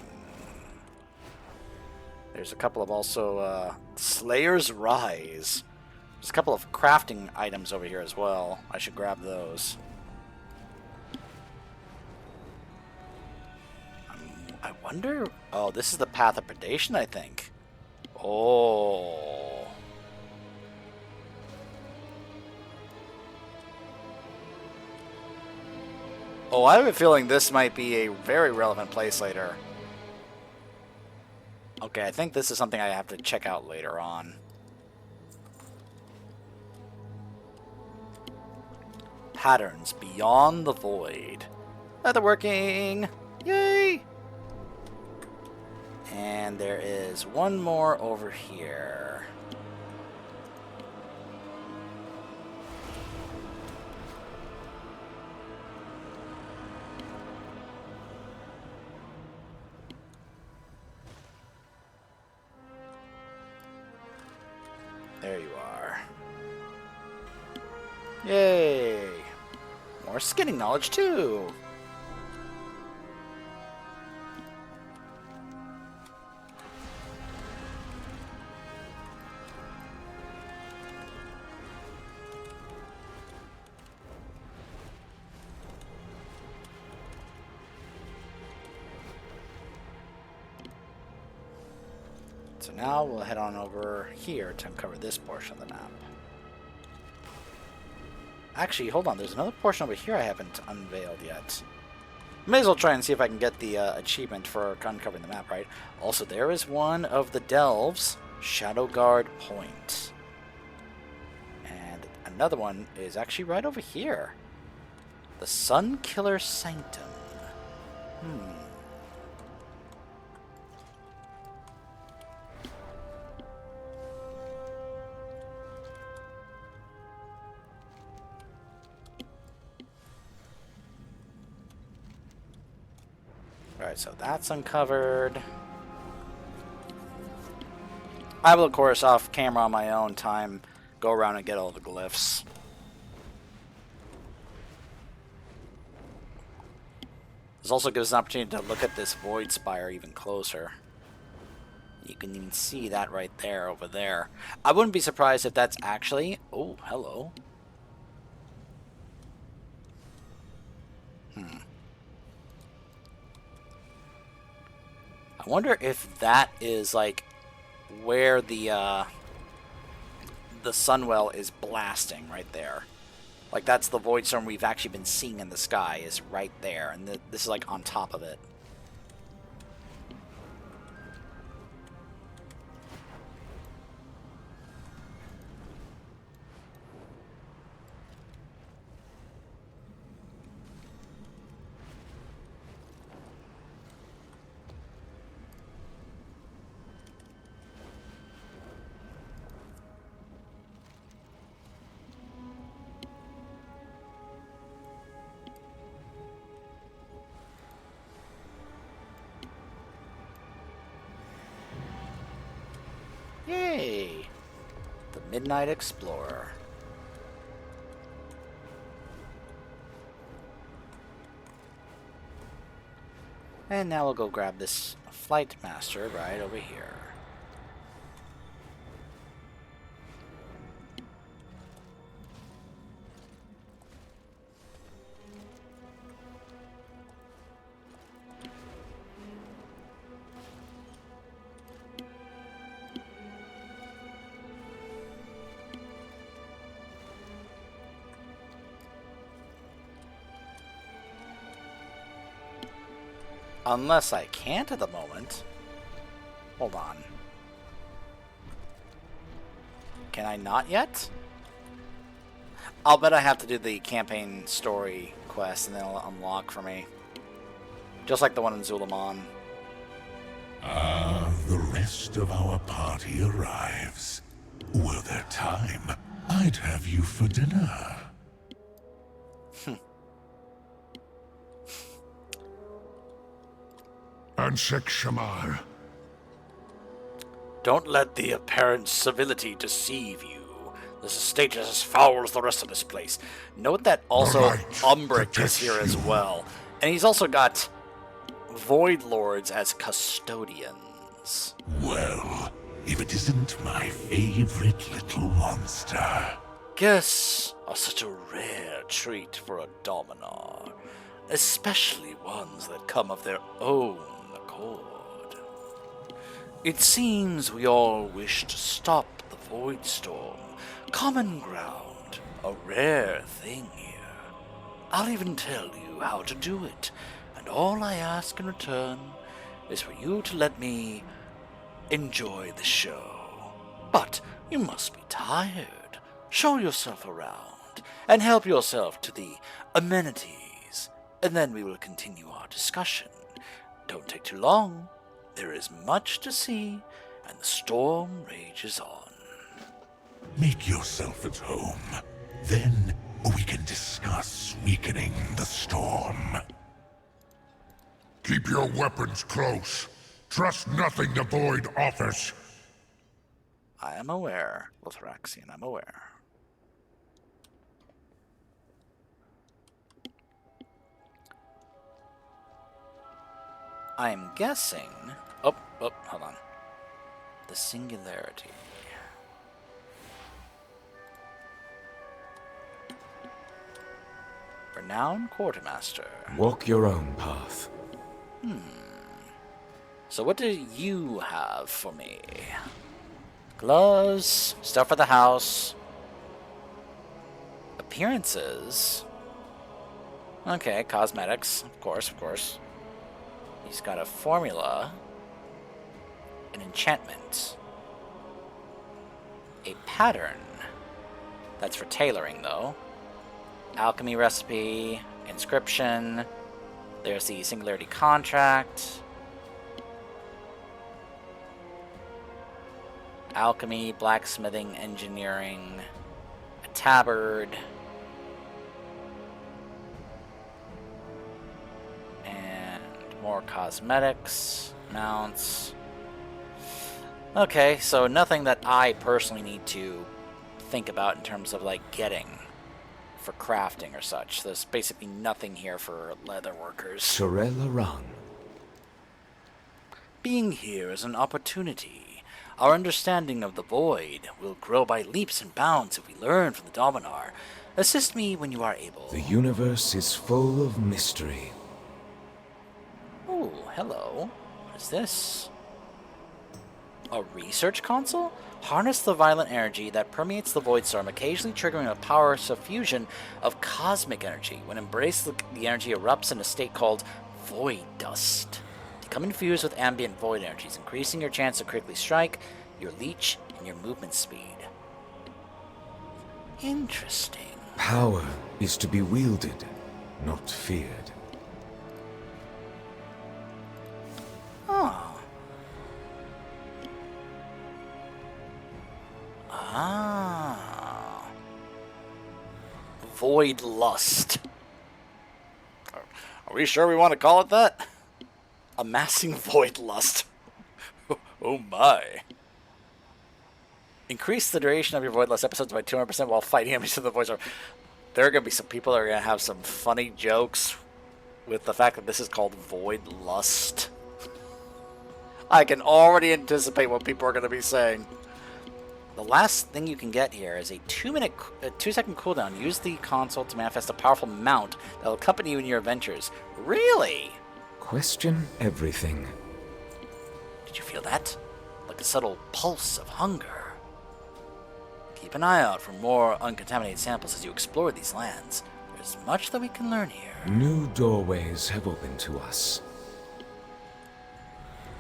A: There's a couple of also Slayer's Rise. There's a couple of crafting items over here as well. I should grab those. I wonder... Oh, this is the Path of Predation, I think. Oh. Oh, I have a feeling this might be a very relevant place later. Okay, I think this is something I have to check out later on. Patterns beyond the void. Leatherworking! Yay! And there is one more over here. There you are. Yay! More skinning knowledge too! So now we'll head on over here to uncover this portion of the map. Actually, hold on. There's another portion over here I haven't unveiled yet. May as well try and see if I can get the achievement for uncovering the map, right? Also, there is one of the delves, Shadowguard Point. And another one is actually right over here. The Sunkiller Sanctum. Alright, so that's uncovered. I will, of course, off camera on my own time, go around and get all the glyphs. This also gives us an opportunity to look at this Void Spire even closer. You can even see that right there, over there. I wouldn't be surprised if that's actually... Oh, hello. I wonder if that is like where the Sunwell is blasting right there. Like that's the void storm we've actually been seeing in the sky is right there, and this is like on top of it. Midnight Explorer. And now we'll go grab this Flight Master right over here. Unless I can't at the moment. Hold on. Can I not yet? I'll bet I have to do the campaign story quest and then it'll unlock for me. Just like the one in Zulaman.
K: Ah, the rest of our party arrives. Were there time, I'd have you for dinner.
C: Ansek Shamar.
N: Don't let the apparent civility deceive you. This estate is as foul as the rest of this place.
A: Note that also Umbric is here as well. And he's also got Void Lords as custodians.
K: Well, if it isn't my favorite little monster.
N: Guests are such a rare treat for a Dominar, especially ones that come of their own accord. It seems we all wish to stop the Void Storm. Common ground, a rare thing here. I'll even tell you how to do it, and all I ask in return is for you to let me enjoy the show. But you must be tired. Show yourself around, and help yourself to the amenities, and then we will continue our discussion. Don't take too long. There is much to see, and the storm rages on.
K: Make yourself at home. Then we can discuss weakening the storm.
C: Keep your weapons close. Trust nothing the Void offers.
A: I am aware, Lothraxian, I'm aware. I'm guessing... Oh, hold on. The Singularity. Renowned Quartermaster.
M: Walk your own path.
A: So what do you have for me? Gloves, stuff for the house. Appearances. Okay, cosmetics, of course. He's got a formula. An enchantment. A pattern. That's for tailoring, though. Alchemy recipe. Inscription. There's the Singularity contract. Alchemy, blacksmithing, engineering. A tabard. More cosmetics, mounts. Okay, so nothing that I personally need to think about in terms of like getting for crafting or such. There's basically nothing here for leather workers.
M: Sorella Run.
N: Being here is an opportunity. Our understanding of the Void will grow by leaps and bounds if we learn from the Dominar. Assist me when you are able.
M: The universe is full of mystery.
A: Oh, hello. What is this? A research console? Harness the violent energy that permeates the Void Storm, occasionally triggering a power suffusion of cosmic energy. When embraced, the energy erupts in a state called Void Dust. Become infused with ambient void energies, increasing your chance to critically strike, your leech, and your movement speed. Interesting.
M: Power is to be wielded, not feared.
A: Oh. Ah. Void Lust.
N: Are we sure we want to call it that?
A: Amassing Void Lust.
N: Oh my.
A: Increase the duration of your Void Lust episodes by 200% while fighting enemies in the voice. There are going to be some people that are going to have some funny jokes with the fact that this is called Void Lust. I can already anticipate what people are going to be saying. The last thing you can get here is a 2-second cooldown. Use the console to manifest a powerful mount that will accompany you in your adventures. Really?
T: Question everything.
A: Did you feel that? Like a subtle pulse of hunger. Keep an eye out for more uncontaminated samples as you explore these lands. There's much that we can learn here.
T: New doorways have opened to us.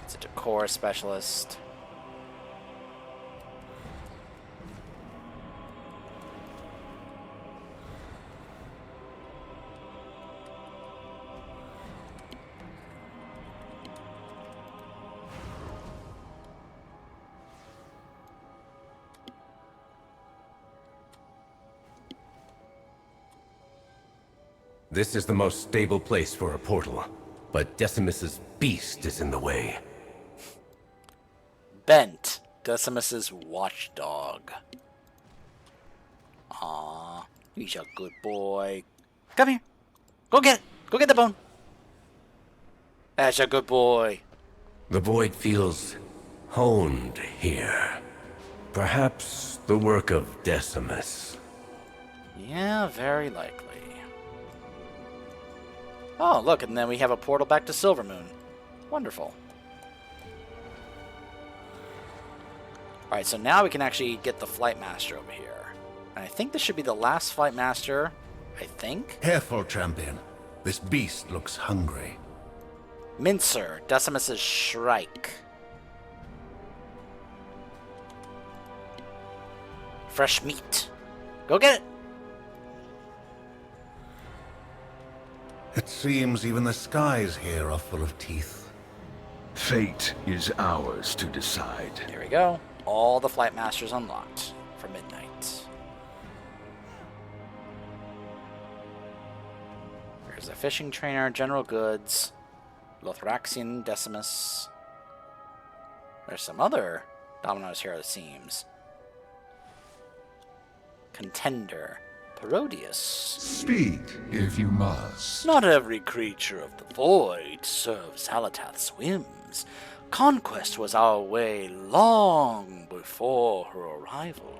A: It's a decor specialist.
H: This is the most stable place for a portal, but Decimus's beast is in the way.
A: Bent, Decimus's watchdog. Aww, he's a good boy. Come here. Go get it. Go get the bone. That's a good boy.
H: The void feels honed here. Perhaps the work of Decimus.
A: Yeah, very likely. Oh, look, and then we have a portal back to Silvermoon. Wonderful. Alright, so now we can actually get the Flight Master over here. And I think this should be the last Flight Master, I think.
S: Careful, champion. This beast looks hungry.
A: Mincer, Decimus's Shrike. Fresh meat. Go get it!
S: It seems even the skies here are full of teeth.
K: Fate is ours to decide.
A: Here we go. All the Flight Masters unlocked for midnight. There's a fishing trainer, general goods, Lothraxian, Decimus. There's some other Dominators here, it seems. Contender, Parodius.
K: Speak, if you must.
N: Not every creature of the void serves Halatath's whims. Conquest was our way long before her arrival.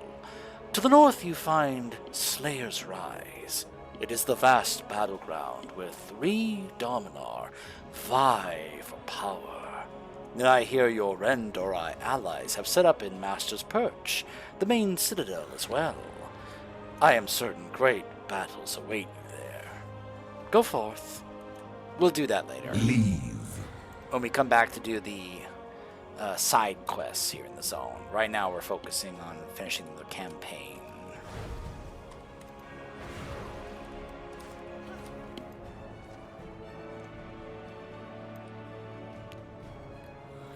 N: To the north you find Slayer's Rise. It is the vast battleground where 3 Dominar vie for power. And I hear your Rendorai allies have set up in Master's Perch, the main citadel as well. I am certain great battles await you there. Go forth. We'll do that later.
K: Leave.
A: When we come back to do the side quests here in the zone. Right now we're focusing on finishing the campaign.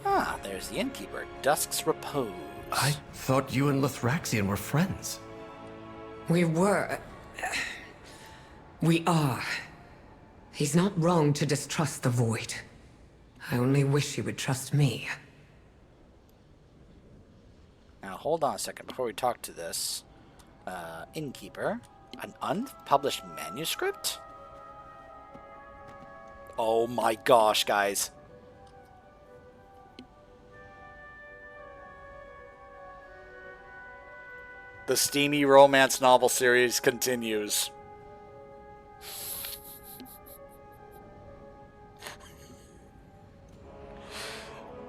A: Ah, there's the innkeeper, Dusk's Repose.
M: I thought you and Lothraxian were friends.
O: We were. We are. He's not wrong to distrust the Void. I only wish he would trust me.
A: Now, hold on a second before we talk to this innkeeper. An unpublished manuscript? Oh my gosh, guys. The steamy romance novel series continues.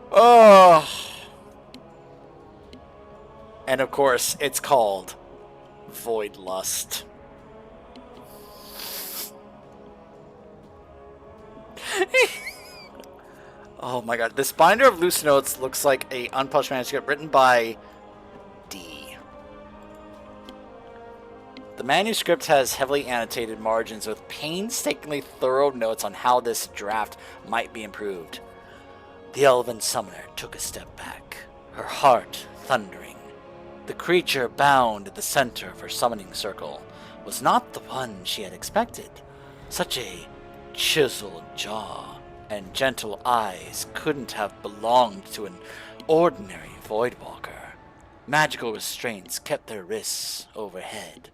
A: Oh. And of course, it's called Void Lust. Oh my god, this binder of loose notes looks like a unpublished manuscript written by D. The manuscript has heavily annotated margins with painstakingly thorough notes on how this draft might be improved. The elven summoner took a step back, her heart thundering. The creature bound at the center of her summoning circle was not the one she had expected. Such a chiseled jaw and gentle eyes couldn't have belonged to an ordinary Voidwalker. Magical restraints kept their wrists overhead,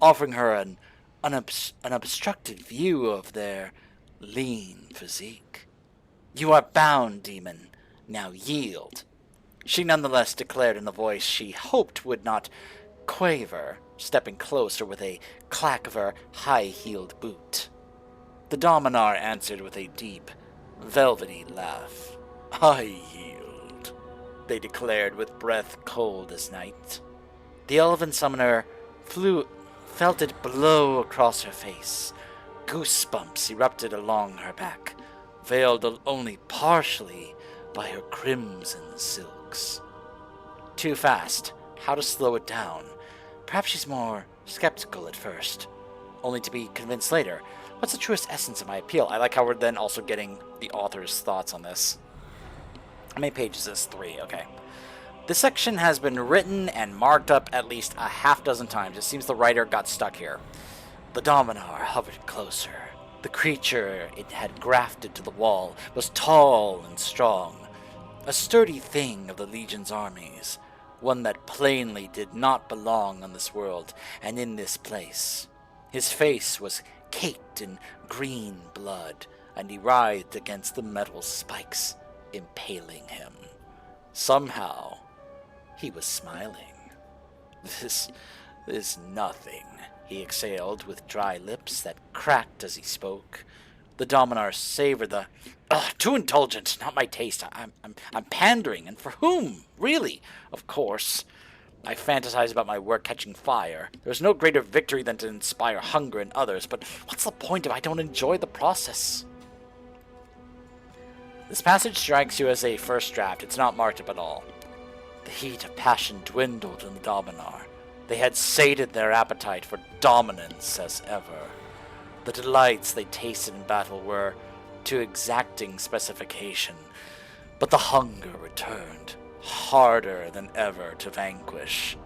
A: offering her an unobstructed view of their lean physique. "You are bound, demon. Now yield," she nonetheless declared in a voice she hoped would not quaver, stepping closer with a clack of her high-heeled boot. The Dominar answered with a deep, velvety laugh. "I yield," they declared with breath cold as night. The elven summoner felt it blow across her face. Goosebumps erupted along her back, veiled only partially by her crimson silks. Too fast. How to slow it down? Perhaps she's more skeptical at first, only to be convinced later. What's the truest essence of my appeal? I like how we're then also getting the author's thoughts on this. How many pages is this? 3, okay. This section has been written and marked up at least a half dozen times. It seems the writer got stuck here. The Dominar hovered closer. The creature it had grafted to the wall was tall and strong, a sturdy thing of the Legion's armies, one that plainly did not belong on this world and in this place. His face was caked in green blood, and he writhed against the metal spikes, impaling him. Somehow, he was smiling. This is nothing," he exhaled with dry lips that cracked as he spoke. The Dominar savored the, "Too indulgent, not my taste. I'm pandering, and for whom? Really? Of course. I fantasize about my work catching fire. There's no greater victory than to inspire hunger in others, but what's the point if I don't enjoy the process?" This passage strikes you as a first draft. It's not marked up at all. The heat of passion dwindled in the Dominar. They had sated their appetite for dominance as ever. The delights they tasted in battle were to exacting specification, but the hunger returned, harder than ever to vanquish.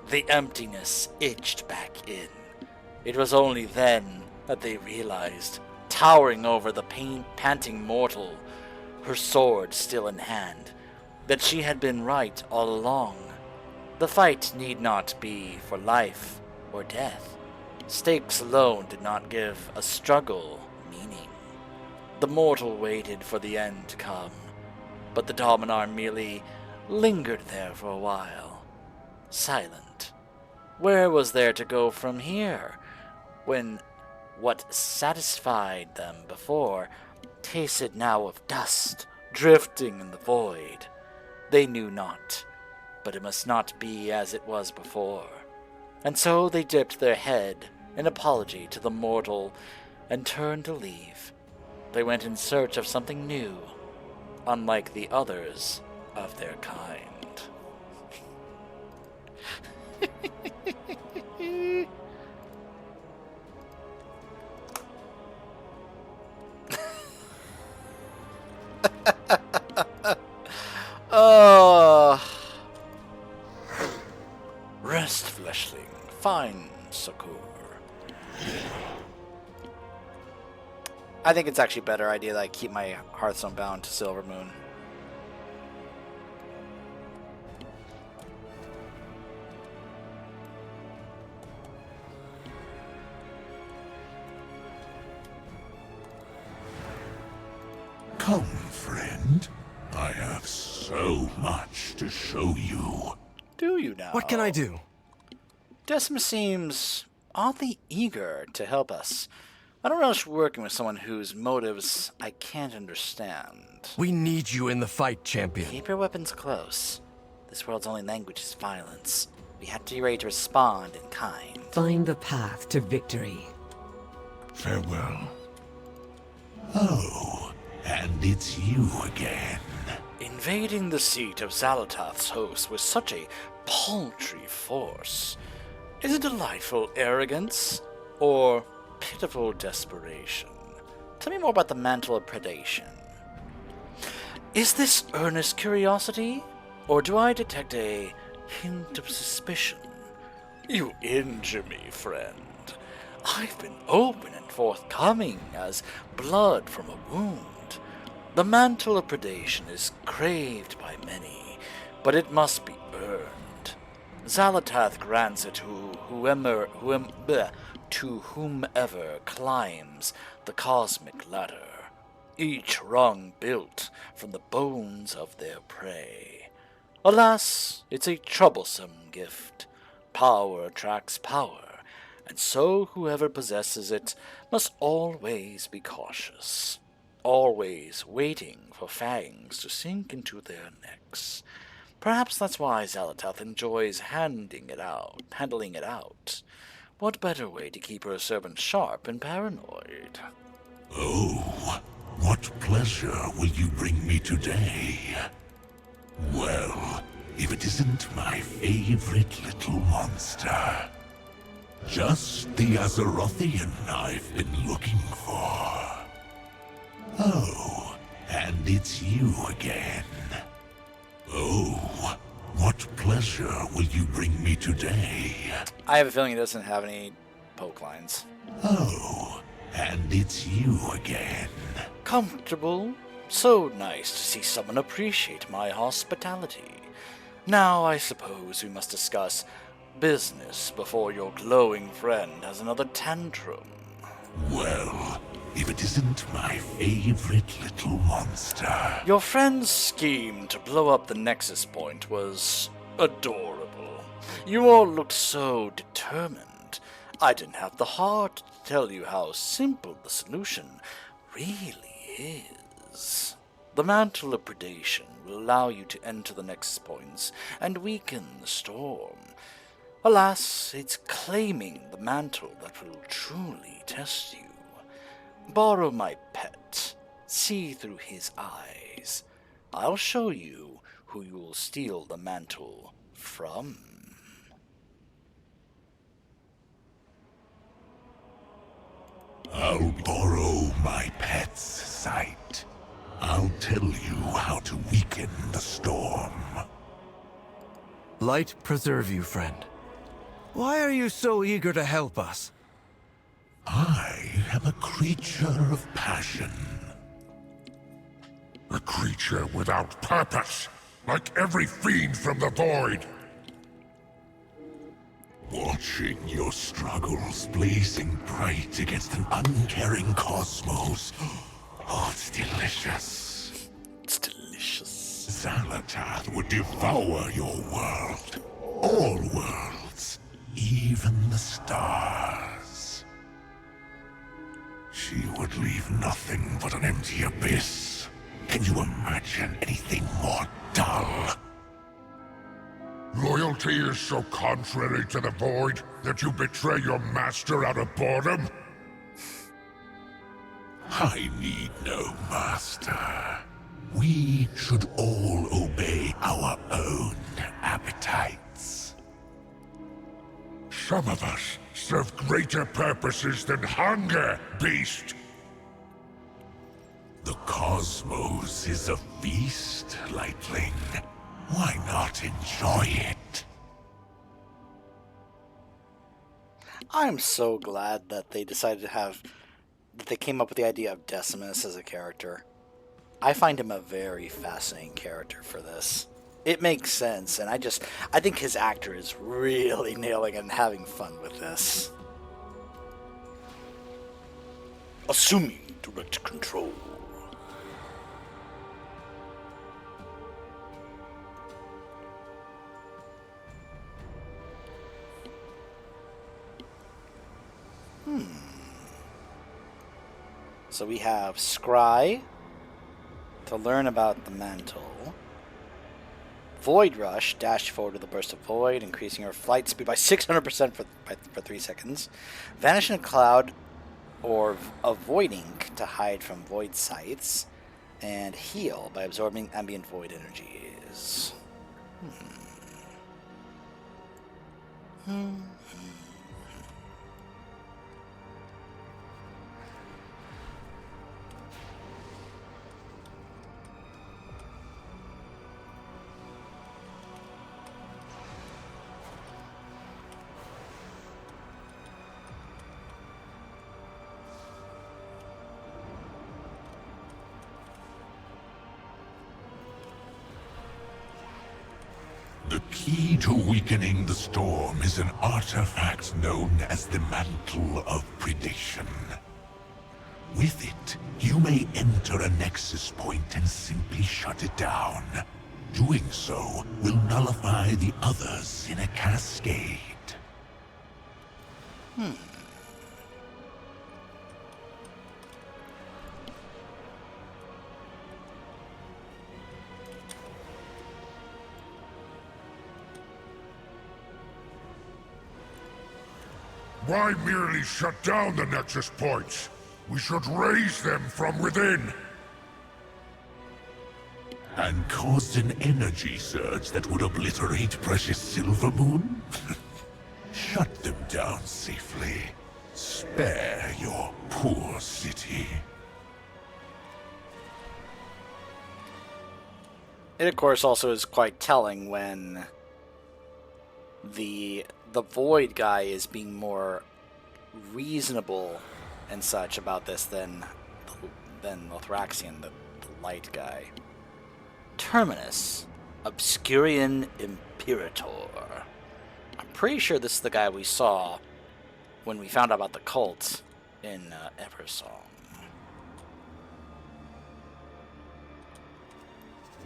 A: The emptiness itched back in. It was only then that they realized, towering over the panting mortal, her sword still in hand, that she had been right all along. The fight need not be for life or death. Stakes alone did not give a struggle meaning. The mortal waited for the end to come, but the Dominar merely lingered there for a while, silent. Where was there to go from here, when what satisfied them before tasted now of dust drifting in the void? They knew not, but it must not be as it was before. And so they dipped their head in apology to the mortal and turned to leave. They went in search of something new, unlike the others of their kind. Rest, fleshling. Find succor. I think it's actually a better idea that I keep my Hearthstone bound to Silvermoon.
K: Come, friend. I have so much to show you.
A: Do you now?
M: What can I do?
A: Decimus seems oddly eager to help us. I don't relish working with someone whose motives I can't understand.
M: We need you in the fight, champion.
A: Keep your weapons close. This world's only language is violence. We have to be ready to respond in kind.
O: Find the path to victory.
K: Farewell. Oh, and it's you again.
A: Invading the seat of Xalatath's host with such a paltry force. Is it delightful arrogance, or pitiful desperation? Tell me more about the mantle of predation. Is this earnest curiosity, or do I detect a hint of suspicion? You injure me, friend. I've been open and forthcoming as blood from a wound. The mantle of predation is craved by many, but it must be earned.
N: Zalatath grants it to whomever climbs the cosmic ladder, each rung built from the bones of their prey. Alas, it's a troublesome gift. Power attracts power, and so whoever possesses it must always be cautious, always waiting for fangs to sink into their necks. Perhaps that's why Zalatath enjoys handling it out. What better way to keep her servants sharp and paranoid?
K: Oh, what pleasure will you bring me today? Well, if it isn't my favorite little monster. Just the Azerothian I've been looking for. Oh, and it's you again. Oh, what pleasure will you bring me today?
A: I have a feeling he doesn't have any poke lines.
K: Oh, and it's you again.
N: Comfortable? So nice to see someone appreciate my hospitality. Now I suppose we must discuss business before your glowing friend has another tantrum.
K: Well, if it isn't my favorite little monster.
N: Your friend's scheme to blow up the Nexus Point was adorable. You all looked so determined. I didn't have the heart to tell you how simple the solution really is. The Mantle of Predation will allow you to enter the Nexus Points and weaken the storm. Alas, it's claiming the mantle that will truly test you. Borrow my pet. See through his eyes. I'll show you who you will steal the mantle from.
K: I'll borrow my pet's sight. I'll tell you how to weaken the storm.
M: Light preserve you, friend. Why are you so eager to help us?
K: I am a creature of passion.
R: A creature without purpose, like every fiend from the void.
K: Watching your struggles blazing bright against an uncaring cosmos. Oh, it's delicious.
N: It's delicious.
K: Zalatath would devour your world. All worlds. Even the stars. She would leave nothing but an empty abyss. Can you imagine anything more dull?
R: Loyalty is so contrary to the void that you betray your master out of boredom?
K: I need no master. We should all obey our own appetites.
R: Some of us serve greater purposes than hunger, beast.
K: The cosmos is a feast, Lightling. Why not enjoy it?
A: I'm so glad that they decided to that they came up with the idea of Decimus as a character. I find him a very fascinating character for this. It makes sense, and I think his actor is really nailing it and having fun with this.
N: Assuming direct control.
A: So we have Scry to learn about the mantle. Void Rush, dash forward to the burst of void, increasing your flight speed by 600% for 3 seconds. Vanish in a cloud or avoiding to hide from void sights. And heal by absorbing ambient void energies.
K: The key to weakening the storm is an artifact known as the Mantle of Predation. With it, you may enter a nexus point and simply shut it down. Doing so will nullify the others in a cascade.
R: Why merely shut down the Nexus points? We should raise them from within.
K: And cause an energy surge that would obliterate precious Silvermoon? Shut them down safely. Spare your poor city.
A: It, of course, also is quite telling when the Void guy is being more reasonable and such about this than Lothraxion, the light guy. Terminus, Obscurian Imperator. I'm pretty sure this is the guy we saw when we found out about the cult in Eversong.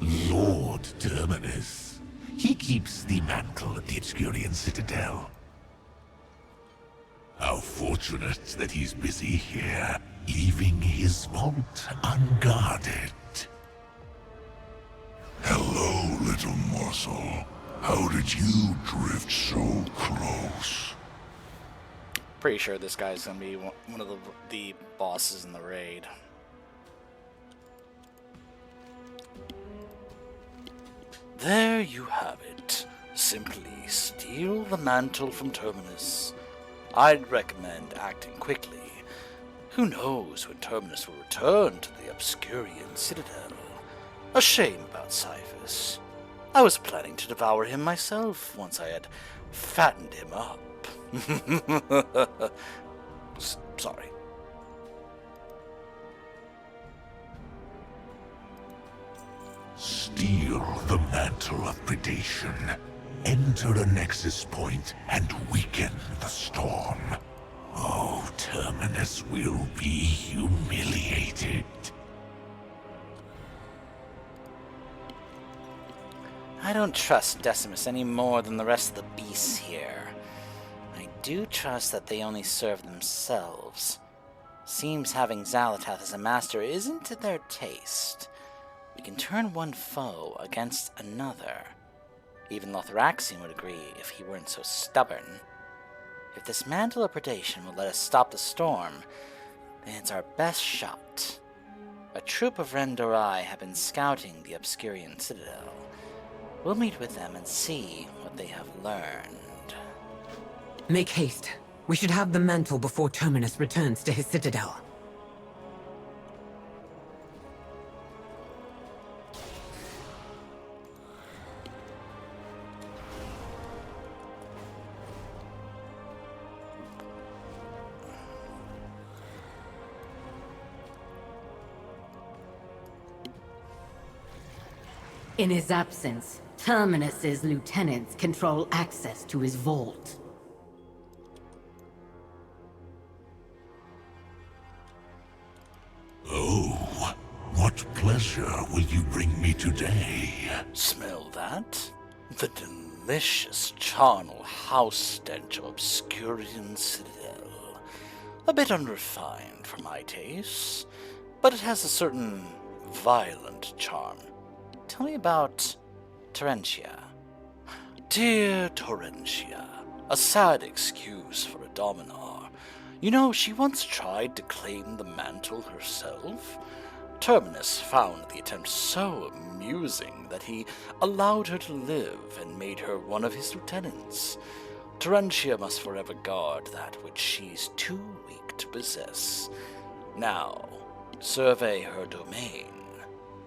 K: Lord Terminus. He keeps the mantle at the Obscurian Citadel. How fortunate that he's busy here, leaving his vault unguarded.
R: Hello, little morsel. How did you drift so close?
A: Pretty sure this guy's gonna be one of the bosses in the raid. There you have it. Simply steal the mantle from Terminus. I'd recommend acting quickly. Who knows when Terminus will return to the Obscurian Citadel? A shame about Cyphus. I was planning to devour him myself once I had fattened him up. Sorry.
K: Steal the Mantle of Predation. Enter a Nexus point and weaken the storm. Oh, Terminus will be humiliated.
A: I don't trust Decimus any more than the rest of the beasts here. I do trust that they only serve themselves. Seems having Xalatath as a master isn't to their taste. We can turn one foe against another. Even Lothraxion would agree if he weren't so stubborn. If this Mantle of Predation will let us stop the storm, then it's our best shot. A troop of Rendorai have been scouting the Obscurian Citadel. We'll meet with them and see what they have learned.
O: Make haste. We should have the mantle before Terminus returns to his citadel.
Q: In his absence, Terminus's lieutenants control access to his vault.
K: Oh, what pleasure will you bring me today?
A: Smell that? The delicious charnel house stench of Obscurian Citadel. A bit unrefined for my taste, but it has a certain violent charm. Tell me about Terentia. Dear Terentia, a sad excuse for a Dominar. You know, she once tried to claim the mantle herself. Terminus found the attempt so amusing that he allowed her to live and made her one of his lieutenants. Terentia must forever guard that which she's too weak to possess. Now, survey her domain.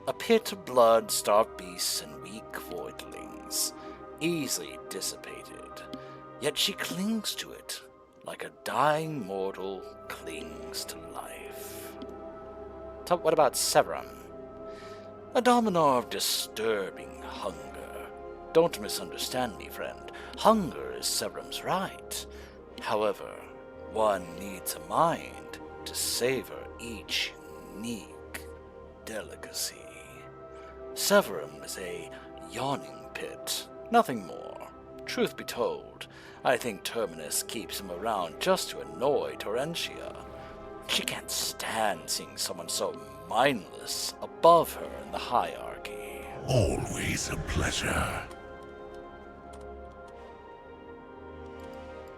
A: A pit of blood, starved beasts, and weak voidlings, easily dissipated, yet she clings to it, like a dying mortal clings to life. What about Severum? A Dominar of disturbing hunger,
N: Don't misunderstand me, friend. Hunger is Severum's right. However, one needs a mind to savor each unique delicacy. Severum is a yawning pit, nothing more. Truth be told, I think Terminus keeps him around just to annoy Torrentia. She can't stand seeing someone so mindless above her in the hierarchy.
K: Always a pleasure.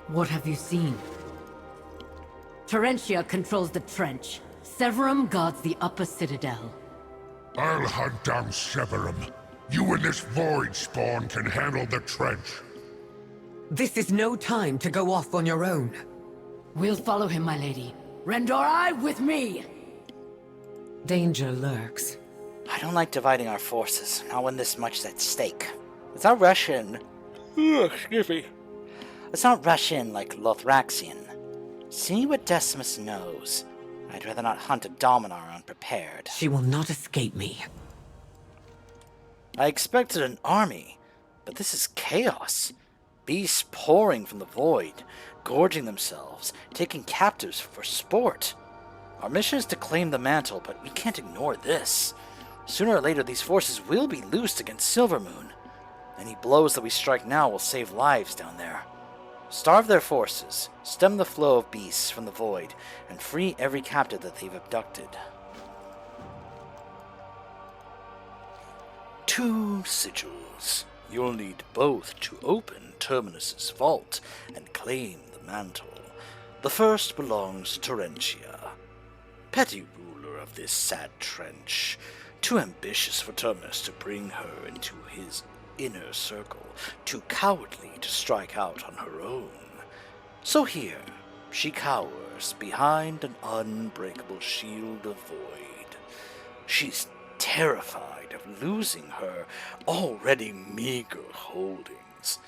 Q: What have you seen? Terentia controls the trench. Severum guards the upper citadel.
K: I'll hunt down Severum. You and this void spawn can handle the trench.
O: This is no time to go off on your own.
Q: We'll follow him, my lady. Rendorai with me!
O: Danger lurks.
A: I don't like dividing our forces, not when this much is at stake. It's not Russian.
N: Excuse me.
A: Let's not rush in like Lothraxian. See what Decimus knows. I'd rather not hunt a Dominar unprepared.
O: She will not escape me.
A: I expected an army, but this is chaos. Beasts pouring from the void, gorging themselves, taking captives for sport. Our mission is to claim the mantle, but we can't ignore this. Sooner or later, these forces will be loosed against Silvermoon. Any blows that we strike now will save lives down there. Starve their forces, stem the flow of beasts from the void, and free every captive that they've abducted.
N: 2 sigils. You'll need both to open Terminus's vault and claim the mantle. The first belongs to Terentia, petty ruler of this sad trench, too ambitious for Terminus to bring her into his inner circle, too cowardly to strike out on her own. So here, she cowers behind an unbreakable shield of void. She's terrified of losing her already meager holdings.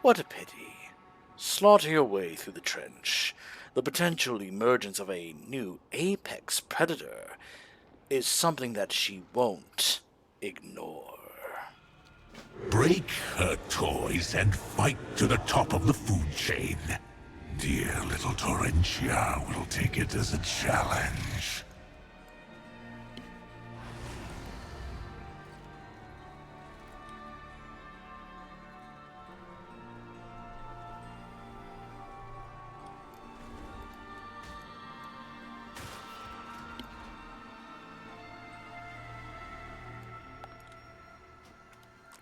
N: What a pity. Slaughter your way through the trench. The potential emergence of a new apex predator is something that she won't ignore.
K: Break her toys and fight to the top of the food chain. Dear little Torrentia will take it as a challenge.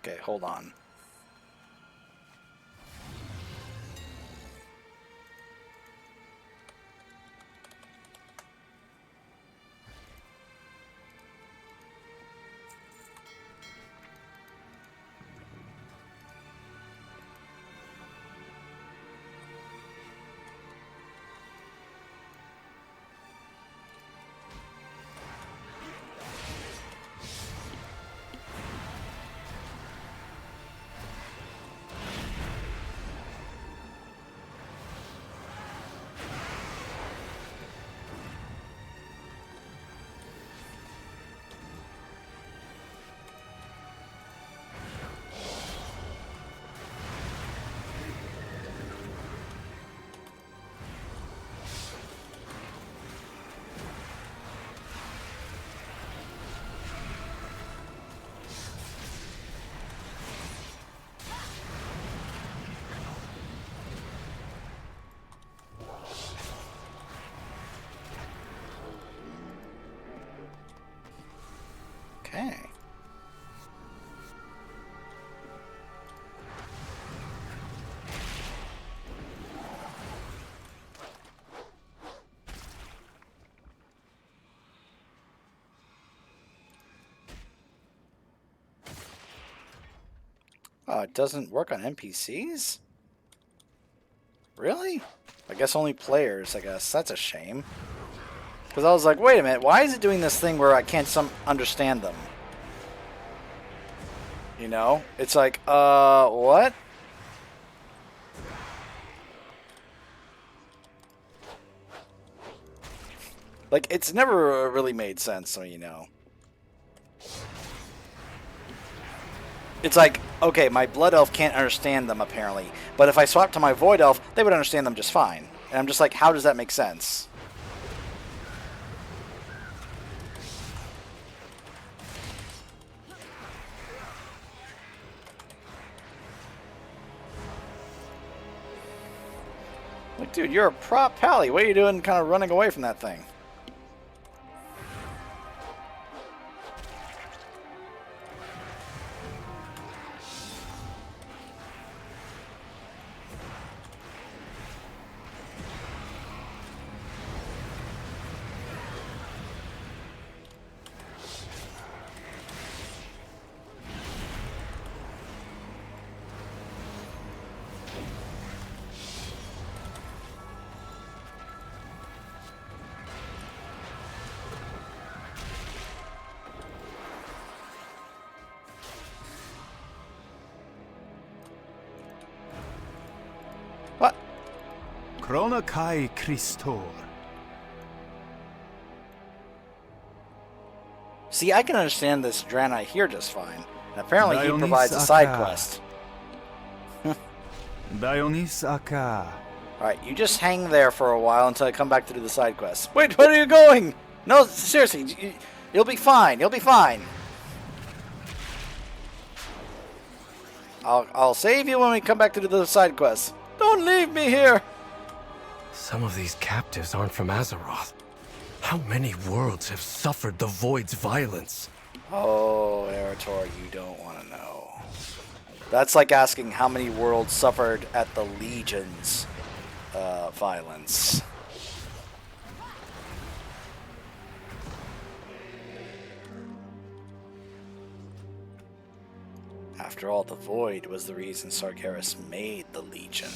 A: Okay, hold on. Okay. Oh, it doesn't work on NPCs? Really? I guess only players, I guess. That's a shame. Because I was like, wait a minute, why is it doing this thing where I can't understand them? You know? It's like, what? Like, it's never really made sense, so you know. It's like, okay, my Blood Elf can't understand them, apparently. But if I swap to my Void Elf, they would understand them just fine. And I'm just like, how does that make sense? Like, dude, you're a prop pally. What are you doing kind of running away from that thing? What?
U: Krona Kai Christor.
A: See, I can understand this Draenei here just fine. And apparently he provides a side quest.
U: Dionys Aka.
A: Alright, you just hang there for a while until I come back to do the side quest. Wait, where are you going? No, seriously, you'll be fine. You'll be fine. I'll save you when we come back to do the side quest. Don't leave me here.
M: Some of these captives aren't from Azeroth. How many worlds have suffered the Void's violence?
A: Oh, Eretor, you don't want to know. That's like asking how many worlds suffered at the Legion's violence. After all, the Void was the reason Sargeras made the Legion.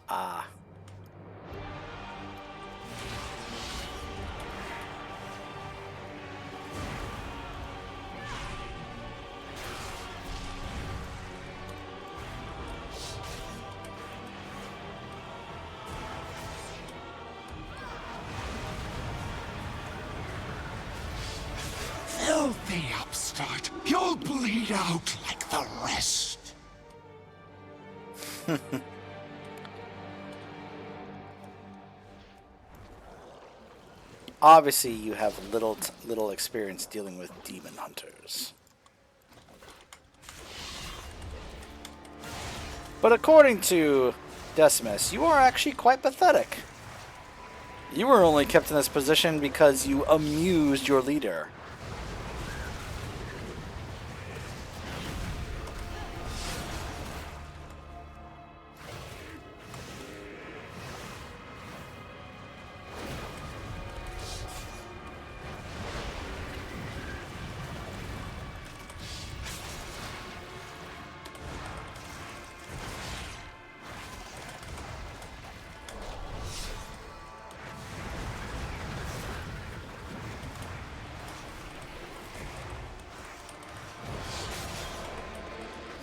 A: Ah.
K: Filthy upstart. You'll bleed out like the rest.
A: Obviously, you have little experience dealing with demon hunters. But according to Decimus, you are actually quite pathetic. You were only kept in this position because you amused your leader.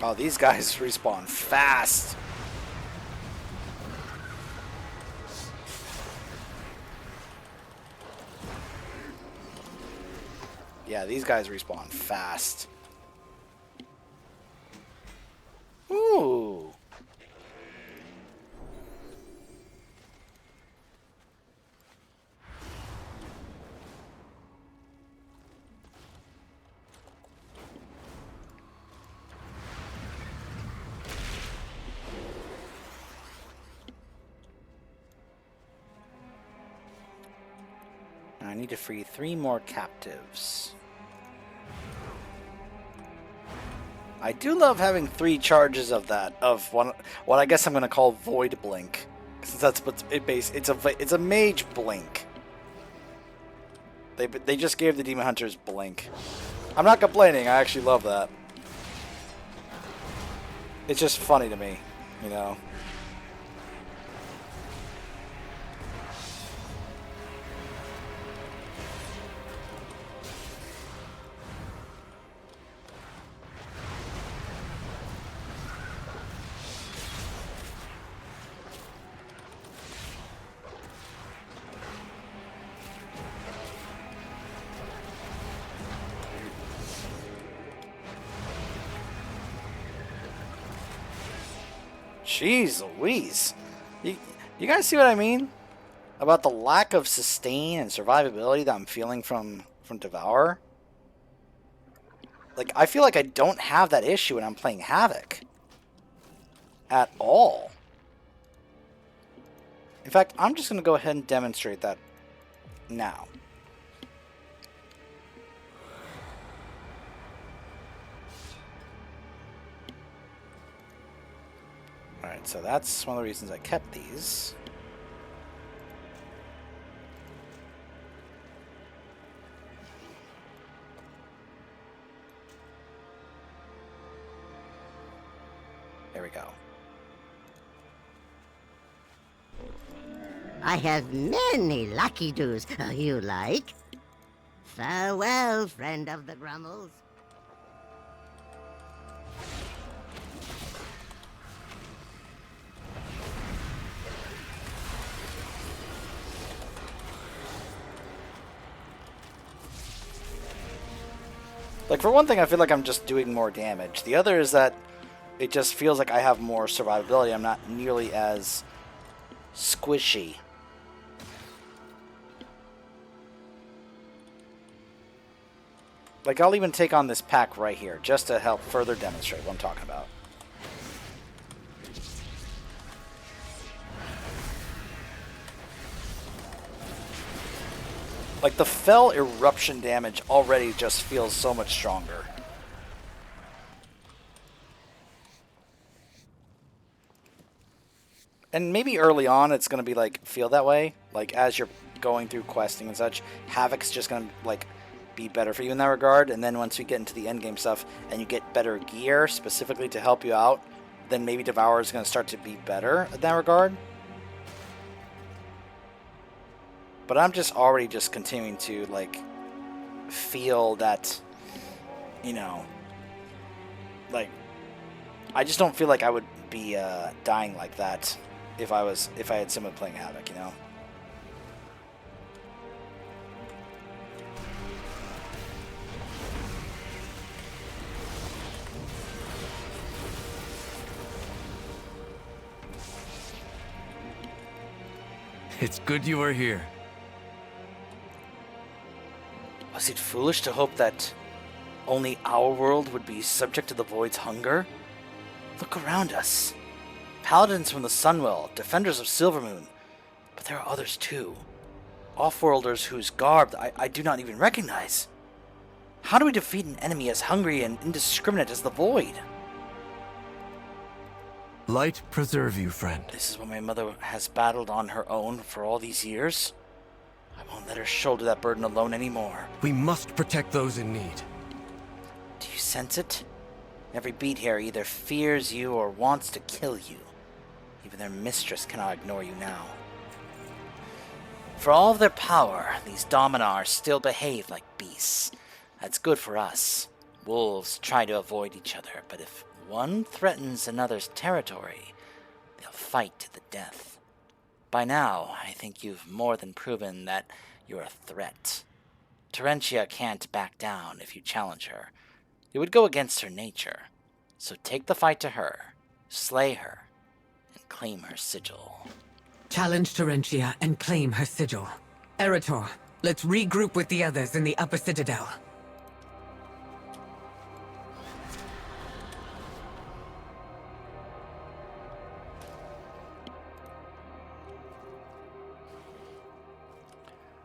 A: Oh, these guys respawn fast. Yeah, these guys respawn fast. Ooh. I need to free 3 more captives. I do love having 3 charges of that, of what I guess I'm going to call Void Blink. Since that's what's it's a mage blink. They just gave the Demon Hunters blink. I'm not complaining, I actually love that. It's just funny to me, you know. Jeez Louise. You guys see what I mean? About the lack of sustain and survivability that I'm feeling from Devour? Like, I feel like I don't have that issue when I'm playing Havoc. At all. In fact, I'm just going to go ahead and demonstrate that now. Alright, so that's one of the reasons I kept these. There we go.
D: I have many lucky doos you like. Farewell, friend of the Grummles.
A: Like, for one thing, I feel like I'm just doing more damage. The other is that it just feels like I have more survivability. I'm not nearly as squishy. Like, I'll even take on this pack right here, just to help further demonstrate what I'm talking about. Like, the Fell Eruption damage already just feels so much stronger. And maybe early on it's going to be, like, feel that way. Like, as you're going through questing and such, Havoc's just going to, like, be better for you in that regard. And then once you get into the endgame stuff and you get better gear specifically to help you out, then maybe Devour is going to start to be better in that regard. But I'm just already just continuing to, like, feel that, you know, like, I just don't feel like I would be dying like that if I had someone playing Havoc, you know?
M: It's good you are here.
A: Was it foolish to hope that only our world would be subject to the Void's hunger? Look around us. Paladins from the Sunwell, defenders of Silvermoon. But there are others too. Offworlders whose garb I do not even recognize. How do we defeat an enemy as hungry and indiscriminate as the Void?
M: Light preserve you, friend.
A: This is what my mother has battled on her own for all these years. I won't let her shoulder that burden alone anymore.
M: We must protect those in need.
A: Do you sense it? Every beat here either fears you or wants to kill you. Even their mistress cannot ignore you now. For all of their power, these Dominars still behave like beasts. That's good for us. Wolves try to avoid each other, but if one threatens another's territory, they'll fight to the death. By now, I think you've more than proven that you're a threat. Terentia can't back down if you challenge her. It would go against her nature. So take the fight to her, slay her, and claim her sigil.
O: Challenge Terentia and claim her sigil. Eretor, let's regroup with the others in the upper citadel.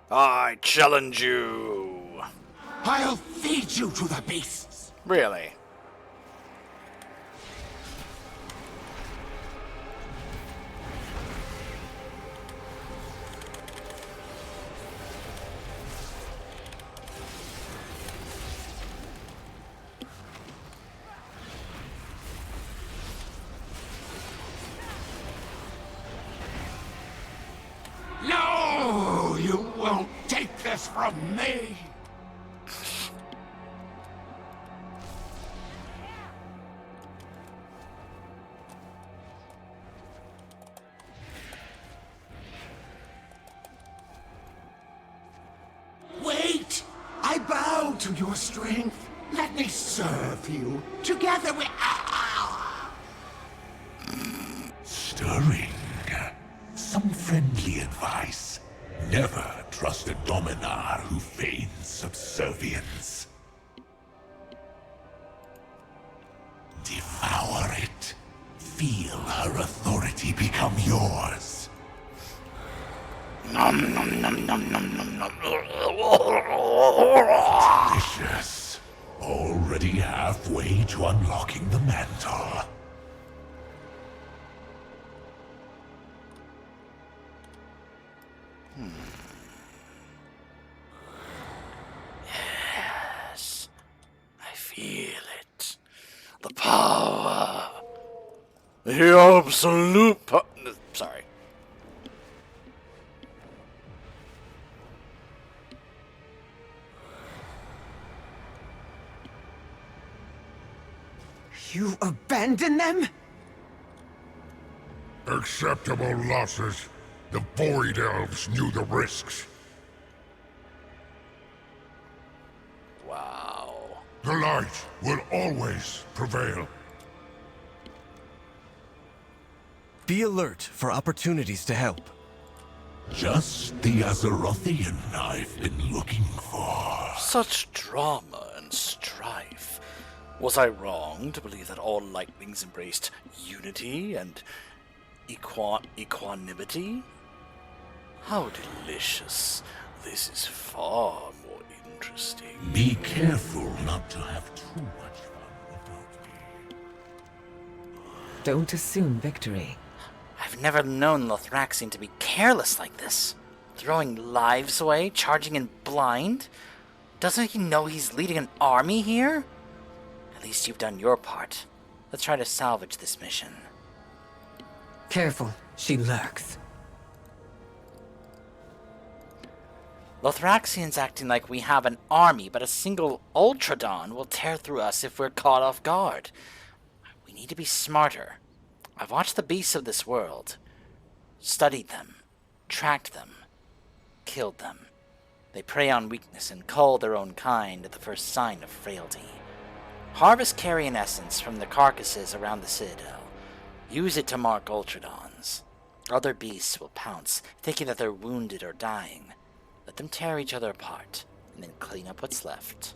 N: I challenge you.
K: I'll feed you to the beasts.
A: Really?
K: No, you won't take this from me. Wait! I bow to your strength. Let me serve you. Together we... Stirring. Some friendly advice. Never trust a dominar who feigns subservience. Devour it. Feel her authority become yours.
N: Nom nom nom nom nom nom nom.
K: Delicious. Already halfway to unlocking the mantle.
N: Yes, I feel it. The power. The absolute sorry.
O: You abandon them?
C: Acceptable losses. The Void Elves knew the risks.
A: Wow.
C: The light will always prevail.
M: Be alert for opportunities to help.
K: Just the Azerothian I've been looking for.
A: Such drama and strife. Was I wrong to believe that all lightnings embraced unity and equanimity? How delicious. This is far more interesting.
K: Be careful not to have too much fun without me.
B: Don't assume victory.
A: I've never known Lothraxian to be careless like this. Throwing lives away, charging in blind. Doesn't he know he's leading an army here? At least you've done your part. Let's try to salvage this mission.
O: Careful, she lurks.
A: Lothraxian's acting like we have an army, but a single Ultradon will tear through us if we're caught off guard. We need to be smarter. I've watched the beasts of this world, studied them, tracked them, killed them. They prey on weakness and cull their own kind at the first sign of frailty. Harvest carrion essence from the carcasses around the Citadel. Use it to mark Ultradons. Other beasts will pounce, thinking that they're wounded or dying. Let them tear each other apart, and then clean up what's left.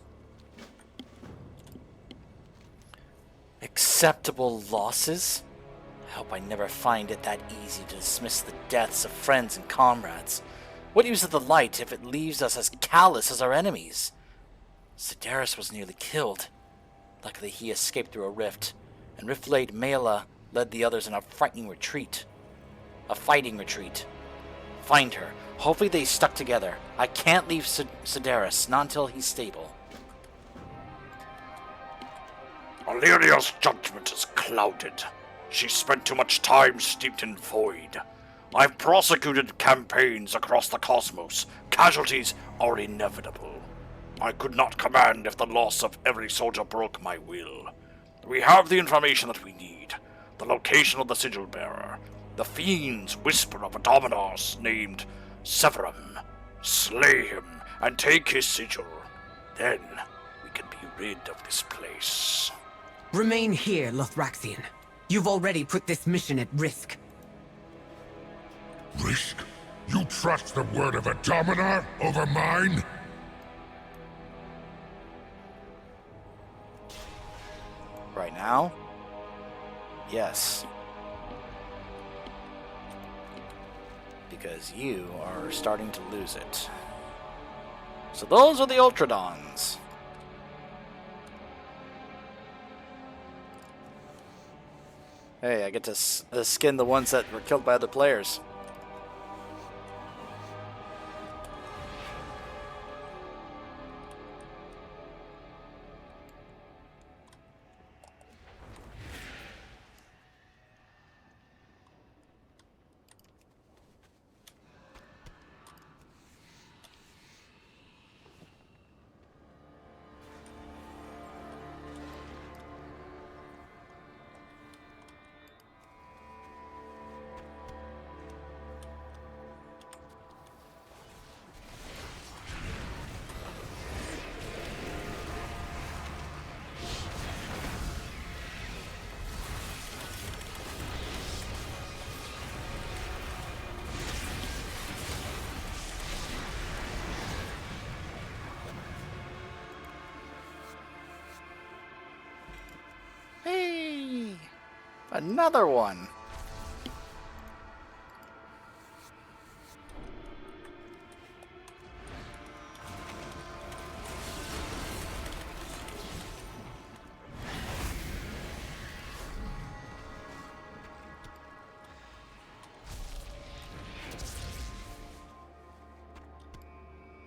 A: Acceptable losses? I hope I never find it that easy to dismiss the deaths of friends and comrades. What use of the light if it leaves us as callous as our enemies? Sedaris was nearly killed. Luckily he escaped through a rift, and Rift-Lade Mela led the others in a fighting retreat. Find her. Hopefully they stuck together. I can't leave Sedaris, not until he's stable.
N: Illyria's judgment is clouded. She spent too much time steeped in void. I've prosecuted campaigns across the cosmos. Casualties are inevitable. I could not command if the loss of every soldier broke my will. We have the information that we need. The location of the sigil bearer. The fiends whisper of a Dominos named Severum. Slay him and take his sigil. Then we can be rid of this place.
O: Remain here, Lothraxian. You've already put this mission at risk.
C: Risk? You trust the word of a Dominar over mine?
A: Right now? Yes. Because you are starting to lose it. So those are the Ultradons. Hey, I get to skin the ones that were killed by other players. Hey! Another one!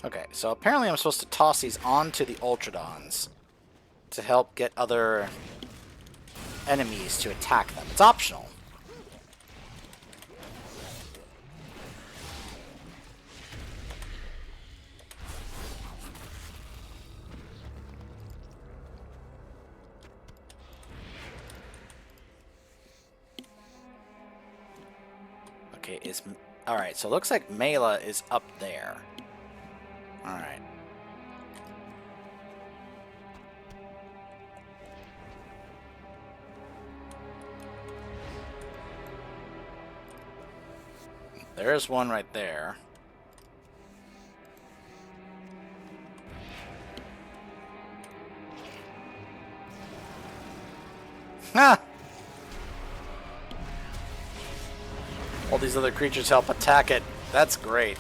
A: Okay, so apparently I'm supposed to toss these onto the Ultradons to help get other enemies to attack them. It's optional. Okay, alright, so it looks like Mela is up there. Alright. There's one right there. Ha! All these other creatures help attack it. That's great.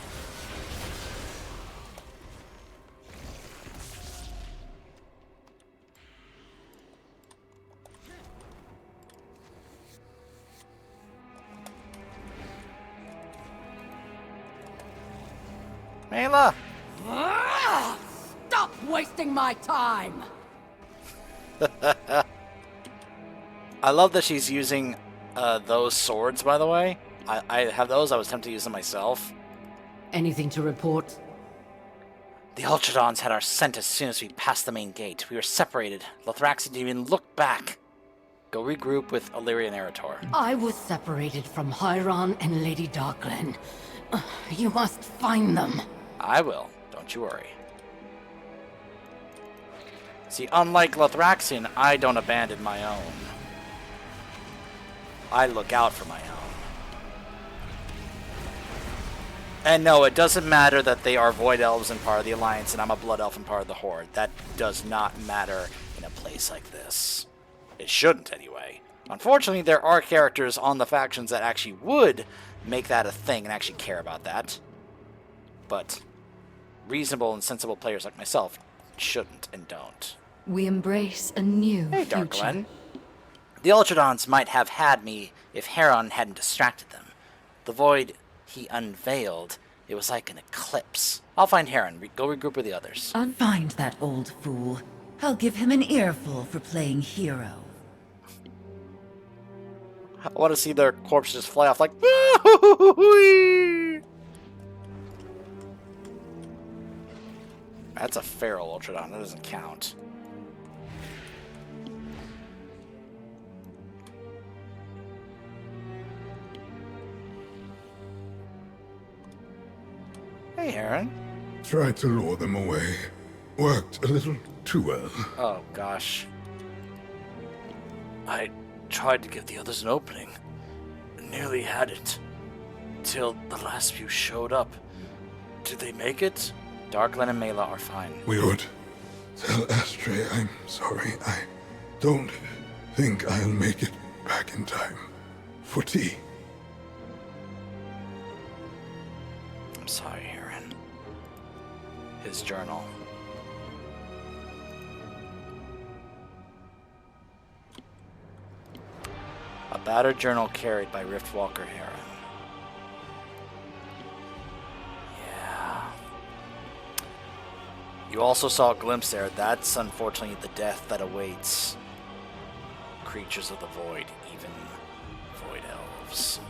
A: Mela!
Q: Stop wasting my time!
A: I love that she's using those swords, by the way. I have those. I was tempted to use them myself.
Q: Anything to report?
A: The Ultradons had our scent as soon as we passed the main gate. We were separated. Lothraxi didn't even look back. Go regroup with Illyria and Erator.
Q: I was separated from Hyron and Lady Darklen. You must find them.
A: I will. Don't you worry. See, unlike Lothraxian, I don't abandon my own. I look out for my own. And no, it doesn't matter that they are Void Elves and part of the Alliance and I'm a Blood Elf and part of the Horde. That does not matter in a place like this. It shouldn't, anyway. Unfortunately, there are characters on the factions that actually would make that a thing and actually care about that. But reasonable and sensible players like myself shouldn't and don't.
F: We embrace a new
A: Hey,
F: future.
A: Darklen. The Ultradons might have had me if Heron hadn't distracted them. The void he unveiled, it was like an eclipse. I'll find Heron. Go regroup with the others.
F: Find that old fool. I'll give him an earful for playing hero.
A: I want to see their corpses fly off like... That's a feral Ultradon. That doesn't count. Hey, Heron.
C: Tried to lure them away. Worked a little too well.
A: Oh, gosh. I tried to give the others an opening. Nearly had it. Till the last few showed up. Did they make it? Darklen and Mela are fine.
C: We would. Tell Astray I'm sorry. I don't think I'll make it back in time for tea.
A: I'm sorry, Heron. his journal. A battered journal carried by Riftwalker Heron. Yeah. You also saw a glimpse there. That's unfortunately the death that awaits creatures of the void, even void elves.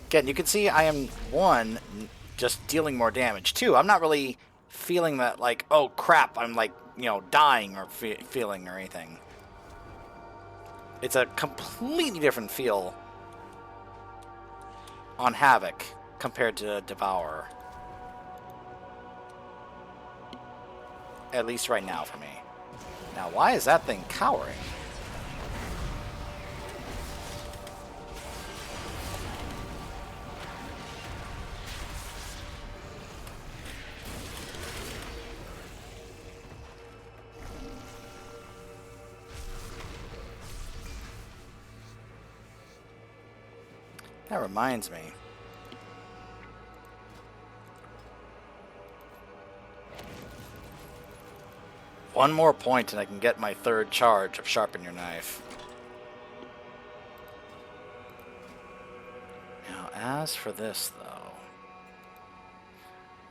A: Again, you can see I am, one, just dealing more damage. Two, I'm not really feeling that, like, oh crap, I'm like, you know, dying or feeling or anything. It's a completely different feel on Havoc compared to Devourer. At least right now for me. Now, why is that thing cowering? That reminds me. One more point and I can get my third charge of Sharpen Your Knife. Now, as for this, though,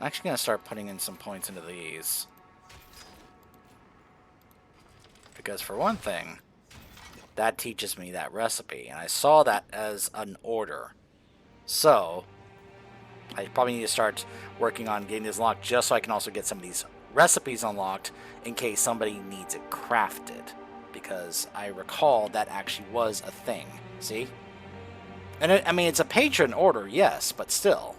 A: I'm actually going to start putting in some points into these. Because for one thing, that teaches me that recipe, and I saw that as an order. So, I probably need to start working on getting this unlocked just so I can also get some of these recipes unlocked in case somebody needs it crafted. Because I recall that actually was a thing. See? And I mean, it's a patron order, yes, but still.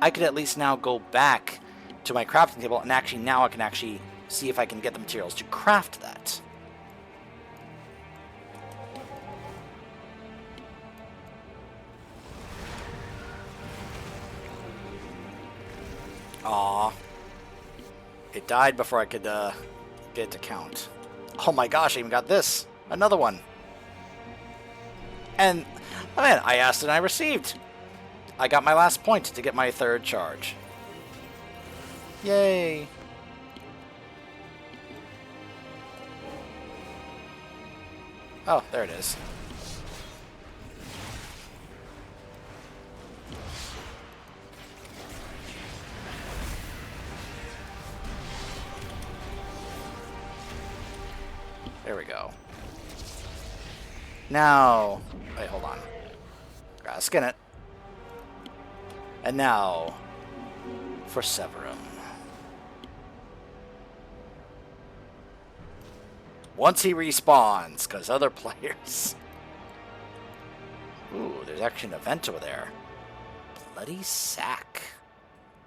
A: I could at least now go back to my crafting table, and actually now I can actually see if I can get the materials to craft that. Aw. It died before I could get it to count. Oh my gosh, I even got this. Another one. And, oh man, I asked and I received. I got my last point to get my third charge. Yay. Oh, there it is. There we go. Now, wait, hold on. Gotta skin it. And now, for Severum. Once he respawns, because other players... Ooh, there's actually an event over there. Bloody Sack.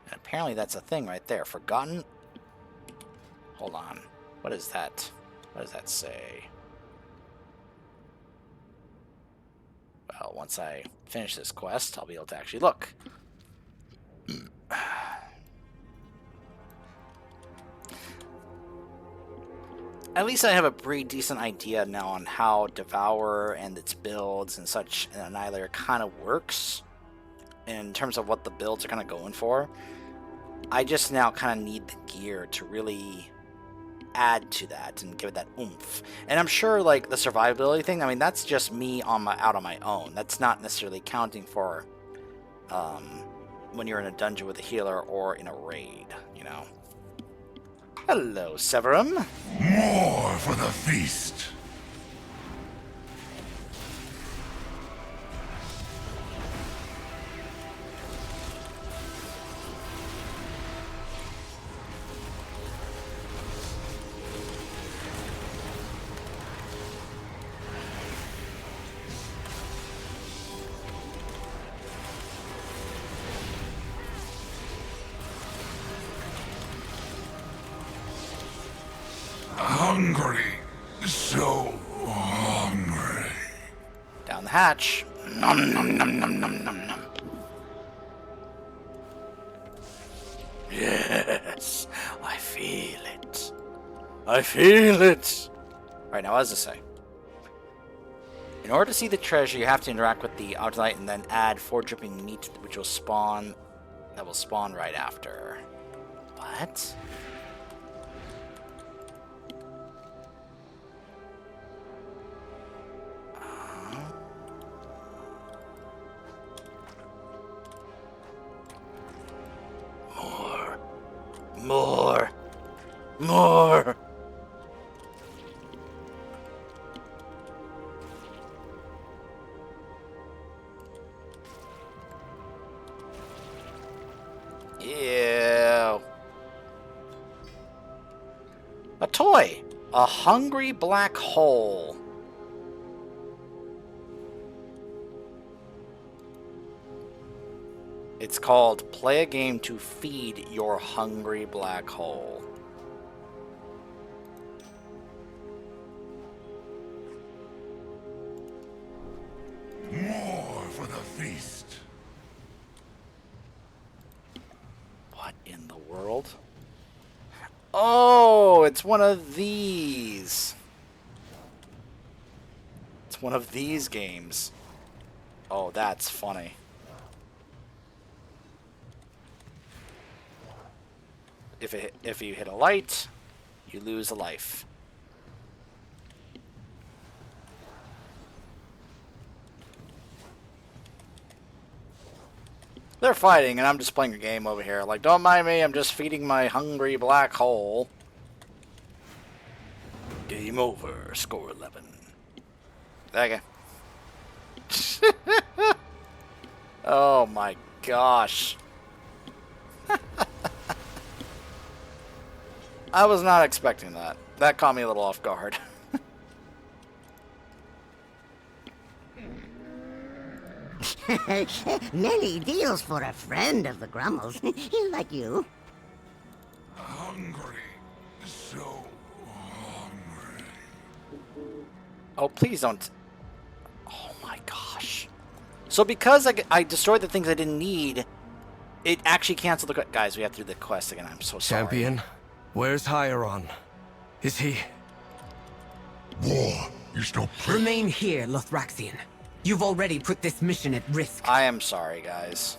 A: And apparently that's a thing right there. Forgotten... Hold on. What is that? What does that say? Well, once I finish this quest, I'll be able to actually look. At least I have a pretty decent idea now on how Devourer and its builds and such and Annihilator kind of works in terms of what the builds are kind of going for. I just now kind of need the gear to really add to that and give it that oomph. And I'm sure like the survivability thing, I mean, that's just me out on my own. That's not necessarily counting for when you're in a dungeon with a healer or in a raid, you know. Hello, Severum.
K: More for the feast. Hungry. So hungry.
A: Down the hatch. Nom nom nom nom nom nom nom. I feel it! Alright, now what does it say? In order to see the treasure, you have to interact with the Autolite and then add 4 dripping meat, which will spawn... That will spawn right after. What? More. More. More. Ew. A toy. A hungry black hole. It's called Play a Game to Feed Your Hungry Black Hole.
K: More for the feast.
A: What in the world? Oh, it's one of these. It's one of these games. Oh, that's funny. If you hit a light, you lose a life. They're fighting, and I'm just playing a game over here. Like, don't mind me, I'm just feeding my hungry black hole. Game over. Score 11. Okay. Oh my gosh. I was not expecting that. That caught me a little off guard.
D: Many deals for a friend of the Grummles, like you.
K: Hungry. So hungry.
A: Oh, please don't. Oh my gosh. So because I destroyed the things I didn't need, it actually canceled the quest. Guys, we have to do the quest again. I'm so sorry.
M: Champion, where's Hieron? Is he...
K: War is no place.
O: Remain here, Lothraxion. You've already put this mission at risk.
A: I am sorry, guys.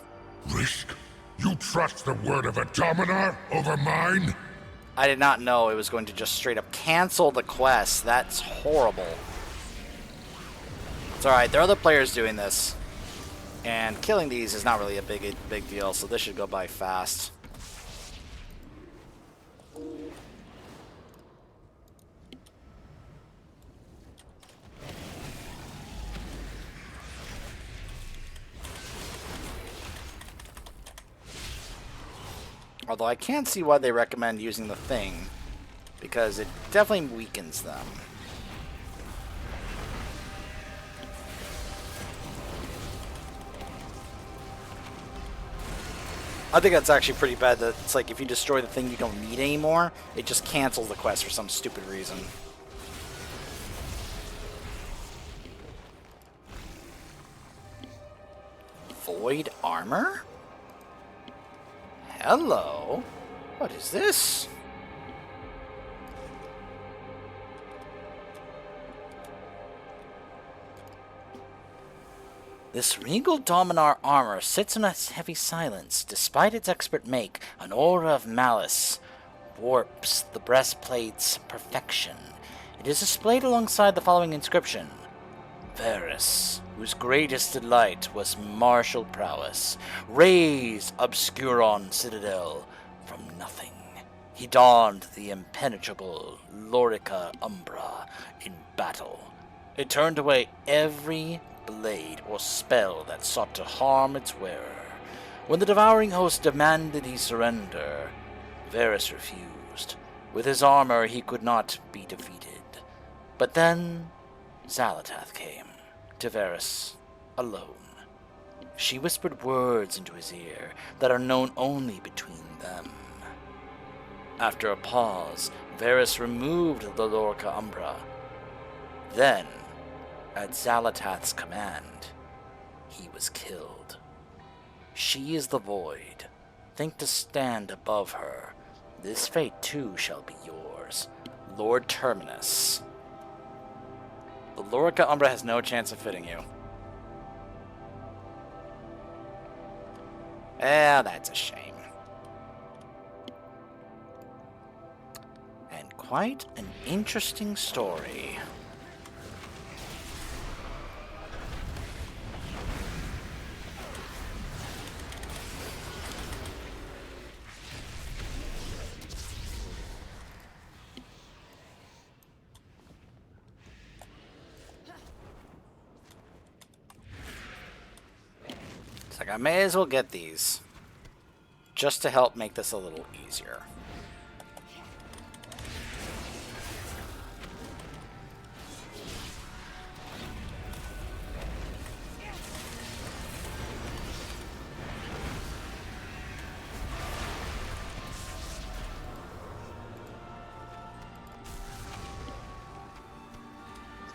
K: Risk? You trust the word of a Dominar over mine?
A: I did not know it was going to just straight up cancel the quest. That's horrible. It's alright, there are other players doing this. And killing these is not really a big deal, so this should go by fast. Although I can't see why they recommend using the thing, because it definitely weakens them. I think that's actually pretty bad that it's like if you destroy the thing you don't need anymore, it just cancels the quest for some stupid reason. Void armor? Hello? What is this? This regal Dominar armor sits in a heavy silence. Despite its expert make, an aura of malice warps the breastplate's perfection. It is displayed alongside the following inscription. Varus, whose greatest delight was martial prowess, raised Obscuron Citadel from nothing. He donned the impenetrable Lorica Umbra in battle. It turned away every blade or spell that sought to harm its wearer. When the devouring host demanded he surrender, Varus refused. With his armor he could not be defeated. But then Xal'atath came to Varus alone. She whispered words into his ear that are known only between them. After a pause, Varus removed the Lorica Umbra. Then, at Xal'atath's command, he was killed. She is the Void. Think to stand above her. This fate too shall be yours. Lord Terminus. The Lorica Umbra has no chance of fitting you. That's a shame. And quite an interesting story. It's like I may as well get these, just to help make this a little easier.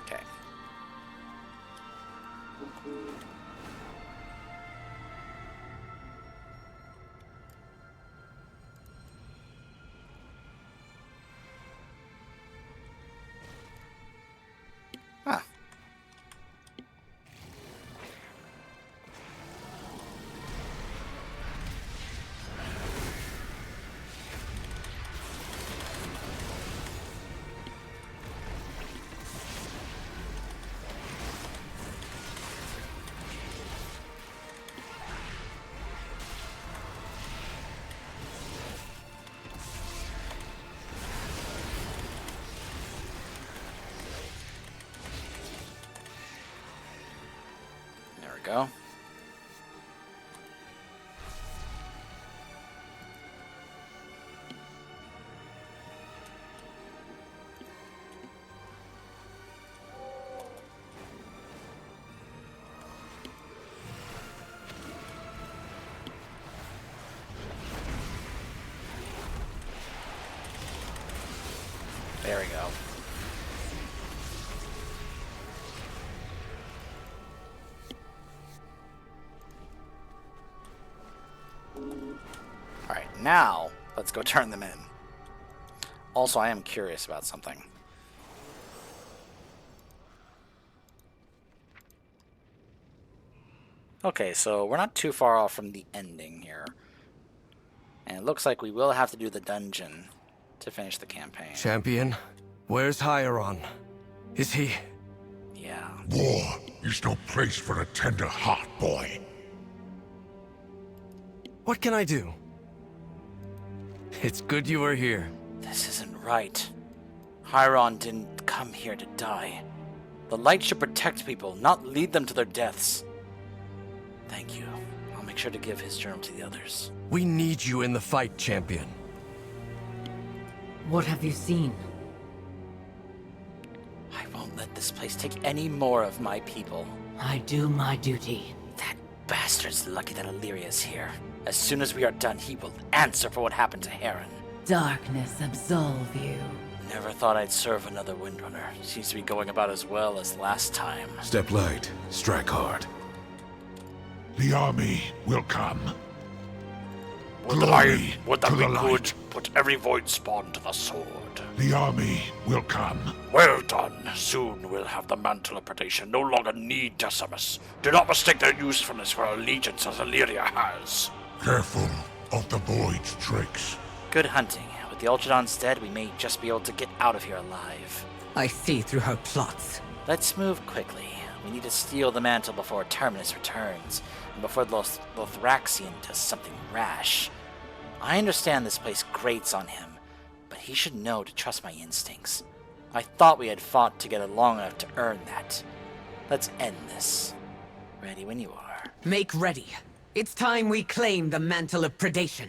A: Okay. Huh. There we go. There we go. Alright, now let's go turn them in. Also, I am curious about something. Okay, so we're not too far off from the ending here. And it looks like we will have to do the dungeon to finish the campaign.
M: Champion, where's Hieron? Is he...
A: Yeah.
K: War is no place for a tender heart, boy.
M: What can I do? It's good you are here.
A: This isn't right. Hieron didn't come here to die. The light should protect people, not lead them to their deaths. Thank you. I'll make sure to give his journal to the others.
M: We need you in the fight, champion.
Q: What have you seen?
A: I won't let this place take any more of my people.
Q: I do my duty.
A: That bastard's lucky that Illyria's here. As soon as we are done, he will answer for what happened to Heron.
F: Darkness absolve you.
A: Never thought I'd serve another Windrunner. Seems to be going about as well as last time.
P: Step light, strike hard.
K: The army will come.
N: Would that we could put every void spawn to the sword.
K: The army will come.
N: Well done. Soon we'll have the mantle of predation. No longer need Decimus. Do not mistake their usefulness for allegiance as Illyria has.
K: Careful of the void's tricks.
A: Good hunting. With the Ultradons dead, we may just be able to get out of here alive.
O: I see through her plots.
A: Let's move quickly. We need to steal the mantle before Terminus returns, and before the Lothraxian does something rash. I understand this place grates on him, but he should know to trust my instincts. I thought we had fought together long enough to earn that. Let's end this. Ready when you are.
O: Make ready. It's time we claim the mantle of predation.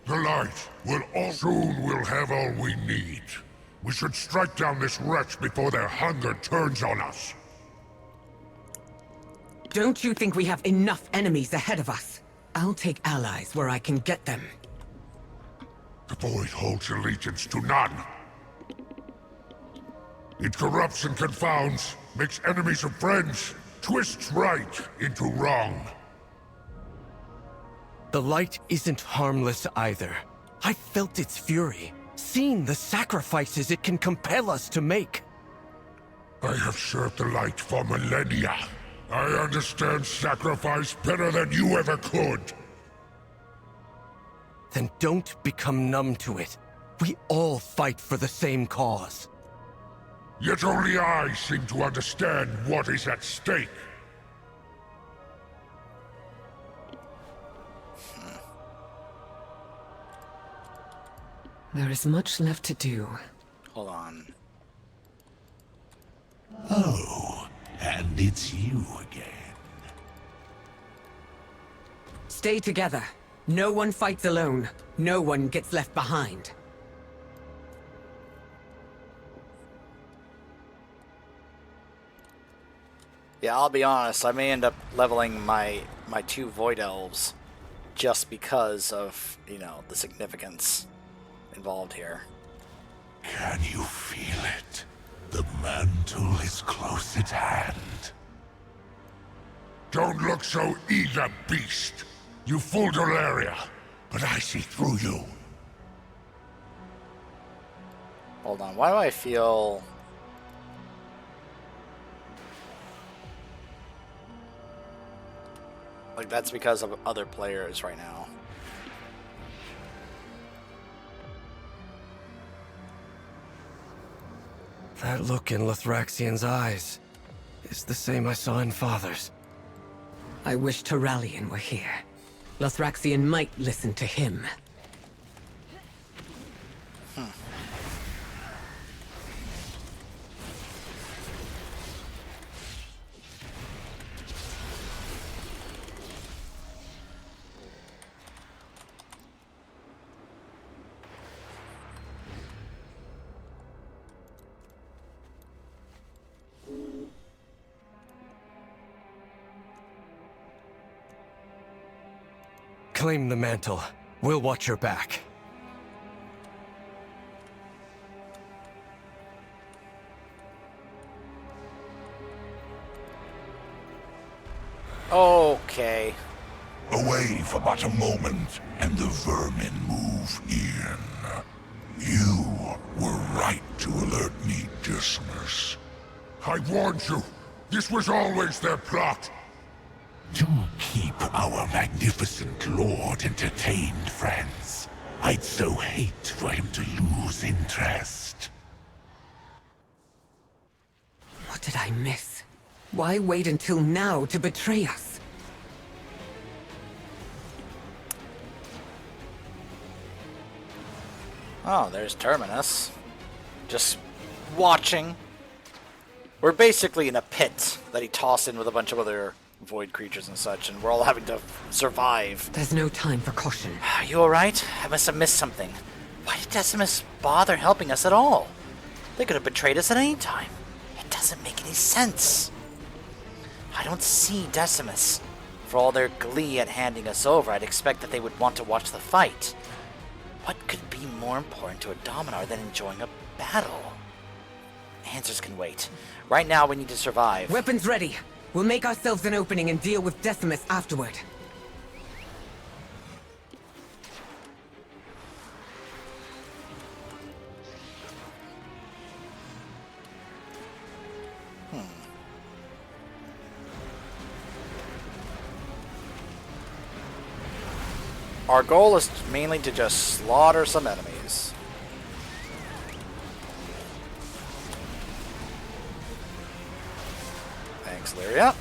K: The light will soon we'll have all we need. We should strike down this wretch before their hunger turns on us.
O: Don't you think we have enough enemies ahead of us? I'll take allies where I can get them.
K: The void holds allegiance to none. It corrupts and confounds, makes enemies of friends, twists right into wrong.
M: The light isn't harmless either. I felt its fury, seen the sacrifices it can compel us to make.
K: I have served the light for millennia. I understand sacrifice better than you ever could.
M: Then don't become numb to it. We all fight for the same cause.
K: Yet only I seem to understand what is at stake.
O: There is much left to do.
A: Hold on.
R: Oh, and it's you again.
O: Stay together. No one fights alone. No one gets left behind.
A: Yeah, I'll be honest, I may end up leveling my 2 Void Elves just because of, you know, the significance involved here.
R: Can you feel it? The mantle is close at hand.
K: Don't look so eager, beast. You fooled Dolaria, but I see through you.
A: Hold on, why do I feel... like that's because of other players right now?
M: That look in Lothraxian's eyes is the same I saw in Father's.
O: I wish Turallion were here. Lothraxian might listen to him.
M: Claim the mantle. We'll watch your back.
A: Okay.
K: Away for but a moment, and the vermin move in. You were right to alert me, Dismas. I warned you. This was always their plot.
R: To keep our magnificent lord entertained, friends. I'd so hate for him to lose interest.
O: What did I miss? Why wait until now to betray us?
A: Oh, there's Terminus. Just watching. We're basically in a pit that he tossed in with a bunch of other void creatures and such, and we're all having to survive.
O: There's no time for caution.
A: Are you alright? I must have missed something. Why did Decimus bother helping us at all? They could have betrayed us at any time. It doesn't make any sense. I don't see Decimus. For all their glee at handing us over, I'd expect that they would want to watch the fight. What could be more important to a Dominar than enjoying a battle? Answers can wait. Right now, we need to survive.
O: Weapons ready. We'll make ourselves an opening and deal with Decimus afterward.
A: Our goal is mainly to just slaughter some enemies. Thanks, Lyria.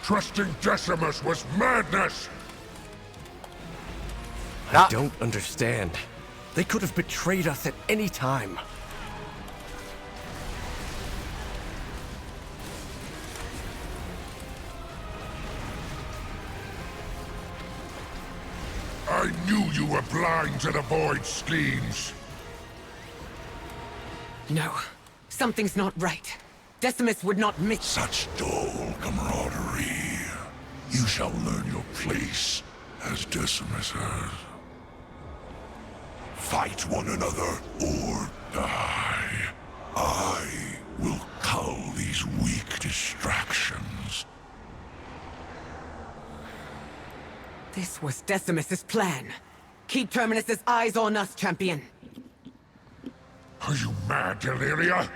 K: Trusting Decimus was madness!
M: I don't understand. They could have betrayed us at any time.
K: I knew you were blind to the Void schemes.
O: No. Something's not right. Decimus would not miss—
K: Such dull camaraderie. You shall learn your place, as Decimus has. Fight one another or die. I will cull these
R: these weak distractions.
O: This was Decimus's plan. Keep Terminus's eyes on us, champion.
R: Are you mad, Illyria?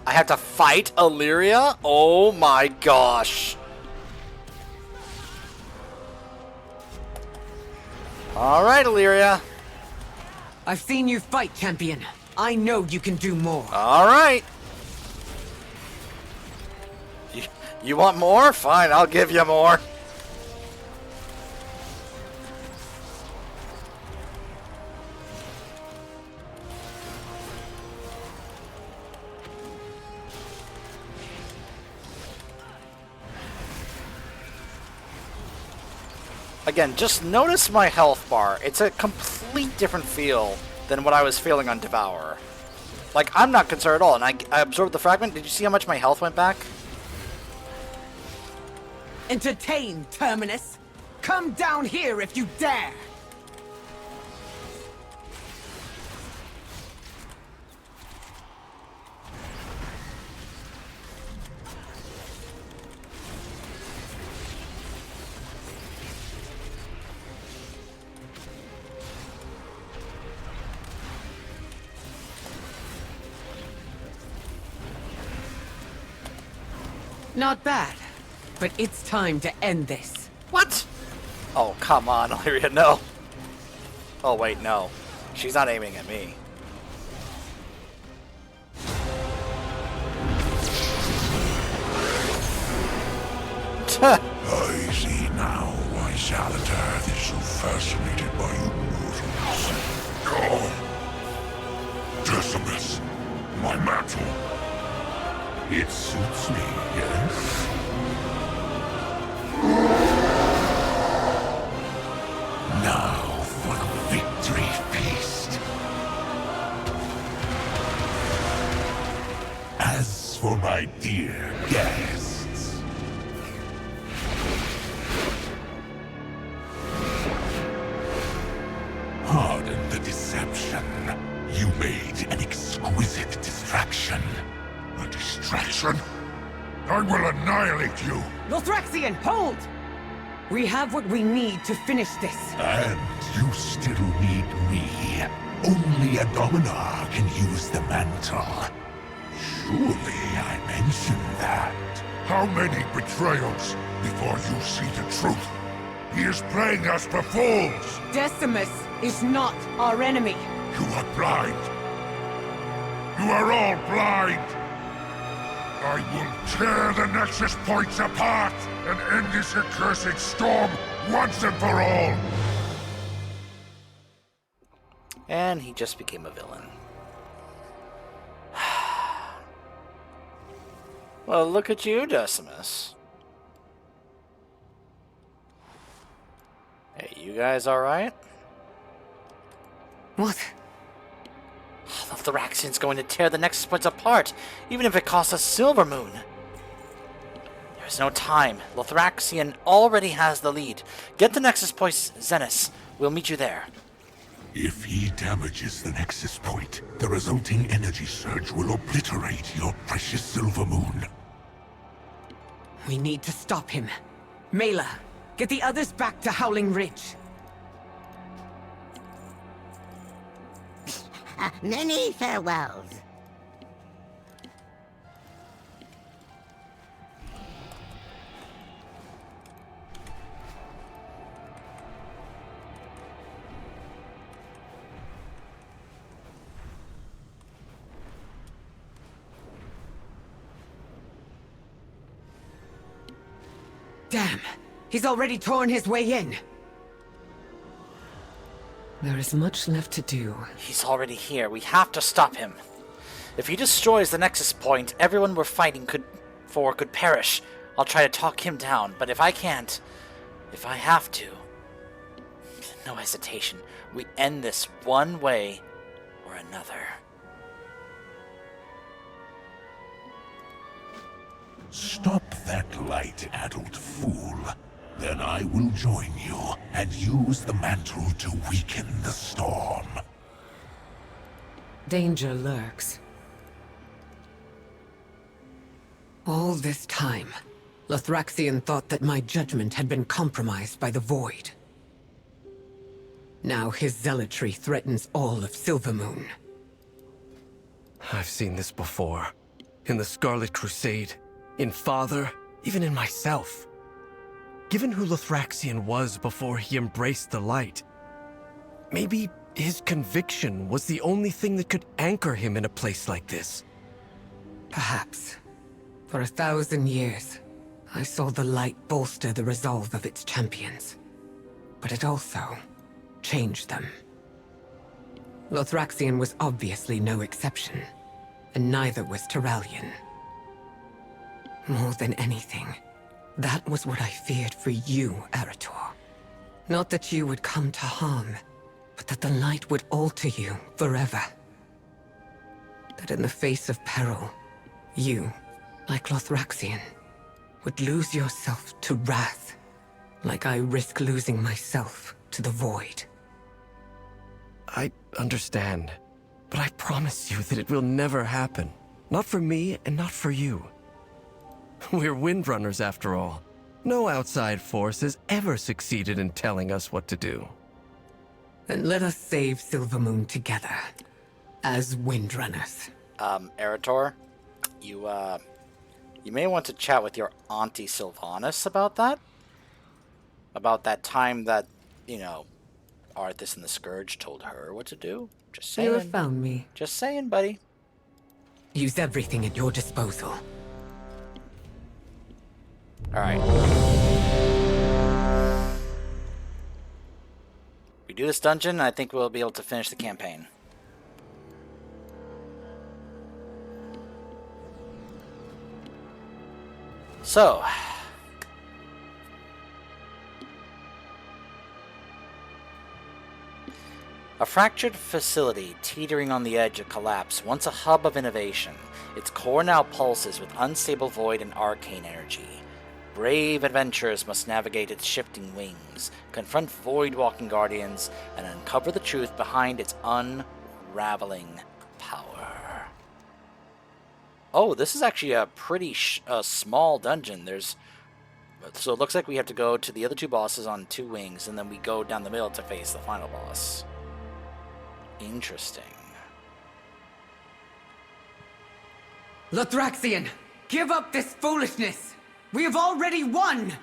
A: I have to fight Illyria? Oh my gosh. Alright, Illyria.
O: I've seen you fight, champion. I know you can do more.
A: Alright. You want more? Fine, I'll give you more. Again, just notice my health bar. It's a complete different feel than what I was feeling on Devour. Like, I'm not concerned at all, and I absorbed the fragment. Did you see how much my health went back?
O: Entertain, Terminus. Come down here if you dare. Not bad, but it's time to end this.
A: What? Oh, come on, Illyria, no. Oh, wait, no. She's not aiming at me.
R: I see now why Zalatar is so fascinated by you mortals. Oh! Decimus, my mantle. It suits me, yes? Now for the victory feast. As for my dear guests, pardon the deception. You made an exquisite distraction. A distraction? I will annihilate you!
O: Lothraxian, hold! We have what we need to finish this.
R: And you still need me. Only a Dominar can use the mantle. Surely I mentioned that. How many betrayals before you see the truth? He is playing us for fools!
O: Decimus is not our enemy.
R: You are blind. You are all blind! I will tear the Nexus points apart and end this accursed storm once and for all!
A: And he just became a villain. Well, look at you, Decimus. Hey, you guys alright?
O: What?
A: The Thoraxian's going to tear the Nexus points apart, even if it costs us Silver Moon. There's no time. Lothraxian already has the lead. Get the Nexus points, Zenith. We'll meet you there.
R: If he damages the Nexus point, the resulting energy surge will obliterate your precious Silver Moon.
O: We need to stop him. Mela, get the others back to Howling Ridge.
D: Many farewells.
O: Damn! He's already torn his way in! There is much left to do.
A: He's already here. We have to stop him. If he destroys the Nexus point, everyone we're fighting could perish. I'll try to talk him down, but if I can't, if I have to, no hesitation. We end this one way or another.
R: Stop that light-addled fool. Then I will join you and use the mantle to weaken the storm.
O: Danger lurks. All this time, Lothraxion thought that my judgment had been compromised by the Void. Now his zealotry threatens all of Silvermoon.
M: I've seen this before. In the Scarlet Crusade, in Father, even in myself. Given who Lothraxion was before he embraced the light, maybe his conviction was the only thing that could anchor him in a place like this.
O: Perhaps. For 1,000 years, I saw the light bolster the resolve of its champions. But it also changed them. Lothraxion was obviously no exception, and neither was Terralion. More than anything, that was what I feared for you, Arator. Not that you would come to harm, but that the light would alter you forever. That in the face of peril, you, like Lothraxion, would lose yourself to wrath, like I risk losing myself to the Void.
M: I understand, but I promise you that it will never happen. Not for me and not for you. We're Windrunners after all. No outside force has ever succeeded in telling us what to do.
O: Then let us save Silvermoon together, as Windrunners.
A: Erator, you may want to chat with your Auntie Sylvanas about that. About that time that, you know, Arthas and the Scourge told her what to do. Just saying.
O: You have found me.
A: Just saying, buddy.
O: Use everything at your disposal.
A: Alright. We do this dungeon, I think we'll be able to finish the campaign. So, a fractured facility teetering on the edge of collapse, once a hub of innovation. Its core now pulses with unstable void and arcane energy. Brave adventurers must navigate its shifting wings, confront void-walking guardians, and uncover the truth behind its unraveling power. Oh, this is actually a pretty small dungeon. So it looks like we have to go to the other two bosses on 2 wings, and then we go down the middle to face the final boss. Interesting.
O: Lothraxion, give up this foolishness! We have already won!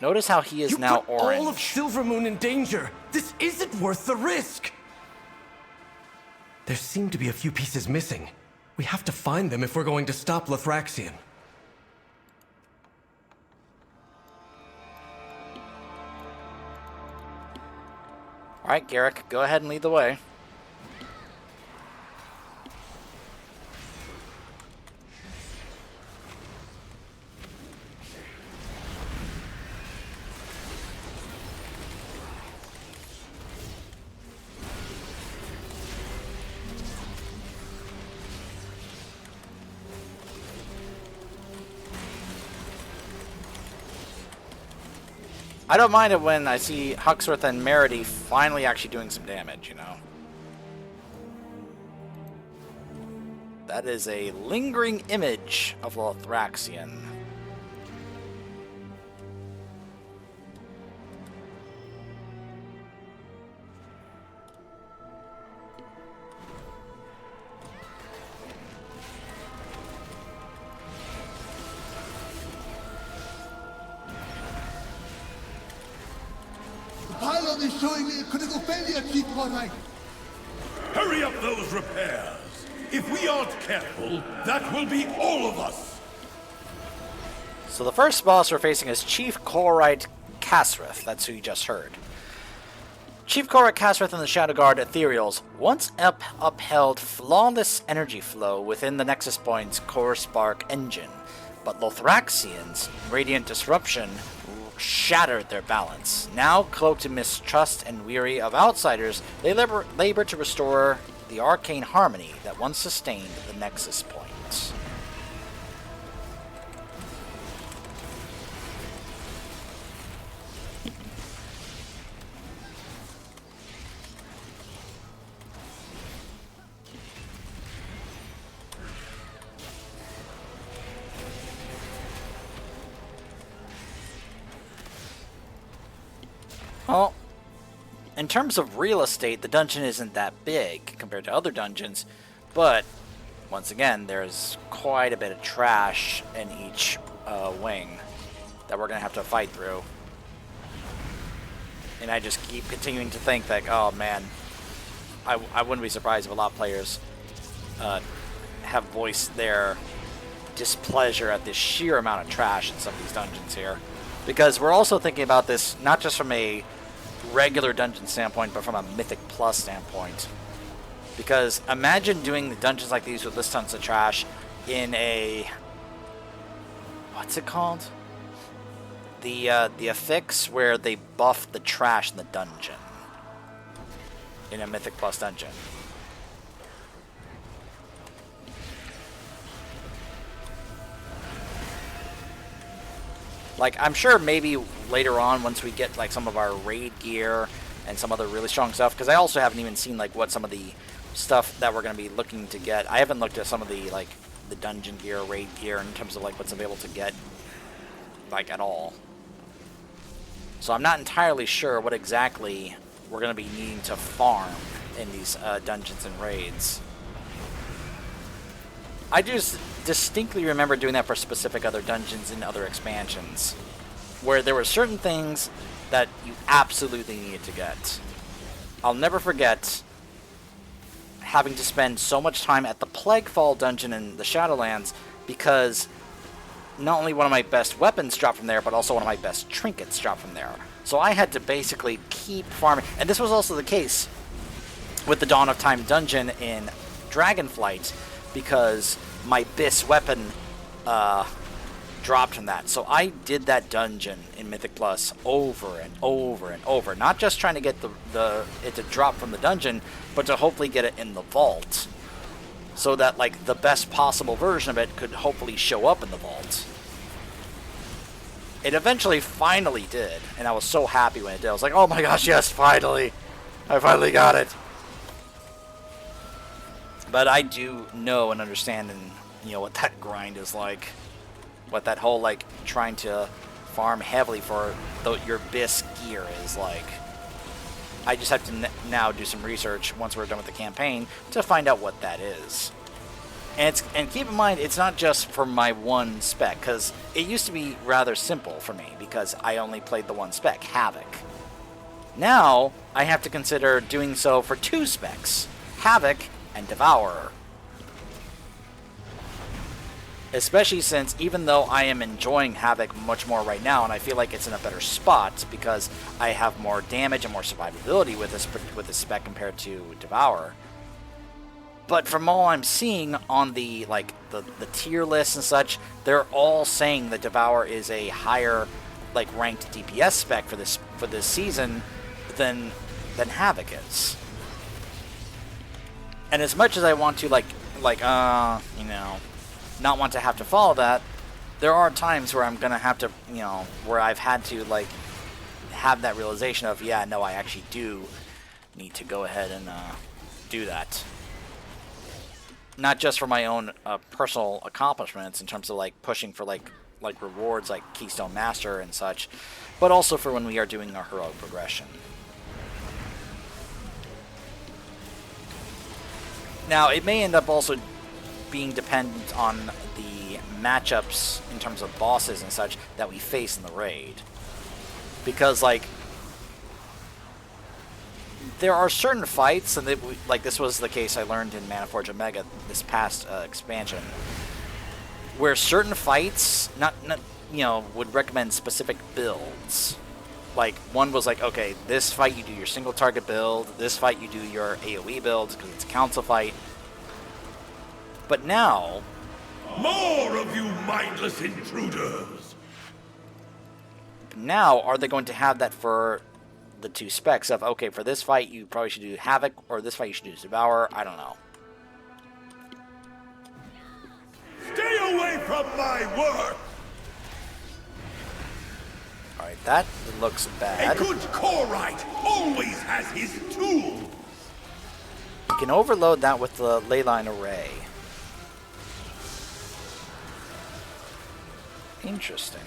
A: Notice how he is now
M: put
A: orange.
M: all of Silvermoon in danger! This isn't worth the risk! There seem to be a few pieces missing. We have to find them if we're going to stop Lothraxion.
A: Alright, Garrick, go ahead and lead the way. I don't mind it when I see Huxworth and Merity finally actually doing some damage, you know. That is a lingering image of Lothraxion.
K: The pylon is showing me a critical failure, Chief Cornwright.
R: Hurry up those repairs. If we aren't careful, that will be all of us.
A: So the first boss we're facing is Chief Corwright Kasrith. That's who you just heard. Chief Corwright Kasrith and the Shadow Guard Ethereals once upheld flawless energy flow within the Nexus Point's core spark engine, but Lothraxion's Radiant Disruption shattered their balance. Now cloaked in mistrust and weary of outsiders, they labor to restore the arcane harmony that once sustained the Nexus Point. Well, in terms of real estate, the dungeon isn't that big compared to other dungeons, but once again, there's quite a bit of trash in each wing that we're going to have to fight through. And I just keep continuing to think that, oh man, I wouldn't be surprised if a lot of players have voiced their displeasure at the sheer amount of trash in some of these dungeons here. Because we're also thinking about this not just from a regular dungeon standpoint, but from a Mythic Plus standpoint. Because imagine doing the dungeons like these with this tons of trash in a... what's it called? The affix where they buff the trash in the dungeon. In a Mythic Plus dungeon. Like, I'm sure maybe later on, once we get, like, some of our raid gear and some other really strong stuff, because I also haven't even seen, like, what some of the stuff that we're going to be looking to get. I haven't looked at some of the, like, the dungeon gear, raid gear, in terms of, like, what's available to get, like, at all. So I'm not entirely sure what exactly we're going to be needing to farm in these dungeons and raids. I just distinctly remember doing that for specific other dungeons and other expansions, where there were certain things that you absolutely needed to get. I'll never forget having to spend so much time at the Plaguefall dungeon in the Shadowlands because not only one of my best weapons dropped from there, but also one of my best trinkets dropped from there. So I had to basically keep farming, and this was also the case with the Dawn of Time dungeon in Dragonflight, because my BIS weapon dropped from that. So I did that dungeon in Mythic Plus over and over and over. Not just trying to get it to drop from the dungeon, but to hopefully get it in the vault. So that, like, the best possible version of it could hopefully show up in the vault. It eventually finally did, and I was so happy when it did. I was like, oh my gosh, yes, finally! I finally got it! But I do know and understand, and you know what that grind is like. What that whole, like, trying to farm heavily for your BIS gear is like. I just have to now do some research once we're done with the campaign to find out what that is. And keep in mind, it's not just for my one spec, because it used to be rather simple for me, because I only played the one spec, Havoc. Now, I have to consider doing so for two specs, Havoc and Devourer. Especially since, even though I am enjoying Havoc much more right now, and I feel like it's in a better spot because I have more damage and more survivability with this spec compared to Devourer. But from all I'm seeing on the the tier lists and such, they're all saying that Devourer is a higher ranked DPS spec for this season than Havoc is. And as much as I want to you know, not want to have to follow that, there are times where I'm gonna have to, you know, where I've had to have that realization of, yeah, no, I actually do need to go ahead and do that. Not just for my own personal accomplishments in terms of pushing for rewards like Keystone Master and such, but also for when we are doing our heroic progression. Now, it may end up also being dependent on the matchups in terms of bosses and such that we face in the raid. Because, there are certain fights, and this was the case I learned in Manaforge Omega this past expansion, where certain fights, would recommend specific builds. One was okay, this fight you do your single target build, this fight you do your AoE build because it's a council fight. But now...
K: More of you mindless intruders!
A: Now, are they going to have that for the two specs of, okay, for this fight you probably should do Havoc, or this fight you should do Devourer? I don't know.
K: Stay away from my work!
A: Alright, that looks bad.
K: A good Korite always has his tool!
A: You can overload that with the Leyline Array. Interesting.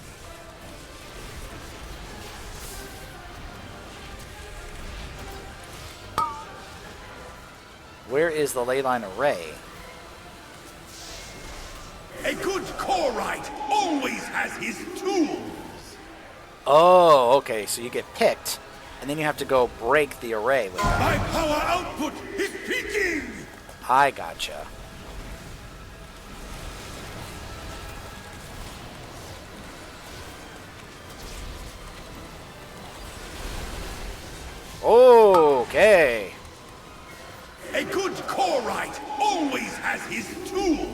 A: Where is the ley line array?
K: A good Korite always has his tools.
A: Oh, okay, so you get picked, and then you have to go break the array with that.
K: My power output is peaking!
A: I gotcha. Okay.
K: A good Korite always has his tools.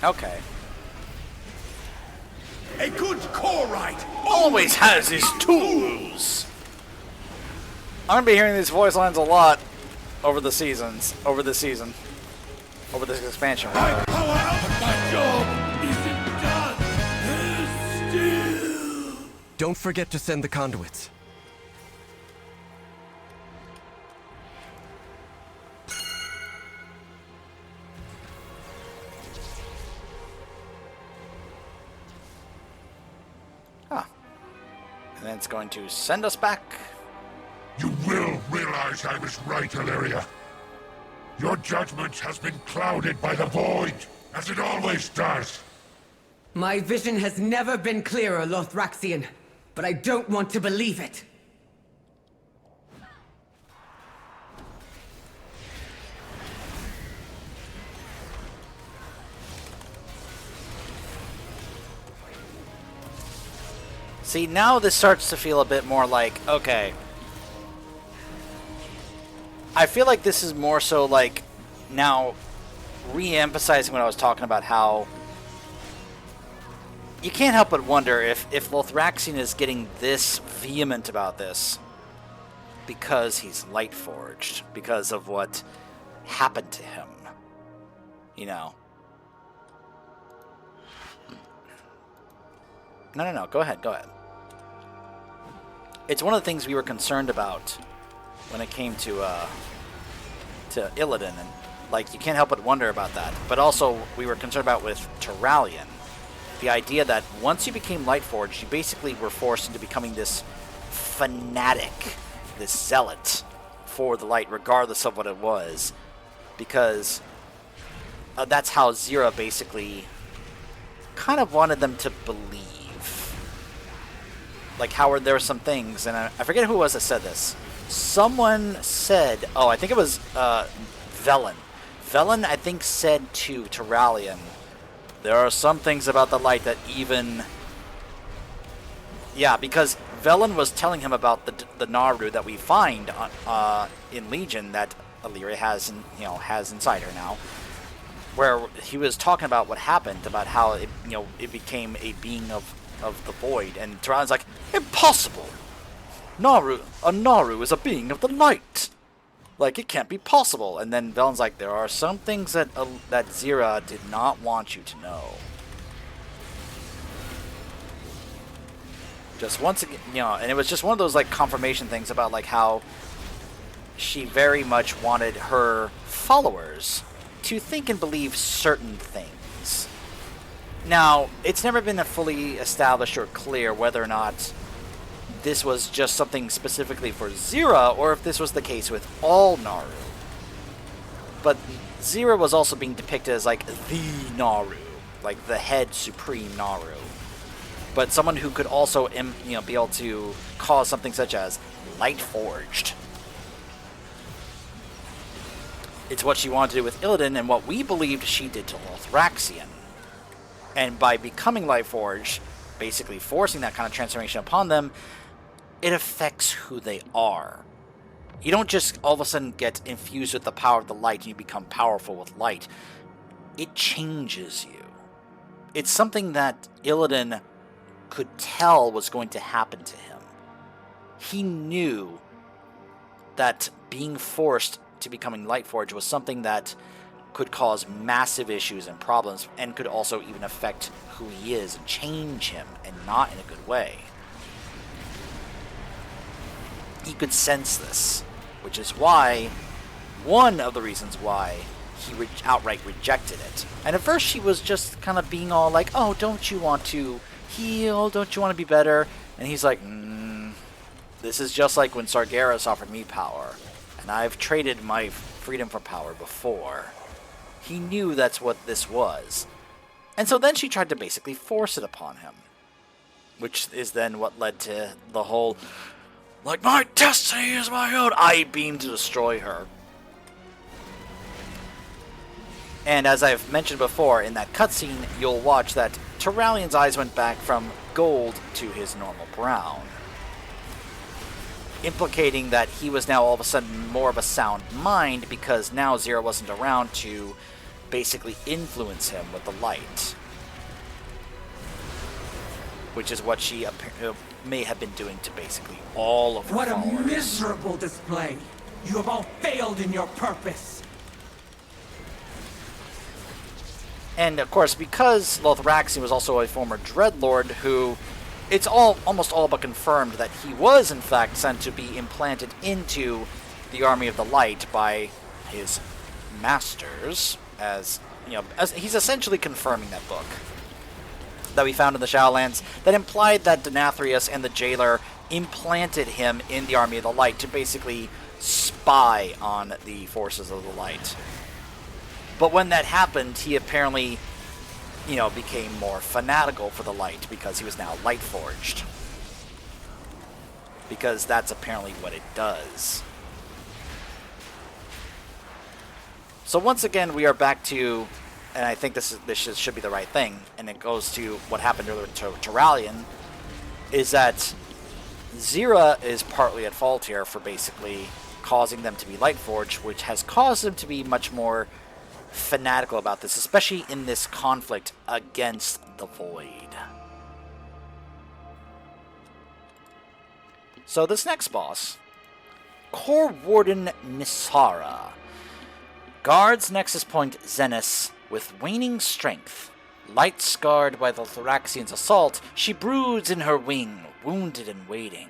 A: Okay.
K: A good Korite
A: Always has his tools. I'm gonna be hearing these voice lines a lot over the seasons, over this expansion.
K: My job isn't done. Still.
M: Don't forget to send the conduits.
A: And then it's going to send us back.
R: You will realize I was right, Illyria. Your judgment has been clouded by the void, as it always does.
O: My vision has never been clearer, Lothraxian, but I don't want to believe it.
A: See, now this starts to feel a bit more like, okay. I feel like this is more so like now re-emphasizing what I was talking about, how you can't help but wonder if Lothraxian is getting this vehement about this because he's Lightforged, because of what happened to him. You know. No, go ahead. It's one of the things we were concerned about when it came to Illidan, and like you can't help but wonder about that. But also we were concerned about with Turalyon, the idea that once you became Lightforged, you basically were forced into becoming this fanatic, this zealot for the light, regardless of what it was, because that's how Zira basically kind of wanted them to believe. Like how there were some things, and I forget who it was that said this. Someone said, oh, I think it was Velen. Velen, I think, said to Turalyon, there are some things about the light that even... Yeah, because Velen was telling him about the Naru that we find in Legion that Illyria has inside her now, where he was talking about what happened, about how it became a being of the void, and Turalyon's like, impossible! A Naru is a being of the light! Like, it can't be possible. And then Velen's like, there are some things that Zira did not want you to know. Just once again, and it was just one of those, like, confirmation things about, like, how she very much wanted her followers to think and believe certain things. Now, it's never been fully established or clear whether or not this was just something specifically for Zira, or if this was the case with all Naru. But Zira was also being depicted as, like, the Naru, like the head supreme Naru. But someone who could also, be able to cause something such as Lightforged. It's what she wanted to do with Illidan, and what we believed she did to Lothraxian. And by becoming Lightforged, basically forcing that kind of transformation upon them, it affects who they are. You don't just all of a sudden get infused with the power of the light and you become powerful with light. It changes you. It's something that Illidan could tell was going to happen to him. He knew that being forced to becoming Lightforged was something that could cause massive issues and problems, and could also even affect who he is and change him, and not in a good way. He could sense this. which is why, one of the reasons why he outright rejected it. And at first she was just kind of being all like, oh, don't you want to heal? Don't you want to be better? And he's like, this is just like when Sargeras offered me power, and I've traded my freedom for power before. He knew that's what this was. And so then she tried to basically force it upon him, which is then what led to the whole, like, my destiny is my own, I-beam to destroy her. And as I've mentioned before, in that cutscene, you'll watch that Turalian's eyes went back from gold to his normal brown, implicating that he was now all of a sudden more of a sound mind, because now Zira wasn't around to basically influence him with the light. Which is what she may have been doing to basically all of her followers.
J: What a miserable display! You have all failed in your purpose!
A: And of course, because Lothraxion was also a former Dreadlord who, it's almost all but confirmed that he was in fact sent to be implanted into the Army of the Light by his masters, as he's essentially confirming that book that we found in the Shadowlands that implied that Denathrius and the Jailer implanted him in the Army of the Light to basically spy on the forces of the Light. But when that happened, he apparently, became more fanatical for the Light because he was now Lightforged. Because that's apparently what it does. So once again, we are back to, and I think this should be the right thing, and it goes to what happened earlier to Turalian, is that Zira is partly at fault here for basically causing them to be Lightforged, which has caused them to be much more fanatical about this, especially in this conflict against the Void. So this next boss, Core Warden Nisara, guards Nexus Point Zenith with waning strength. Light scarred by the Thoraxian's assault, she broods in her wing, wounded and waiting.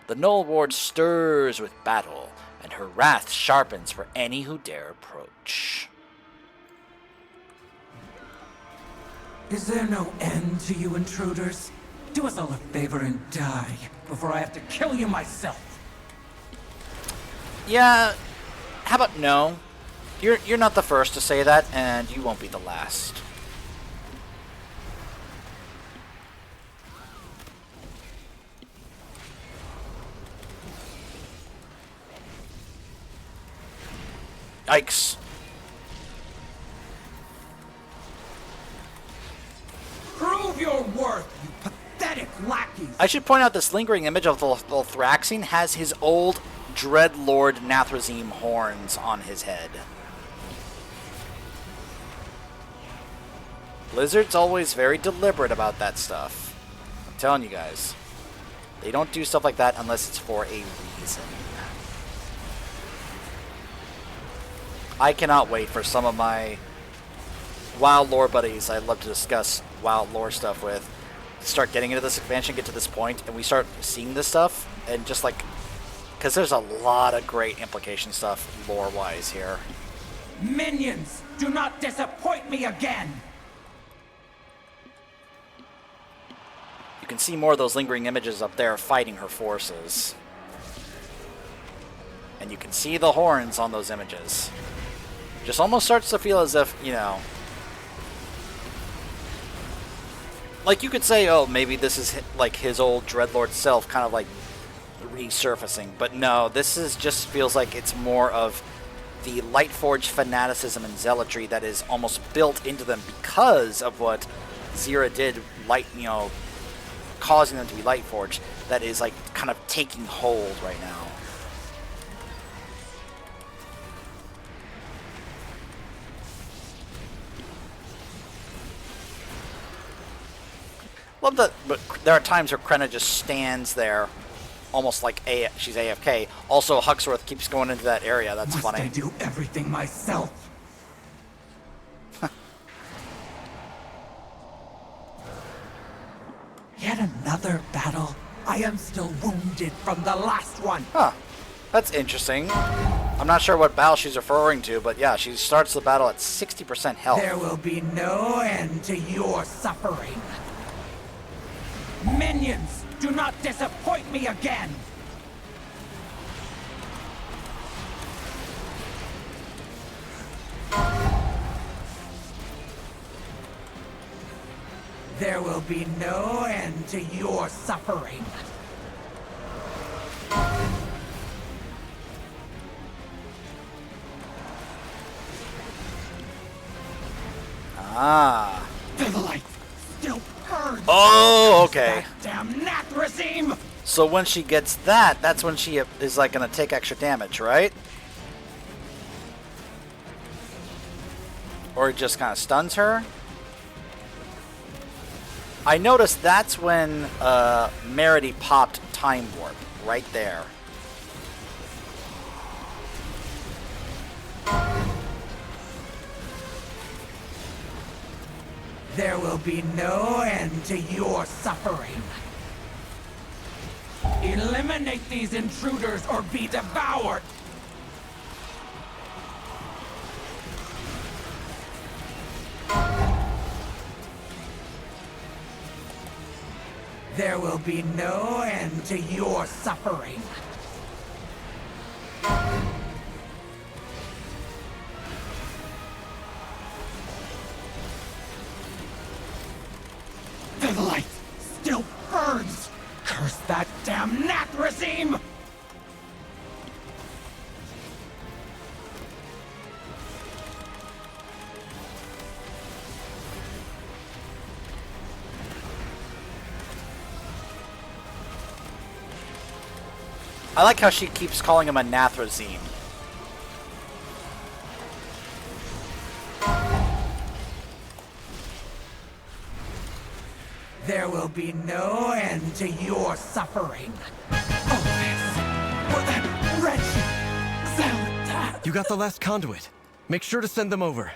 A: The Null Ward stirs with battle, and her wrath sharpens for any who dare approach.
J: Is there no end to you intruders? Do us all a favor and die before I have to kill you myself.
A: Yeah, how about no? You're not the first to say that, and you won't be the last. Yikes.
J: Prove your worth, you pathetic lackeys!
A: I should point out this lingering image of the Thraxian has his old Dreadlord Nathrazim horns on his head. Blizzard's always very deliberate about that stuff. I'm telling you guys. They don't do stuff like that unless it's for a reason. I cannot wait for some of my WoW lore buddies I love to discuss WoW lore stuff with to start getting into this expansion, get to this point, and we start seeing this stuff, and just like, because there's a lot of great implication stuff lore-wise here.
J: Minions, do not disappoint me again!
A: You can see more of those lingering images up there fighting her forces. And you can see the horns on those images. Just almost starts to feel as if, like you could say, oh, maybe this is like his old Dreadlord self kind of like resurfacing. But no, this is just feels like it's more of the Lightforged fanaticism and zealotry that is almost built into them because of what Zira did, causing them to be Lightforged, that is like kind of taking hold right now. Love that, but there are times where Krenna just stands there, almost like she's AFK. Also, Huxworth keeps going into that area. That's funny.
J: Must I do everything myself? Yet another battle. I am still wounded from the last one.
A: Huh. That's interesting. I'm not sure what battle she's referring to, but yeah, she starts the battle at 60% health.
J: There will be no end to your suffering. Minions, do not disappoint me again! There will be no end to your suffering.
A: Ah.
J: The light still burns.
A: Oh, okay.
J: Damn Nathrezim!
A: So when she gets that, that's when she is like gonna take extra damage, right? Or it just kind of stuns her. I noticed that's when Merity popped Time Warp, right there.
J: There will be no end to your suffering. Eliminate these intruders or be devoured! There will be no end to your suffering. The light still burns! Curse that damn Nathrezim!
A: I like how she keeps calling him a Nathrezim.
J: There will be no end to your suffering. All this for that wretched Zaltat.
M: You got the last conduit. Make sure to send them over.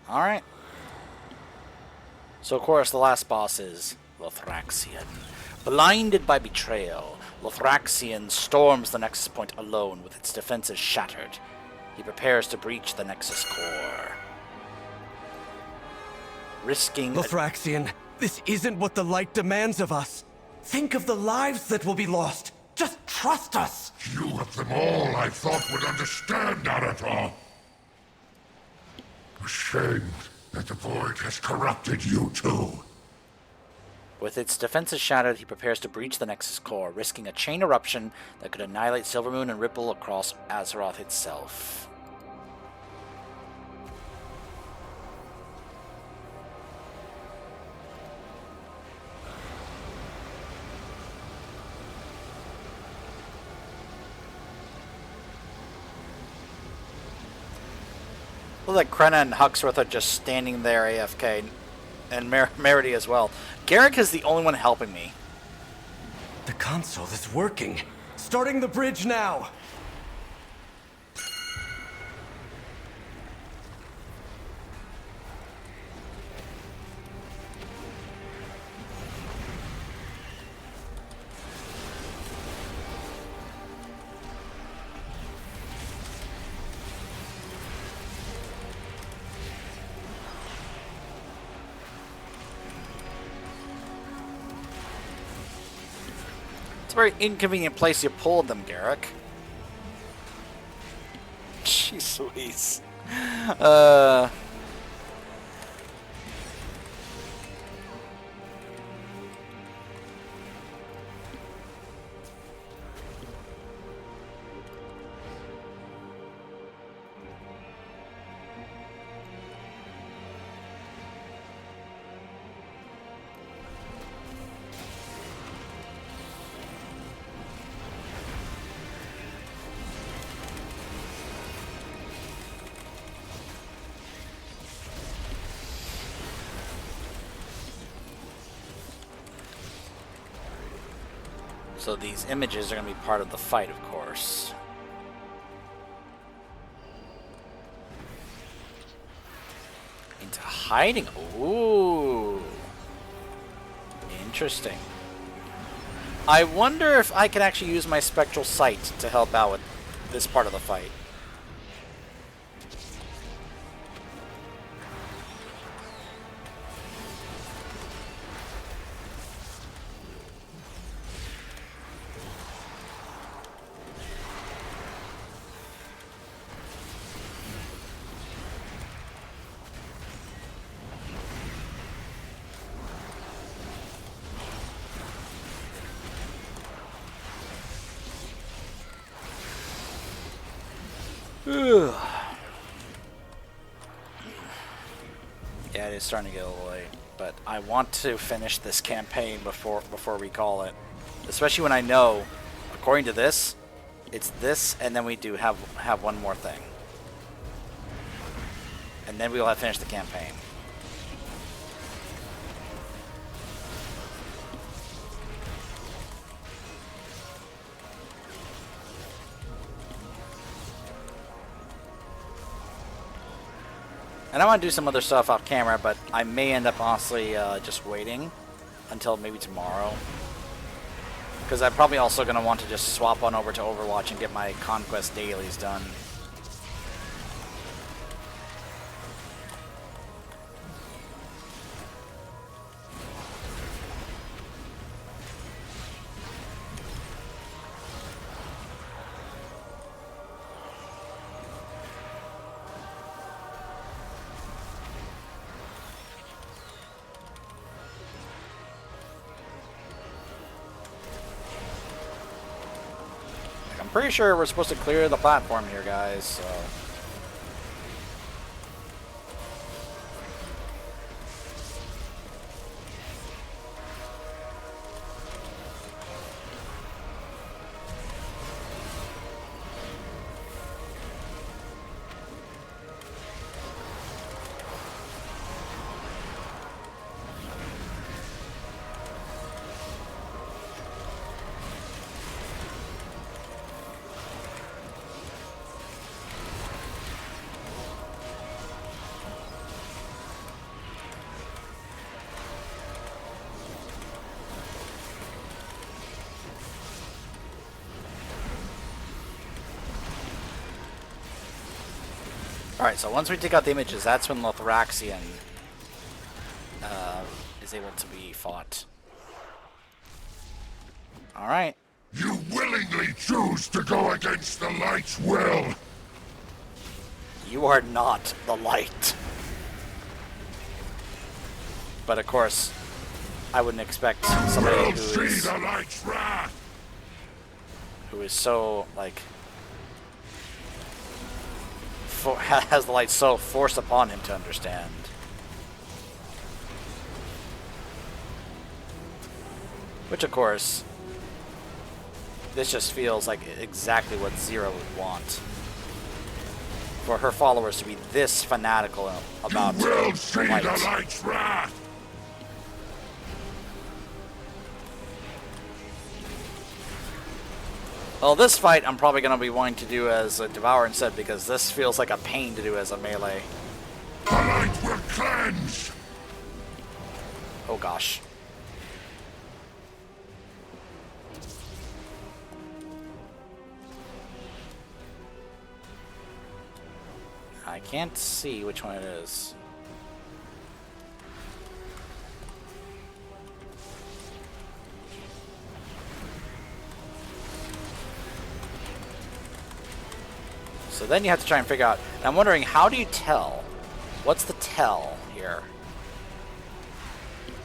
A: Alright. So of course the last boss is Lothraxion. Blinded by betrayal, Lothraxion storms the Nexus Point alone with its defenses shattered. He prepares to breach the Nexus core. Risking...
M: Lothraxion, this isn't what the light demands of us. Think of the lives that will be lost. Just trust us.
K: You of them all I thought would understand, Naruto. Ashamed that the Void has corrupted you too.
A: With its defenses shattered, he prepares to breach the Nexus core, risking a chain eruption that could annihilate Silvermoon and ripple across Azeroth itself. Look like Krenna and Huxworth are just standing there AFK, and Merity as well. Garrick is the only one helping me.
M: The console is working. Starting the bridge now.
A: A very inconvenient place you pulled them, Garrick. Jeez Louise. So these images are going to be part of the fight, of course. hiding. Ooh. Interesting. I wonder if I can actually use my spectral sight to help out with this part of the fight. Yeah, it is starting to get a little late, but I want to finish this campaign before we call it. Especially when I know, according to this, it's this, and then we do have one more thing, and then we will have finished the campaign. And I want to do some other stuff off camera, but I may end up honestly just waiting until maybe tomorrow. Because I'm probably also going to want to just swap on over to Overwatch and get my Conquest dailies done. Pretty sure we're supposed to clear the platform here, guys, so... Alright, so once we take out the images, that's when Lothraxion is able to be fought. Alright.
K: You willingly choose to go against the light's will.
A: You are not the light. But of course, I wouldn't expect somebody who is so, like, has the light so forced upon him to understand. Which, of course, this just feels like exactly what Zero would want. For her followers to be this fanatical about
K: you will see
A: light.
K: the light's wrath.
A: Well, this fight I'm probably going to be wanting to do as a Devourer instead, because this feels like a pain to do as a melee.
K: The light will cleanse.
A: Oh gosh. I can't see which one it is. So then you have to try and figure out, and I'm wondering, how do you tell? What's the tell here?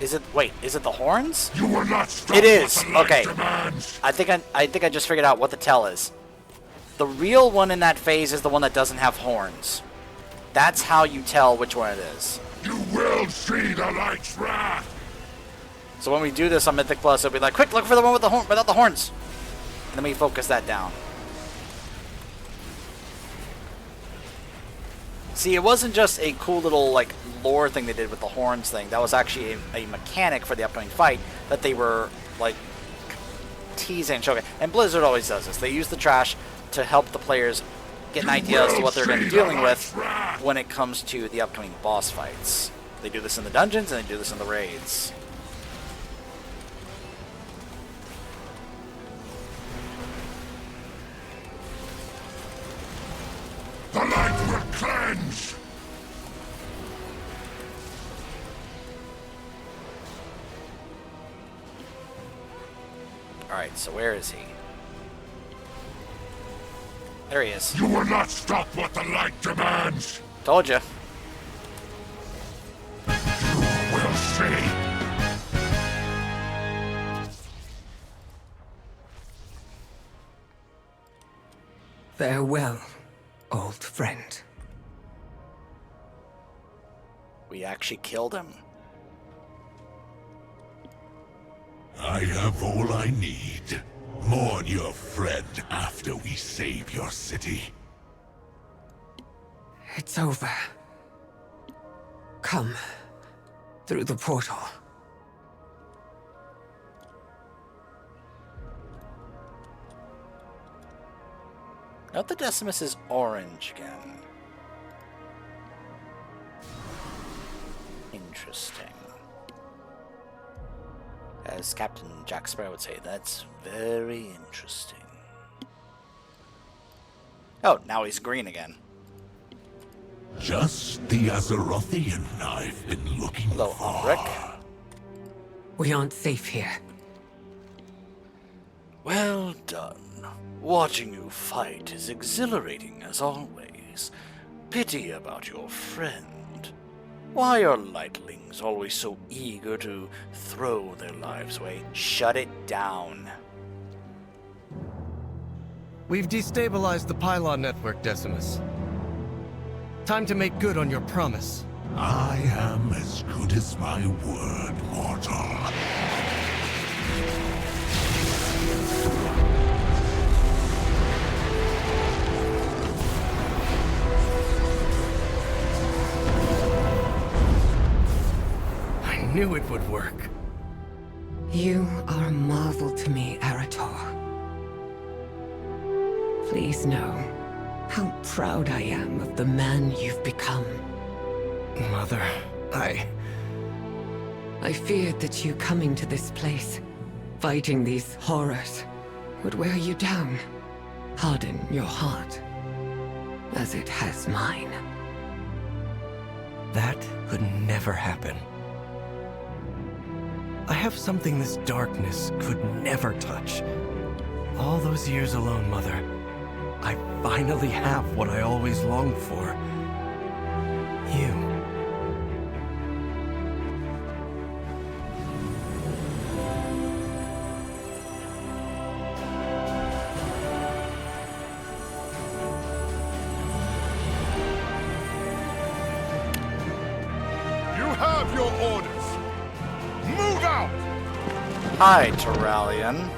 A: Is it, wait, is it the horns?
K: You will not stop.
A: It is. Okay.
K: Demands.
A: I think I just figured out what the tell is. The real one in that phase is the one that doesn't have horns. That's how you tell which one it is.
K: You will see the light's wrath.
A: So when we do this on Mythic Plus, it'll be like, quick, look for the one with the without the horns. And then we focus that down. See, it wasn't just a cool little, like, lore thing they did with the horns thing. That was actually a mechanic for the upcoming fight that they were, like, teasing and showing. And Blizzard always does this. They use the trash to help the players get an idea as to what they're going to be dealing with when it comes to the upcoming boss fights. They do this in the dungeons, and they do this in the raids.
K: The light will cleanse!
A: Alright, so where is he? There he is.
K: You will not stop what the light demands!
A: Told ya.
K: You will see!
O: Farewell, old friend.
A: We actually killed him.
K: I have all I need. Mourn your friend after we save your city.
O: It's over. Come. Through the portal.
A: Note the Decimus is orange again. Interesting. As Captain Jack Sparrow would say, that's very interesting. Oh, now he's green again.
K: Just the Azerothian I've been looking
A: Hello,
K: for.
A: Ulrich.
O: We aren't safe here.
N: Well done. Watching you fight is exhilarating as always. Pity about your friend. Why are lightlings always so eager to throw their lives away?
A: Shut it down.
M: We've destabilized the pylon network, Decimus. Time to make good on your promise.
K: I am as good as my word, mortal.
M: I knew it would work.
O: You are a marvel to me, Arator. Please know how proud I am of the man you've become.
M: Mother, I
O: feared that you coming to this place, fighting these horrors, would wear you down, harden your heart, as it has mine.
M: That could never happen. I have something this darkness could never touch. All those years alone, Mother, I finally have what I always longed for. You.
U: You have your orders. Move out!
A: Hi, Turalian.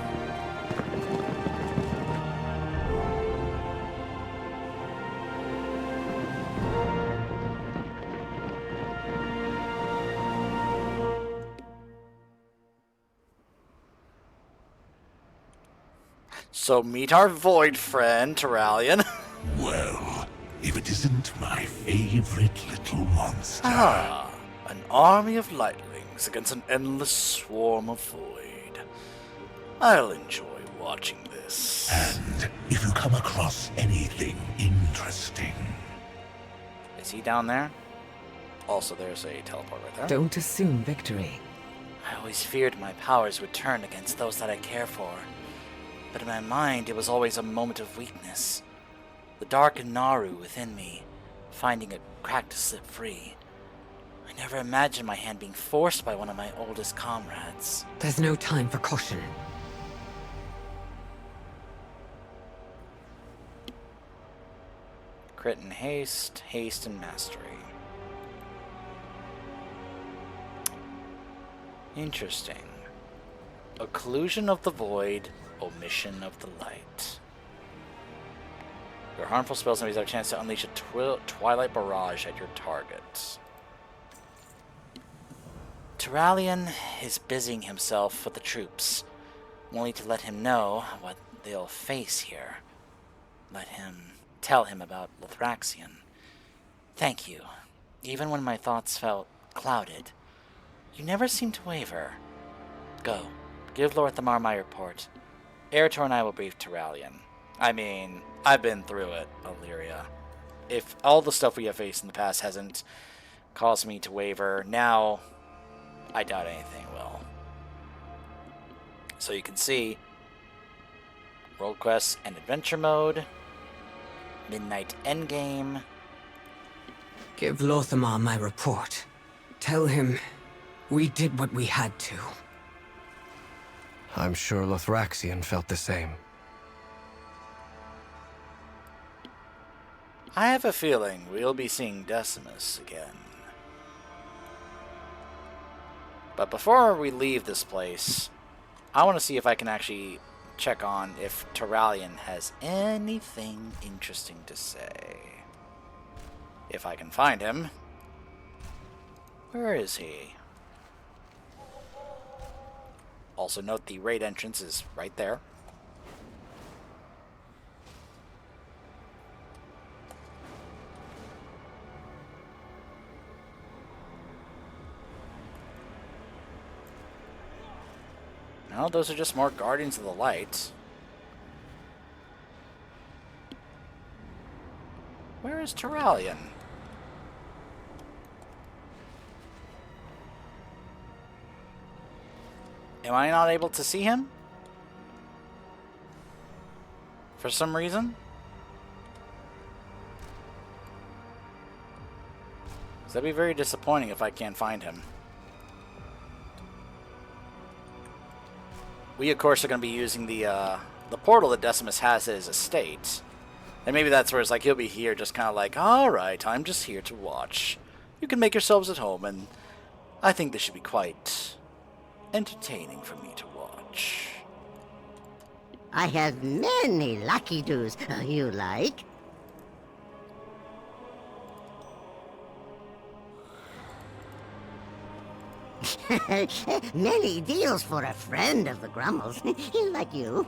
A: So meet our void friend, Turalian.
K: Well, if it isn't my favorite little monster.
N: Ah, an army of lightlings against an endless swarm of void. I'll enjoy watching this.
K: And if you come across anything interesting...
A: Is he down there? Also, there's a teleport right there.
O: Don't assume victory.
A: I always feared my powers would turn against those that I care for. But in my mind, it was always a moment of weakness. The dark Naru within me, finding a crack to slip free. I never imagined my hand being forced by one of my oldest comrades.
O: There's no time for caution.
A: Crit and haste, haste and mastery. Interesting. Occlusion of the void, omission of the light. Your harmful spells have a chance to unleash a twilight barrage at your target. Turalian is busying himself with the troops, only to let him know what they'll face here. Tell him about Lothraxion. Thank you. Even when my thoughts felt clouded. You never seem to waver. Go. Give Lorthamar my report. Eretor and I will brief Terralion. I mean, I've been through it, Illyria. If all the stuff we have faced in the past hasn't caused me to waver, now I doubt anything will. So you can see World Quest and Adventure Mode, Midnight Endgame.
O: Give Lorthamar my report. Tell him we did what we had to.
M: I'm sure Lothraxion felt the same.
A: I have a feeling we'll be seeing Decimus again. But before we leave this place, I want to see if I can actually check on if Terralion has anything interesting to say. If I can find him. Where is he? Also note the raid entrance is right there. No, those are just more Guardians of the Light. Where is Terralion? Am I not able to see him? For some reason? So that'd be very disappointing if I can't find him. We, of course, are going to be using the portal that Decimus has at his estate. And maybe that's where it's like he'll be here just kind of like, alright, I'm just here to watch. You can make yourselves at home, and I think this should be quite entertaining for me to watch.
D: I have many lucky doos you like. Many deals for a friend of the Grummles, like you.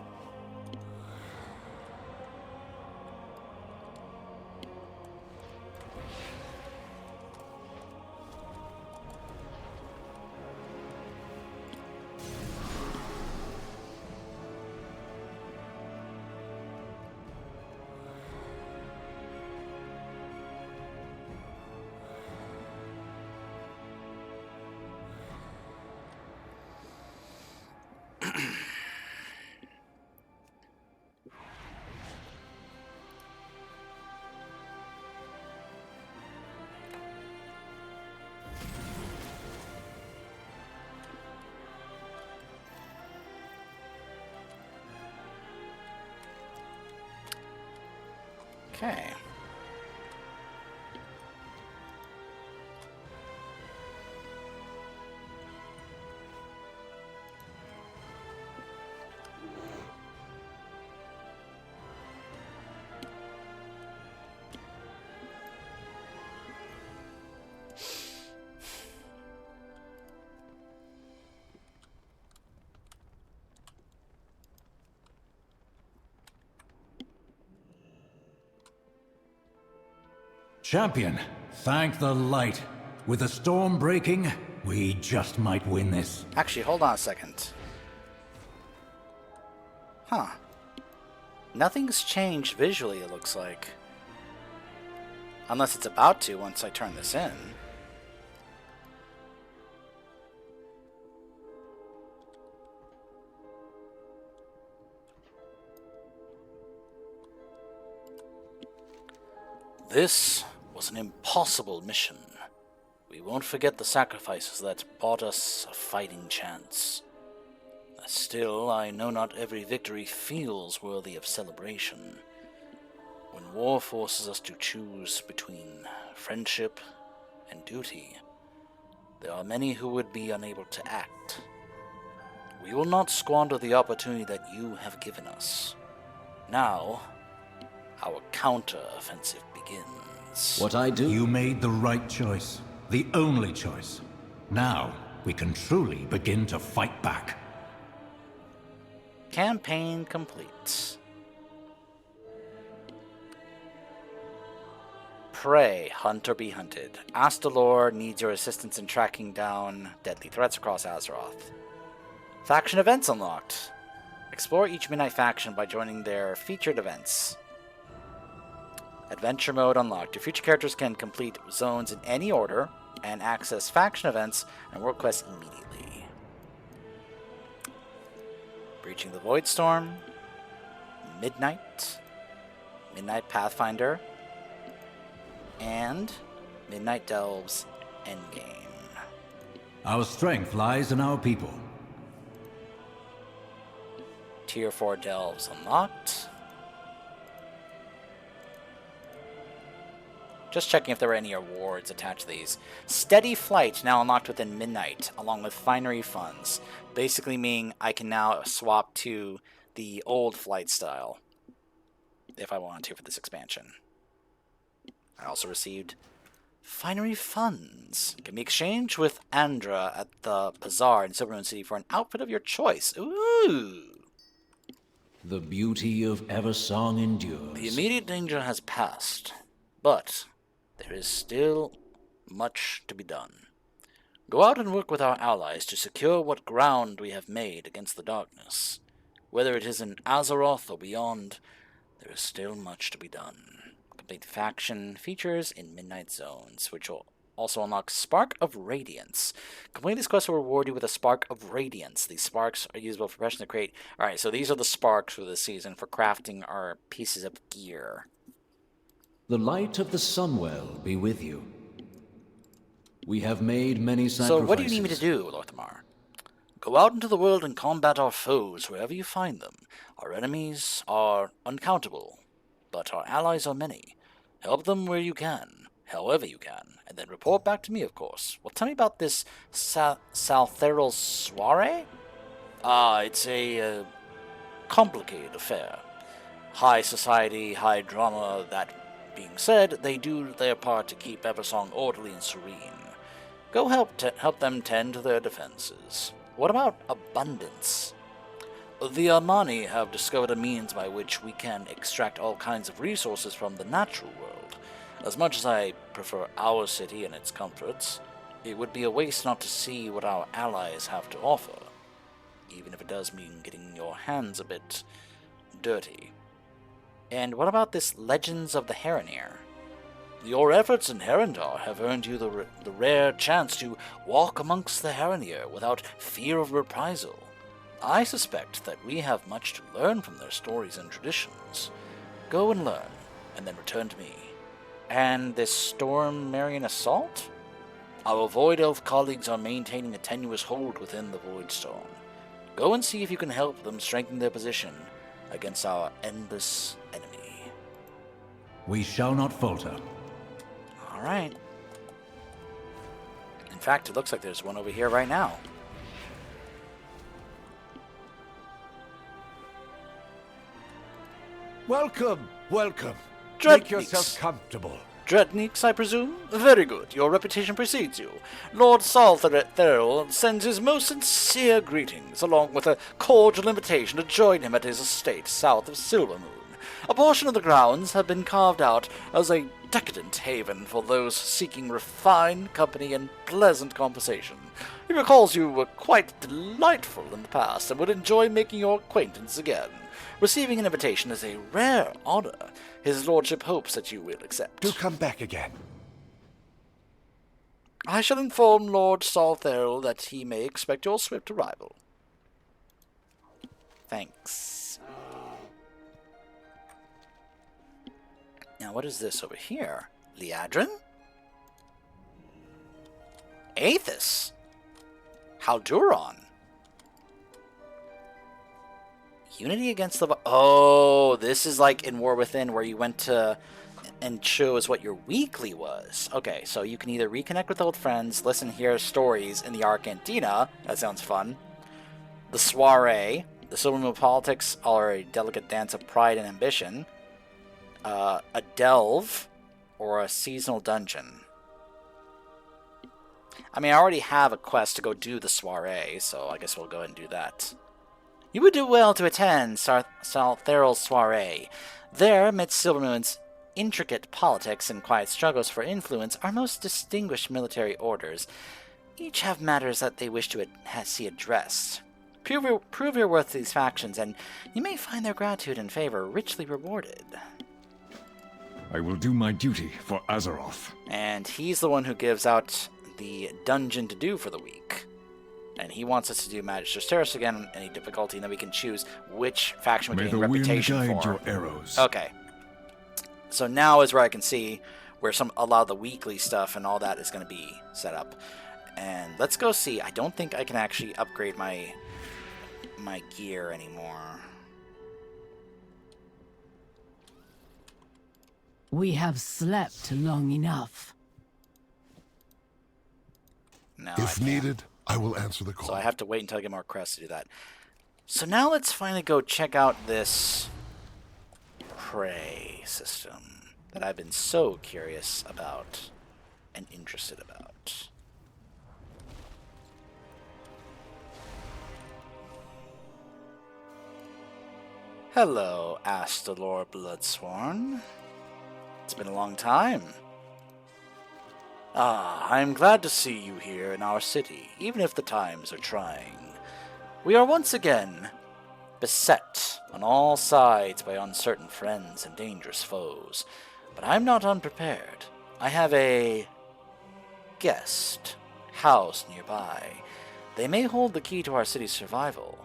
A: Okay.
E: Champion, thank the light. With the storm breaking, we just might win this.
A: Actually, hold on a second. Huh. Nothing's changed visually, it looks like. Unless it's about to once I turn this in. This was an impossible mission. We won't forget the sacrifices that bought us a fighting chance. Still, I know not every victory feels worthy of celebration. When war forces us to choose between friendship and duty, there are many who would be unable to act. We will not squander the opportunity that you have given us. Now, our counter-offensive begins.
E: What I do? You made the right choice. The only choice. Now, we can truly begin to fight back.
A: Campaign complete. prey, hunt or be hunted. Astalor needs your assistance in tracking down deadly threats across Azeroth. Faction events unlocked. Explore each Midnight faction by joining their featured events. Adventure mode unlocked. Your future characters can complete zones in any order and access faction events and world quests immediately. Breaching the Void Storm. Midnight. Midnight Pathfinder. And Midnight Delves Endgame.
E: Our strength lies in our people.
A: Tier 4 Delves unlocked. Just checking if there were any awards attached to these. Steady Flight now unlocked within Midnight, along with Finery Funds. Basically meaning I can now swap to the old flight style, if I wanted to for this expansion. I also received Finery Funds. Can be exchanged with Andra at the Bazaar in Silvermoon City for an outfit of your choice. Ooh!
E: The beauty of Eversong endures.
A: The immediate danger has passed, but there is still much to be done. Go out and work with our allies to secure what ground we have made against the darkness. Whether it is in Azeroth or beyond, there is still much to be done. Complete faction features in Midnight Zones, which will also unlock Spark of Radiance. Completing this quest will reward you with a Spark of Radiance. These sparks are usable for progression to create... Alright, so these are the sparks for this season for crafting our pieces of gear.
E: The light of the Sunwell be with you. We have made many sacrifices.
A: So what do you need me to do, Lorthamar? Go out into the world and combat our foes wherever you find them. Our enemies are uncountable, but our allies are many. Help them where you can, however you can, and then report back to me, of course. Well, tell me about this Saltheral soiree? It's a complicated affair. High society, high drama. That being said, they do their part to keep Eversong orderly and serene. Go help them tend to their defenses. What about abundance? The Armani have discovered a means by which we can extract all kinds of resources from the natural world. As much as I prefer our city and its comforts, it would be a waste not to see what our allies have to offer, even if it does mean getting your hands a bit dirty. And what about this Legends of the Heronir? Your efforts in Herondar have earned you the rare chance to walk amongst the Heronir without fear of reprisal. I suspect that we have much to learn from their stories and traditions. Go and learn, and then return to me. And this Storm Marian Assault? Our Void Elf colleagues are maintaining a tenuous hold within the Void Storm. Go and see if you can help them strengthen their position against our endless enemy.
E: We shall not falter.
A: Alright. In fact, it looks like there's one over here right now.
U: Welcome, welcome.
A: Dreadneeks.
U: Make yourself comfortable.
A: Dreadneeks, I presume? Very good. Your reputation precedes you. Lord Saltheral sends his most sincere greetings, along with a cordial invitation to join him at his estate south of Silvermoon. A portion of the grounds have been carved out as a decadent haven for those seeking refined company and pleasant conversation. He recalls you were quite delightful in the past and would enjoy making your acquaintance again. Receiving an invitation is a rare honor. His lordship hopes that you will accept.
U: Do come back again.
A: I shall inform Lord Saltheral that he may expect your swift arrival. Thanks. Now, what is this over here? Liadrin? Aethys? Halduron? Unity against the... Oh, this is like in War Within where you went to and chose what your weekly was. Okay, so you can either reconnect with old friends, listen, hear stories in the Arcantina. That sounds fun. The Soiree. The Silvermoon Politics are a delicate dance of pride and ambition. A delve. Or a seasonal dungeon. I mean, I already have a quest to go do the Soiree, so I guess we'll go ahead and do that. You would do well to attend Saltheral's soiree. There, amidst Silvermoon's intricate politics and quiet struggles for influence, our most distinguished military orders each have matters that they wish to see addressed. Prove your worth to these factions, and you may find their gratitude and favor richly rewarded.
U: I will do my duty for Azeroth.
A: And he's the one who gives out the dungeon to do for the week. And he wants us to do Magister's Terrace again on any difficulty, and then we can choose which faction we gain reputation for.
U: May the wind guide your arrows.
A: Okay. So now is where I can see where a lot of the weekly stuff and all that is going to be set up. And let's go see. I don't think I can actually upgrade my gear anymore.
Q: We have slept long enough.
A: No,
C: if needed, I will answer the call.
A: So I have to wait until I get more crests to do that. So now let's finally go check out this prey system that I've been so curious about and interested about. Hello, Astalor Bloodsworn. It's been a long time. I'm glad to see you here in our city, even if the times are trying. We are once again beset on all sides by uncertain friends and dangerous foes, but I'm not unprepared. I have a guest house nearby. They may hold the key to our city's survival.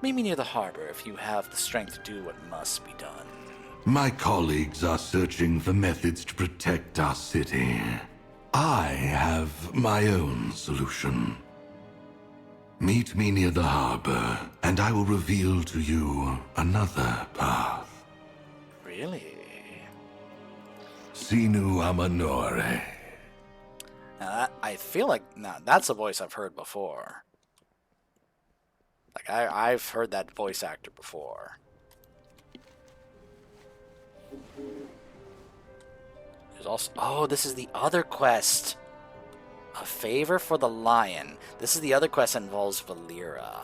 A: Meet me near the harbor if you have the strength to do what must be done.
P: My colleagues are searching for methods to protect our city. I have my own solution. Meet me near the harbor, and I will reveal to you another path.
A: Really?
P: Sinu Amanore.
A: Now I feel like that's a voice I've heard before. Like I've heard that voice actor before. There's also this is the other quest. A favor for the lion. This is the other quest that involves Valera.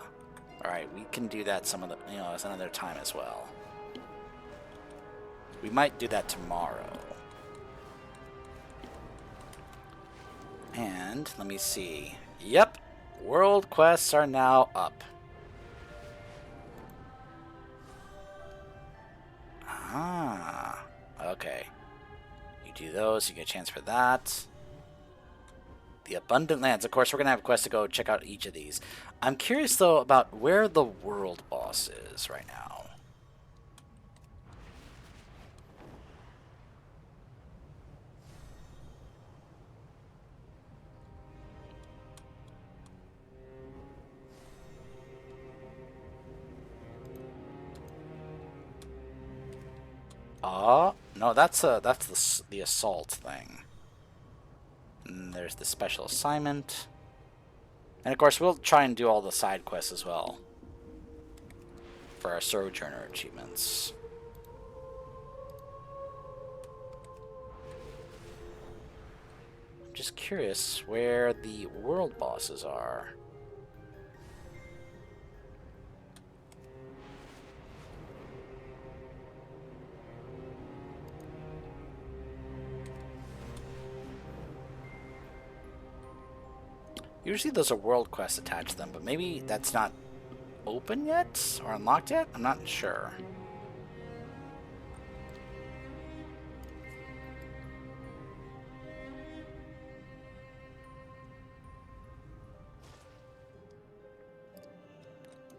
A: Alright, we can do that some another time as well. We might do that tomorrow. And let me see. Yep, world quests are now up. Ah, okay. You do those, you get a chance for that. The Abundant Lands. Of course, we're going to have a quest to go check out each of these. I'm curious, though, about where the world boss is right now. No, that's the assault thing. And there's the special assignment. And of course, we'll try and do all the side quests as well for our Sojourner achievements. I'm just curious where the world bosses are. Usually those are world quests attached to them, but maybe that's not open yet or unlocked yet? I'm not sure.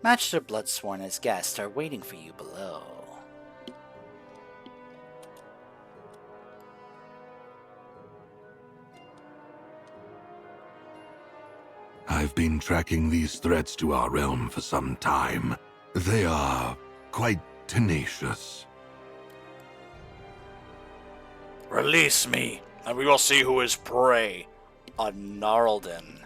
A: Master Bloodsworn and his guests are waiting for you below.
P: I've been tracking these threats to our realm for some time. They are quite tenacious.
N: Release me, and we will see who is prey.
A: A Gnarlden.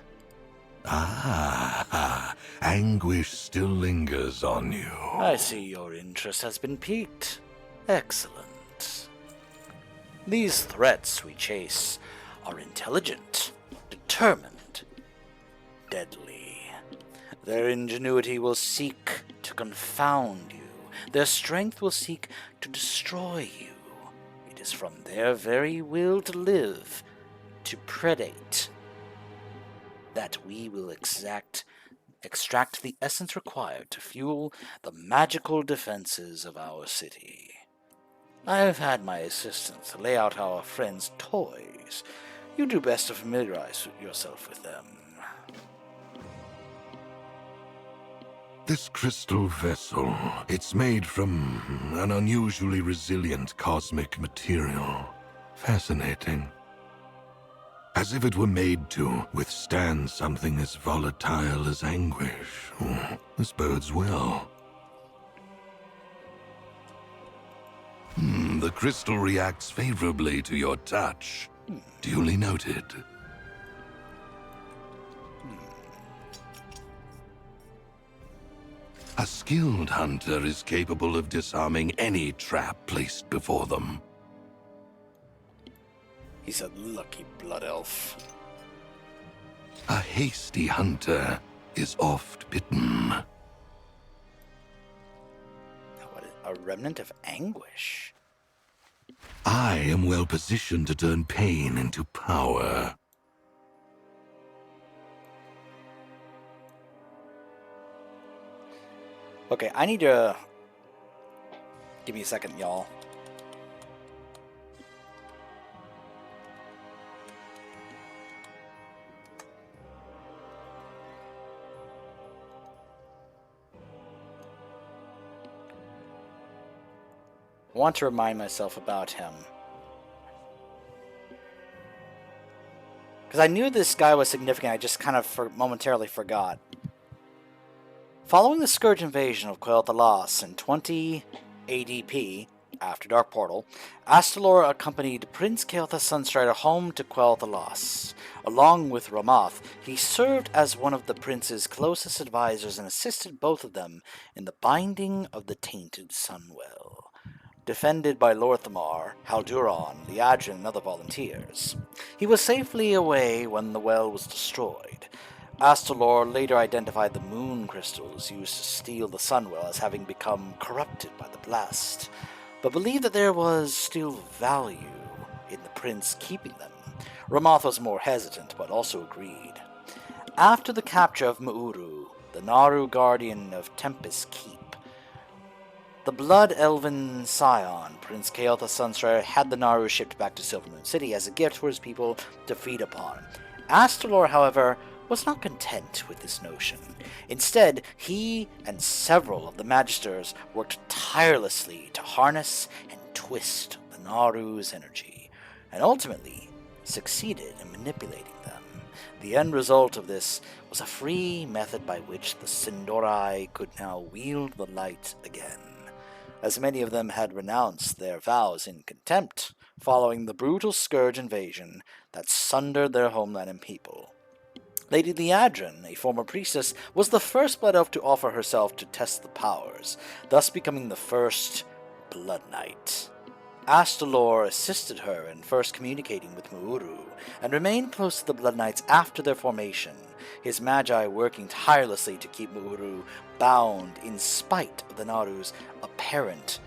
P: Ah, anguish still lingers on you.
A: I see your interest has been piqued. Excellent. These threats we chase are intelligent, determined, deadly. Their ingenuity will seek to confound you. Their strength will seek to destroy you. It It is from their very will to live, to predate, that we will extract the essence required to fuel the magical defenses of our city. I have had my assistants lay out our friends' toys. You do best to familiarize yourself with them.
C: This crystal vessel, it's made from an unusually resilient cosmic material. Fascinating. As if it were made to withstand something as volatile as anguish. This bodes well. The crystal reacts favorably to your touch. Duly noted. A skilled hunter is capable of disarming any trap placed before them.
A: He's a lucky blood elf.
C: A hasty hunter is oft bitten.
A: What is a remnant of anguish?
C: I am well positioned to turn pain into power.
A: Okay, I need to... Give me a second, y'all. I want to remind myself about him. Because I knew this guy was significant, I just kind of momentarily forgot. Following the Scourge invasion of Quel'Thalas in 20 ADP, after Dark Portal, Astalor accompanied Prince Kael'thas Sunstrider home to Quel'Thalas. Along with Ramath, he served as one of the prince's closest advisors and assisted both of them in the binding of the Tainted Sunwell. Defended by Lorthamar, Halduran, Liadrin, and other volunteers. He was safely away when the well was destroyed. Astalor later identified the moon crystals used to steal the Sunwell as having become corrupted by the blast, but believed that there was still value in the prince keeping them. Ramath was more hesitant, but also agreed. After the capture of Mu'uru, the Naru guardian of Tempest Keep, the Blood Elven Scion, Prince Kael'thas Sunstrider, had the Naru shipped back to Silvermoon City as a gift for his people to feed upon. Astalor, however, was not content with this notion. Instead, he and several of the Magisters worked tirelessly to harness and twist the Naru's energy, and ultimately succeeded in manipulating them. The end result of this was a free method by which the Sindorai could now wield the light again, as many of them had renounced their vows in contempt following the brutal Scourge invasion that sundered their homeland and people. Lady Liadrin, a former priestess, was the first Blood Elf to offer herself to test the powers, thus becoming the first Blood Knight. Astalor assisted her in first communicating with Mu'uru, and remained close to the Blood Knights after their formation, his magi working tirelessly to keep Mu'uru bound in spite of the Naru's apparent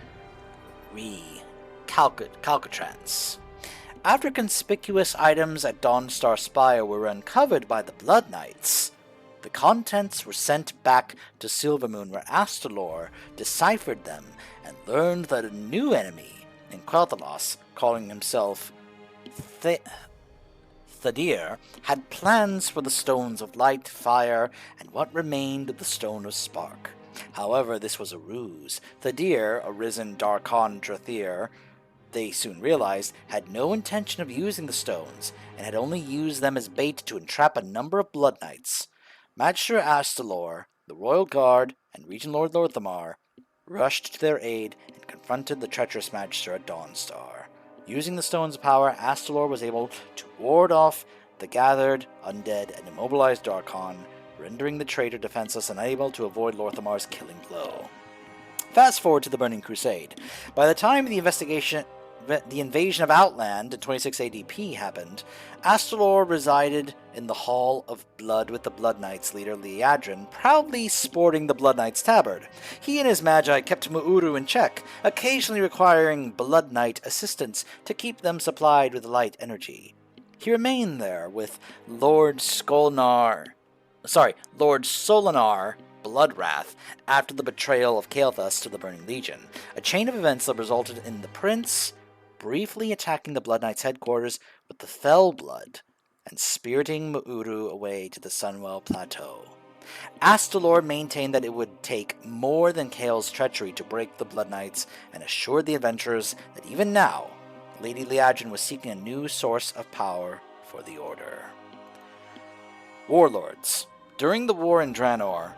A: recalcitrance. After conspicuous items at Dawnstar Spire were uncovered by the Blood Knights, the contents were sent back to Silvermoon, where Astalor deciphered them and learned that a new enemy in Quel'Thalas, calling himself Thadir, had plans for the Stones of Light, Fire, and what remained of the Stone of Spark. However, this was a ruse. Thadir, a risen Darkon Drathir, they soon realized, had no intention of using the stones, and had only used them as bait to entrap a number of Blood Knights. Magister Astalor, the Royal Guard, and Regent Lord Lorthamar rushed to their aid and confronted the treacherous Magister at Dawnstar. Using the stone's power, Astalor was able to ward off the gathered undead and immobilized Darkon, rendering the traitor defenseless and unable to avoid Lorthamar's killing blow. Fast forward to the Burning Crusade. By the time the investigation the invasion of Outland in 26 ADP happened, Astalor resided in the Hall of Blood with the Blood Knights leader Liadrin, proudly sporting the Blood Knight's tabard. He and his magi kept Mu'uru in check, occasionally requiring Blood Knight assistance to keep them supplied with light energy. He remained there with Lord Solinar Bloodwrath after the betrayal of Kael'thas to the Burning Legion, a chain of events that resulted in the prince briefly attacking the Blood Knight's headquarters with the Fell Blood and spiriting Mu'uru away to the Sunwell Plateau. Astalor maintained that it would take more than Kael's treachery to break the Blood Knights and assured the adventurers that even now, Lady Liadrin was seeking a new source of power for the Order. Warlords. During the war in Draenor,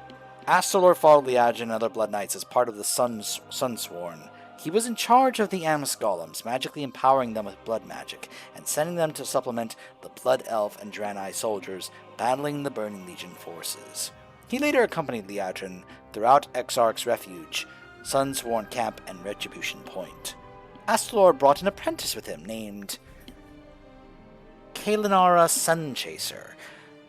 A: Astalor followed Liadrin and other Blood Knights as part of the Sunsworn. He was in charge of the Amos Golems, magically empowering them with blood magic, and sending them to supplement the Blood Elf and Draenei soldiers battling the Burning Legion forces. He later accompanied Liadrin throughout Exarch's Refuge, Sunsworn Camp, and Retribution Point. Astalor brought an apprentice with him named Kaelinara Sunchaser,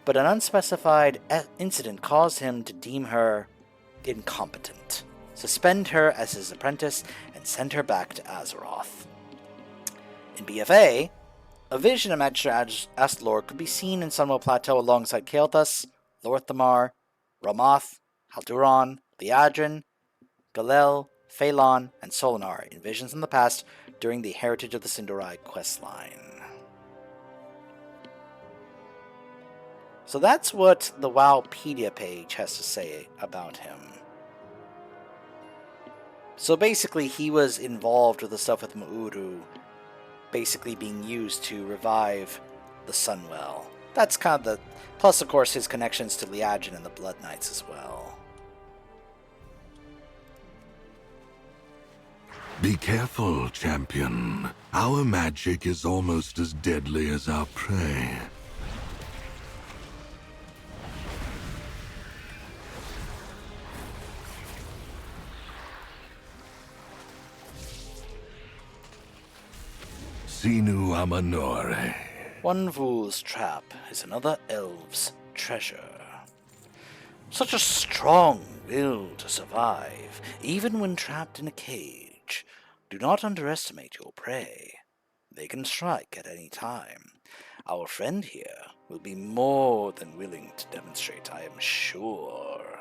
A: but an unspecified incident caused him to deem her incompetent, suspend her as his apprentice, and send her back to Azeroth. In BFA, a vision of Magistrate Astalor could be seen in Sunwell Plateau alongside Kael'thas, Lor'themar, Ramoth, Halduran, Liadrin, Galel, Phalon, and Solinar in visions in the past during the Heritage of the Sindarai questline. So that's what the Wowpedia page has to say about him. So basically, he was involved with the stuff with Mu'uru, basically being used to revive the Sunwell. That's kind of the... Plus, of course, his connections to Liadrin and the Blood Knights as well.
C: Be careful, champion. Our magic is almost as deadly as our prey. Sinu Amanore.
A: One fool's trap is another elf's treasure. Such a strong will to survive, even when trapped in a cage. Do not underestimate your prey. They can strike at any time. Our friend here will be more than willing to demonstrate, I am sure.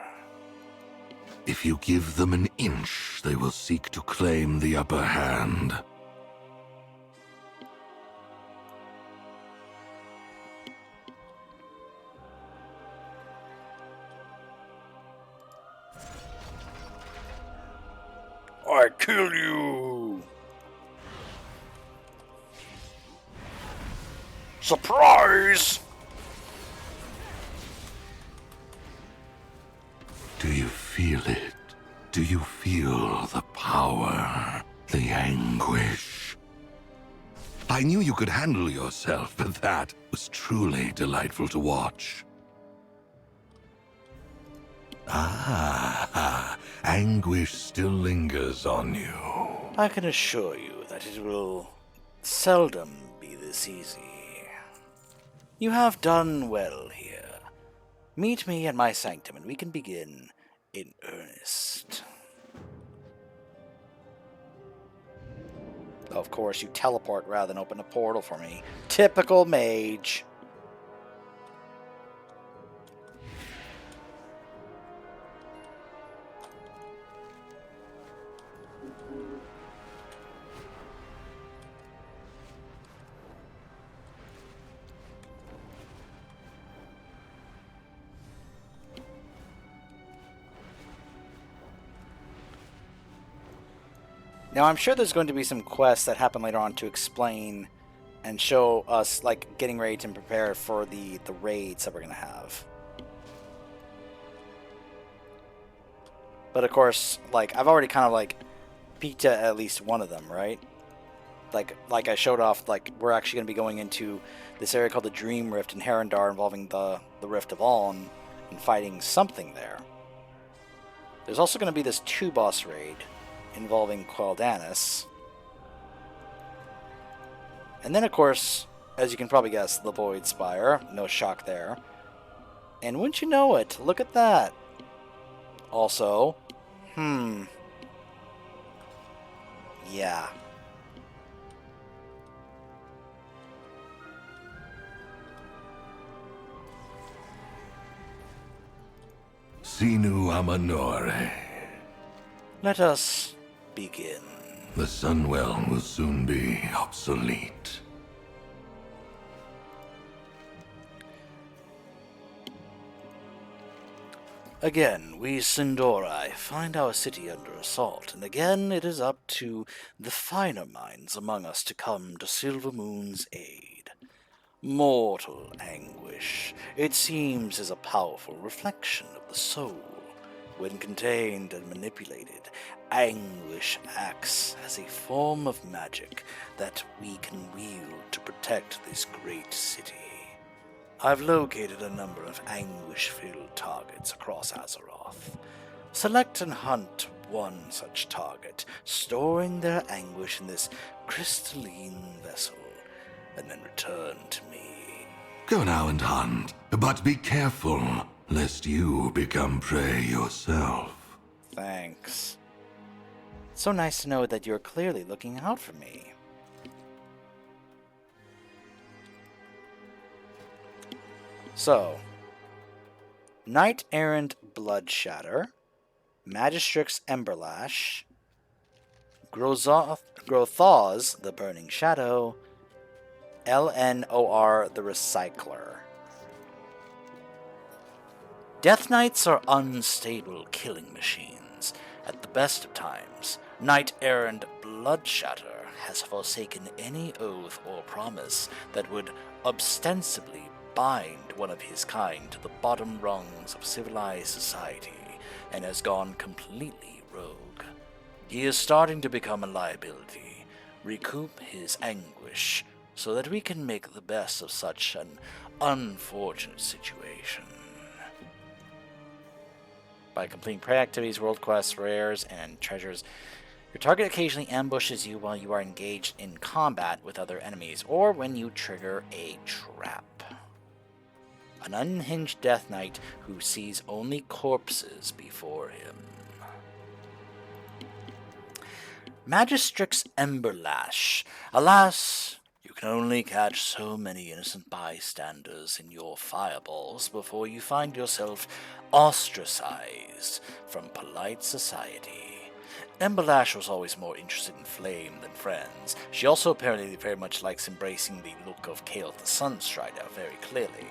C: If you give them an inch, they will seek to claim the upper hand.
N: I kill you! Surprise!
C: Do you feel it? Do you feel the power, the anguish? I knew you could handle yourself, but that was truly delightful to watch. Ah, anguish still lingers on you.
A: I can assure you that it will seldom be this easy. You have done well here. Meet me at my sanctum and we can begin in earnest. Of course, you teleport rather than open a portal for me. Typical mage. Now, I'm sure there's going to be some quests that happen later on to explain and show us, like, getting ready to prepare for the raids that we're going to have. But, of course, like, I've already kind of, like, peeked at least one of them, right? Like I showed off, like, we're actually going to be going into this area called the Dream Rift in Herondar involving the Rift of Aln and fighting something there. There's also going to be this 2-boss raid involving Quel'Danis. And then, of course, as you can probably guess, the Void Spire. No shock there. And wouldn't you know it, look at that. Also, yeah.
P: Sinu Amanore.
A: Let us begin.
P: The Sunwell will soon be obsolete.
A: Again, we Sindorai find our city under assault, and again it is up to the finer minds among us to come to Silvermoon's aid. Mortal anguish, it seems, is a powerful reflection of the soul. When contained and manipulated, anguish acts as a form of magic that we can wield to protect this great city. I've located a number of anguish-filled targets across Azeroth. Select and hunt one such target, storing their anguish in this crystalline vessel, and then return to me.
P: Go now and hunt, but be careful, lest you become prey yourself.
A: Thanks. So nice to know that you're clearly looking out for me. So, Knight Errant Bloodshatter, Magistrix Emberlash, Grothaz the Burning Shadow, LNOR the Recycler. Death Knights are unstable killing machines. At the best of times, Knight Errant Bloodshatter has forsaken any oath or promise that would ostensibly bind one of his kind to the bottom rungs of civilized society, and has gone completely rogue. He is starting to become a liability. Recoup his anguish, so that we can make the best of such an unfortunate situation. By completing prey activities, world quests, rares, and treasures, your target occasionally ambushes you while you are engaged in combat with other enemies, or when you trigger a trap. An unhinged Death Knight who sees only corpses before him. Magistrix Emberlash. Alas, you can only catch so many innocent bystanders in your fireballs before you find yourself ostracized from polite society. Emberlash was always more interested in flame than friends. She also apparently very much likes embracing the look of Kael the Sunstrider very clearly.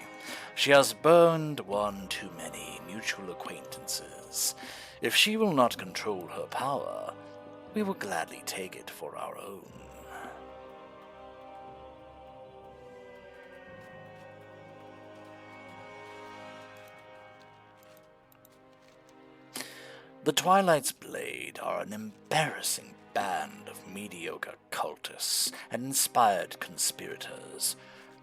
A: She has burned one too many mutual acquaintances. If she will not control her power, we will gladly take it for our own. The Twilight's Blade are an embarrassing band of mediocre cultists and inspired conspirators.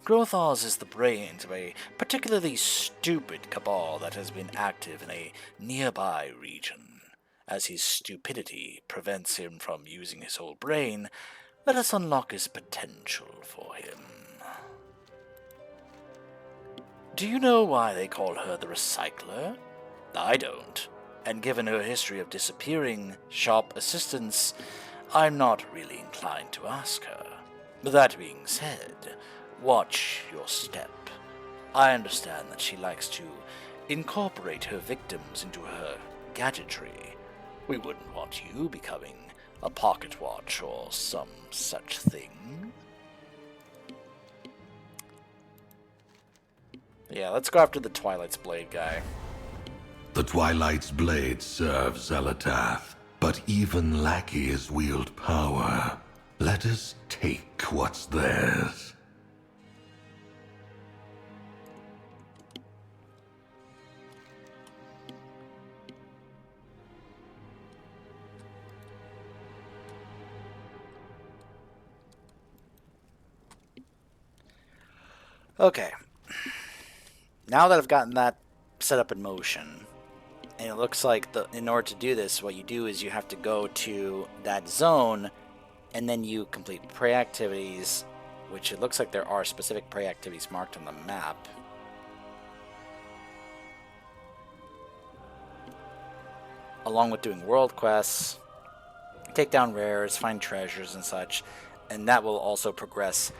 A: Grothaz is the brains of a particularly stupid cabal that has been active in a nearby region. As his stupidity prevents him from using his whole brain, let us unlock his potential for him. Do you know why they call her the Recycler? I don't. And given her history of disappearing shop assistants, I'm not really inclined to ask her. That being said, watch your step. I understand that she likes to incorporate her victims into her gadgetry. We wouldn't want you becoming a pocket watch or some such thing. Yeah, let's go after the Twilight's Blade guy.
P: The Twilight's Blade serves Zelatath, but even lackeys wield power. Let us take what's theirs.
A: Okay. Now that I've gotten that set up in motion, and it looks like in order to do this, what you do is you have to go to that zone, and then you complete prey activities, which it looks like there are specific prey activities marked on the map. Along with doing world quests, take down rares, find treasures and such, and that will also progress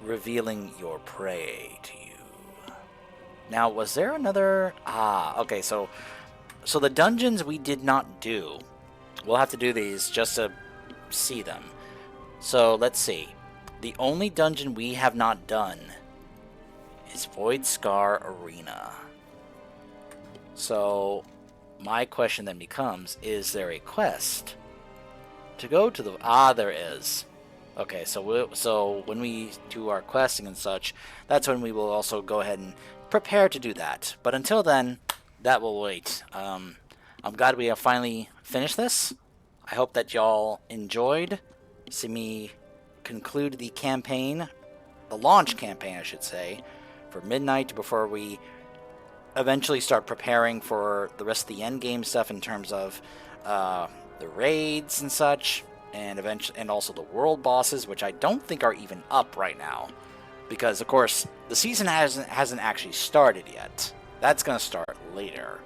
A: revealing your prey to you. Now, was there another... okay, so the dungeons we did not do. We'll have to do these just to see them. So, let's see. The only dungeon we have not done is Void Scar Arena. So, my question then becomes, is there a quest to go to the... there is. Okay, so when we do our questing and such, that's when we will also go ahead and prepare to do that. But until then, that will wait. I'm glad we have finally finished this. I hope that y'all enjoyed. See me conclude the campaign, the launch campaign, I should say, for Midnight before we eventually start preparing for the rest of the end game stuff in terms of the raids and such, and also the world bosses, which I don't think are even up right now, because of course the season hasn't actually started yet. That's gonna start later.